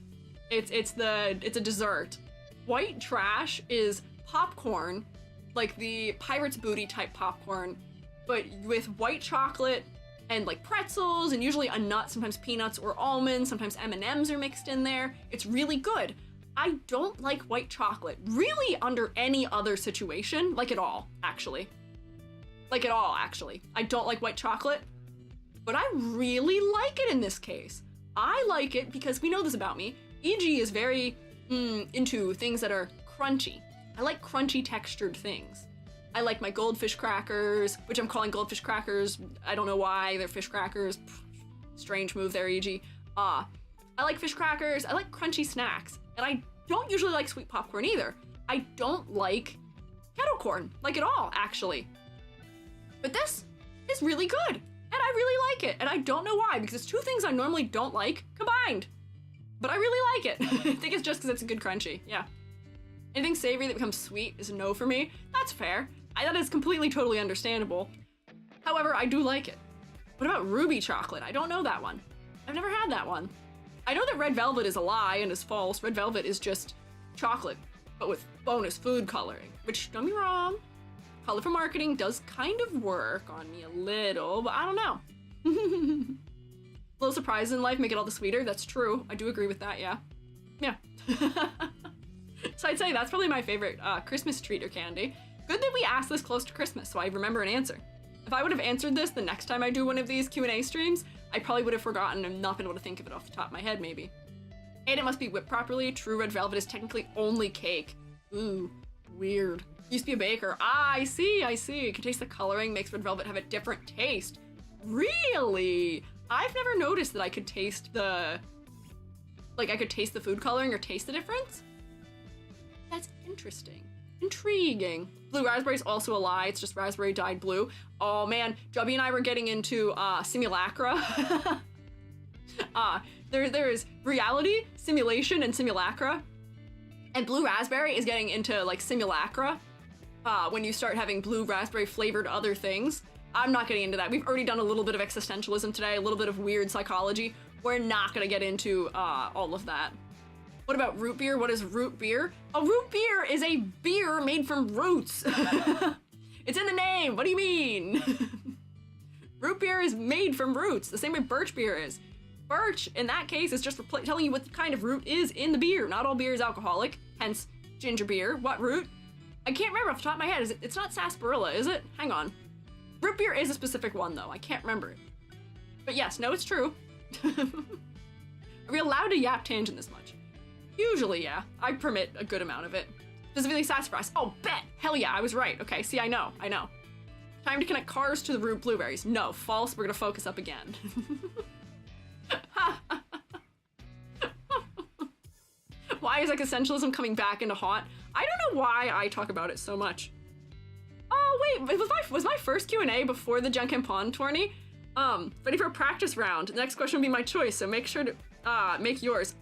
It's a dessert. White trash is popcorn, like the Pirate's Booty type popcorn, but with white chocolate and like pretzels and usually a nut, sometimes peanuts or almonds, sometimes M&Ms are mixed in there. It's really good. I don't like white chocolate, really under any other situation, like at all, actually. Like at all, actually. I don't like white chocolate, but I really like it in this case. I like it because we know this about me. E.G. is very into things that are crunchy. I like crunchy textured things. I like my goldfish crackers, which I'm calling goldfish crackers. I don't know why, they're fish crackers. Strange move there, E.G. I like fish crackers, I like crunchy snacks, and I don't usually like sweet popcorn either. I don't like kettle corn, like at all, actually. But this is really good, and I really like it, and I don't know why, because it's two things I normally don't like combined. But I really like it. I think it's just because it's a good crunchy, yeah. Anything savory that becomes sweet is a no for me. That's fair. That is completely, totally understandable. However, I do like it. What about ruby chocolate? I don't know that one. I've never had that one. I know that red velvet is a lie and is false. Red velvet is just chocolate, but with bonus food coloring, which, don't be wrong, color for marketing does kind of work on me a little, but I don't know. Little surprises in life make it all the sweeter. That's true. I do agree with that, yeah. Yeah. So I'd say that's probably my favorite Christmas treat or candy. Good that we asked this close to Christmas, so I remember an answer. If I would have answered this the next time I do one of these Q&A streams, I probably would have forgotten and not been able to think of it off the top of my head, maybe. And it must be whipped properly. True red velvet is technically only cake. Ooh, weird. Used to be a baker. Ah, I see. You can taste the coloring, makes red velvet have a different taste. Really? I've never noticed that I could taste the... Like, I could taste the food coloring or taste the difference? That's interesting. Intriguing. Blue raspberry is also a lie. It's just raspberry dyed blue. Oh man, Jubby and I were getting into simulacra. There is reality, simulation, and simulacra. And blue raspberry is getting into like simulacra when you start having blue raspberry flavored other things. I'm not getting into that. We've already done a little bit of existentialism today, a little bit of weird psychology. We're not gonna get into all of that. What about root beer? What is root beer? A root beer is a beer made from roots. It's in the name. What do you mean? Root beer is made from roots, the same way birch beer is. Birch, in that case, is just telling you what kind of root is in the beer. Not all beer is alcoholic, hence ginger beer. What root? I can't remember off the top of my head. It's not sarsaparilla, is it? Hang on. Root beer is a specific one, though. I can't remember it. But yes, no, it's true. Are we allowed to yap tangent this much? Usually, yeah. I permit a good amount of it. Specifically sassafras. Oh, bet! Hell yeah, I was right. Okay, see, I know. Time to connect cars to the root blueberries. No, false. We're gonna focus up again. Why is existentialism coming back into haunt? I don't know why I talk about it so much. Oh, wait, was my first Q&A before the Junk and Pawn tourney? Ready for a practice round. The next question will be my choice, so make sure to, make yours.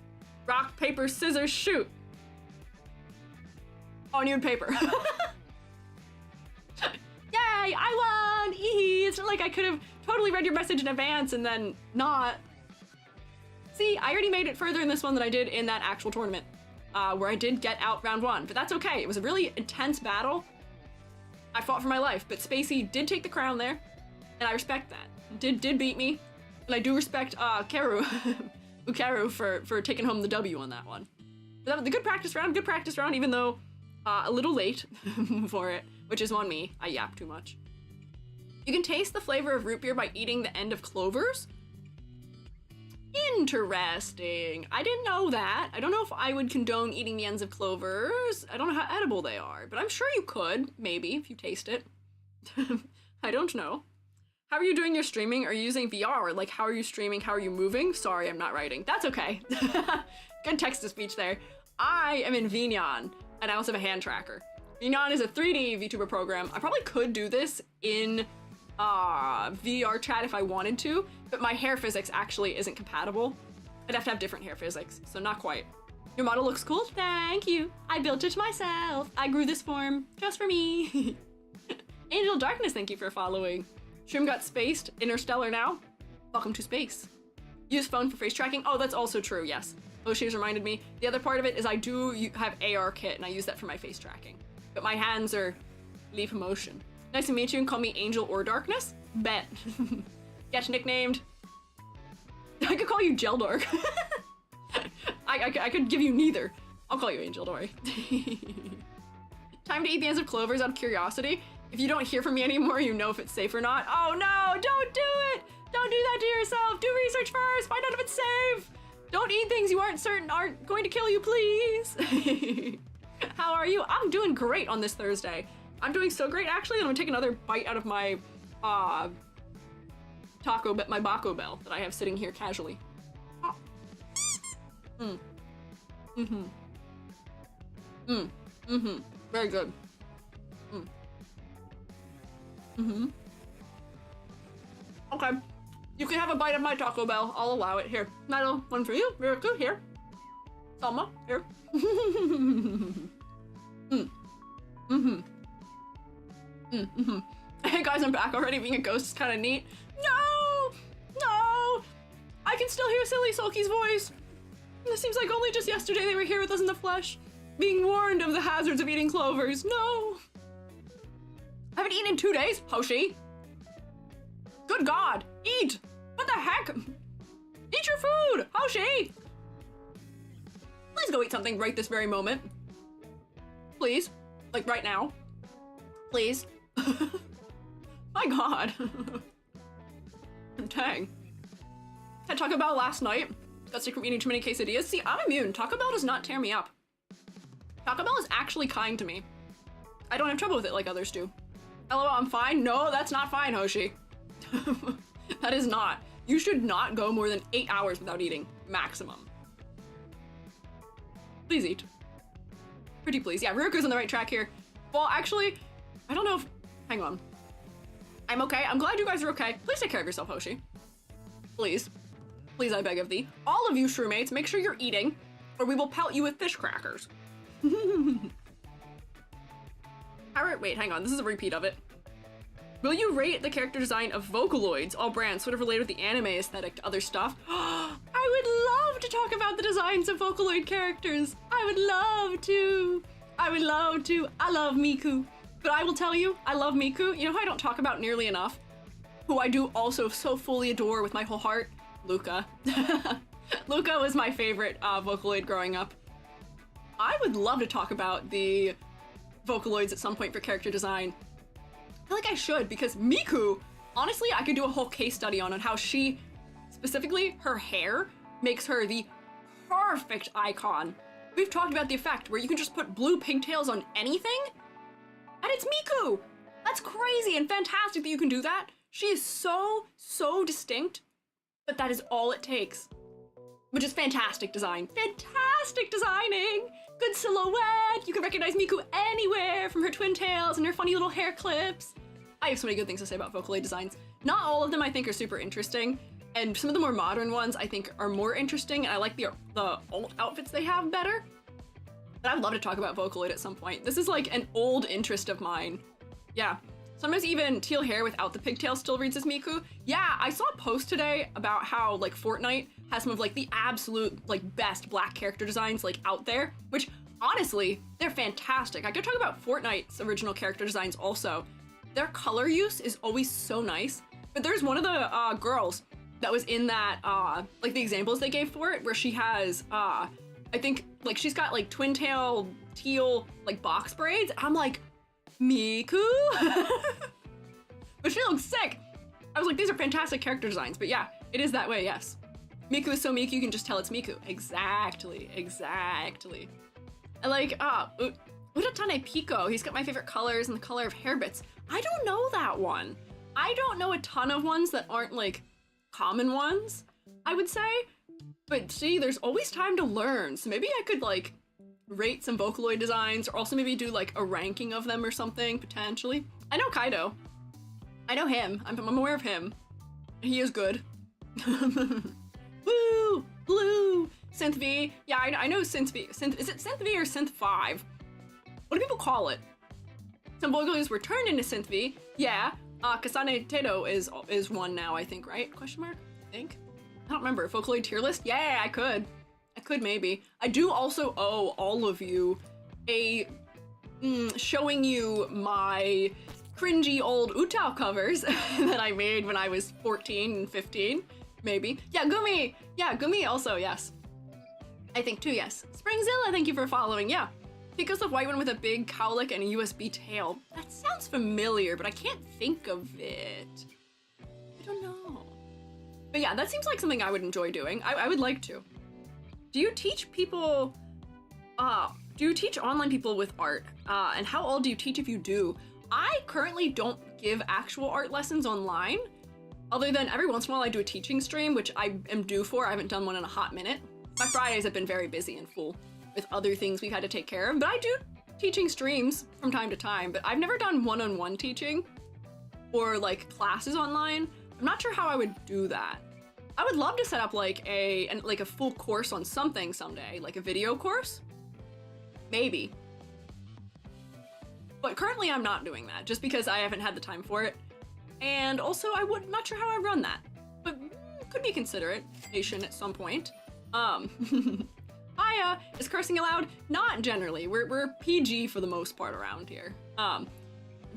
Rock, paper, scissors, shoot. Oh, nude paper. Yay, I won! Eehee, it's not like I could have totally read your message in advance and then not. See, I already made it further in this one than I did in that actual tournament, where I did get out round one, but that's okay. It was a really intense battle. I fought for my life, but Spacey did take the crown there, and I respect that. Did beat me, and I do respect Karu, Ukaru for taking home the W on that one. But that was a good practice round, even though a little late for it, which is on me. I yap too much. You can taste the flavor of root beer by eating the end of clovers. Interesting. I didn't know that. I don't know if I would condone eating the ends of clovers. I don't know how edible they are, but I'm sure you could, maybe, if you taste it. I don't know. How are you doing your streaming? Are you using VR? Like, how are you streaming? How are you moving? Sorry, I'm not writing. That's okay. Good text-to-speech there. I am in Vignon, and I also have a hand tracker. Vignon is a 3D VTuber program. I probably could do this in VR chat if I wanted to, but my hair physics actually isn't compatible. I'd have to have different hair physics, so not quite. Your model looks cool. Thank you. I built it myself. I grew this form just for me. Angel Darkness, thank you for following. Shroom got spaced. Interstellar now. Welcome to space. Use phone for face tracking. Oh, that's also true, yes. O'Shea's reminded me. The other part of it is I do have AR kit, and I use that for my face tracking. But my hands are leap motion. Nice to meet you, and call me Angel or Darkness. Bet. Get nicknamed. I could call you Geldark. I could give you neither. I'll call you Angel, don't worry. Time to eat the ends of clovers out of curiosity. If you don't hear from me anymore, you know if it's safe or not. Oh no, don't do it! Don't do that to yourself. Do research first. Find out if it's safe. Don't eat things you aren't certain aren't going to kill you, please. How are you? I'm doing great on this Thursday. I'm doing so great, actually, that I'm gonna take another bite out of my, my Baco Bell that I have sitting here casually. Oh. Very good. Okay. You can have a bite of my Taco Bell. I'll allow it. Here. Metal, one for you. Miracle, here. Selma, here. Hey guys, I'm back already. Being a ghost is kind of neat. No! No! I can still hear Silly Sulky's voice. It seems like only just yesterday they were here with us in the flesh, being warned of the hazards of eating clovers. No! I haven't eaten in 2 days, Hoshi. Good God! Eat! What the heck? Eat your food, Hoshi! Please go eat something right this very moment. Please. Like right now. Please. My God. Dang. Had Taco Bell last night. Got sick from eating too many quesadillas. See, I'm immune. Taco Bell does not tear me up. Taco Bell is actually kind to me. I don't have trouble with it like others do. LOL, I'm fine? No, that's not fine, Hoshi. That is not. You should not go more than 8 hours without eating. Maximum. Please eat. Pretty please. Yeah, Ruruku's on the right track here. Well, actually, I don't know if... Hang on. I'm okay. I'm glad you guys are okay. Please take care of yourself, Hoshi. Please. Please, I beg of thee. All of you shroommates, make sure you're eating, or we will pelt you with fish crackers. Alright, wait, hang on. This is a repeat of it. Will you rate the character design of Vocaloids, all brands, sort of related with the anime aesthetic to other stuff? I would love to talk about the designs of Vocaloid characters. I would love to. I would love to. I love Miku. But I will tell you, I love Miku. You know who I don't talk about nearly enough? Who I do also so fully adore with my whole heart? Luca. Luca was my favorite Vocaloid growing up. I would love to talk about the Vocaloids at some point for character design. I feel like I should, because Miku, honestly, I could do a whole case study on how she, specifically her hair, makes her the perfect icon. We've talked about the effect where you can just put blue pigtails on anything, and it's Miku! That's crazy and fantastic that you can do that. She is so distinct, but that is all it takes. Which is fantastic design. Fantastic designing! Good silhouette! You can recognize Miku anywhere from her twin tails and her funny little hair clips. I have so many good things to say about Vocaloid designs. Not all of them I think are super interesting, and some of the more modern ones I think are more interesting, and I like the alt outfits they have better. But I'd love to talk about Vocaloid at some point. This is like an old interest of mine. Yeah. Sometimes even teal hair without the pigtails still reads as Miku. Yeah, I saw a post today about how like Fortnite has some of like the absolute like best black character designs like out there, which honestly, they're fantastic. I could talk about Fortnite's original character designs also. Their color use is always so nice. But there's one of the girls that was in that, like the examples they gave for it, where she has, I think like she's got like twin tail teal like box braids. I'm like, Miku? But she looks sick. I was like, these are fantastic character designs, but yeah, it is that way, yes. Miku is so Miku, you can just tell it's Miku. Exactly. I like, Utatane Pico, he's got my favorite colors and the color of hair bits. I don't know that one. I don't know a ton of ones that aren't like common ones, I would say. But see, there's always time to learn, so maybe I could like rate some Vocaloid designs, or also maybe do like a ranking of them or something, potentially. I know Kaido. I know him. I'm aware of him. He is good. Woo! Blue! Synth V. Yeah, I know Synth V. Is it Synth V or Synth 5? What do people call it? Some Vocaloids were turned into Synth V. Yeah. Kasane Tedo is one now, I think, right? Question mark? I think. I don't remember. Vocaloid tier list? Yeah, I could. I could maybe. I do also owe all of you a showing you my cringy old Utao covers that I made when I was 14 and 15, maybe. Yeah, Gumi! Yeah, Gumi also, yes. I think too, yes. Springzilla, thank you for following, yeah. Because the white one with a big cowlick and a USB tail. That sounds familiar, but I can't think of it. I don't know. But yeah, that seems like something I would enjoy doing. I would like to. Do you teach people, do you teach online people with art? And how old do you teach if you do? I currently don't give actual art lessons online, other than every once in a while I do a teaching stream, which I am due for. I haven't done one in a hot minute. My Fridays have been very busy and full with other things we've had to take care of, but I do teaching streams from time to time, but I've never done one-on-one teaching or like classes online. I'm not sure how I would do that. I would love to set up like a full course on something someday, like a video course. Maybe. But currently I'm not doing that just because I haven't had the time for it. And also not sure how I run that, but could be consideration at some point. Hiya, is cursing allowed? Not generally. We're PG for the most part around here.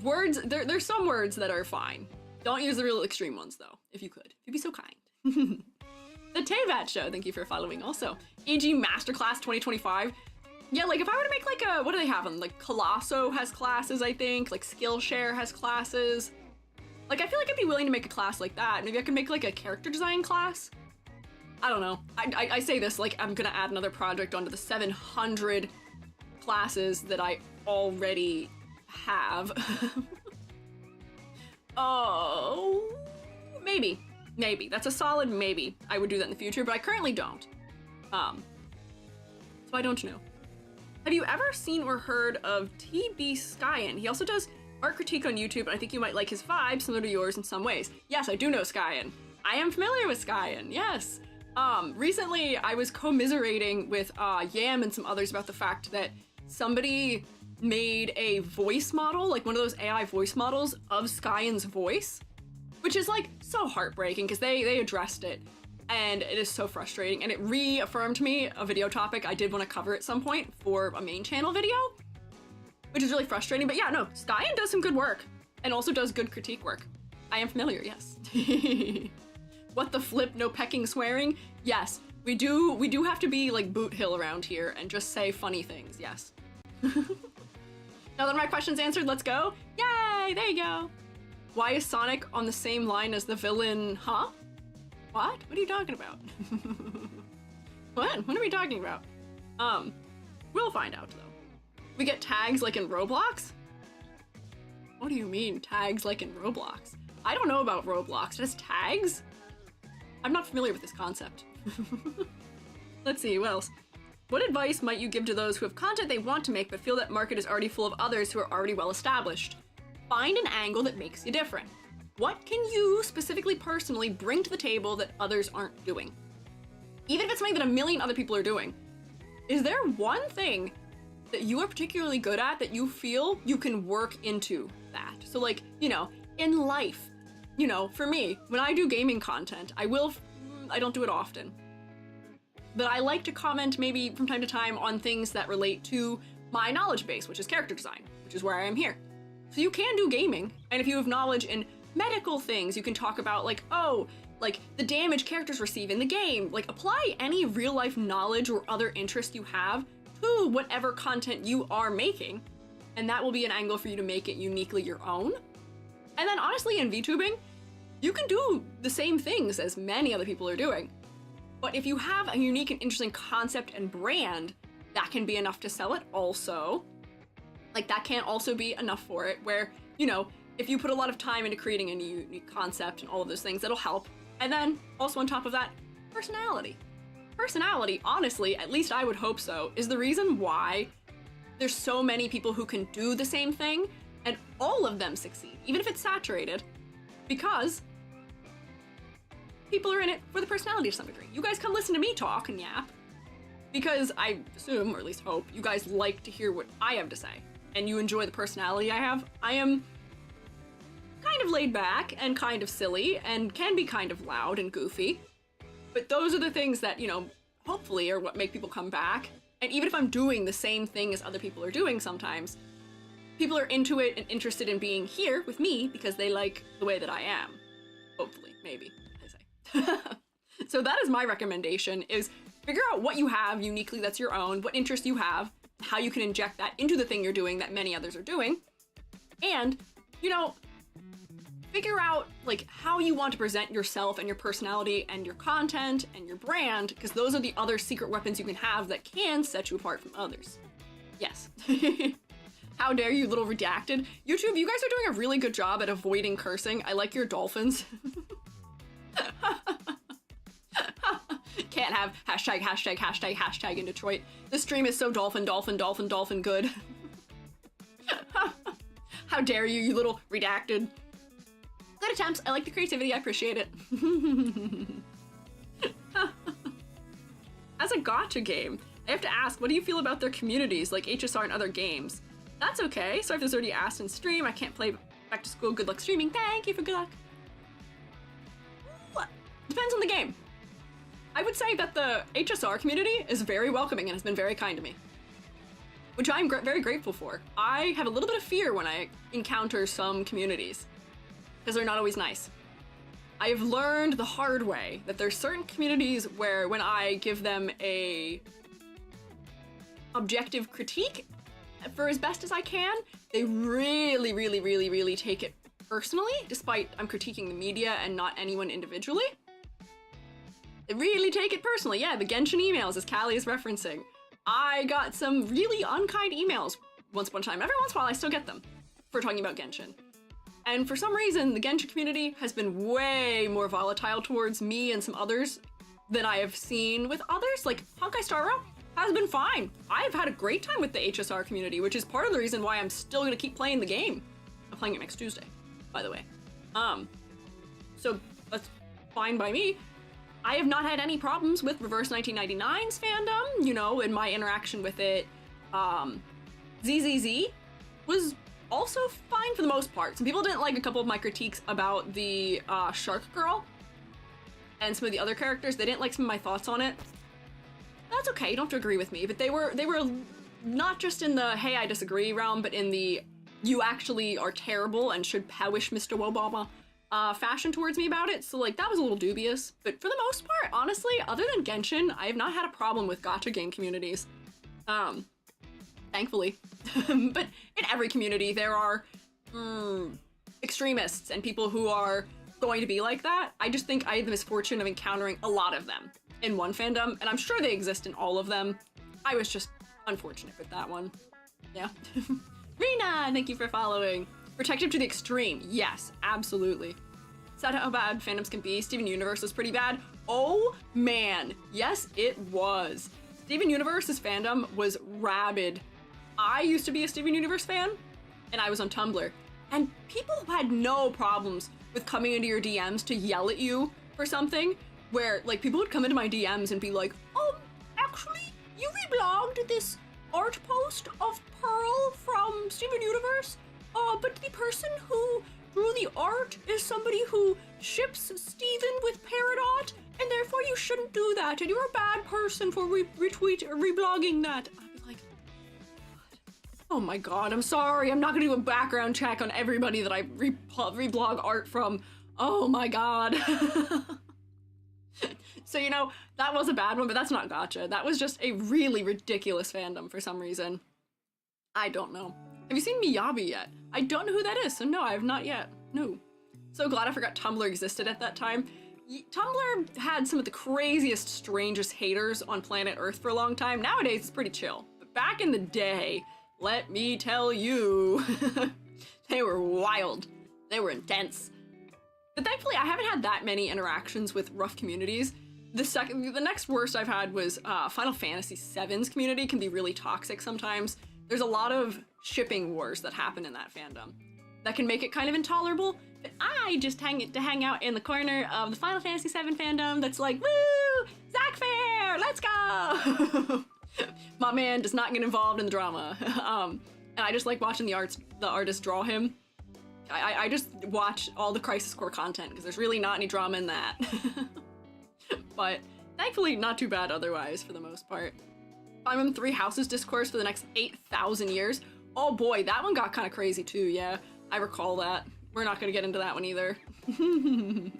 Words, there's some words that are fine. Don't use the real extreme ones though, if you could. If you'd be so kind. The Tayvat Show, thank you for following also. EG Masterclass 2025. Yeah, like if I were to make like a, what do they have on? Like Colosso has classes, I think. Like Skillshare has classes. Like I feel like I'd be willing to make a class like that. Maybe I could make like a character design class. I don't know. I say this like I'm gonna add another project onto the 700 classes that I already have. Oh, maybe. That's a solid maybe. I would do that in the future, but I currently don't. So I don't know. Have you ever seen or heard of TB Skyen? He also does art critique on YouTube, and I think you might like his vibe, similar to yours in some ways. Yes, I do know Skyen. I am familiar with Skyen, yes. Recently I was commiserating with Yam and some others about the fact that somebody made a voice model, like one of those AI voice models of Skyen's voice, which is like so heartbreaking because they addressed it, and it is so frustrating, and it reaffirmed to me a video topic I did want to cover at some point for a main channel video, which is really frustrating. But yeah, no, Skyen does some good work and also does good critique work. I am familiar, yes. What the flip, no pecking, swearing? Yes, we do have to be like Boot Hill around here and just say funny things, yes. Now that my question's answered, let's go. Yay, there you go. Why is Sonic on the same line as the villain, huh? What? What are you talking about? What are we talking about? We'll find out though. We get tags like in Roblox? What do you mean, tags like in Roblox? I don't know about Roblox, just tags? I'm not familiar with this concept. Let's see, what else? What advice might you give to those who have content they want to make but feel that market is already full of others who are already well established? Find an angle that makes you different. What can you specifically personally bring to the table that others aren't doing? Even if it's something that a million other people are doing. Is there one thing that you are particularly good at that you feel you can work into that? So like, you know, in life, you know, for me, when I do gaming content, I don't do it often, but I like to comment maybe from time to time on things that relate to my knowledge base, which is character design, which is where I am here. So you can do gaming, and if you have knowledge in medical things, you can talk about like, oh, like the damage characters receive in the game. Like apply any real life knowledge or other interest you have to whatever content you are making, and that will be an angle for you to make it uniquely your own. And then honestly, in VTubing, you can do the same things as many other people are doing. But if you have a unique and interesting concept and brand, that can be enough to sell it also. Like that can also be enough for it where, you know, if you put a lot of time into creating a new unique concept and all of those things, that'll help. And then also on top of that, personality. Personality, honestly, at least I would hope so, is the reason why there's so many people who can do the same thing and all of them succeed, even if it's saturated, because people are in it for the personality to some degree. You guys come listen to me talk and yap because I assume, or at least hope, you guys like to hear what I have to say and you enjoy the personality I have. I am kind of laid back and kind of silly and can be kind of loud and goofy, but those are the things that, you know, hopefully are what make people come back. And even if I'm doing the same thing as other people are doing sometimes, people are into it and interested in being here with me because they like the way that I am. Hopefully, maybe, I say. So that is my recommendation, is figure out what you have uniquely that's your own, what interests you have, how you can inject that into the thing you're doing that many others are doing. And, you know, figure out like how you want to present yourself and your personality and your content and your brand, because those are the other secret weapons you can have that can set you apart from others. Yes. How dare you, little redacted. YouTube, you guys are doing a really good job at avoiding cursing. I like your dolphins. Can't have hashtag in Detroit. This stream is so dolphin good. How dare you, you little redacted. Good attempts. I like the creativity. I appreciate it. As a gacha game, I have to ask, what do you feel about their communities like HSR and other games? That's okay. Sorry if there's already asked in stream. I can't play back to school. Good luck streaming. Thank you for good luck. Depends on the game. I would say that the HSR community is very welcoming and has been very kind to me, which I'm very grateful for. I have a little bit of fear when I encounter some communities, because they're not always nice. I have learned the hard way that there's certain communities where when I give them a objective critique for as best as I can, they really take it personally, despite I'm critiquing the media and not anyone individually. They really take it personally. Yeah, the Genshin emails, as Callie is referencing. I got some really unkind emails once upon a time. Every once in a while I still get them for talking about Genshin. And for some reason, the Genshin community has been way more volatile towards me and some others than I have seen with others. Like, Honkai Star Rail has been fine. I've had a great time with the HSR community, which is part of the reason why I'm still gonna keep playing the game. I'm playing it next Tuesday, by the way. So that's fine by me. I have not had any problems with Reverse 1999's fandom, you know, in my interaction with it. ZZZ was also fine for the most part. Some people didn't like a couple of my critiques about the Shark Girl and some of the other characters. They didn't like some of my thoughts on it. That's okay, you don't have to agree with me, but they were not just in the hey I disagree realm, but in the you actually are terrible and should wish Mr. Wobama fashion towards me about it. So like that was a little dubious, but for the most part, honestly, other than Genshin, I have not had a problem with gacha game communities. Thankfully. But in every community there are extremists and people who are going to be like that. I just think I had the misfortune of encountering a lot of them in one fandom, and I'm sure they exist in all of them. I was just unfortunate with that one. Yeah. Rena, thank you for following. Protective to the extreme. Yes, absolutely. Sad how bad fandoms can be. Steven Universe was pretty bad. Oh man, yes it was. Steven Universe's fandom was rabid. I used to be a Steven Universe fan, and I was on Tumblr, and people had no problems with coming into your DMs to yell at you for something, where like people would come into my DMs and be like, actually, you reblogged this art post of Pearl from Steven Universe, but the person who drew the art is somebody who ships Steven with Peridot, and therefore you shouldn't do that, and you're a bad person for reblogging that. I'd be like, oh my god, I'm sorry, I'm not gonna do a background check on everybody that I reblog art from. Oh my god. So, you know, that was a bad one, but that's not gacha. That was just a really ridiculous fandom for some reason. I don't know. Have you seen Miyabi yet? I don't know who that is, so no, I have not yet. No. So glad I forgot Tumblr existed at that time. Tumblr had some of the craziest, strangest haters on planet Earth for a long time. Nowadays, it's pretty chill. But back in the day, let me tell you, they were wild. They were intense. But thankfully, I haven't had that many interactions with rough communities. The next worst I've had was Final Fantasy VII's community can be really toxic sometimes. There's a lot of shipping wars that happen in that fandom that can make it kind of intolerable. But I just hang out in the corner of the Final Fantasy VII fandom that's like, woo, Zack Fair, let's go. My man does not get involved in the drama. And I just like watching the artist draw him. I just watch all the Crisis Core content because there's really not any drama in that. But thankfully not too bad otherwise for the most part. Fire Emblem Three Houses discourse for the next 8,000 years. Oh boy, that one got kind of crazy too, yeah. I recall that. We're not gonna get into that one either. Tumblr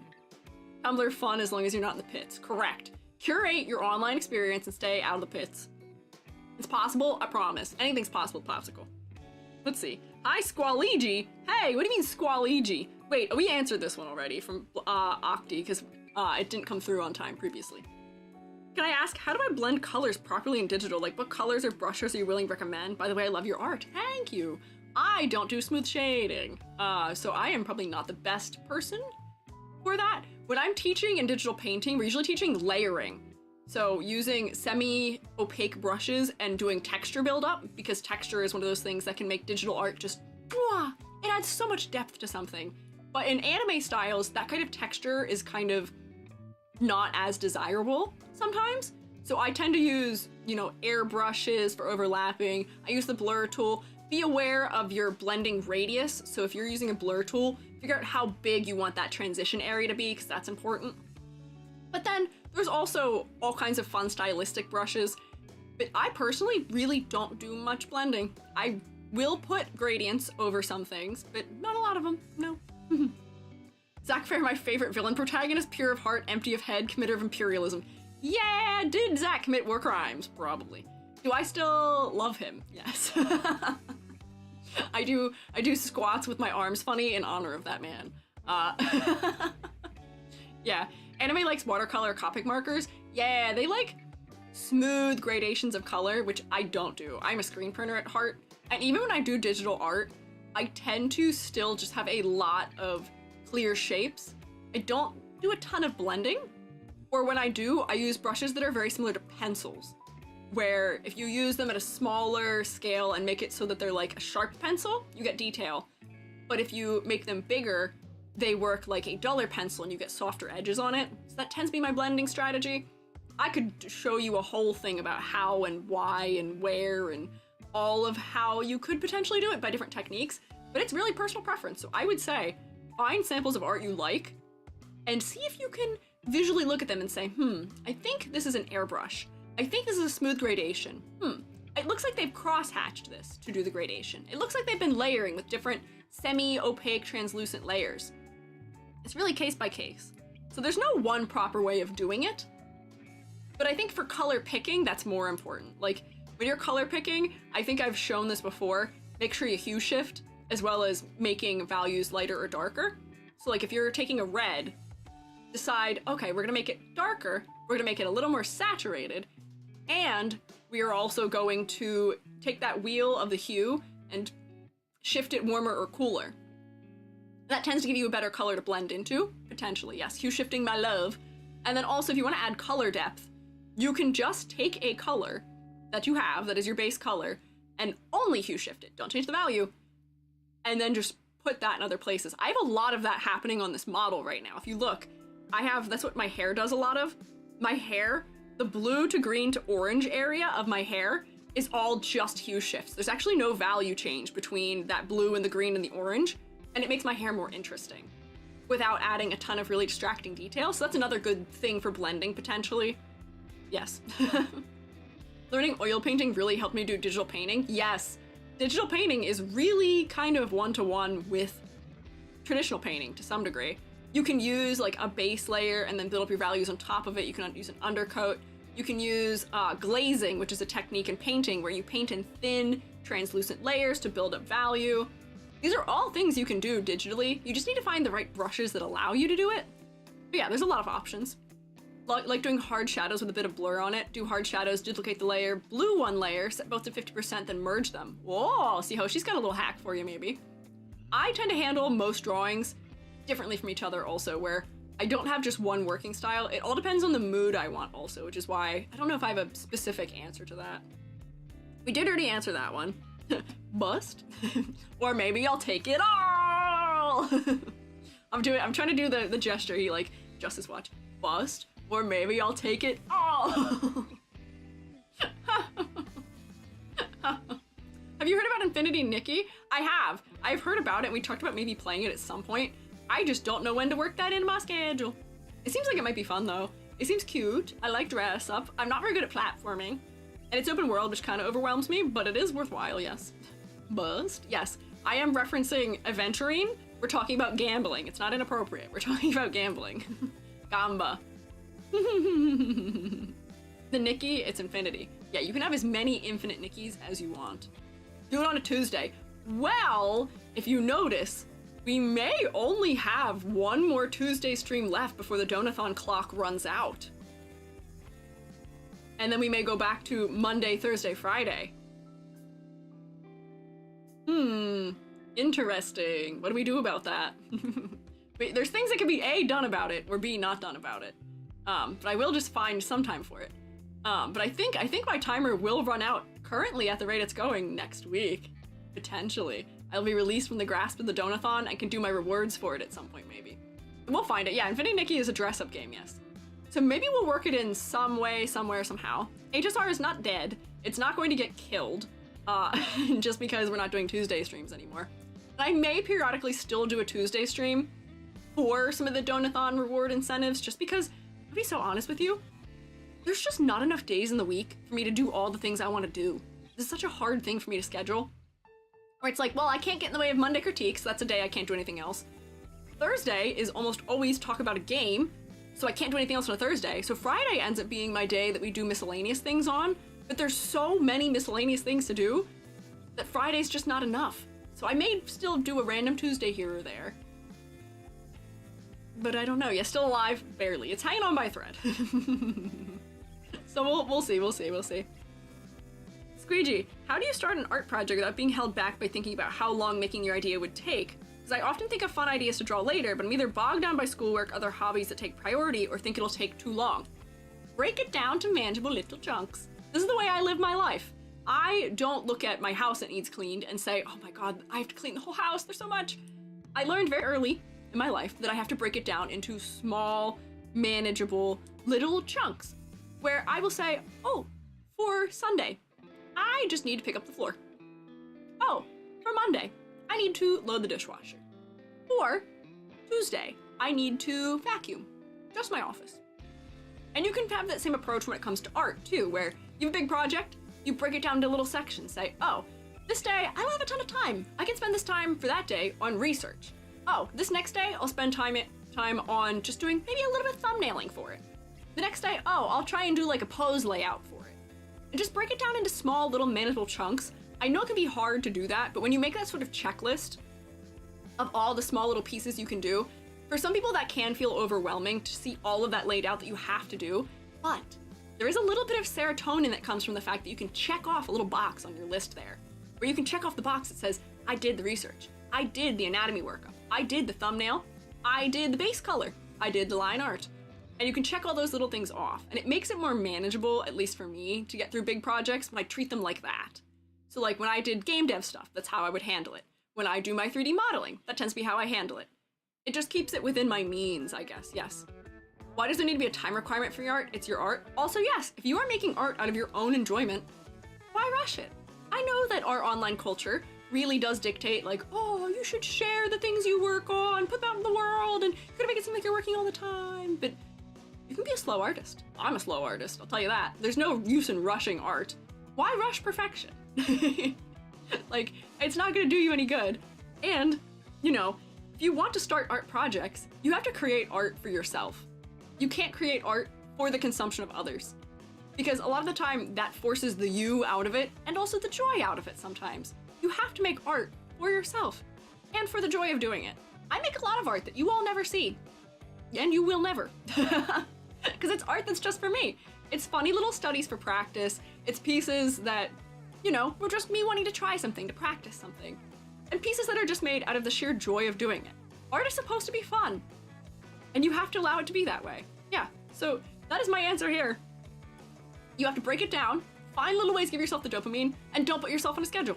fun as long as you're not in the pits. Correct. Curate your online experience and stay out of the pits. It's possible, I promise. Anything's possible, Popsicle. Let's see. Hi, Squeiji. Hey, what do you mean Squeiji? Wait, we answered this one already from Octi, because it didn't come through on time previously. Can I ask, how do I blend colors properly in digital? Like, what colors or brushes are you willing to recommend? By the way, I love your art. Thank you. I don't do smooth shading, so I am probably not the best person for that. When I'm teaching in digital painting, we're usually teaching layering. So using semi-opaque brushes and doing texture buildup, because texture is one of those things that can make digital art just, it adds so much depth to something. But in anime styles, that kind of texture is kind of not as desirable sometimes. So I tend to use, you know, air brushes for overlapping. I use the blur tool. Be aware of your blending radius. So if you're using a blur tool, figure out how big you want that transition area to be, because that's important. But then there's also all kinds of fun stylistic brushes. But I personally really don't do much blending. I will put gradients over some things, but not a lot of them, no. Zack Fair, my favorite villain protagonist, pure of heart, empty of head, committer of imperialism. Yeah, did Zack commit war crimes? Probably. Do I still love him? Yes. I do squats with my arms funny in honor of that man. Yeah, anime likes watercolor Copic markers. Yeah, they like smooth gradations of color, which I don't do. I'm a screen printer at heart, and even when I do digital art, I tend to still just have a lot of clear shapes. I don't do a ton of blending, or when I do, I use brushes that are very similar to pencils, where if you use them at a smaller scale and make it so that they're like a sharp pencil, you get detail. But if you make them bigger, they work like a duller pencil and you get softer edges on it. So that tends to be my blending strategy. I could show you a whole thing about how and why and where and all of how you could potentially do it by different techniques, but it's really personal preference. So I would say, find samples of art you like and see if you can visually look at them and say, I think this is an airbrush. I think this is a smooth gradation. It looks like they've cross-hatched this to do the gradation. It looks like they've been layering with different semi-opaque translucent layers. It's really case by case. So there's no one proper way of doing it, but I think for color picking, that's more important. Like, when you're color picking, I think I've shown this before, make sure you hue shift, as well as making values lighter or darker. So like if you're taking a red, decide, okay, we're gonna make it darker, we're gonna make it a little more saturated, and we are also going to take that wheel of the hue and shift it warmer or cooler. That tends to give you a better color to blend into, potentially, yes, hue shifting my love. And then also if you wanna add color depth, you can just take a color that you have, that is your base color, and only hue shift it, don't change the value, and then just put that in other places. I have a lot of that happening on this model right now. If you look, that's what my hair does a lot of. My hair, the blue to green to orange area of my hair is all just hue shifts. There's actually no value change between that blue and the green and the orange, and it makes my hair more interesting without adding a ton of really distracting detail. So that's another good thing for blending, potentially. Yes. Learning oil painting really helped me do digital painting. Yes, digital painting is really kind of one-to-one with traditional painting to some degree. You can use like a base layer and then build up your values on top of it. You can use an undercoat. You can use glazing, which is a technique in painting where you paint in thin, translucent layers to build up value. These are all things you can do digitally. You just need to find the right brushes that allow you to do it. But yeah, there's a lot of options. Like doing hard shadows with a bit of blur on it. Do hard shadows, duplicate the layer, blue one layer, set both to 50%, then merge them. Whoa, see how she's got a little hack for you maybe. I tend to handle most drawings differently from each other also, where I don't have just one working style. It all depends on the mood I want also, which is why I don't know if I have a specific answer to that. We did already answer that one. Bust? Or maybe I'll take it all! I'm trying to do the gesture, he like, Justice Watch. Bust? Or maybe I'll take it all! Have you heard about Infinity Nikki? I have. I've heard about it. We talked about maybe playing it at some point. I just don't know when to work that into my schedule. It seems like it might be fun though. It seems cute. I like dress up. I'm not very good at platforming. And it's open world, which kind of overwhelms me, but it is worthwhile, yes. Bust? Yes. I am referencing aventurine. We're talking about gambling. It's not inappropriate. We're talking about gambling. Gamba. The Nikki, it's Infinity. Yeah, you can have as many infinite Nickies as you want. Do it on a Tuesday. Well, if you notice, we may only have one more Tuesday stream left before the Donathon clock runs out. And then we may go back to Monday, Thursday, Friday. Interesting. What do we do about that? Wait, there's things that can be A, done about it, or B, not done about it. But I will just find some time for it. But I think my timer will run out currently at the rate it's going next week. Potentially. I'll be released from the grasp of the Donathon and can do my rewards for it at some point, maybe. We'll find it. Yeah, Infinity Nikki is a dress-up game, yes. So maybe we'll work it in some way, somewhere, somehow. HSR is not dead. It's not going to get killed, just because we're not doing Tuesday streams anymore. And I may periodically still do a Tuesday stream for some of the Donathon reward incentives, just because, to be so honest with you, there's just not enough days in the week for me to do all the things I want to do. This is such a hard thing for me to schedule. Or it's like, well, I can't get in the way of Monday critiques, so that's a day I can't do anything else. Thursday is almost always talk about a game, so I can't do anything else on a Thursday. So Friday ends up being my day that we do miscellaneous things on, but there's so many miscellaneous things to do that Friday's just not enough. So I may still do a random Tuesday here or there. But I don't know, yeah, still alive, barely. It's hanging on by a thread. So we'll see. Squeiji, how do you start an art project without being held back by thinking about how long making your idea would take? Because I often think of fun ideas to draw later, but I'm either bogged down by schoolwork, other hobbies that take priority, or think it'll take too long. Break it down to manageable little chunks. This is the way I live my life. I don't look at my house that needs cleaned and say, oh my god, I have to clean the whole house, there's so much. I learned very early in my life that I have to break it down into small, manageable little chunks, where I will say, oh, for Sunday, I just need to pick up the floor. Oh, for Monday, I need to load the dishwasher. Or Tuesday, I need to vacuum, just my office. And you can have that same approach when it comes to art too, where you have a big project, you break it down into little sections, say, oh, this day, I don't have a ton of time. I can spend this time for that day on research. Oh, this next day, I'll spend time on just doing maybe a little bit of thumbnailing for it. The next day, oh, I'll try and do like a pose layout for it. And just break it down into small, little, manageable chunks. I know it can be hard to do that, but when you make that sort of checklist of all the small little pieces you can do, for some people that can feel overwhelming to see all of that laid out that you have to do, but there is a little bit of serotonin that comes from the fact that you can check off a little box on your list there, where you can check off the box that says, I did the research, I did the anatomy workup, I did the thumbnail, I did the base color, I did the line art. And you can check all those little things off, and it makes it more manageable, at least for me, to get through big projects when I treat them like that. So like when I did game dev stuff, that's how I would handle it. When I do my 3D modeling, that tends to be how I handle it. It just keeps it within my means, I guess, yes. Why does there need to be a time requirement for your art? It's your art. Also, yes, if you are making art out of your own enjoyment, why rush it? I know that our online culture really does dictate, like, oh, you should share the things you work on, put that in the world, and you're gonna make it seem like you're working all the time, but you can be a slow artist. I'm a slow artist, I'll tell you that. There's no use in rushing art. Why rush perfection? Like, it's not gonna do you any good. And, you know, if you want to start art projects, you have to create art for yourself. You can't create art for the consumption of others. Because a lot of the time, that forces the you out of it, and also the joy out of it sometimes. You have to make art for yourself, and for the joy of doing it. I make a lot of art that you all never see. And you will never. Because it's art that's just for me. It's funny little studies for practice. It's pieces that, you know, were just me wanting to try something, to practice something. And pieces that are just made out of the sheer joy of doing it. Art is supposed to be fun. And you have to allow it to be that way. Yeah, so that is my answer here. You have to break it down, find little ways to give yourself the dopamine, and don't put yourself on a schedule.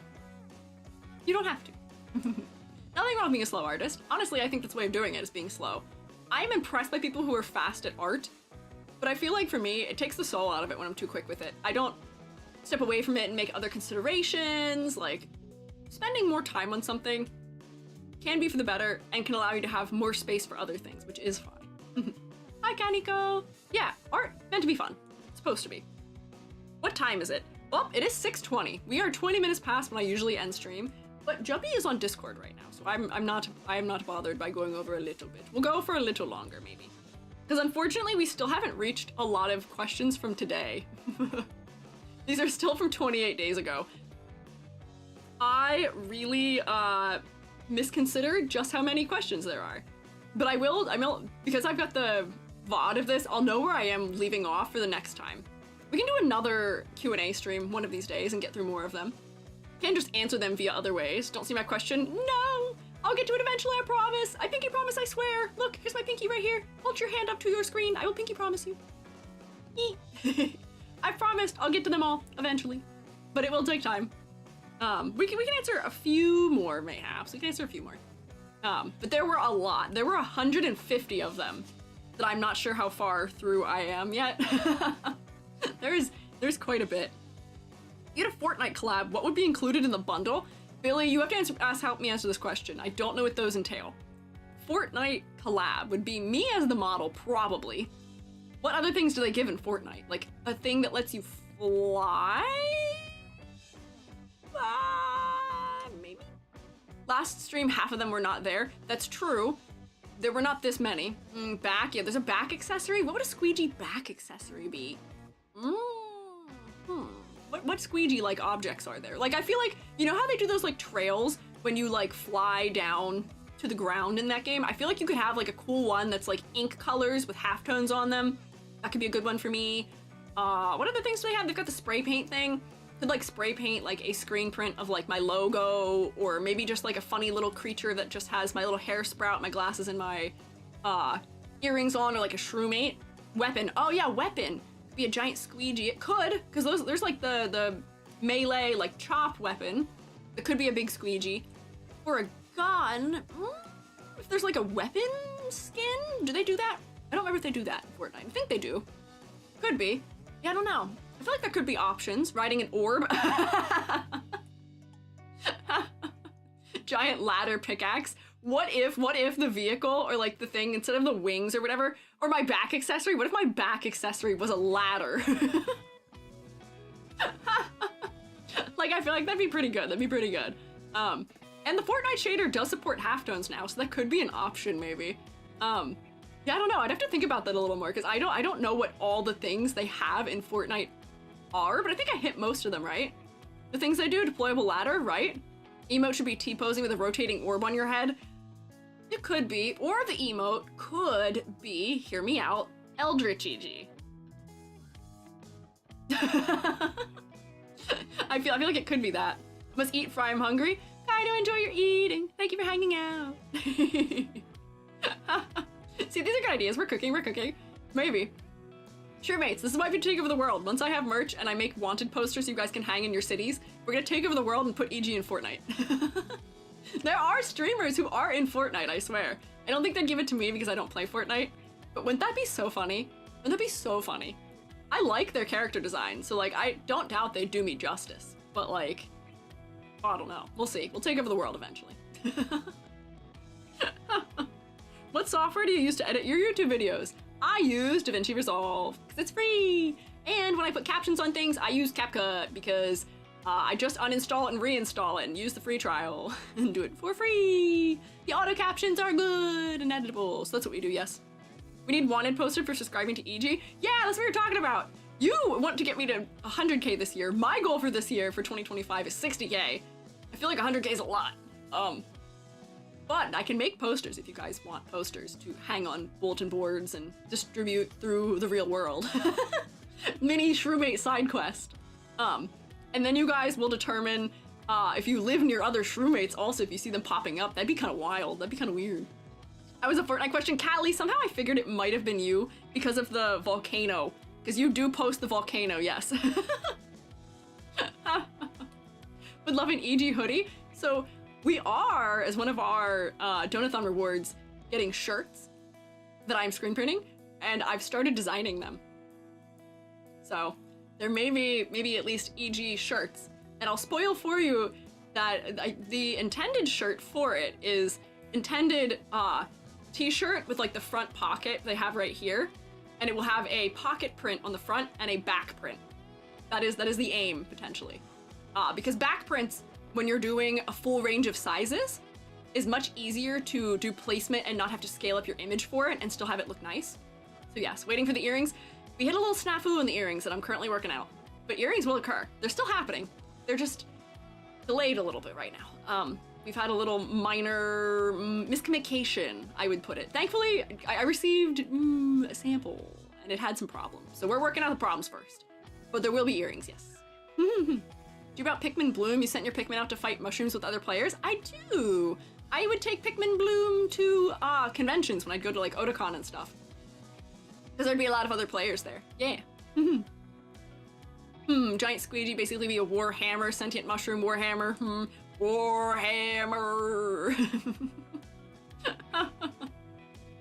You don't have to. Nothing wrong with being a slow artist. Honestly, I think that's the way of doing it, is being slow. I'm impressed by people who are fast at art, but I feel like for me, it takes the soul out of it when I'm too quick with it. I don't step away from it and make other considerations, like spending more time on something can be for the better and can allow you to have more space for other things, which is fine. Hi, Kaniko. Yeah, art meant to be fun. It's supposed to be. What time is it? Well, it is 6:20. We are 20 minutes past when I usually end stream, but Jumpy is on Discord right now, so I am not bothered by going over a little bit. We'll go for a little longer, maybe. Because unfortunately, we still haven't reached a lot of questions from today. These are still from 28 days ago. I really misconsidered just how many questions there are. But I will, because I've got the VOD of this, I'll know where I am leaving off for the next time. We can do another Q&A stream one of these days and get through more of them. Can't just answer them via other ways. Don't see my question? No! I'll get to it eventually, I promise! I pinky promise, I swear! Look, here's my pinky right here. Hold your hand up to your screen. I will pinky promise you. I promised I'll get to them all eventually. But it will take time. We can answer a few more, mayhaps. We can answer a few more. But there were a lot. There were 150 of them that I'm not sure how far through I am yet. There's quite a bit. You had a Fortnite collab. What would be included in the bundle? Billy, you have to help me answer this question. I don't know what those entail. Fortnite collab would be me as the model, probably. What other things do they give in Fortnite? Like a thing that lets you fly? Maybe? Last stream, half of them were not there. That's true. There were not this many. Back, yeah, there's a back accessory. What would a Squiiji back accessory be? What Squiiji-like objects are there? Like, I feel like, you know how they do those, like, trails when you, like, fly down to the ground in that game? I feel like you could have, like, a cool one that's, like, ink colors with halftones on them. That could be a good one for me. What other things do they have? They've got the spray paint thing. Could, like, spray paint, like, a screen print of, like, my logo, or maybe just, like, a funny little creature that just has my little hair sprout, my glasses, and my, earrings on, or, like, a shroomate. Weapon. Oh, yeah, weapon. Be a giant Squiiji. It could, because there's like the melee, like, chop weapon. It could be a big Squiiji. Or a gun. If there's like a weapon skin, do they do that? I don't remember if they do that in Fortnite. I think they do. Could be. Yeah, I don't know. I feel like there could be options. Riding an orb. Giant ladder pickaxe. What if the vehicle, or like the thing, instead of the wings or whatever, or my back accessory, what if my back accessory was a ladder? Like, I feel like that'd be pretty good. That'd be pretty good. And the Fortnite shader does support halftones now, so that could be an option, maybe. Yeah, I don't know. I'd have to think about that a little more, because I don't know what all the things they have in Fortnite are, but I think I hit most of them, right? The things they do, deployable ladder, right? Emote should be T-posing with a rotating orb on your head. It could be, or the emote could be, hear me out, Eldritch EG. I feel like it could be that. Must eat, fry, I'm hungry. I do enjoy your eating. Thank you for hanging out. See, these are good ideas. We're cooking. Maybe. Sure, mates, this is why we take over the world. Once I have merch and I make wanted posters so you guys can hang in your cities, we're gonna take over the world and put EG in Fortnite. There are streamers who are in Fortnite, I swear. I don't think they'd give it to me because I don't play Fortnite, but wouldn't that be so funny? Wouldn't that be so funny? I like their character design, so like, I don't doubt they'd do me justice, but like, I don't know. We'll see. We'll take over the world eventually. What software do you use to edit your YouTube videos? I use DaVinci Resolve, because it's free! And when I put captions on things, I use CapCut, because I just uninstall it and reinstall it and use the free trial and do it for free. The auto captions are good and editable, so that's what we do, yes. We need wanted poster for subscribing to EG. Yeah, that's what we were talking about. You want to get me to 100K this year. My goal for this year, for 2025, is 60K. I feel like 100K is a lot. But I can make posters if you guys want posters to hang on bulletin boards and distribute through the real world. Mini Shroomate side quest. And then you guys will determine if you live near other Shroomates also, if you see them popping up. That'd be kind of wild. That'd be kind of weird. That was a Fortnite question. Callie, somehow I figured it might have been you because of the volcano. Because you do post the volcano, yes. Would love an EG hoodie. So we are, as one of our Donathon rewards, getting shirts that I'm screen printing, and I've started designing them. So there may be maybe at least EG shirts, and I'll spoil for you that the intended shirt for it is intended t-shirt with like the front pocket they have right here, and it will have a pocket print on the front and a back print. That is the aim, potentially. Because back prints, when you're doing a full range of sizes, is much easier to do placement and not have to scale up your image for it and still have it look nice. So yes, waiting for the earrings. We had a little snafu in the earrings that I'm currently working out. But earrings will occur. They're still happening. They're just delayed a little bit right now. We've had a little minor miscommunication, I would put it. Thankfully, I received a sample, and it had some problems. So we're working out the problems first. But there will be earrings, yes. Do you about Pikmin Bloom? You sent your Pikmin out to fight mushrooms with other players? I do! I would take Pikmin Bloom to conventions when I'd go to like Otakon and stuff. Because there'd be a lot of other players there. Yeah. Giant Squeegee basically be a Warhammer, sentient mushroom Warhammer. Warhammer.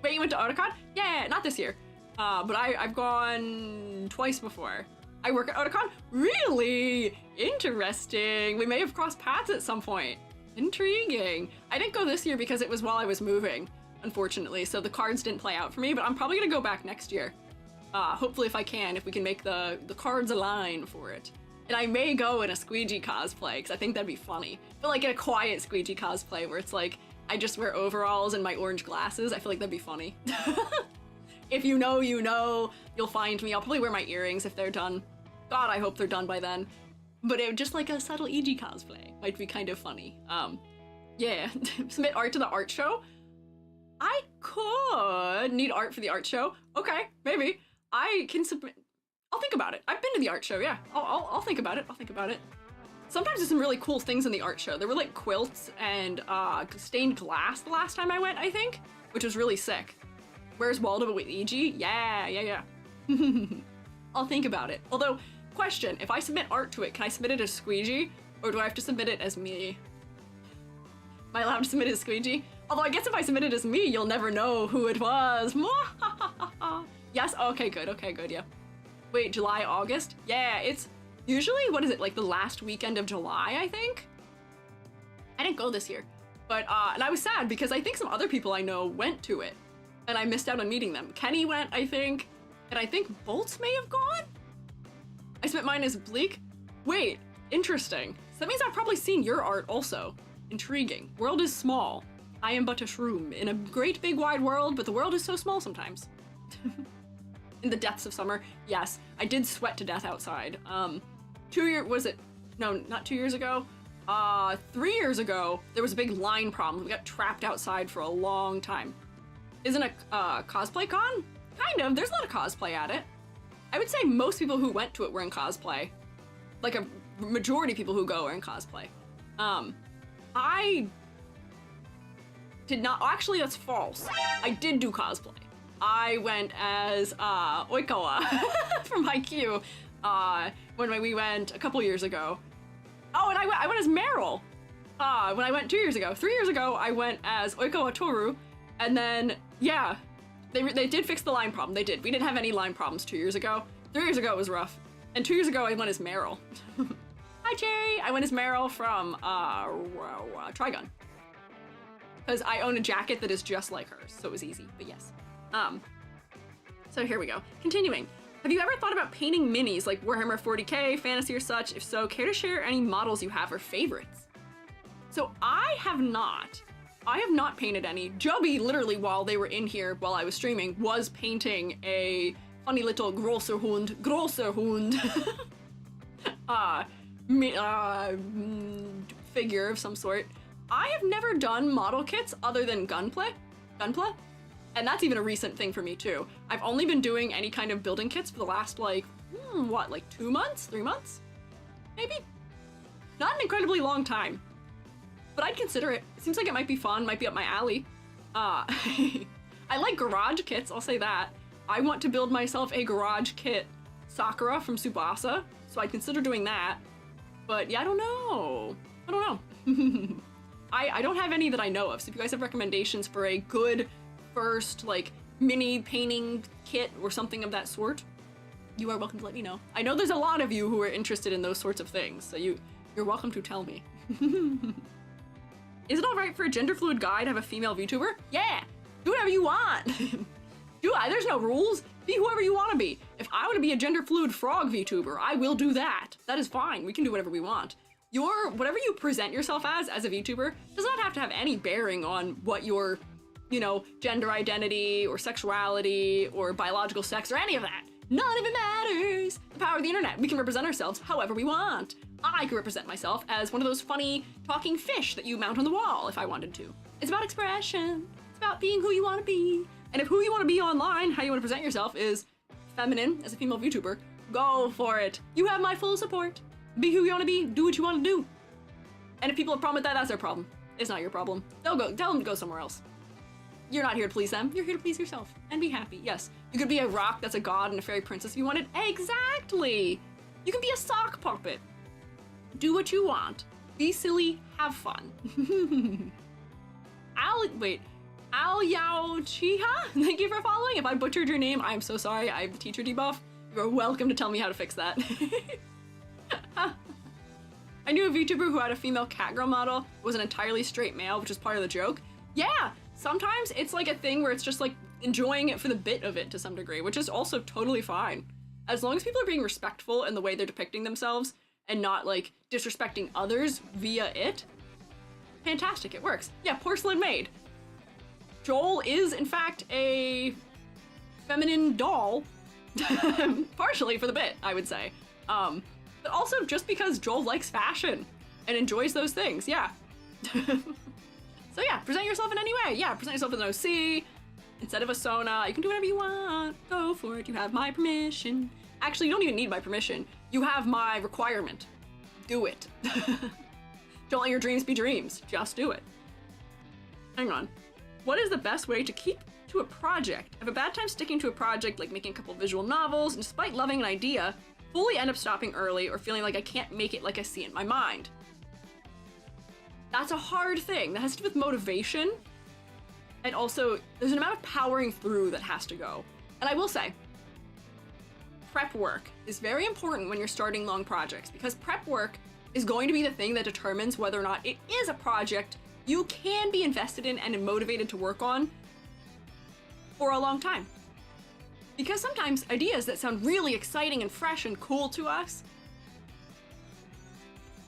Wait, you went to Otakon? Yeah, not this year. But I've gone twice before. I work at Otakon? Really? Interesting. We may have crossed paths at some point. Intriguing. I didn't go this year because it was while I was moving, unfortunately, so the cards didn't play out for me, but I'm probably gonna go back next year. Hopefully if I can, if we can make the cards align for it. And I may go in a Squeegee cosplay, because I think that'd be funny. But like in a quiet Squeegee cosplay where it's like, I just wear overalls and my orange glasses. I feel like that'd be funny. If you know, you know. You'll find me. I'll probably wear my earrings if they're done. God, I hope they're done by then. But it just like a subtle EG cosplay might be kind of funny. Yeah. Submit art to the art show? I could need art for the art show. Okay, maybe. I can submit. I'll think about it. I've been to the art show, yeah. I'll think about it. I'll think about it. Sometimes there's some really cool things in the art show. There were like quilts and stained glass the last time I went, I think, which was really sick. Where's Waldo with EG? Yeah. I'll think about it. Although, question, if I submit art to it, can I submit it as Squeegee? Or do I have to submit it as me? Am I allowed to submit it as Squeegee? Although I guess if I submit it as me, you'll never know who it was. Yes? Okay, good, yeah. Wait, July, August? Yeah, it's usually, what is it, like the last weekend of July, I think? I didn't go this year. But, and I was sad because I think some other people I know went to it. And I missed out on meeting them. Kenny went, I think. And I think Bolts may have gone? I submit mine as Bleak. Wait, interesting. So that means I've probably seen your art also. Intriguing. World is small. I am but a shroom in a great big wide world, but the world is so small sometimes. In the depths of summer, yes, I did sweat to death outside. 2 years, was it? No, not 2 years ago. 3 years ago, there was a big line problem. We got trapped outside for a long time. Isn't a cosplay con? Kind of, there's a lot of cosplay at it. I would say most people who went to it were in cosplay. Like a majority of people who go are in cosplay. I did not, actually that's false. I did do cosplay. I went as Oikawa from Haikyuu when we went a couple years ago. Oh, and I went as Meryl when I went 2 years ago. 3 years ago, I went as Oikawa Toru, and then, yeah, they did fix the line problem. They did. We didn't have any line problems 2 years ago. 3 years ago, it was rough. And 2 years ago, I went as Meryl. Hi, Cherry! I went as Meryl from Trigun. Because I own a jacket that is just like hers, so it was easy, but yes. So here we go. Continuing. Have you ever thought about painting minis like Warhammer 40k, fantasy or such? If so, care to share any models you have or favorites? So I have not painted any. Joby, literally while they were in here, while I was streaming, was painting a funny little grosser Hund figure of some sort. I have never done model kits other than gunplay, and that's even a recent thing for me too. I've only been doing any kind of building kits for the last like 2 months, 3 months, maybe. Not an incredibly long time, but I'd consider it. It seems like it might be fun, might be up my alley. I like garage kits, I'll say that. I want to build myself a garage kit Sakura from Tsubasa, so I'd consider doing that. But yeah, I don't know. I don't have any that I know of, so if you guys have recommendations for a good first, like, mini painting kit or something of that sort, you are welcome to let me know. I know there's a lot of you who are interested in those sorts of things, so you're welcome to tell me. Is it alright for a gender fluid guy to have a female VTuber? Yeah! Do whatever you want! There's no rules. Be whoever you want to be. If I want to be a gender fluid frog VTuber, I will do that. That is fine. We can do whatever we want. Whatever you present yourself as a VTuber does not have to have any bearing on what your, gender identity or sexuality or biological sex or any of that. None of it matters. The power power of the internet. We can represent ourselves however we want. I could represent myself as one of those funny talking fish that you mount on the wall if I wanted to. It's about expression. It's about being who you want to be. And if who you want to be online, how you want to present yourself is feminine as a female VTuber, go for it. You have my full support. Be who you want to be. Do what you want to do. And if people have a problem with that, that's their problem. It's not your problem. Tell them to go somewhere else. You're not here to please them. You're here to please yourself and be happy. Yes, you could be a rock that's a god and a fairy princess if you wanted. Exactly. You can be a sock puppet. Do what you want. Be silly. Have fun. Al Yao Chiha, thank you for following. If I butchered your name, I'm so sorry. I have the teacher debuff. You're welcome to tell me how to fix that. I knew a VTuber who had a female catgirl model, was an entirely straight male, which is part of the joke. Yeah, sometimes it's like a thing where it's just like enjoying it for the bit of it to some degree, which is also totally fine. As long as people are being respectful in the way they're depicting themselves and not like disrespecting others via it, fantastic, it works. Yeah, porcelain maid. Joel is in fact a feminine doll, partially for the bit, I would say. But also just because Joel likes fashion and enjoys those things, yeah. So yeah, present yourself in any way. Yeah, present yourself as an OC instead of a Sona. You can do whatever you want. Go for it. You have my permission. Actually, you don't even need my permission. You have my requirement. Do it. Don't let your dreams be dreams. Just do it. Hang on. What is the best way to keep to a project? I have a bad time sticking to a project, like making a couple visual novels, and despite loving an idea, fully end up stopping early or feeling like I can't make it like I see it in my mind. That's a hard thing. That has to do with motivation. And also, there's an amount of powering through that has to go. And I will say, prep work is very important when you're starting long projects, because prep work is going to be the thing that determines whether or not it is a project you can be invested in and motivated to work on for a long time. Because sometimes ideas that sound really exciting and fresh and cool to us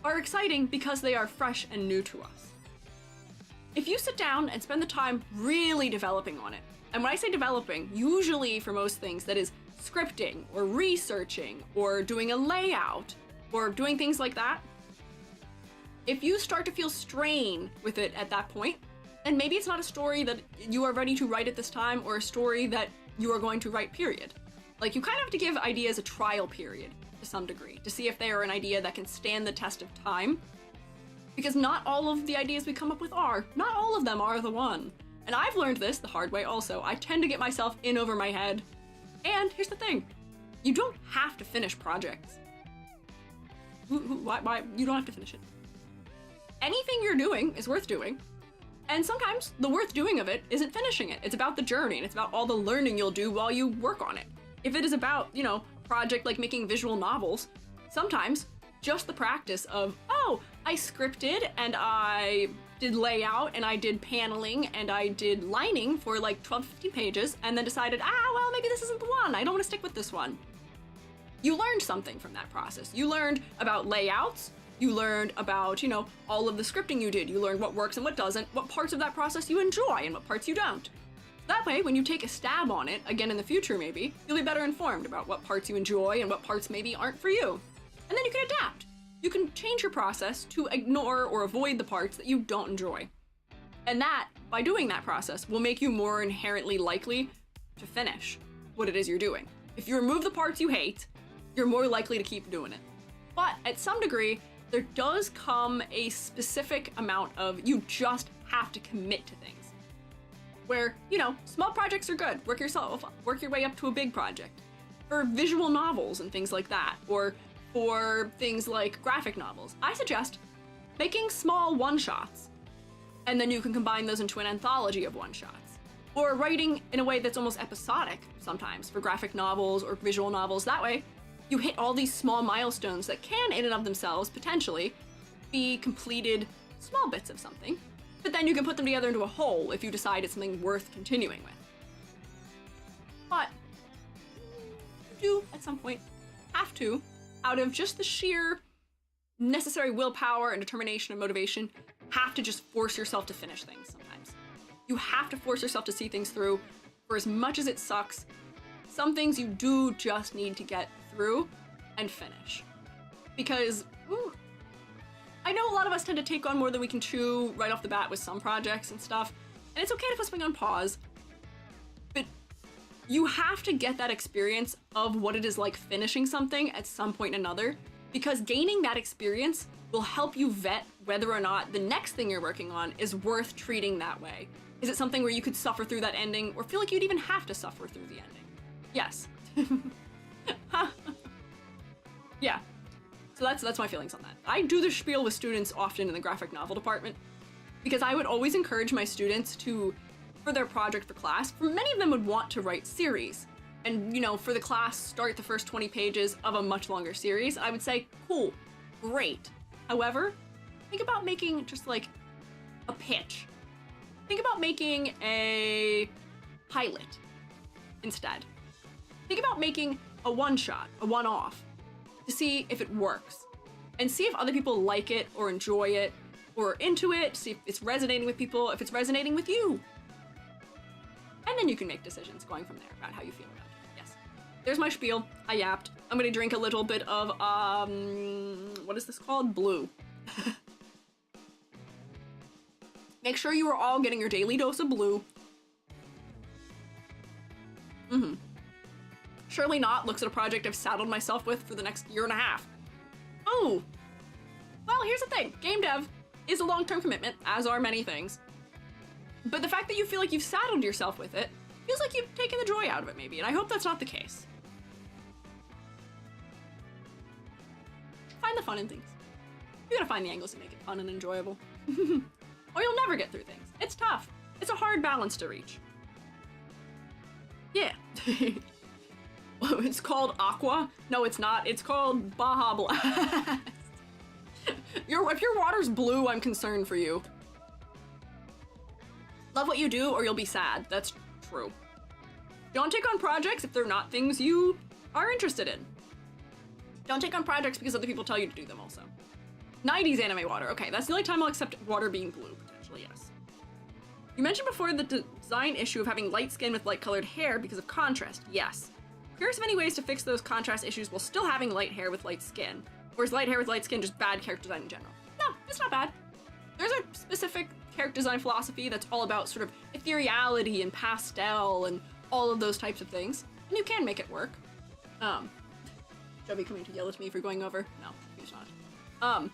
are exciting because they are fresh and new to us. If you sit down and spend the time really developing on it, and when I say developing, usually for most things that is scripting or researching or doing a layout or doing things like that, if you start to feel strain with it at that point, then maybe it's not a story that you are ready to write at this time or a story that you are going to write, period. Like, you kind of have to give ideas a trial period to some degree to see if they are an idea that can stand the test of time. Because not all of the ideas we come up with are. Not all of them are the one. And I've learned this the hard way also. I tend to get myself in over my head. And here's the thing. You don't have to finish projects. Why? You don't have to finish it. Anything you're doing is worth doing. And sometimes the worth doing of it isn't finishing it. It's about the journey, and it's about all the learning you'll do while you work on it. If it is about, you know, a project like making visual novels, sometimes just the practice of, oh, I scripted and I did layout and I did paneling and I did lining for like 12, 15 pages and then decided, well, maybe this isn't the one. I don't want to stick with this one. You learned something from that process. You learned about layouts. You learned about, you know, all of the scripting you did. You learned what works and what doesn't, what parts of that process you enjoy and what parts you don't. That way, when you take a stab on it, again in the future maybe, you'll be better informed about what parts you enjoy and what parts maybe aren't for you. And then you can adapt. You can change your process to ignore or avoid the parts that you don't enjoy. And that, by doing that process, will make you more inherently likely to finish what it is you're doing. If you remove the parts you hate, you're more likely to keep doing it. But at some degree, there does come a specific amount of you just have to commit to things. Where, you know, small projects are good. Work your way up to a big project. For visual novels and things like that, or for things like graphic novels, I suggest making small one-shots, and then you can combine those into an anthology of one-shots. Or writing in a way that's almost episodic sometimes for graphic novels or visual novels. That way, you hit all these small milestones that can, in and of themselves, potentially be completed small bits of something, but then you can put them together into a whole if you decide it's something worth continuing with. But you do, at some point, have to, out of just the sheer necessary willpower and determination and motivation, have to just force yourself to finish things sometimes. You have to force yourself to see things through, for as much as it sucks. Some things you do just need to get through, and finish. Because I know a lot of us tend to take on more than we can chew right off the bat with some projects and stuff, and it's okay to put something on pause, but you have to get that experience of what it is like finishing something at some point or another, because gaining that experience will help you vet whether or not the next thing you're working on is worth treating that way. Is it something where you could suffer through that ending, or feel like you'd even have to suffer through the ending? Yes. Yeah. So that's my feelings on that. I do the spiel with students often in the graphic novel department, because I would always encourage my students to, for their project for class, for many of them would want to write series. And, you know, for the class, start the first 20 pages of a much longer series. I would say, cool, great. However, think about making just like a pitch. Think about making a pilot instead. Think about making a one-shot, a one-off, to see if it works. And see if other people like it or enjoy it or into it, see if it's resonating with people, if it's resonating with you. And then you can make decisions going from there about how you feel about it. Yes. There's my spiel. I yapped. I'm gonna drink a little bit of, what is this called? Blue. Make sure you are all getting your daily dose of blue. Surely Not looks at a project I've saddled myself with for the next year and a half. Oh! Well, here's the thing. Game dev is a long-term commitment, as are many things. But the fact that you feel like you've saddled yourself with it feels like you've taken the joy out of it, maybe, and I hope that's not the case. Find the fun in things. You gotta find the angles to make it fun and enjoyable. Or you'll never get through things. It's tough. It's a hard balance to reach. Yeah. It's called Aqua? No, it's not. It's called Baja Blast. If your water's blue, I'm concerned for you. Love what you do or you'll be sad. That's true. Don't take on projects if they're not things you are interested in. Don't take on projects because other people tell you to do them also. 90s anime water. Okay, that's the only time I'll accept water being blue, potentially, yes. You mentioned before the design issue of having light skin with light-colored hair because of contrast. Yes. Curious of any ways to fix those contrast issues while still having light hair with light skin. Or is light hair with light skin just bad character design in general? No, it's not bad. There's a specific character design philosophy that's all about sort of ethereality and pastel and all of those types of things. And you can make it work. Joby coming to yell at me for going over? No, he's not.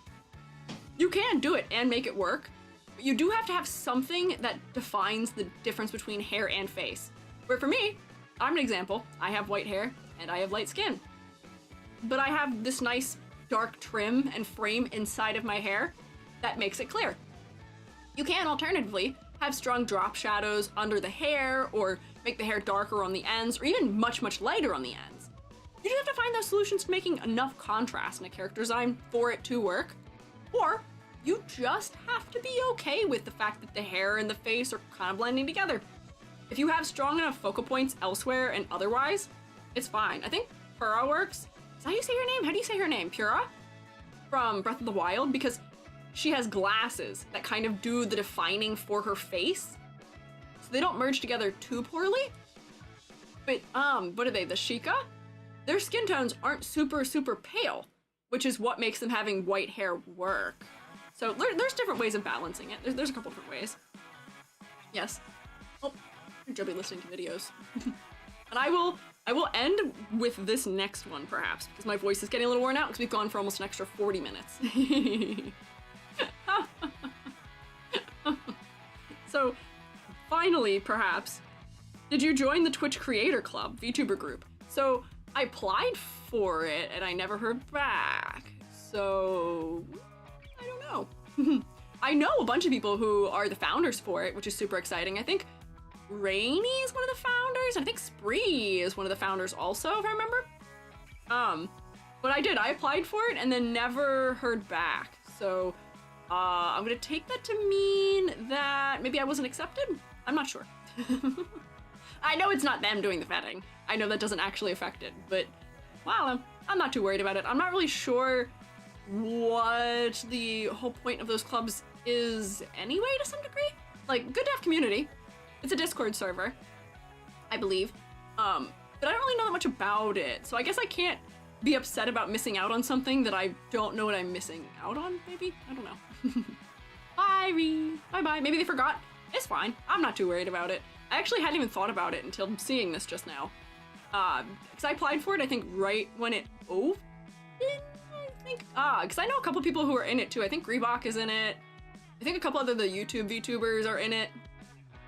You can do it and make it work, but you do have to have something that defines the difference between hair and face. Where for me, I'm an example. I have white hair and I have light skin. But I have this nice dark trim and frame inside of my hair that makes it clear. You can alternatively have strong drop shadows under the hair or make the hair darker on the ends or even much, much lighter on the ends. You just have to find those solutions to making enough contrast in a character design for it to work. Or you just have to be okay with the fact that the hair and the face are kind of blending together. If you have strong enough focal points elsewhere and otherwise, it's fine. I think Pura works. Is that how you say her name? How do you say her name? Pura? From Breath of the Wild? Because she has glasses that kind of do the defining for her face. So they don't merge together too poorly. But, what are they? The Sheikah? Their skin tones aren't super, super pale, which is what makes them having white hair work. So there's different ways of balancing it. There's a couple different ways. Yes. Oh, Joby listening to videos. And I will end with this next one, perhaps, because my voice is getting a little worn out because we've gone for almost an extra 40 minutes. So, finally, perhaps, did you join the Twitch Creator Club, VTuber group? So, I applied for it and I never heard back. So, I don't know. I know a bunch of people who are the founders for it, which is super exciting. I think Rainy is one of the founders. I think Spree is one of the founders also, if I remember. But I applied for it and then never heard back. So, I'm gonna take that to mean that maybe I wasn't accepted? I'm not sure. I know it's not them doing the vetting. I know that doesn't actually affect it, but well, I'm not too worried about it. I'm not really sure what the whole point of those clubs is anyway, to some degree. Like, good to have community. It's a Discord server, I believe. But I don't really know that much about it, so I guess I can't be upset about missing out on something that I don't know what I'm missing out on, maybe? I don't know. Bye, Ree. Bye-bye. Maybe they forgot. It's fine. I'm not too worried about it. I actually hadn't even thought about it until seeing this just now. Because I applied for it, I think, right when it opened, I think. Because I know a couple people who are in it, too. I think Reebok is in it. I think a couple other the YouTube VTubers are in it.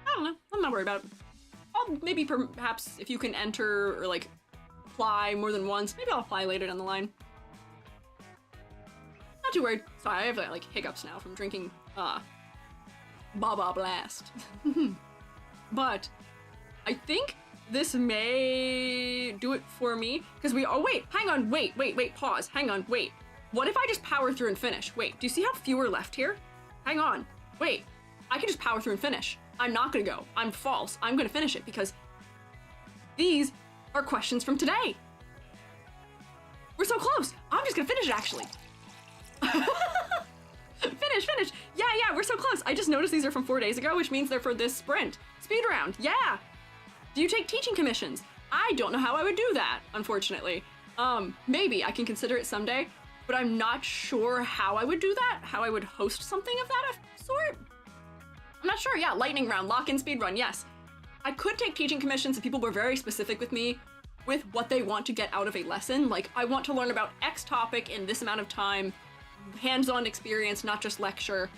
I don't know. I'm not worried about it. Maybe perhaps if you can enter or, like, apply more than once, maybe I'll apply later down the line. Not too worried. Sorry, I have, like, hiccups now from drinking, Baba Blast. But I think this may do it for me, because wait, hang on, wait, pause, hang on, wait. What if I just power through and finish? Wait, do you see how few are left here? Hang on, wait, I can just power through and finish. I'm not gonna go, I'm false, I'm gonna finish it, because these are questions from today. We're so close, I'm just gonna finish it, actually. Finish. Yeah, we're so close. I just noticed these are from 4 days ago, which means they're for this sprint. Speed round, yeah. Do you take teaching commissions? I don't know how I would do that, unfortunately. Maybe I can consider it someday, but I'm not sure how I would do that, how I would host something of that sort. I'm not sure, yeah, lightning round, lock-in speed run, yes. I could take teaching commissions if people were very specific with me with what they want to get out of a lesson. Like, I want to learn about X topic in this amount of time, hands-on experience, not just lecture,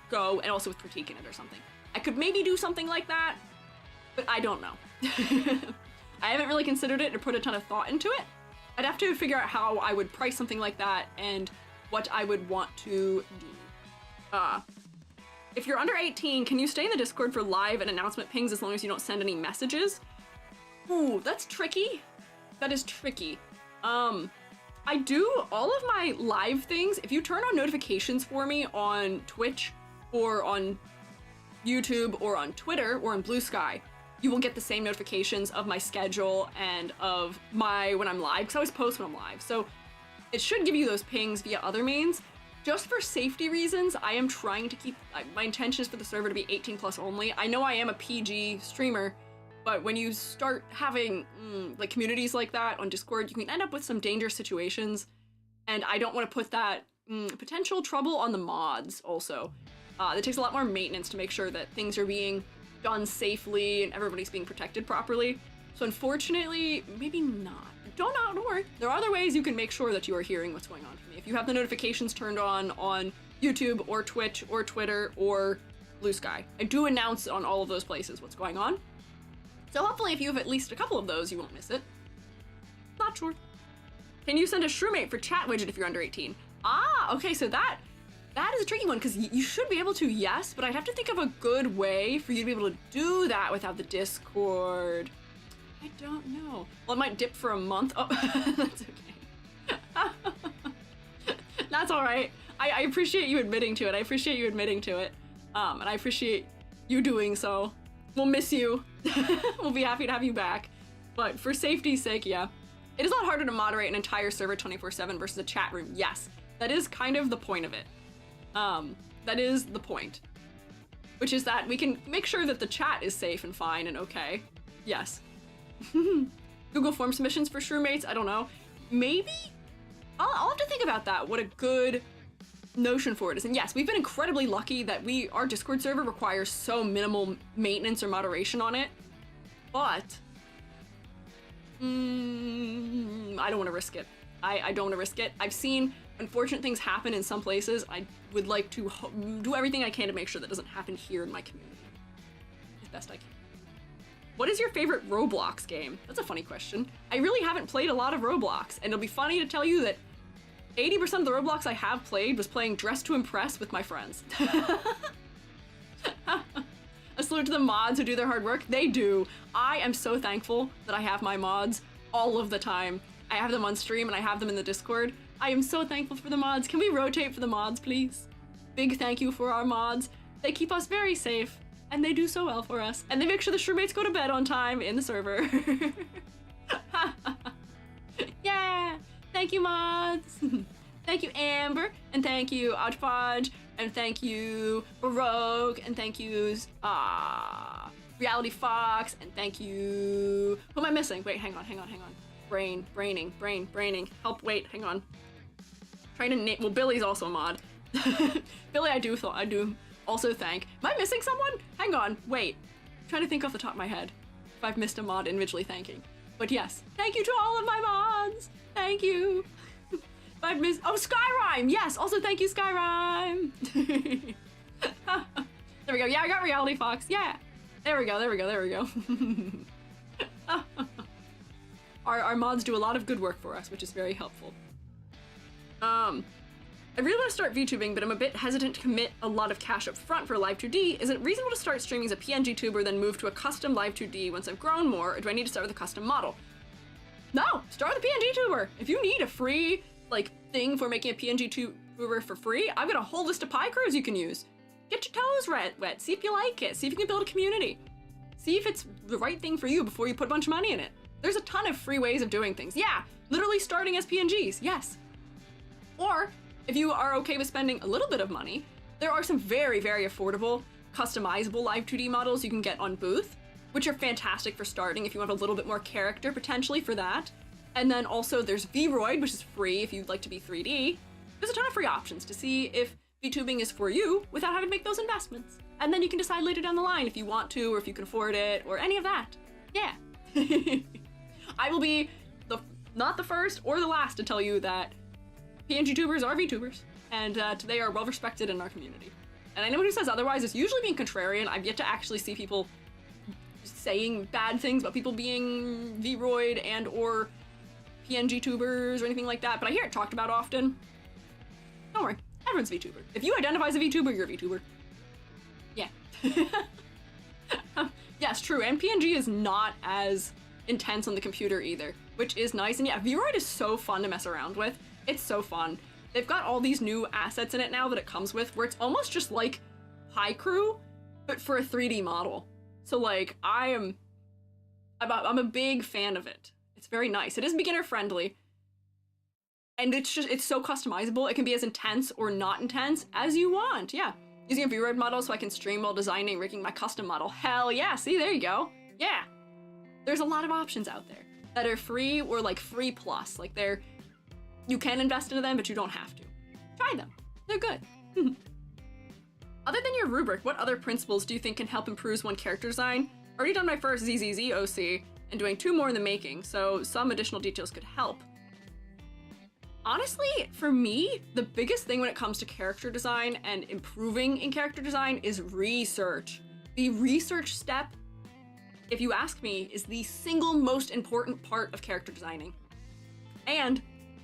go, and also with critiquing it or something. I could maybe do something like that, but I don't know. I haven't really considered it or put a ton of thought into it. I'd have to figure out how I would price something like that and what I would want to do. If you're under 18, can you stay in the Discord for live and announcement pings as long as you don't send any messages? Ooh, that's tricky. That is tricky. I do all of my live things. If you turn on notifications for me on Twitch or on YouTube or on Twitter or on Blue Sky, you will get the same notifications of my schedule and of when I'm live, because I always post when I'm live. So it should give you those pings via other means. Just for safety reasons, I am trying to keep, my intention is for the server to be 18 plus only. I know I am a PG streamer, but when you start having like communities like that on Discord, you can end up with some dangerous situations, and I don't want to put that potential trouble on the mods also. It takes a lot more maintenance to make sure that things are being done safely and everybody's being protected properly. So unfortunately, maybe not. Don't worry. There are other ways you can make sure that you are hearing what's going on from me. If you have the notifications turned on YouTube or Twitch or Twitter or Blue Sky, I do announce on all of those places what's going on. So hopefully if you have at least a couple of those, you won't miss it. Not sure. Can you send a Shroomate for chat widget if you're under 18? Okay, so that is a tricky one, because you should be able to, yes, but I'd have to think of a good way for you to be able to do that without the Discord. I don't know. Well, it might dip for a month. Oh, that's okay. That's all right. I appreciate you admitting to it. And I appreciate you doing so. We'll miss you. We'll be happy to have you back. But for safety's sake, yeah. It is a lot harder to moderate an entire server 24/7 versus a chat room. Yes, that is kind of the point of it. That is the point. Which is that we can make sure that the chat is safe and fine and okay. Yes. Google form submissions for Shroomates? I don't know. Maybe? I'll have to think about that, what a good notion for it is. And yes, we've been incredibly lucky that our Discord server requires so minimal maintenance or moderation on it. But I don't want to risk it. I don't want to risk it. I've seen unfortunate things happen in some places. I would like to do everything I can to make sure that doesn't happen here in my community as best I can. What is your favorite Roblox game? That's a funny question. I really haven't played a lot of Roblox, and it'll be funny to tell you that 80% of the Roblox I have played was playing Dress to Impress with my friends. A salute to the mods who do their hard work. They do. I am so thankful that I have my mods all of the time. I have them on stream and I have them in the Discord. I am so thankful for the mods. Can we rotate for the mods, please? Big thank you for our mods. They keep us very safe, and they do so well for us. And they make sure the Shroomates go to bed on time in the server. Yeah! Thank you, mods! Thank you, Amber, and thank you, Odgepodge, and thank you, Baroque, and thank you, Reality Fox, and thank you... Who am I missing? Wait, hang on. Braining. Help, wait, hang on. Trying to name, well, Billy's also a mod. Billy, I do also thank. Am I missing someone? Hang on, wait. I'm trying to think off the top of my head if I've missed a mod individually thanking. But yes, thank you to all of my mods. Thank you. If I've missed, oh, Skyrime, yes, also thank you, Skyrime. There we go, yeah, I got Reality Fox, yeah. There we go. Our mods do a lot of good work for us, which is very helpful. I really want to start VTubing, but I'm a bit hesitant to commit a lot of cash up front for Live 2D. Is it reasonable to start streaming as a PNG tuber, then move to a custom Live 2D once I've grown more, or do I need to start with a custom model? No, start with a PNG tuber. If you need a free, like, thing for making a PNG tuber for free, I've got a whole list of pie crews you can use. Get your toes wet, see if you like it, see if you can build a community. See if it's the right thing for you before you put a bunch of money in it. There's a ton of free ways of doing things. Yeah, literally starting as PNGs, yes. Or, if you are okay with spending a little bit of money, there are some very, very affordable, customizable Live 2D models you can get on Booth, which are fantastic for starting if you want a little bit more character potentially for that. And then also there's Vroid, which is free if you'd like to be 3D. There's a ton of free options to see if VTubing is for you without having to make those investments. And then you can decide later down the line if you want to, or if you can afford it, or any of that. Yeah. I will be not the first or the last to tell you that PNG tubers are VTubers, and they are well respected in our community. And anyone who says otherwise is usually being contrarian. I've yet to actually see people saying bad things about people being Vroid and or PNG tubers or anything like that, but I hear it talked about often. Don't worry, everyone's VTuber. If you identify as a VTuber, you're a VTuber. Yeah. Yes, true, and PNG is not as intense on the computer either, which is nice. And yeah, Vroid is so fun to mess around with. It's so fun. They've got all these new assets in it now that it comes with, where it's almost just like High Crew, but for a 3D model. So like, I'm a big fan of it. It's very nice. It is beginner friendly, and it's so customizable. It can be as intense or not intense as you want. Yeah, using a Vroid model so I can stream while designing, rigging my custom model. Hell yeah! See, there you go. Yeah, there's a lot of options out there that are free or like free plus. Like you can invest into them, but you don't have to. Try them. They're good. Other than your rubric, what other principles do you think can help improve one character design? Already done my first ZZZ OC and doing 2 more in the making, so some additional details could help. Honestly, for me, the biggest thing when it comes to character design and improving in character design is research. The research step, if you ask me, is the single most important part of character designing. And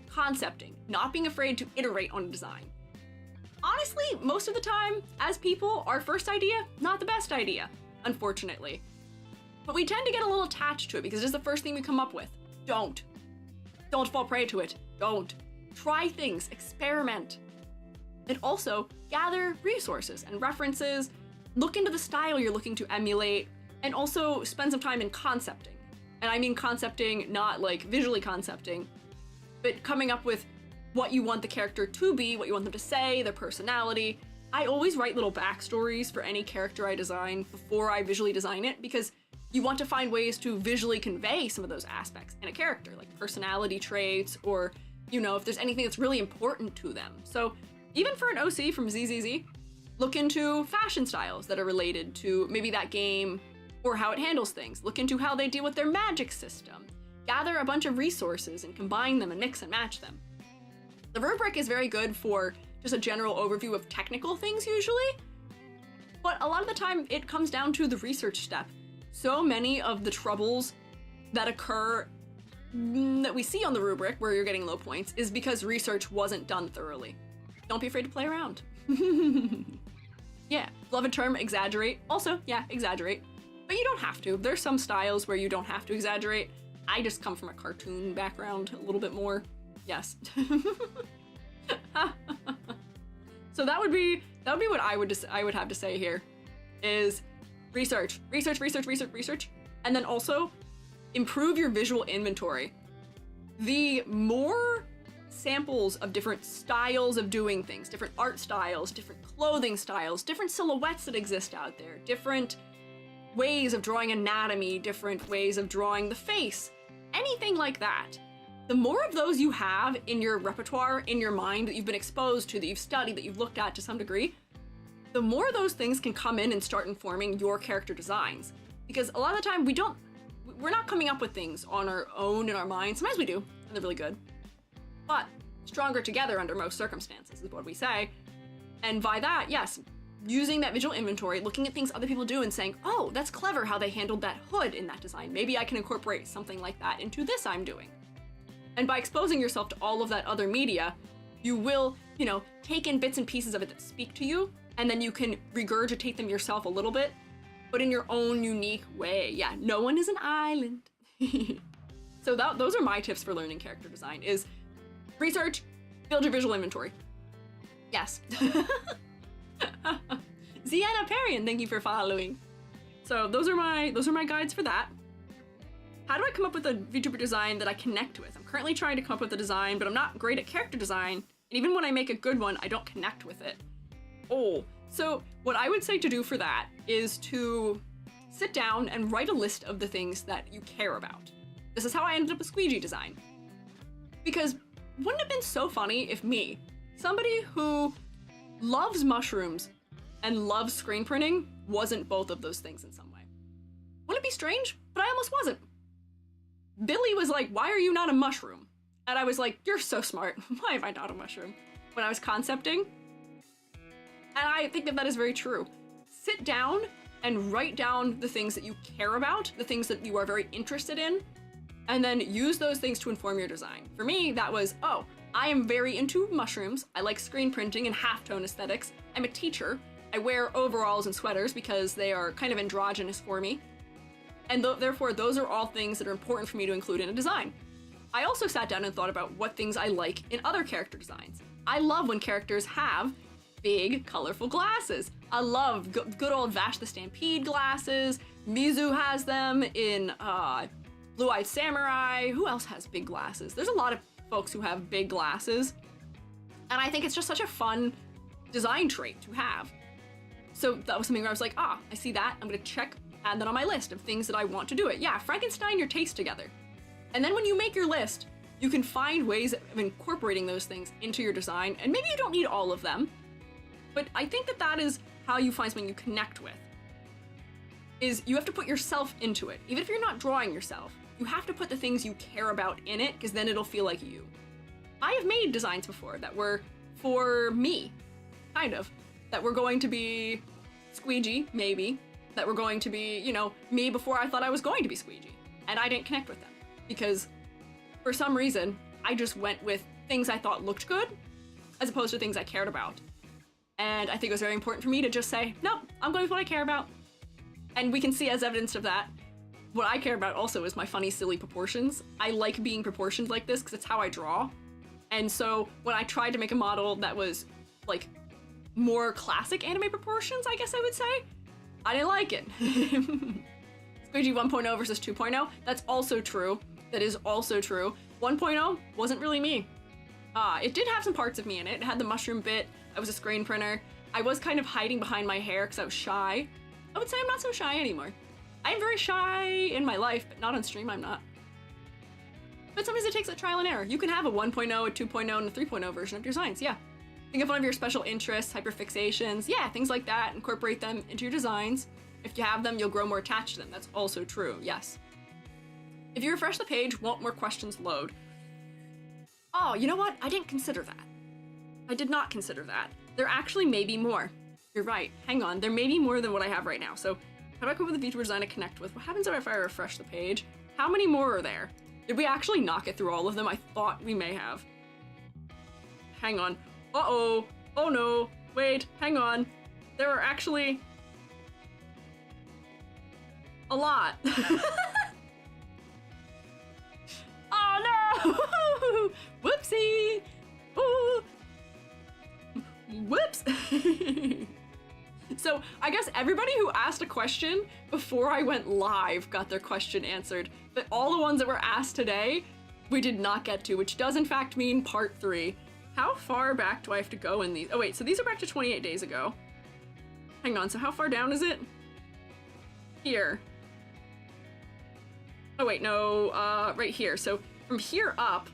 concepting, not being afraid to iterate on a design. Honestly, most of the time, as people, our first idea, not the best idea, unfortunately. But we tend to get a little attached to it because it is the first thing we come up with. Don't fall prey to it. Don't. Try things, experiment. And also, gather resources and references, look into the style you're looking to emulate, and also spend some time in concepting. And I mean concepting, not like visually concepting, but coming up with what you want the character to be, what you want them to say, their personality. I always write little backstories for any character I design before I visually design it, because you want to find ways to visually convey some of those aspects in a character, like personality traits, or, you know, if there's anything that's really important to them. So even for an OC from ZZZ, look into fashion styles that are related to maybe that game or how it handles things. Look into how they deal with their magic system. Gather a bunch of resources and combine them and mix and match them. The rubric is very good for just a general overview of technical things usually, but a lot of the time it comes down to the research step. So many of the troubles that occur that we see on the rubric where you're getting low points is because research wasn't done thoroughly. Don't be afraid to play around. Yeah, beloved term, exaggerate. Also, yeah, exaggerate. But you don't have to. There's some styles where you don't have to exaggerate. I just come from a cartoon background a little bit more. Yes. So that would be what I would have to say here is research, and then also improve your visual inventory. The more samples of different styles of doing things, different art styles, different clothing styles, different silhouettes that exist out there, different ways of drawing anatomy, different ways of drawing the face, anything like that. The more of those you have in your repertoire, in your mind, that you've been exposed to, that you've studied, that you've looked at to some degree, the more those things can come in and start informing your character designs. Because a lot of the time we're not coming up with things on our own in our minds. Sometimes we do, and they're really good. But stronger together under most circumstances is what we say. And by that, yes, using that visual inventory, looking at things other people do and saying, oh, that's clever how they handled that hood in that design. Maybe I can incorporate something like that into this I'm doing. And by exposing yourself to all of that other media, you will, take in bits and pieces of it that speak to you, and then you can regurgitate them yourself a little bit, but in your own unique way. Yeah, no one is an island. So those are my tips for learning character design, is research, build your visual inventory. Yes. Ziana Parian, thank you for following. So those are my guides for that. How do I come up with a VTuber design that I connect with? I'm currently trying to come up with a design, but I'm not great at character design. And even when I make a good one, I don't connect with it. Oh, so what I would say to do for that is to sit down and write a list of the things that you care about. This is how I ended up with Squiiji design. Because wouldn't it have been so funny if me, somebody who loves mushrooms and loves screen printing, wasn't both of those things in some way? Wouldn't it be strange? But I almost wasn't. Billy was like, why are you not a mushroom? And I was like, you're so smart. Why am I not a mushroom? When I was concepting. And I think that is very true. Sit down and write down the things that you care about, the things that you are very interested in, and then use those things to inform your design. For me, that was, oh, I am very into mushrooms. I like screen printing and halftone aesthetics. I'm a teacher. I wear overalls and sweaters because they are kind of androgynous for me. And therefore, those are all things that are important for me to include in a design. I also sat down and thought about what things I like in other character designs. I love when characters have big, colorful glasses. I love good old Vash the Stampede glasses. Mizu has them in Blue-Eyed Samurai. Who else has big glasses? There's a lot of folks who have big glasses. And I think it's just such a fun design trait to have. So that was something where I was like, I see that. I'm gonna add that on my list of things that I want to do it. Yeah, Frankenstein your taste together. And then when you make your list, you can find ways of incorporating those things into your design, and maybe you don't need all of them, but I think that is how you find something you connect with. Is you have to put yourself into it. Even if you're not drawing yourself, you have to put the things you care about in it, because then it'll feel like you. I have made designs before that were for me, kind of, that were going to be Squiiji, maybe, that were going to be, me before I thought I was going to be Squiiji. And I didn't connect with them because for some reason, I just went with things I thought looked good as opposed to things I cared about. And I think it was very important for me to just say, nope, I'm going with what I care about. And we can see as evidence of that, what I care about also is my funny, silly proportions. I like being proportioned like this because it's how I draw. And so when I tried to make a model that was like more classic anime proportions, I guess I would say, I didn't like it. Squiiji 1.0 versus 2.0, that's also true. That is also true. 1.0 wasn't really me. It did have some parts of me in it. It had the mushroom bit. I was a screen printer. I was kind of hiding behind my hair because I was shy. I would say I'm not so shy anymore. I am very shy in my life, but not on stream, I'm not. But sometimes it takes a trial and error. You can have a 1.0, a 2.0, and a 3.0 version of your designs, yeah. Think of one of your special interests, hyperfixations, yeah, things like that. Incorporate them into your designs. If you have them, you'll grow more attached to them. That's also true, yes. If you refresh the page, won't more questions load? Oh, you know what? I didn't consider that. I did not consider that. There actually may be more. You're right. Hang on. There may be more than what I have right now. So how do I come up with a VTuber design to connect with? What happens if I refresh the page? How many more are there? Did we actually not get through all of them? I thought we may have. Hang on. Uh-oh. Oh no. Wait, hang on. There are actually a lot. Oh no! Whoopsie! Ooh. Whoops! So I guess everybody who asked a question before I went live got their question answered, but all the ones that were asked today, we did not get to, which does in fact mean part 3. How far back do I have to go in these? Oh wait, so these are back to 28 days ago. Hang on, so how far down is it? Here. Oh wait, no, right here. So from here up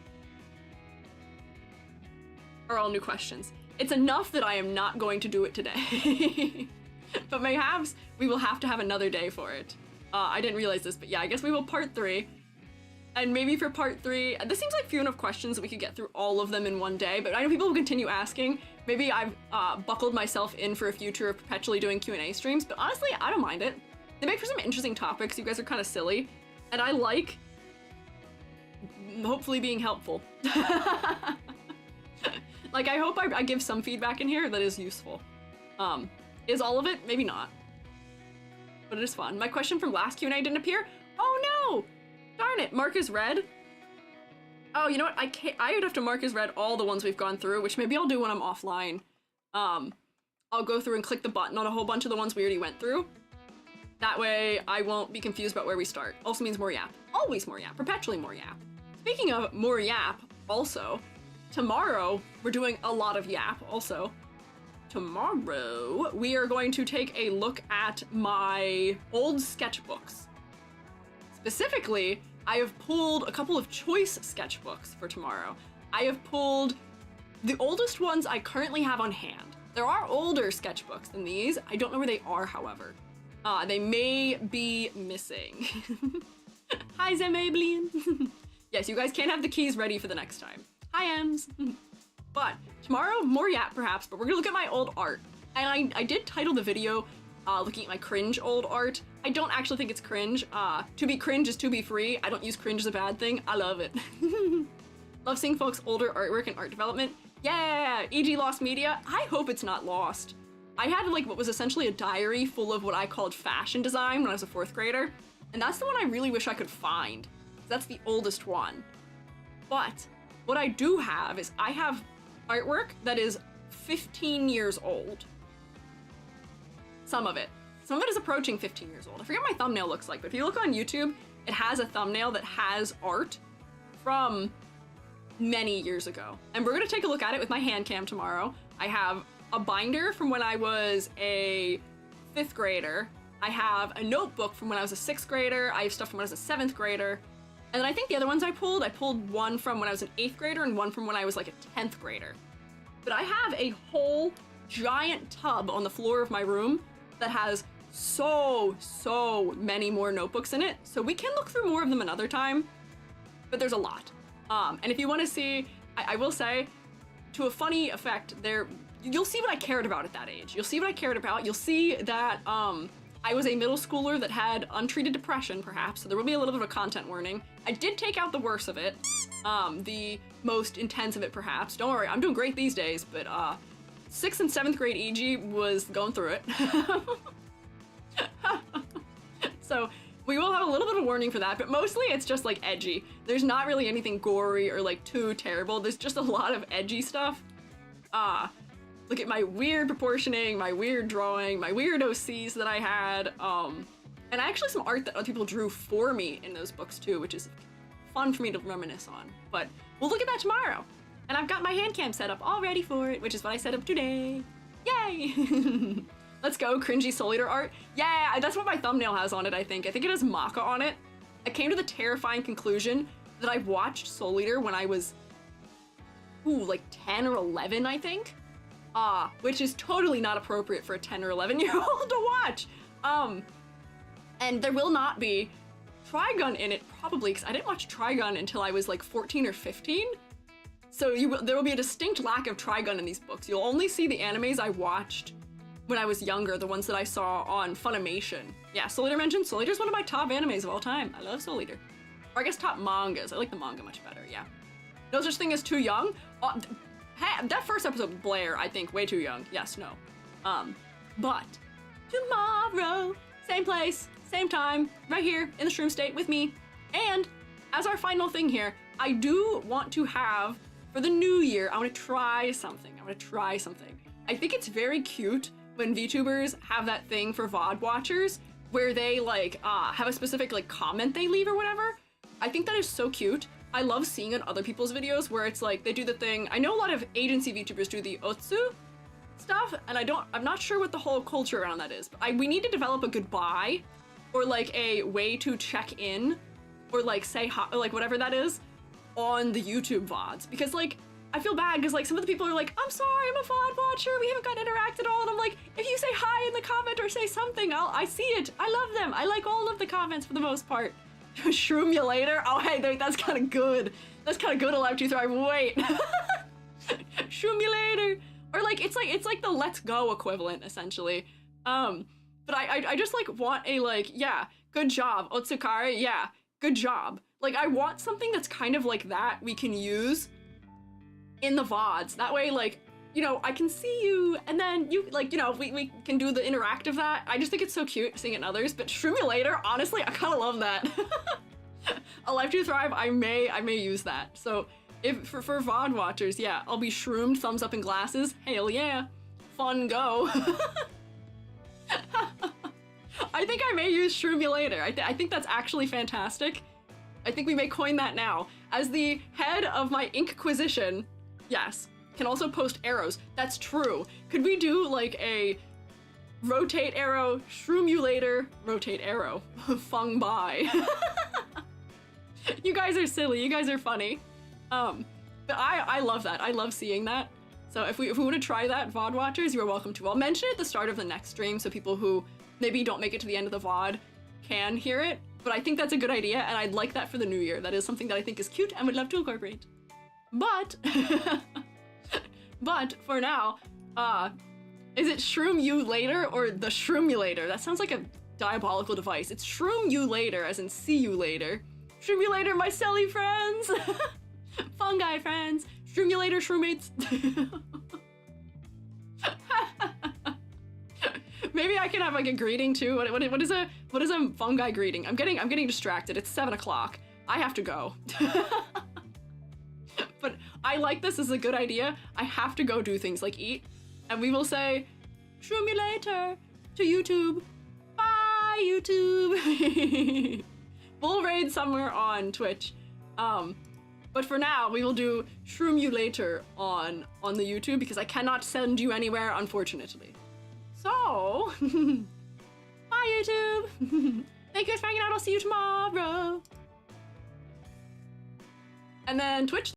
are all new questions. It's enough that I am not going to do it today. But mayhaps we will have to have another day for it. I didn't realize this, but yeah, I guess we will part 3. And maybe for part 3, this seems like few enough questions that we could get through all of them in one day, but I know people will continue asking. Maybe I've buckled myself in for a future of perpetually doing Q&A streams, but honestly, I don't mind it. They make for some interesting topics. You guys are kind of silly, and I like hopefully being helpful. Like, I hope I give some feedback in here that is useful. Is all of it? Maybe not. But it is fun. My question from last Q&A didn't appear? Oh no! Darn it, mark as read. Oh, you know what? I would have to mark as read all the ones we've gone through, which maybe I'll do when I'm offline. I'll go through and click the button on a whole bunch of the ones we already went through. That way, I won't be confused about where we start. Also means more yap. Always more yap. Perpetually more yap. Speaking of more yap, also, tomorrow, we're doing a lot of yap, also. Tomorrow, we are going to take a look at my old sketchbooks. Specifically, I have pulled a couple of choice sketchbooks for tomorrow. I have pulled the oldest ones I currently have on hand. There are older sketchbooks than these. I don't know where they are, however. They may be missing. Hi, Zemablian. Yes, you guys can't have the keys ready for the next time. Hi, Ems. But tomorrow, more yap perhaps, but we're gonna look at my old art. And I did title the video looking at my cringe old art. I don't actually think it's cringe. To be cringe is to be free. I don't use cringe as a bad thing. I love it. Love seeing folks' older artwork and art development. Yeah, e.g. lost media. I hope it's not lost. I had like what was essentially a diary full of what I called fashion design when I was a 4th grader. And that's the one I really wish I could find. That's the oldest one. But what I do have is I have artwork that is 15 years old. Some of it. Some of it is approaching 15 years old. I forget what my thumbnail looks like, but if you look on YouTube, it has a thumbnail that has art from many years ago. And we're gonna take a look at it with my hand cam tomorrow. I have a binder from when I was a 5th grader. I have a notebook from when I was a 6th grader. I have stuff from when I was a 7th grader. And then I think the other ones I pulled one from when I was an 8th grader and one from when I was like a 10th grader. But I have a whole giant tub on the floor of my room that has so many more notebooks in it. So we can look through more of them another time, but there's a lot. And if you want to see, I will say, to a funny effect, you'll see what I cared about at that age. You'll see what I cared about. You'll see that I was a middle schooler that had untreated depression, perhaps, so there will be a little bit of a content warning. I did take out the worst of it, the most intense of it, perhaps. Don't worry, I'm doing great these days, but 6th and 7th grade EG was going through it. So we will have a little bit of a warning for that, but mostly it's just like edgy. There's not really anything gory or like too terrible. There's just a lot of edgy stuff. Look at my weird proportioning, my weird drawing, my weird OCs that I had, and actually some art that other people drew for me in those books too, which is fun for me to reminisce on. But we'll look at that tomorrow. And I've got my hand cam set up all ready for it, which is what I set up today. Yay! Let's go, cringy Soul Eater art. Yeah, that's what my thumbnail has on it, I think. I think it has Maka on it. I came to the terrifying conclusion that I watched Soul Eater when I was, like 10 or 11, I think. Which is totally not appropriate for a 10 or 11-year-old to watch. And there will not be Trigun in it, probably, because I didn't watch Trigun until I was like 14 or 15. So there will be a distinct lack of Trigun in these books. You'll only see the animes I watched when I was younger, the ones that I saw on Funimation. Yeah, Soul Eater mentioned. Soul Eater's one of my top animes of all time. I love Soul Eater. Or I guess top mangas. I like the manga much better, yeah. No such thing as too young. Hey, that first episode with Blair, I think, way too young. Yes, no. But tomorrow, same place, same time, right here in the Shroom State with me. And as our final thing here, I do want to have, for the new year, I want to try something. I think it's very cute when VTubers have that thing for VOD watchers where they like have a specific like comment they leave or whatever. I think that is so cute. I love seeing on other people's videos where it's like they do the thing. I know a lot of agency VTubers do the otsu stuff, and I'm not sure what the whole culture around that is, but we need to develop a goodbye or like a way to check in or like say hi, or like whatever that is on the YouTube VODs, because like I feel bad because like some of the people are like, I'm sorry, I'm a VOD watcher, we haven't got to interact at all, and I'm like, if you say hi in the comment or say something, I see it. I love them. I like all of the comments for the most part. Shroomulator? Oh hey, that's kind of good. That's kind of good, Alive to Thrive. Wait. Shroomulator. Or like it's like the Let's Go equivalent essentially. But I just like want a like, yeah, good job, Otsukare, yeah, good job. Like I want something that's kind of like that we can use in the VODs. That way, like, you know, I can see you, and then you, like, you know, we can do the interactive that. I just think it's so cute seeing it in others, but Shroomulator, honestly, I kind of love that. Alive to Thrive, I may use that. So, if for VOD watchers, yeah, I'll be shroomed, thumbs up and glasses, hell yeah, fun go. I think I may use Shroomulator. I think that's actually fantastic. I think we may coin that now. As the head of my Inquisition, yes, can also post arrows. That's true. Could we do like a rotate arrow, Shroomulator, rotate arrow, fung by. You guys are silly, you guys are funny. But I love that. I love seeing that. So if we want to try that, VOD watchers, you're welcome to. I'll mention it at the start of the next stream so people who maybe don't make it to the end of the VOD can hear it. But I think that's a good idea, and I'd like that for the new year. That is something that I think is cute and would love to incorporate. But, but for now, is it Shroom You Later or the Shroomulator? That sounds like a diabolical device. It's Shroom You Later, as in see you later. Shroomulator, my silly friends! Fungi friends! Shroomulator, Shroomates! Maybe I can have like a greeting too. What is a fungi greeting? I'm getting distracted. It's 7 o'clock. I have to go. But I like this as a good idea. I have to go do things like eat, and we will say, Shroomulator to YouTube. Bye, YouTube. We'll raid somewhere on Twitch. But for now, we will do Shroomulator on the YouTube because I cannot send you anywhere, unfortunately. So, bye YouTube! Thank you guys for hanging out, I'll see you tomorrow! And then Twitch